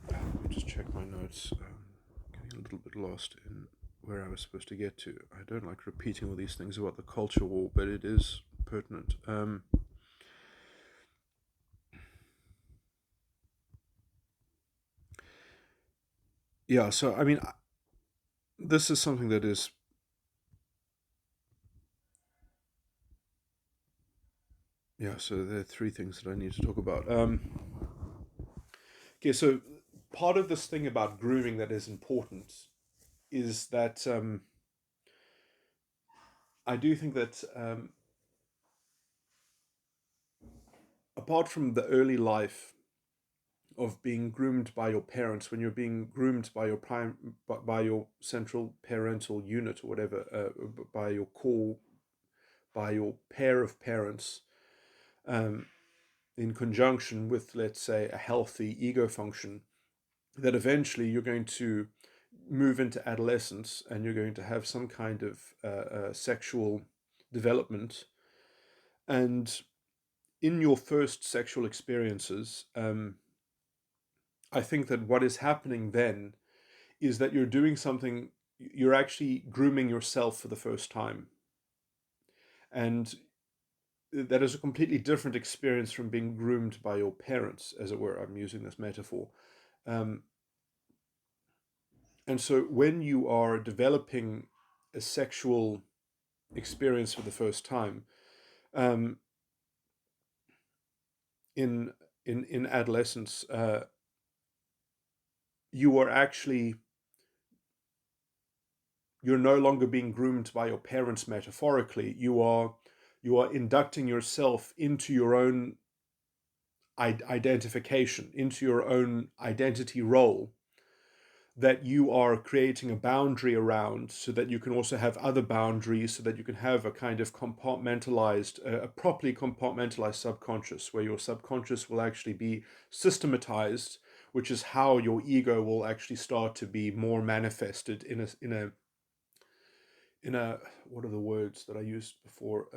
Let me just check my notes. Getting a little bit lost in where I was supposed to get to. I don't like repeating all these things about the culture war, but it is pertinent. Yeah, so I mean, this is something that is, yeah, so there are three things that I need to talk about. Okay, so part of this thing about grooming that is important is that I do think that apart from the early life of being groomed by your parents, when you're being groomed by your by your central parental unit or whatever, by your core, by your pair of parents, um, in conjunction with, let's say, a healthy ego function, that eventually you're going to move into adolescence and you're going to have some kind of sexual development. And in your first sexual experiences, I think that what is happening then is that you're doing something, you're actually grooming yourself for the first time. And that is a completely different experience from being groomed by your parents, as it were. I'm using this metaphor. Um, and so when you are developing a sexual experience for the first time, um, in in adolescence, you are actually, you're no longer being groomed by your parents metaphorically. You are inducting yourself into your own identification, into your own identity role, that you are creating a boundary around, so that you can also have other boundaries, so that you can have a kind of compartmentalized, a properly compartmentalized subconscious, where your subconscious will actually be systematized, which is how your ego will actually start to be more manifested in a, what are the words that I used before,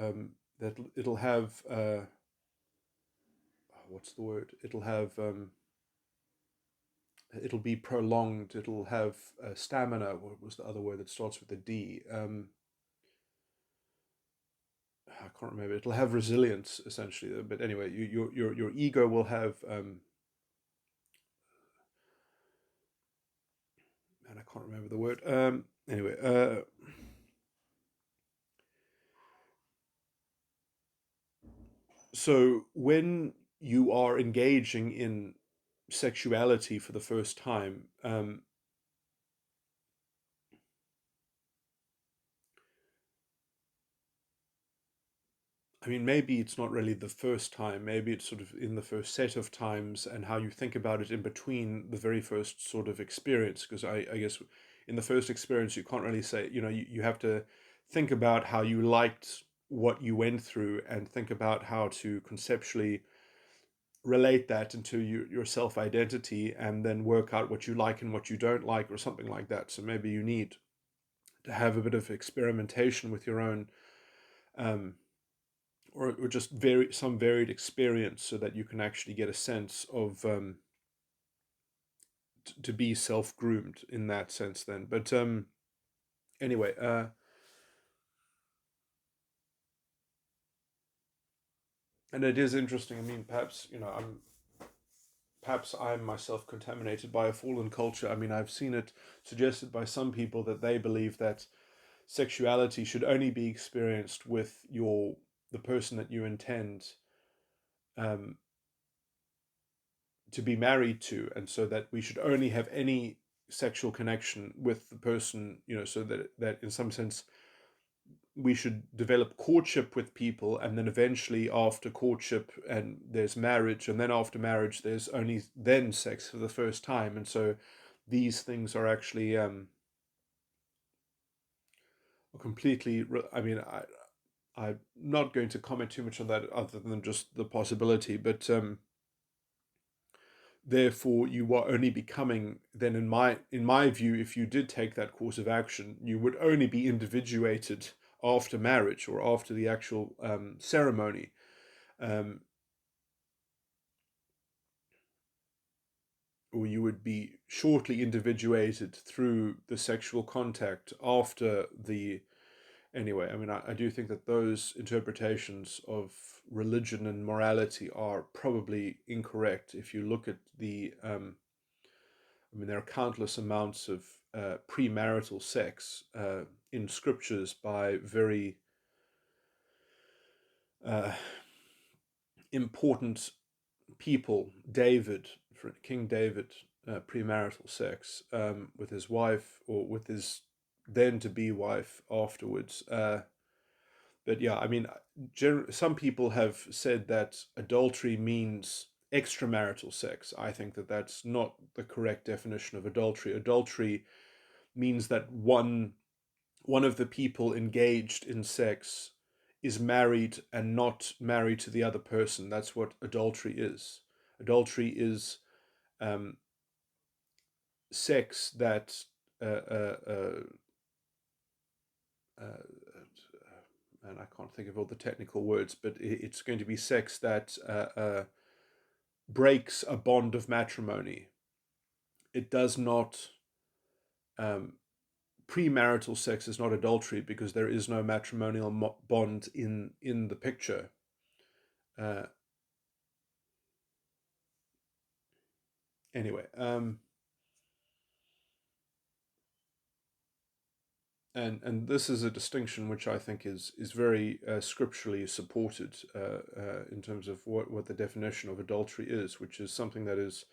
that it'll have what's the word, it'll have it'll be prolonged, it'll have stamina. What was the other word that starts with a D? I can't remember. It'll have resilience, essentially. But anyway, your ego will have and I can't remember the word. Anyway, so when you are engaging in sexuality for the first time, I mean, maybe it's not really the first time. Maybe it's sort of in the first set of times, and how you think about it in between the very first sort of experience. Because I guess in the first experience, you can't really say, you have to think about how you liked what you went through, and think about how to conceptually relate that into your self identity, and then work out what you like and what you don't like, or something like that. So maybe you need to have a bit of experimentation with your own. Um, or just some varied experience, so that you can actually get a sense of to be self-groomed in that sense then. But anyway, and it is interesting. I mean, perhaps, I'm myself contaminated by a fallen culture. I mean, I've seen it suggested by some people that they believe that sexuality should only be experienced with the person that you intend um, to be married to, and so that we should only have any sexual connection with the person, so that in some sense we should develop courtship with people, and then eventually after courtship and there's marriage, and then after marriage there's only then sex for the first time. And so these things are actually completely, I mean, I'm not going to comment too much on that, other than just the possibility. But therefore you are only becoming, then, in my view, if you did take that course of action, you would only be individuated after marriage, or after the actual ceremony, um, or you would be shortly individuated through the sexual contact after the. Anyway, I mean, I do think that those interpretations of religion and morality are probably incorrect. If you look at the I mean, there are countless amounts of premarital sex in scriptures by very uh, important people. David, King David, premarital sex with his wife or with his then to be wife afterwards. But yeah, I mean, some people have said that adultery means extramarital sex. I think that that's not the correct definition of adultery. Adultery means that one of the people engaged in sex is married and not married to the other person. That's what adultery is. Adultery is um, sex that uh, uh, uh, uh, and I can't think of all the technical words, but it's going to be sex that breaks a bond of matrimony. It does not. Um, Premarital sex is not adultery because there is no matrimonial bond in the picture. Uh, anyway, and this is a distinction which I think is very scripturally supported in terms of what the definition of adultery is, which is something that is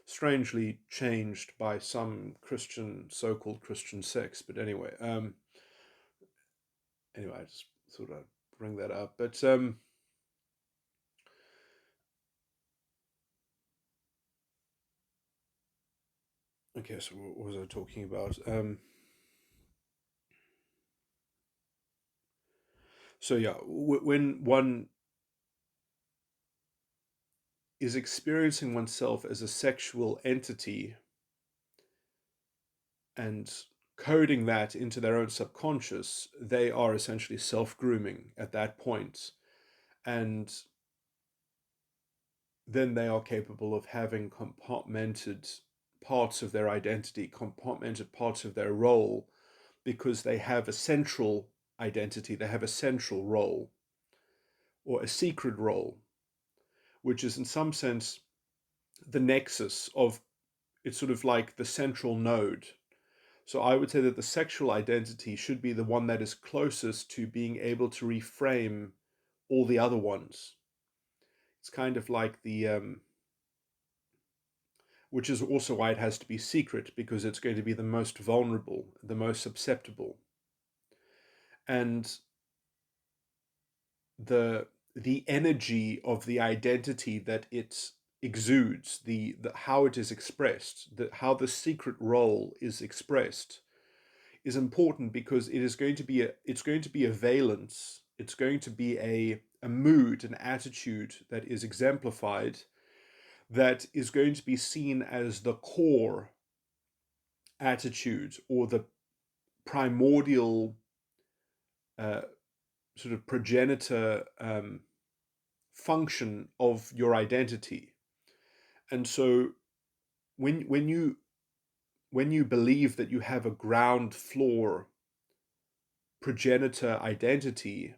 strangely changed by some Christian, so-called Christian sects. But anyway, I just thought I'd bring that up. But okay, so what was I talking about? So yeah, when one is experiencing oneself as a sexual entity and coding that into their own subconscious, they are essentially self-grooming at that point. And then they are capable of having compartmented parts of their identity, compartmented parts of their role, because they have a central identity, they have a central role, or a secret role, which is in some sense the nexus of it's sort of like the central node. So I would say that the sexual identity should be the one that is closest to being able to reframe all the other ones. It's kind of like which is also why it has to be secret, because it's going to be the most vulnerable, the most susceptible. And the energy of the identity that it exudes, the how it is expressed, how the secret role is expressed, is important because it is going to be it's going to be a valence, it's going to be a mood, an attitude that is exemplified, that is going to be seen as the core attitude or the primordial uh, sort of progenitor function of your identity. And so when you believe that you have a ground floor progenitor identity,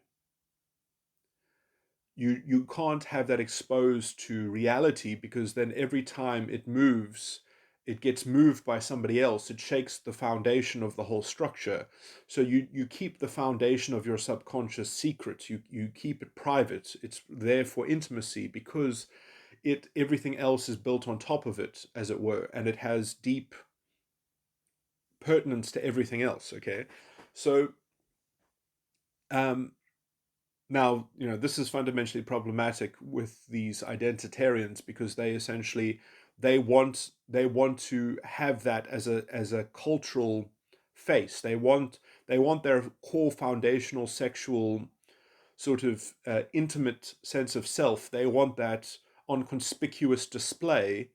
you can't have that exposed to reality, because then every time it moves, it gets moved by somebody else, it shakes the foundation of the whole structure. So you keep the foundation of your subconscious secret, you keep it private, it's there for intimacy, because it everything else is built on top of it, as it were, and it has deep pertinence to everything else. Okay, so um now, this is fundamentally problematic with these identitarians, because they essentially they want to have that as a cultural face. They want their core foundational sexual sort of intimate sense of self. They want that on conspicuous display,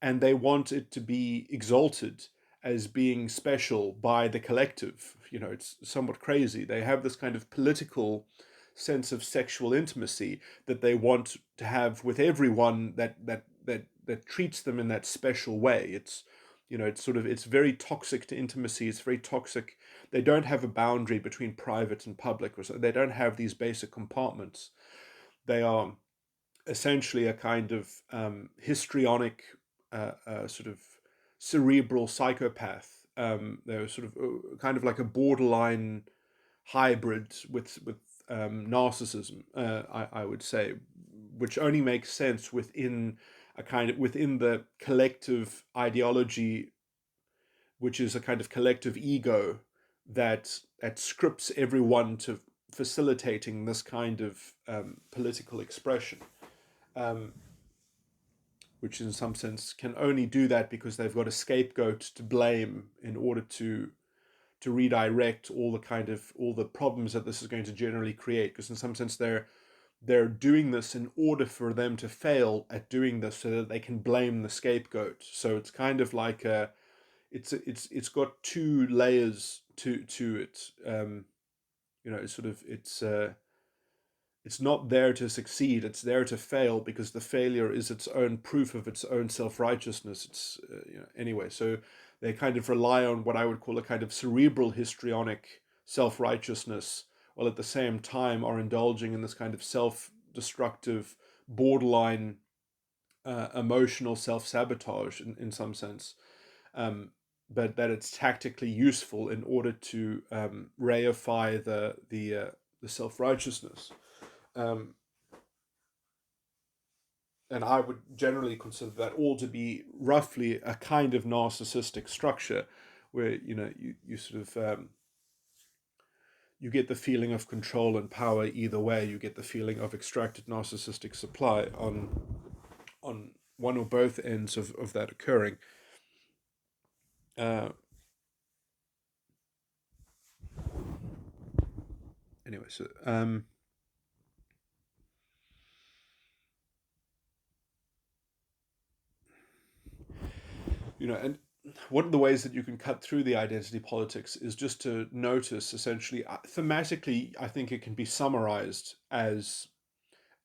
and they want it to be exalted as being special by the collective. It's somewhat crazy. They have this kind of political sense of sexual intimacy that they want to have with everyone that treats them in that special way. It's very toxic to intimacy. It's very toxic. They don't have a boundary between private and public, or so. They don't have these basic compartments. They are essentially a kind of histrionic sort of cerebral psychopath. They're sort of kind of like a borderline hybrid with narcissism. I would say, which only makes sense within a kind of within the collective ideology, which is a kind of collective ego that scripts everyone to facilitating this kind of political expression. Um, which in some sense can only do that because they've got a scapegoat to blame in order to redirect all the problems that this is going to generally create, because in some sense they're doing this in order for them to fail at doing this so that they can blame the scapegoat. So it's kind of like it's got two layers to it. It's sort of it's not there to succeed, it's there to fail, because the failure is its own proof of its own self-righteousness. It's anyway, so they kind of rely on what I would call a kind of cerebral histrionic self-righteousness, while at the same time are indulging in this kind of self-destructive borderline emotional self-sabotage in some sense, but that it's tactically useful in order to reify the self-righteousness. um, and I would generally consider that all to be roughly a kind of narcissistic structure, where you sort of you get the feeling of control and power either way. You get the feeling of extracted narcissistic supply on one or both ends of that occurring. Uh, anyway, so and one of the ways that you can cut through the identity politics is just to notice, essentially, thematically, I think it can be summarized as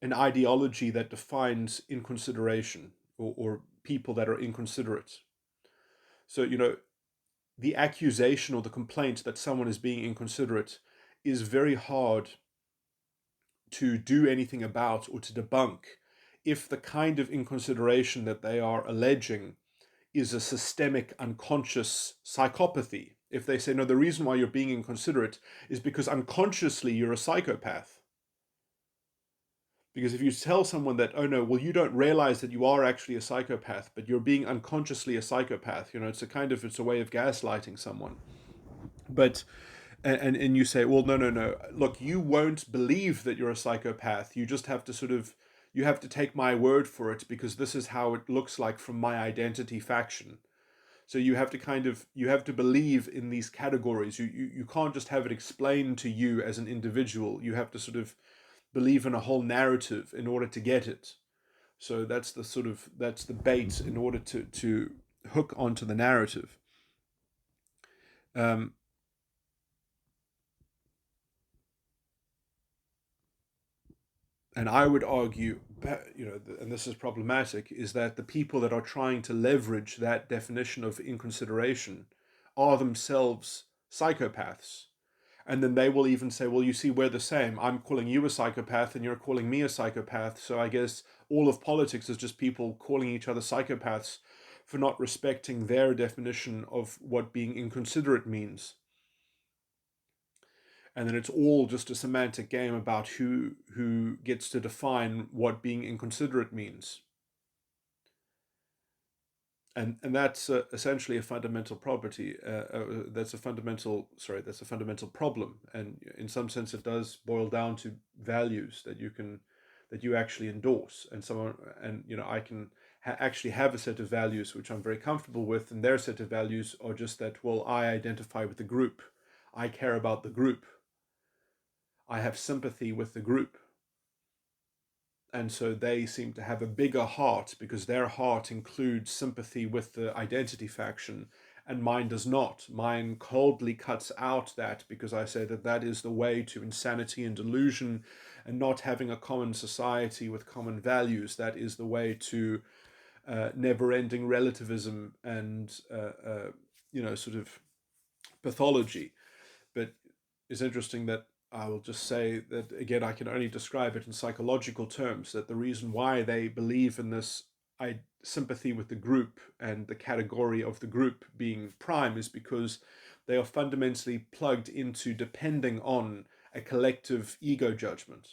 an ideology that defines inconsideration, or people that are inconsiderate. So, the accusation or the complaint that someone is being inconsiderate is very hard to do anything about or to debunk if the kind of inconsideration that they are alleging is a systemic unconscious psychopathy. If they say, no, the reason why you're being inconsiderate is because unconsciously you're a psychopath. Because if you tell someone that, oh no, well, you don't realize that you are actually a psychopath, but you're being unconsciously a psychopath, it's a way of gaslighting someone. But and you say, well, no, look, you won't believe that you're a psychopath. You just have to you have to take my word for it, because this is how it looks like from my identity faction. So you have to believe in these categories. You can't just have it explained to you as an individual. You have to sort of believe in a whole narrative in order to get it. So that's the bait in order to hook onto the narrative. Um, and I would argue, and this is problematic, is that the people that are trying to leverage that definition of inconsideration are themselves psychopaths. And then they will even say, well, you see, we're the same. I'm calling you a psychopath and you're calling me a psychopath. So I guess all of politics is just people calling each other psychopaths for not respecting their definition of what being inconsiderate means. And then it's all just a semantic game about who gets to define what being inconsiderate means. And that's essentially a fundamental property. That's a fundamental problem. And in some sense, it does boil down to values that you actually endorse. I can actually have a set of values which I'm very comfortable with, and their set of values are just that. Well, I identify with the group. I care about the group. I have sympathy with the group. And so they seem to have a bigger heart because their heart includes sympathy with the identity faction, and mine does not. Mine coldly cuts out that, because I say that that is the way to insanity and delusion, and not having a common society with common values. That is the way to never-ending relativism and sort of pathology. But it's interesting that I will just say that again, I can only describe it in psychological terms, that the reason why they believe in this sympathy with the group and the category of the group being prime is because they are fundamentally plugged into depending on a collective ego judgment.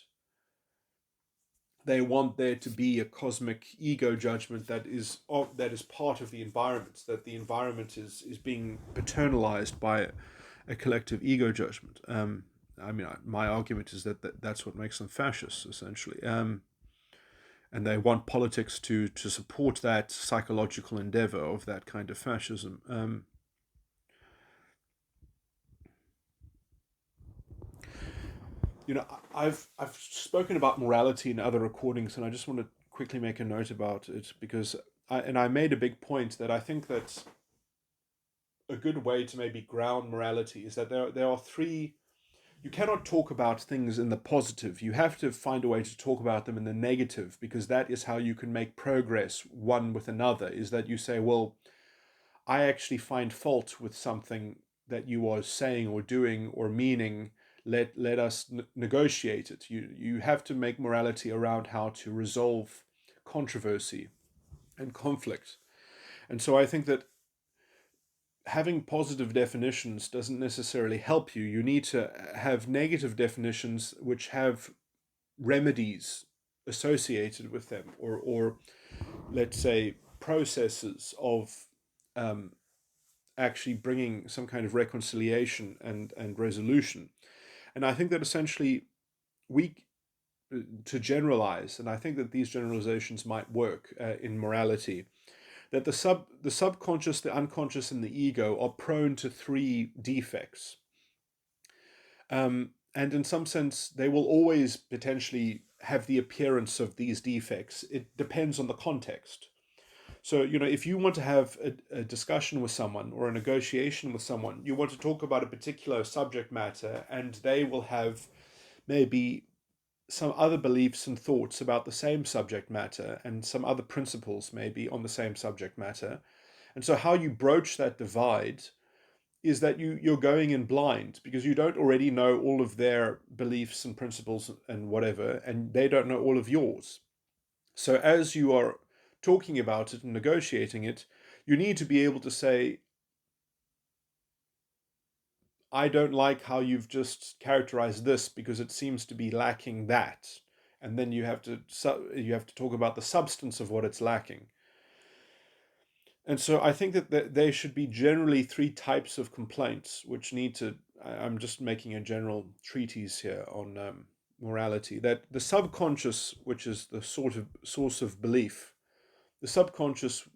They want there to be a cosmic ego judgment that is part of the environment, that the environment is being paternalized by a collective ego judgment. I mean, my argument is that's what makes them fascists, essentially. And they want politics to support that psychological endeavor of that kind of fascism. You know, I've spoken about morality in other recordings, and I just want to quickly make a note about it because I made a big point that I think that a good way to maybe ground morality is that there are three. You cannot talk about things in the positive. You have to find a way to talk about them in the negative, because that is how you can make progress one with another. Is that you say, well, I actually find fault with something that you are saying or doing or meaning. Let us negotiate it. You have to make morality around how to resolve controversy and conflict. And so I think that having positive definitions doesn't necessarily help you. You need to have negative definitions which have remedies associated with them, or let's say processes of um, actually bringing some kind of reconciliation and resolution. And I think that essentially we to generalize, and I think that these generalizations might work in morality, that the subconscious, the unconscious, and the ego are prone to three defects. And in some sense, they will always potentially have the appearance of these defects. It depends on the context. So, you know, if you want to have a discussion with someone or a negotiation with someone, you want to talk about a particular subject matter, and they will have maybe some other beliefs and thoughts about the same subject matter and some other principles maybe on the same subject matter. And so, how you broach that divide is that you're going in blind because you don't already know all of their beliefs and principles and whatever, and they don't know all of yours. So as you are talking about it and negotiating it, you need to be able to say, I don't like how you've just characterized this because it seems to be lacking that. And then you have to talk about the substance of what it's lacking. And so I think that there should be generally three types of complaints which need to. I'm just making a general treatise here on morality. That the subconscious, which is the sort of source of belief, the subconscious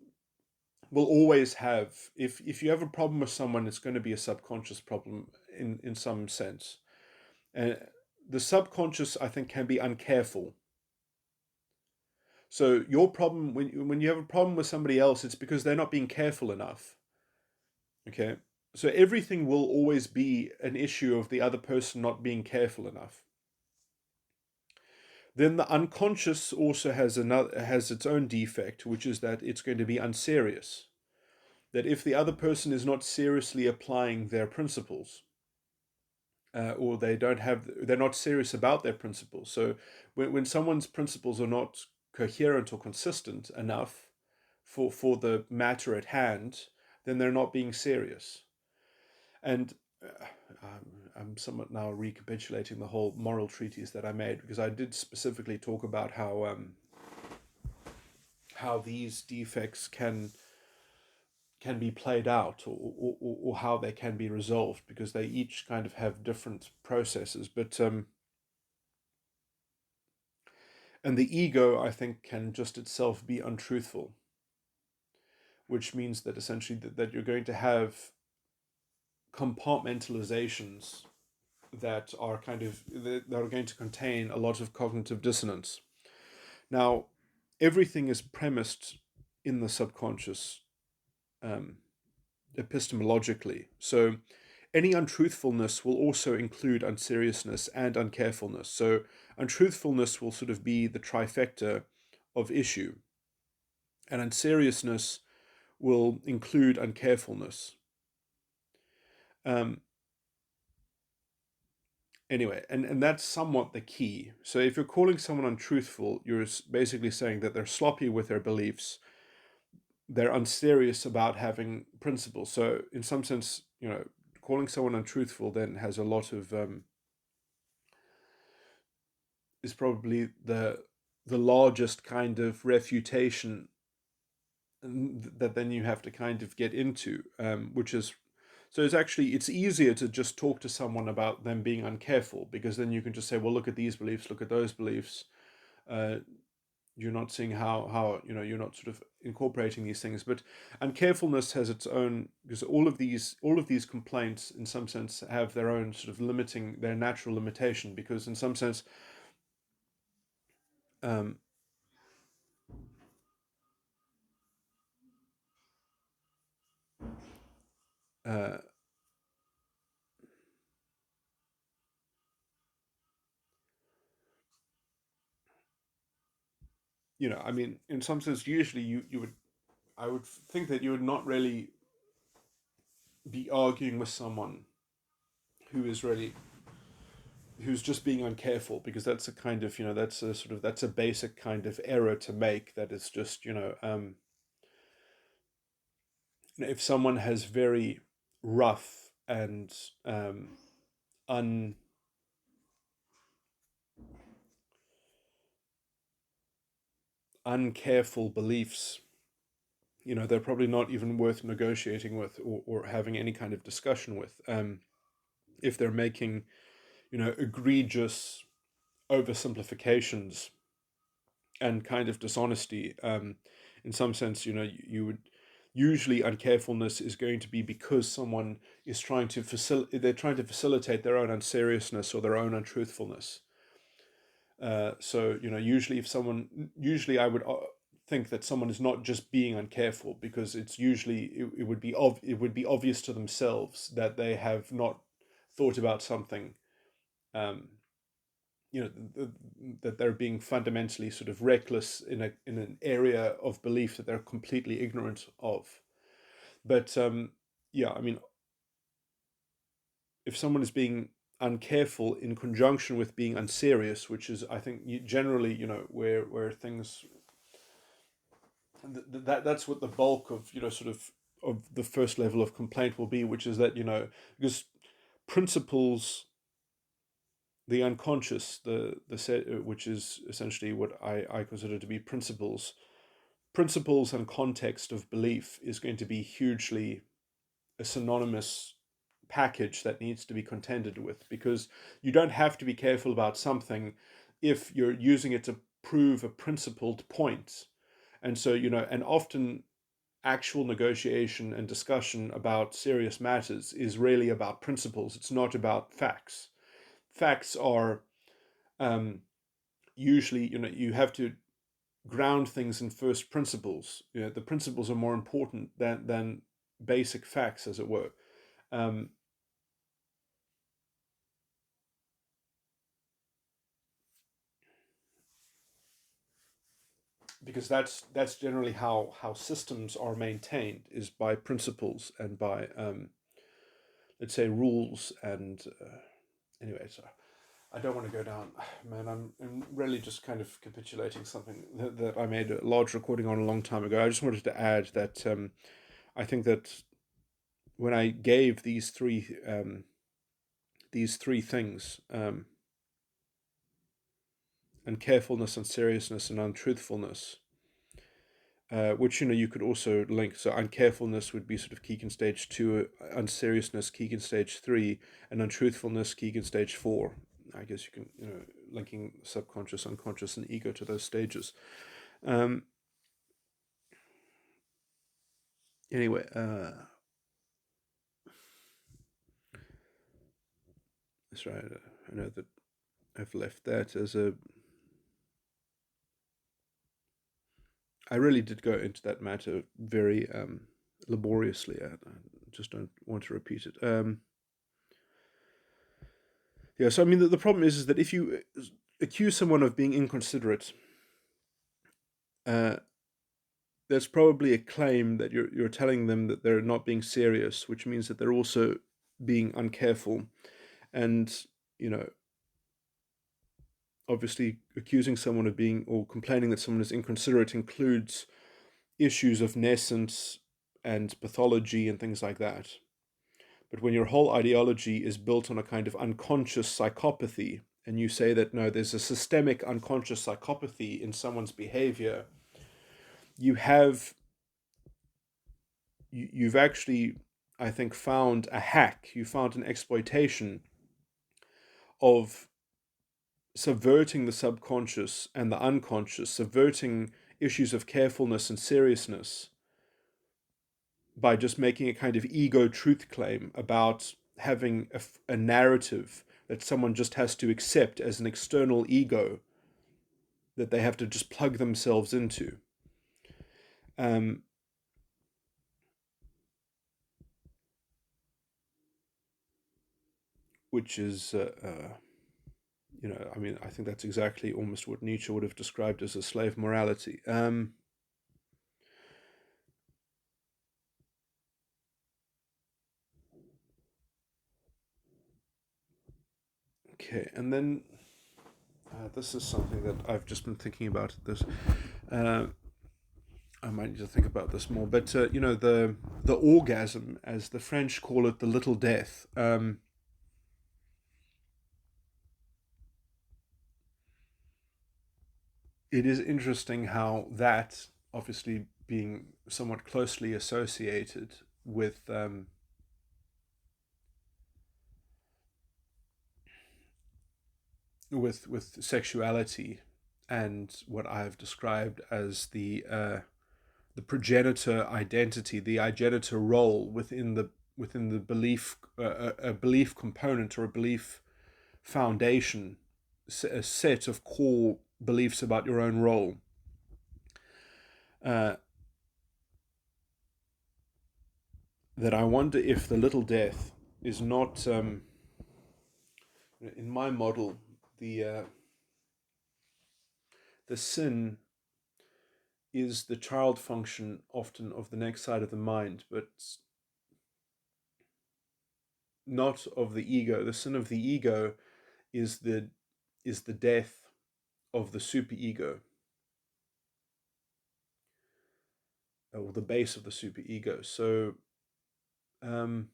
will always have. If you have a problem with someone, it's going to be a subconscious problem in some sense. And the subconscious, I think, can be uncareful. So your problem when you have a problem with somebody else, it's because they're not being careful enough. Okay. So everything will always be an issue of the other person not being careful enough. Then the unconscious also has its own defect, which is that it's going to be unserious. That if the other person is not seriously applying their principles, or they're not serious about their principles. So when someone's principles are not coherent or consistent enough for the matter at hand, then they're not being serious. And I'm somewhat now recapitulating the whole moral treatise that I made, because I did specifically talk about how these defects can be played out, or how they can be resolved, because they each kind of have different processes. But and the ego, I think, can just itself be untruthful, which means that essentially that you're going to have compartmentalizations that are that are going to contain a lot of cognitive dissonance. Now, everything is premised in the subconscious um, epistemologically. So any untruthfulness will also include unseriousness and uncarefulness. So untruthfulness will sort of be the trifecta of issue, and unseriousness will include uncarefulness. Um, Anyway, and that's somewhat the key. So if you're calling someone untruthful, you're basically saying that they're sloppy with their beliefs, they're unserious about having principles. So in some sense, calling someone untruthful then has a lot of is probably the largest kind of refutation that then you have to kind of get into, which is so it's easier to just talk to someone about them being uncareful, because then you can just say, well, look at these beliefs, look at those beliefs. Uh, you're not seeing how you're not sort of incorporating these things, but uncarefulness has its own, because all of these complaints in some sense have their own sort of limiting, their natural limitation, because in some sense, um, uh, I mean, in some sense, usually you would, I would think that you would not really be arguing with someone who is really who's just being uncareful, because that's a kind of, that's a sort of, that's a basic kind of error to make, that is just, if someone has very rough and un uncareful beliefs, they're probably not even worth negotiating with, or having any kind of discussion with, if they're making, egregious oversimplifications and kind of dishonesty. In some sense, you would usually, uncarefulness is going to be because someone is trying to they're trying to facilitate their own unseriousness or their own untruthfulness. So usually I would think that someone is not just being uncareful, because it's usually it would be obvious to themselves that they have not thought about something. Um, that they're being fundamentally sort of reckless in an area of belief that they're completely ignorant of. But yeah, I mean, if someone is being uncareful in conjunction with being unserious, which is, I think, generally, where things that's what the bulk of, sort of the first level of complaint will be, which is that, because principles, the unconscious, which is essentially what I consider to be principles and context of belief, is going to be hugely a synonymous package that needs to be contended with, because you don't have to be careful about something if you're using it to prove a principled point. And so, and often actual negotiation and discussion about serious matters is really about principles. It's not about facts. Facts are um, usually, you have to ground things in first principles. The principles are more important than basic facts, as it were. Um, because that's generally how systems are maintained, is by principles and by, let's say, rules. And anyway, so I don't want to go down, man. I'm really just kind of capitulating something that I made a large recording on a long time ago. I just wanted to add that, I think that when I gave these three things, and carefulness and seriousness and untruthfulness, which, you could also link. So uncarefulness would be sort of Keegan stage 2, unseriousness Keegan stage 3, and untruthfulness Keegan stage 4. I guess you can, linking subconscious, unconscious, and ego to those stages. Um, anyway, that's right. I know that I've left that as a. I really did go into that matter very laboriously. I just don't want to repeat it. Yeah, so I mean, the problem is that if you accuse someone of being inconsiderate, uh, there's probably a claim that you're telling them that they're not being serious, which means that they're also being uncareful. And you know, obviously accusing someone of being, or complaining that someone is inconsiderate, includes issues of nescience and pathology and things like that. But when your whole ideology is built on a kind of unconscious psychopathy, and you say that no, there's a systemic unconscious psychopathy in someone's behavior, you have you've actually, I think, found a hack. You found an exploitation of subverting the subconscious and the unconscious, subverting issues of carefulness and seriousness by just making a kind of ego truth claim about having a narrative that someone just has to accept as an external ego that they have to just plug themselves into. Um, which is, I mean, I think that's exactly almost what Nietzsche would have described as a slave morality. Okay, and then this is something that I've just been thinking about. Uh, I might need to think about this more. But the orgasm, as the French call it, the little death. It is interesting how that, obviously being somewhat closely associated with sexuality and what I have described as the progenitor identity, the igenitor role within the belief, a belief component or a belief foundation, a set of core beliefs about your own role. Uh, that I wonder if the little death is not, in my model, the sin is the child function often of the next side of the mind, but not of the ego. The sin of the ego is the death of the superego, or the base of the superego. Um,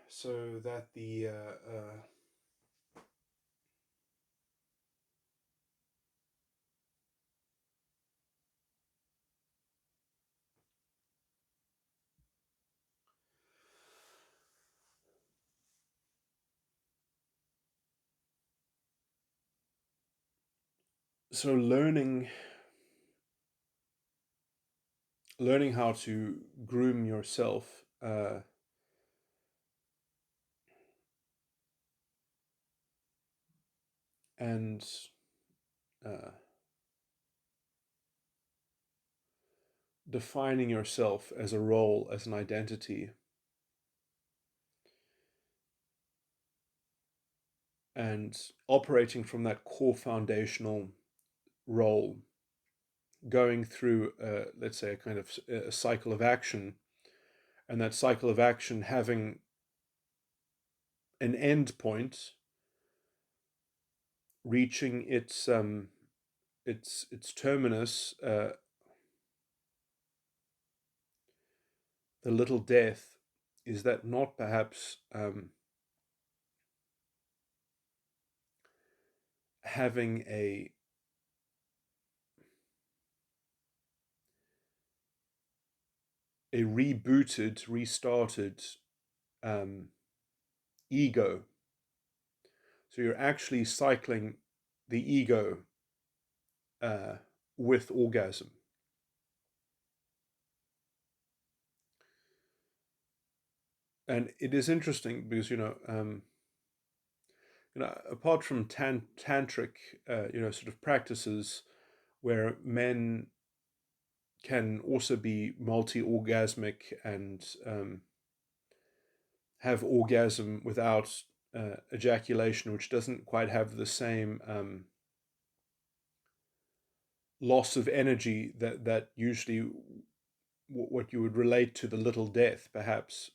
so that so learning how to groom yourself, and uh, defining yourself as a role, as an identity, and operating from that core foundational role, going through, let's say, a kind of a cycle of action, and that cycle of action having an end point, reaching its terminus, the little death. Is that not perhaps having a rebooted, restarted ego? So you're actually cycling the ego uh, with orgasm. And it is interesting because apart from tantric sort of practices where men can also be multi-orgasmic and have orgasm without ejaculation, which doesn't quite have the same loss of energy that usually what you would relate to the little death, perhaps.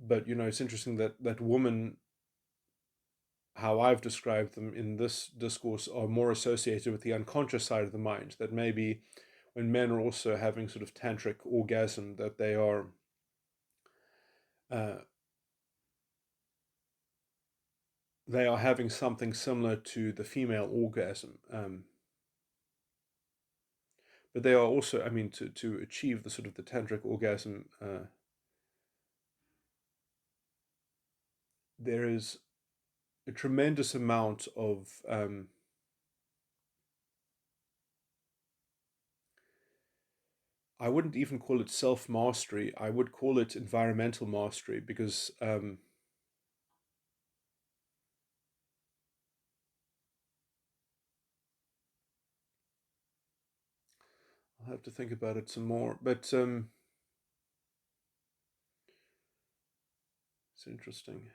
But it's interesting that women, how I've described them in this discourse, are more associated with the unconscious side of the mind. That maybe when men are also having sort of tantric orgasm, that uh, they are having something similar to the female orgasm. But they are also, I mean, to achieve the sort of the tantric orgasm, there is a tremendous amount of I wouldn't even call it self mastery. I would call it environmental mastery, because I'll have to think about it some more. But it's interesting.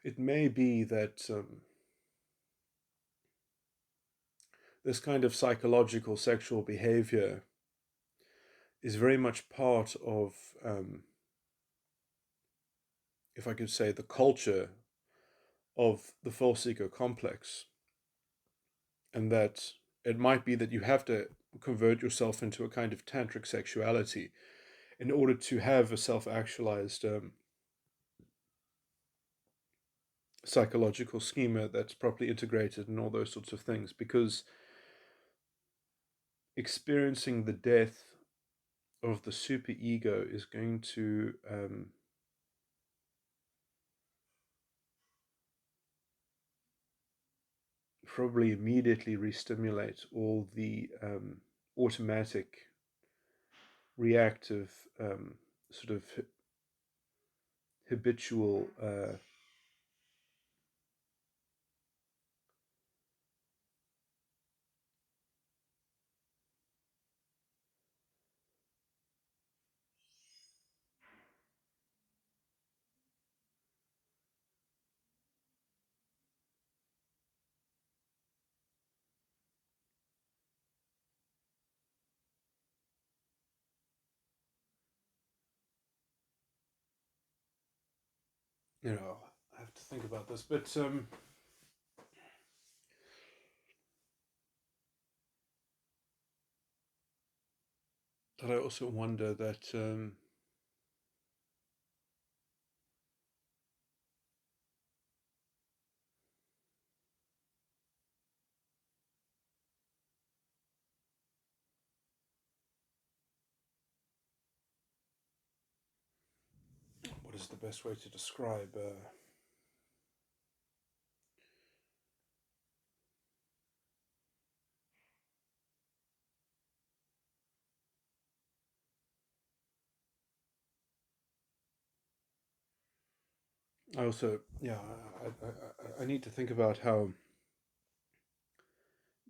It may be that this kind of psychological sexual behavior is very much part of, if I could say, the culture of the false ego complex, and that it might be that you have to convert yourself into a kind of tantric sexuality in order to have a self-actualized psychological schema that's properly integrated and all those sorts of things, because experiencing the death of the superego is going to probably immediately re-stimulate all the automatic, reactive, sort of habitual I have to think about this, but I also wonder that what is the best way to describe I also, yeah, I need to think about how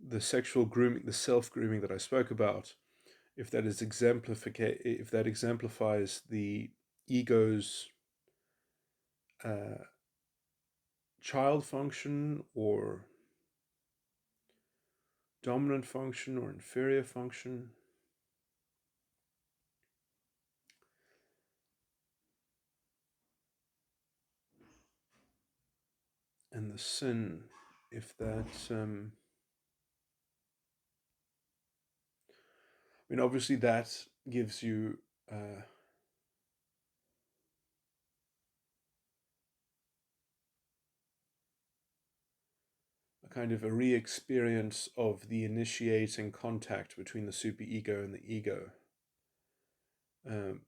the sexual grooming, the self grooming that I spoke about, if that is if that exemplifies the ego's uh, child function, or dominant function, or inferior function. And the sin, if that, I mean, obviously that gives you a kind of a re-experience of the initiating contact between the superego and the ego, um,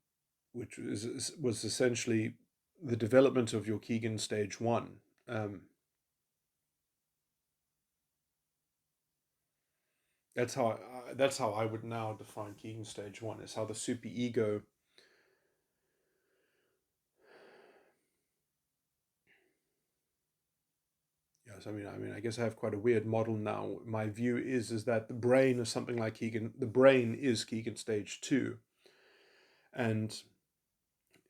which was essentially the development of your Keegan stage one. Um, that's how I would now define Keegan stage one, is how the superego. Yes, I mean, I guess I have quite a weird model now. My view is that the brain is something like Keegan. The brain is Keegan stage two, and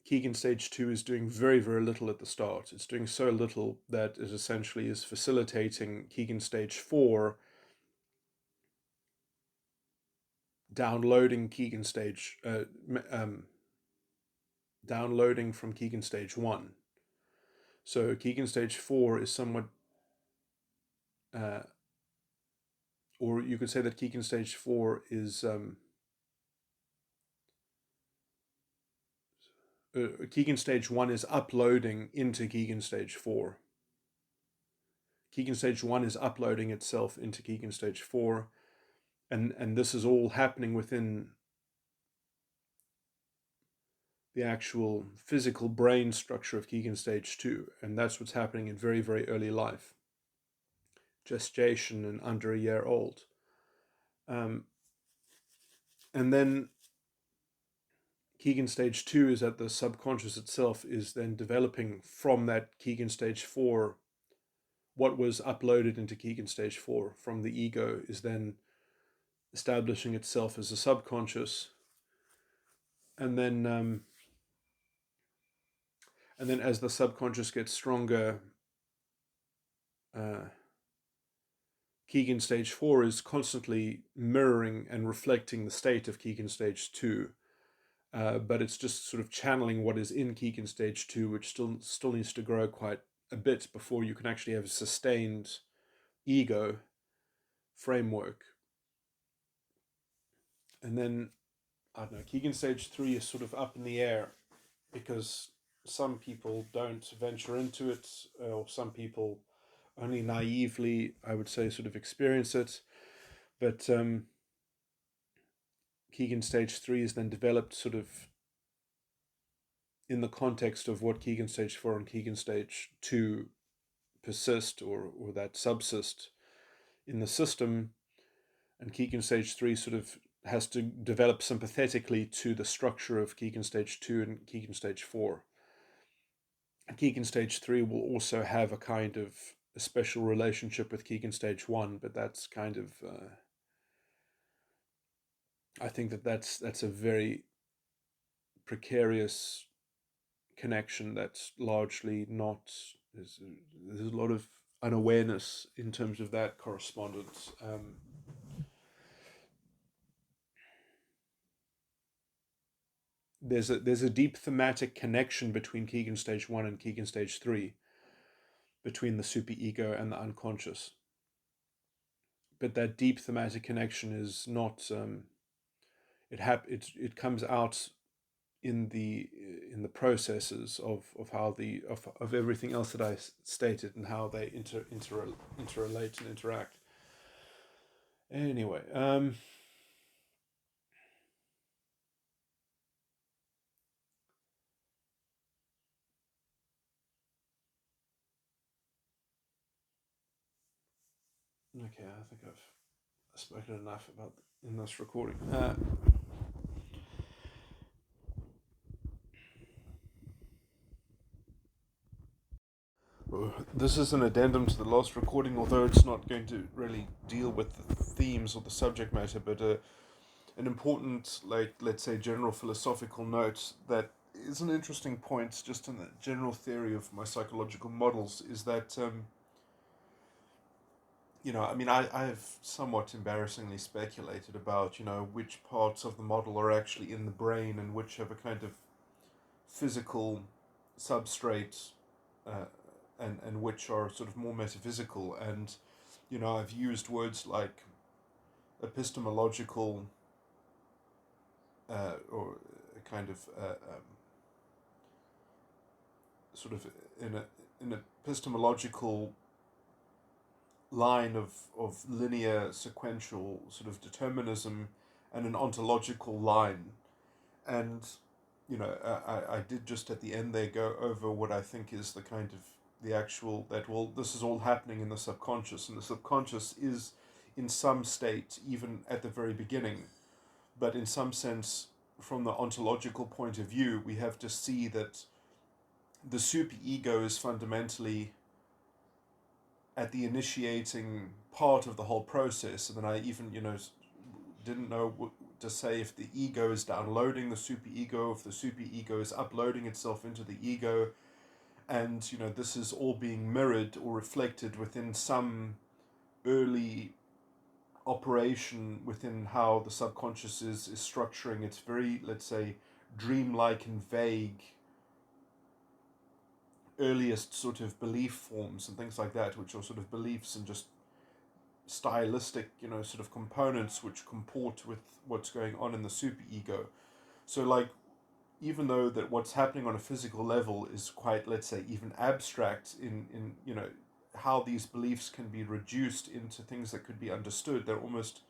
Keegan stage 2 is doing very, very little at the start. It's doing so little that it essentially is facilitating Keegan stage 4 downloading Keegan stage, downloading from Keegan stage 1. So Keegan stage 4 is somewhat, or you could say that Keegan stage 4 is, Keegan stage 1 is uploading into Keegan stage 4. Keegan stage 1 is uploading itself into Keegan stage 4, and this is all happening within the actual physical brain structure of Keegan stage 2, and that's what's happening in very, very early life, gestation and under a year old. And then Keegan stage 2 is that the subconscious itself is then developing from that Keegan stage 4. What was uploaded into Keegan stage 4 from the ego is then establishing itself as a subconscious, and then as the subconscious gets stronger, Keegan stage 4 is constantly mirroring and reflecting the state of Keegan stage 2, but it's just sort of channeling what is in Keegan stage 2, which still needs to grow quite a bit before you can actually have a sustained ego framework. And then, I don't know, Keegan stage 3 is sort of up in the air, because some people don't venture into it, or some people only naively, I would say, sort of experience it. But Keegan stage 3 is then developed sort of in the context of what Keegan stage 4 and Keegan stage 2 persist, or that subsist in the system. And Keegan stage 3 sort of has to develop sympathetically to the structure of Keegan stage 2 and Keegan stage 4. Keegan stage 3 will also have a kind of a special relationship with Keegan stage 1, but that's kind of, I think that's a very precarious connection that's largely not, there's a lot of unawareness in terms of that correspondence. There's a deep thematic connection between Keegan stage 1 and Keegan stage 3, between the superego and the unconscious. But that deep thematic connection is not, it comes out in the processes of how of everything else that I stated, and how they interrelate and interact. Anyway, okay, I think I've spoken enough about in this recording. This is an addendum to the last recording, although it's not going to really deal with the themes or the subject matter, but an important, like, let's say, general philosophical note that is an interesting point just in the general theory of my psychological models, is that, I mean, I've somewhat embarrassingly speculated about, which parts of the model are actually in the brain and which have a kind of physical substrate, uh, and which are sort of more metaphysical. And, I've used words like epistemological, or a kind of sort of an epistemological line of linear sequential sort of determinism, and an ontological line. And I did just at the end there go over what I think is the kind of the actual, that, well, this is all happening in the subconscious, and the subconscious is in some state even at the very beginning, but in some sense, from the ontological point of view, we have to see that the superego is fundamentally at the initiating part of the whole process. And then I even, didn't know to say if the ego is downloading the superego, if the superego is uploading itself into the ego, and this is all being mirrored or reflected within some early operation within how the subconscious is structuring its very, let's say, dreamlike and vague earliest sort of belief forms and things like that, which are sort of beliefs and just stylistic, sort of components which comport with what's going on in the superego. So, like, even though that what's happening on a physical level is quite, let's say, even abstract in how these beliefs can be reduced into things that could be understood, they're almost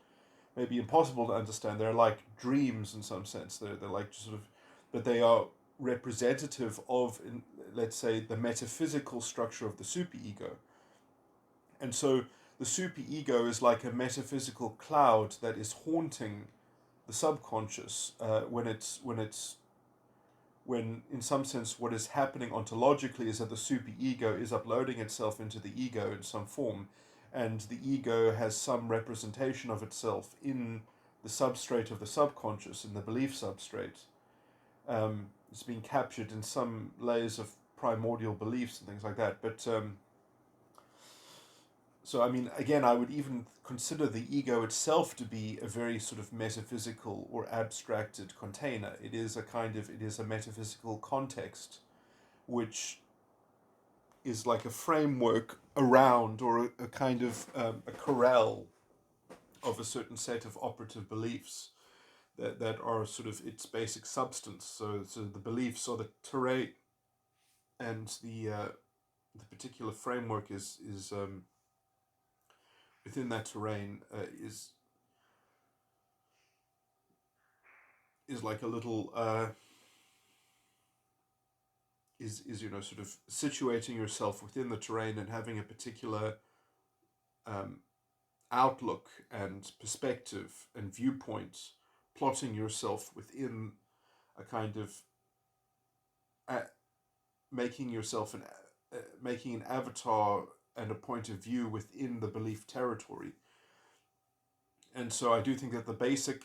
maybe impossible to understand. They're like dreams in some sense. They're like sort of, but they are representative of, let's say, the metaphysical structure of the superego. And so the superego is like a metaphysical cloud that is haunting the subconscious when in some sense what is happening ontologically is that the superego is uploading itself into the ego in some form, and the ego has some representation of itself in the substrate of the subconscious, in the belief substrate. It's being captured in some layers of primordial beliefs and things like that. But so, I mean, again, I would even consider the ego itself to be a very sort of metaphysical or abstracted container. It is a metaphysical context, which is like a framework around, or a kind of a corral of a certain set of operative beliefs that are sort of its basic substance. So the beliefs are the terrain, and the particular framework is within that terrain is like a little is sort of situating yourself within the terrain and having a particular outlook and perspective and viewpoint, plotting yourself within a kind of making yourself making an avatar and a point of view within the belief territory. And so I do think that the basic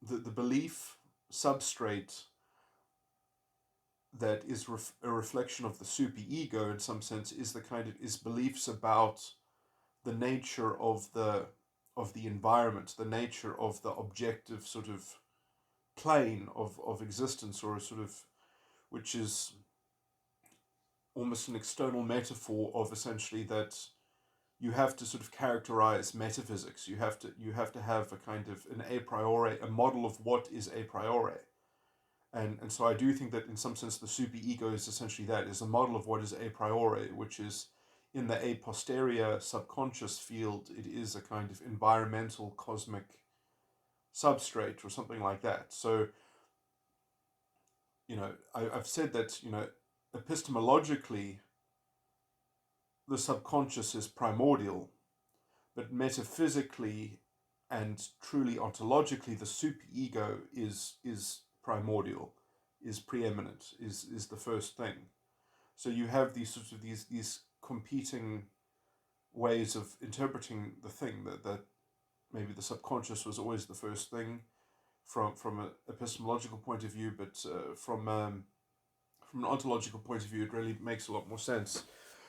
the belief substrate that is a reflection of the superego in some sense is is beliefs about the nature of the environment, the nature of the objective sort of plane of existence, or a sort of, which is almost an external metaphor of essentially that you have to sort of characterize metaphysics. You have to have a kind of an a priori, a model of what is a priori. And so I do think that in some sense the superego is essentially that, is a model of what is a priori, which is in the a posterior subconscious field. It is a kind of environmental cosmic substrate or something like that. So, I've said that, epistemologically the subconscious is primordial, but metaphysically and truly ontologically the superego is primordial, is preeminent, is the first thing. So you have these sorts of these competing ways of interpreting the thing, that maybe the subconscious was always the first thing from an epistemological point of view, but from an ontological point of view, it really makes a lot more sense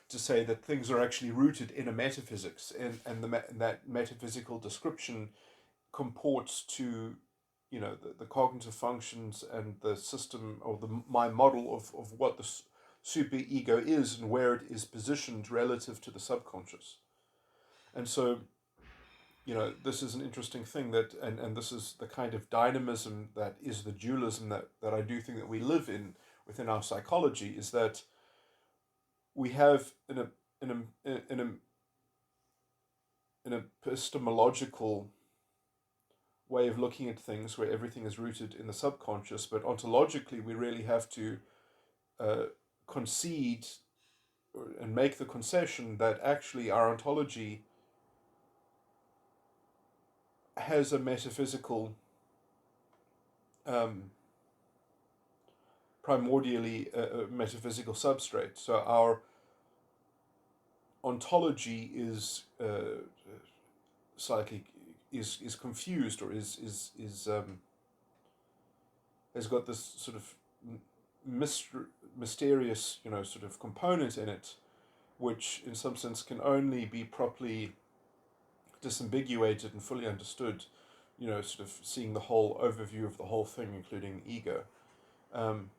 to say that things are actually rooted in a metaphysics, and that metaphysical description comports to the cognitive functions and the system, or my model of what the superego is and where it is positioned relative to the subconscious. And so this is an interesting thing, that and this is the kind of dynamism that is the dualism that I do think that we live in within our psychology, is that we have an epistemological way of looking at things where everything is rooted in the subconscious, but ontologically we really have to concede and make the concession that actually our ontology has a metaphysical, primordially a metaphysical substrate. So our ontology is slightly is confused, or is has got this sort of mysterious, sort of component in it, which in some sense can only be properly disambiguated and fully understood, sort of seeing the whole overview of the whole thing, including ego. Um,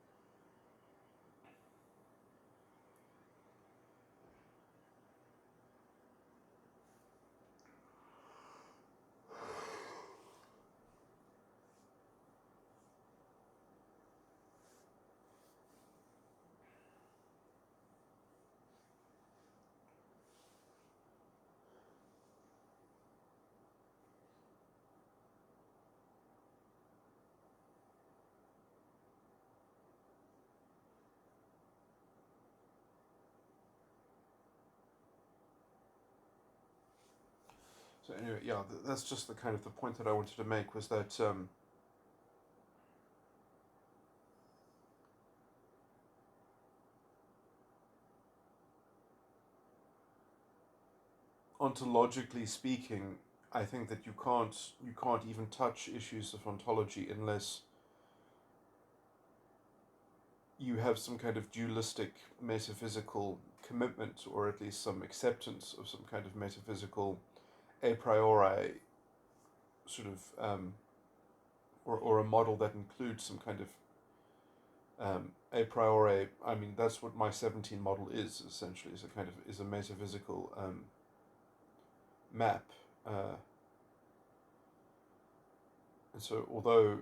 so anyway, yeah, that's just the kind of the point that I wanted to make, was that ontologically speaking, I think that you can't even touch issues of ontology unless you have some kind of dualistic metaphysical commitment, or at least some acceptance of some kind of metaphysical a priori sort of or a model that includes some kind of a priori. I mean, that's what my 17 model is essentially. Is a metaphysical map. And so, although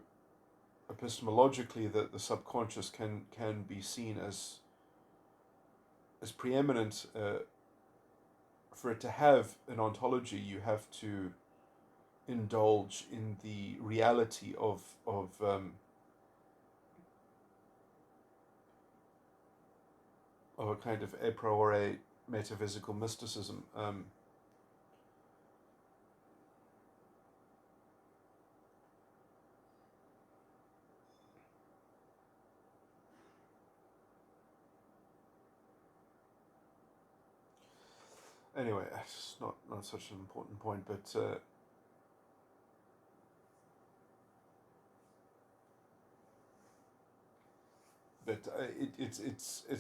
epistemologically the subconscious can be seen as preeminent, for it to have an ontology, you have to indulge in the reality of a kind of a priori metaphysical mysticism. Anyway, it's not such an important point, it's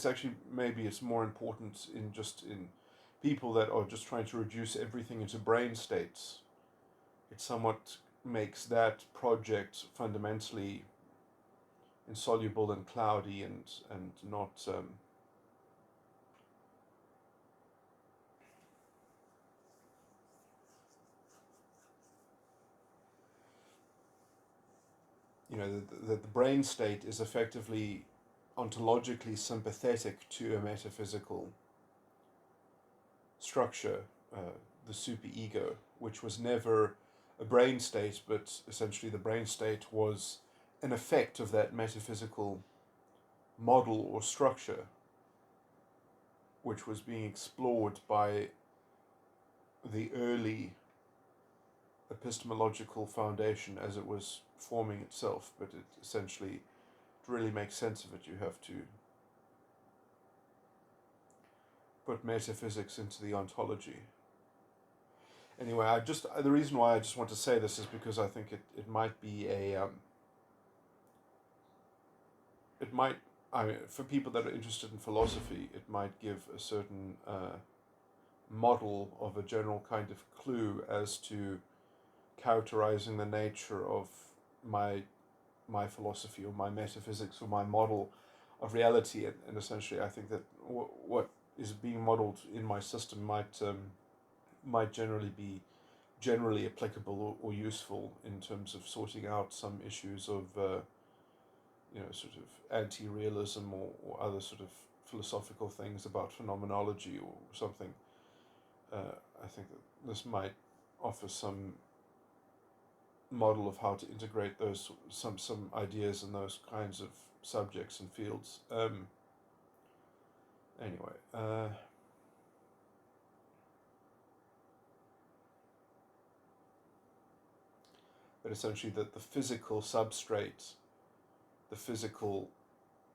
actually, maybe it's more important in people that are just trying to reduce everything into brain states. It somewhat makes that project fundamentally insoluble and cloudy, and not the brain state is effectively ontologically sympathetic to a metaphysical structure, the superego, which was never a brain state, but essentially the brain state was an effect of that metaphysical model or structure, which was being explored by the early epistemological foundation as it was forming itself. But it essentially, to really make sense of it, you have to put metaphysics into the ontology. Anyway, the reason why I just want to say this is because I think it might be it might, I mean, for people that are interested in philosophy, it might give a certain model of a general kind of clue as to characterizing the nature of my philosophy, or my metaphysics, or my model of reality. And essentially, I think that what is being modeled in my system might generally applicable, or useful in terms of sorting out some issues of sort of anti-realism, or other sort of philosophical things about phenomenology or something. I think that this might offer some model of how to integrate those some ideas in those kinds of subjects and fields. Anyway, but essentially that the physical substrate, the physical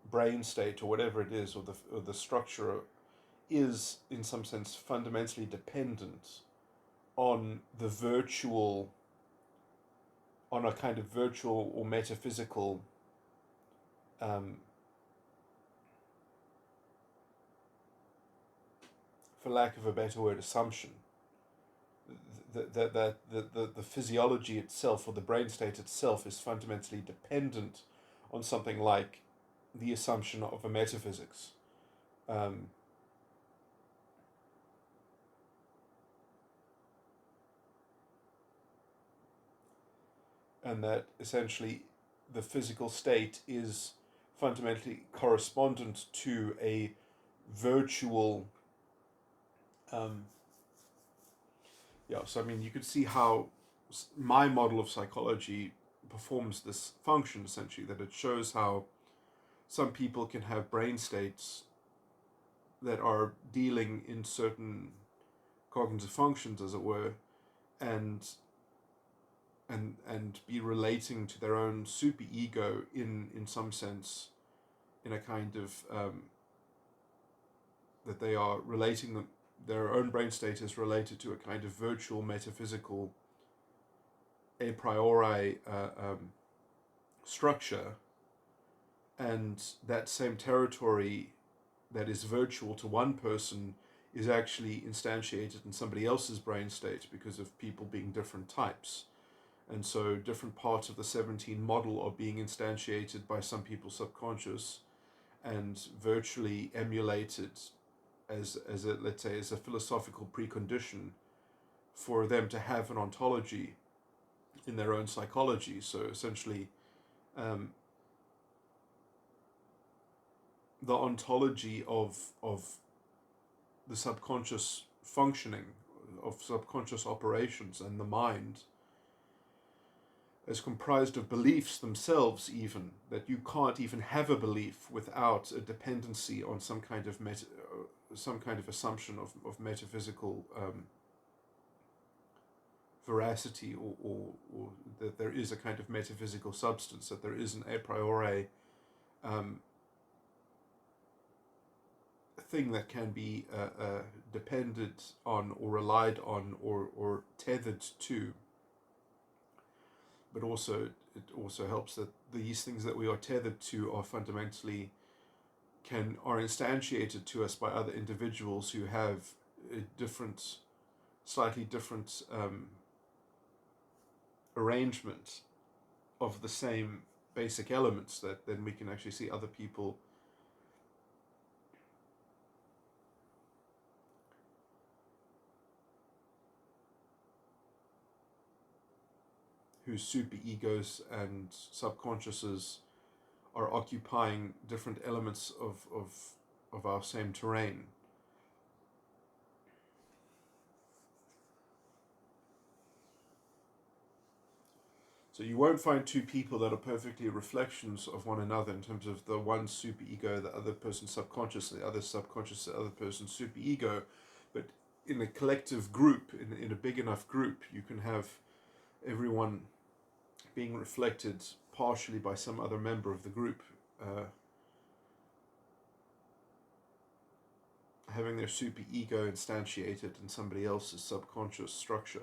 brain state, or whatever it is, or the structure, is in some sense fundamentally dependent on the virtual on a kind of virtual or metaphysical, um, for lack of a better word, assumption. The physiology itself or the brain state itself is fundamentally dependent on something like the assumption of a metaphysics. Um, and that essentially the physical state is fundamentally correspondent to a virtual, um, yeah, so I mean you could see how my model of psychology performs this function, essentially, that it shows how some people can have brain states that are dealing in certain cognitive functions, as it were, and and be relating to their own superego in some sense, in a kind of, that they are relating them, their own brain state is related to a kind of virtual metaphysical a priori, structure, and that same territory that is virtual to one person is actually instantiated in somebody else's brain state because of people being different types. And so different parts of the 17 model are being instantiated by some people's subconscious and virtually emulated as a, let's say, as a philosophical precondition for them to have an ontology in their own psychology. So essentially, um, the ontology of the subconscious functioning, of subconscious operations and the mind, is comprised of beliefs themselves, even that you can't even have a belief without a dependency on some kind of some kind of assumption of metaphysical, veracity, or that there is a kind of metaphysical substance, that there is an a priori, um, thing that can be depended on or relied on or tethered to. But also, it also helps that these things that we are tethered to are fundamentally are instantiated to us by other individuals who have a different, slightly different, arrangement of the same basic elements, that then we can actually see other people whose superegos and subconsciouses are occupying different elements of our same terrain. So you won't find two people that are perfectly reflections of one another in terms of the one superego, the other person's subconscious, the other subconscious, the other person's superego. But in a collective group, in a big enough group, you can have everyone being reflected partially by some other member of the group, having their superego instantiated in somebody else's subconscious structure.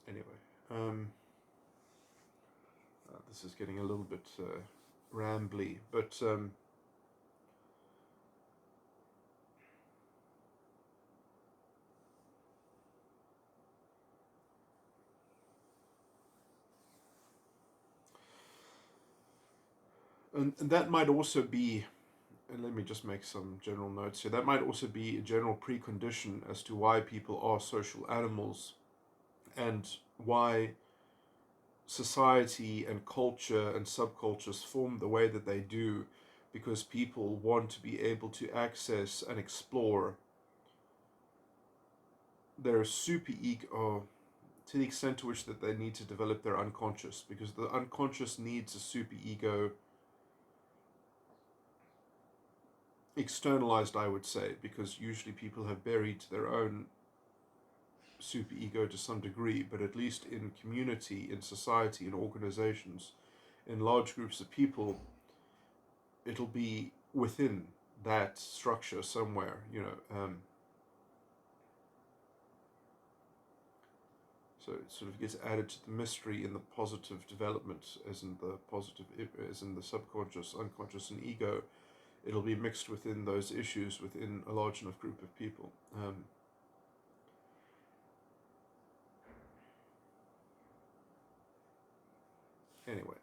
Anyway, this is getting a little bit rambly, but and that might also be, and let me just make some general notes here, that might also be a general precondition as to why people are social animals, and why society and culture and subcultures form the way that they do, because people want to be able to access and explore their super ego to the extent to which that they need to develop their unconscious, because the unconscious needs a super ego externalized, I would say, because usually people have buried their own superego to some degree, but at least in community, in society, in organizations, in large groups of people, it'll be within that structure somewhere, so it sort of gets added to the mystery in the positive development, as in the positive, as in the subconscious, unconscious, and ego. It'll be mixed within those issues within a large enough group of people. Anyway,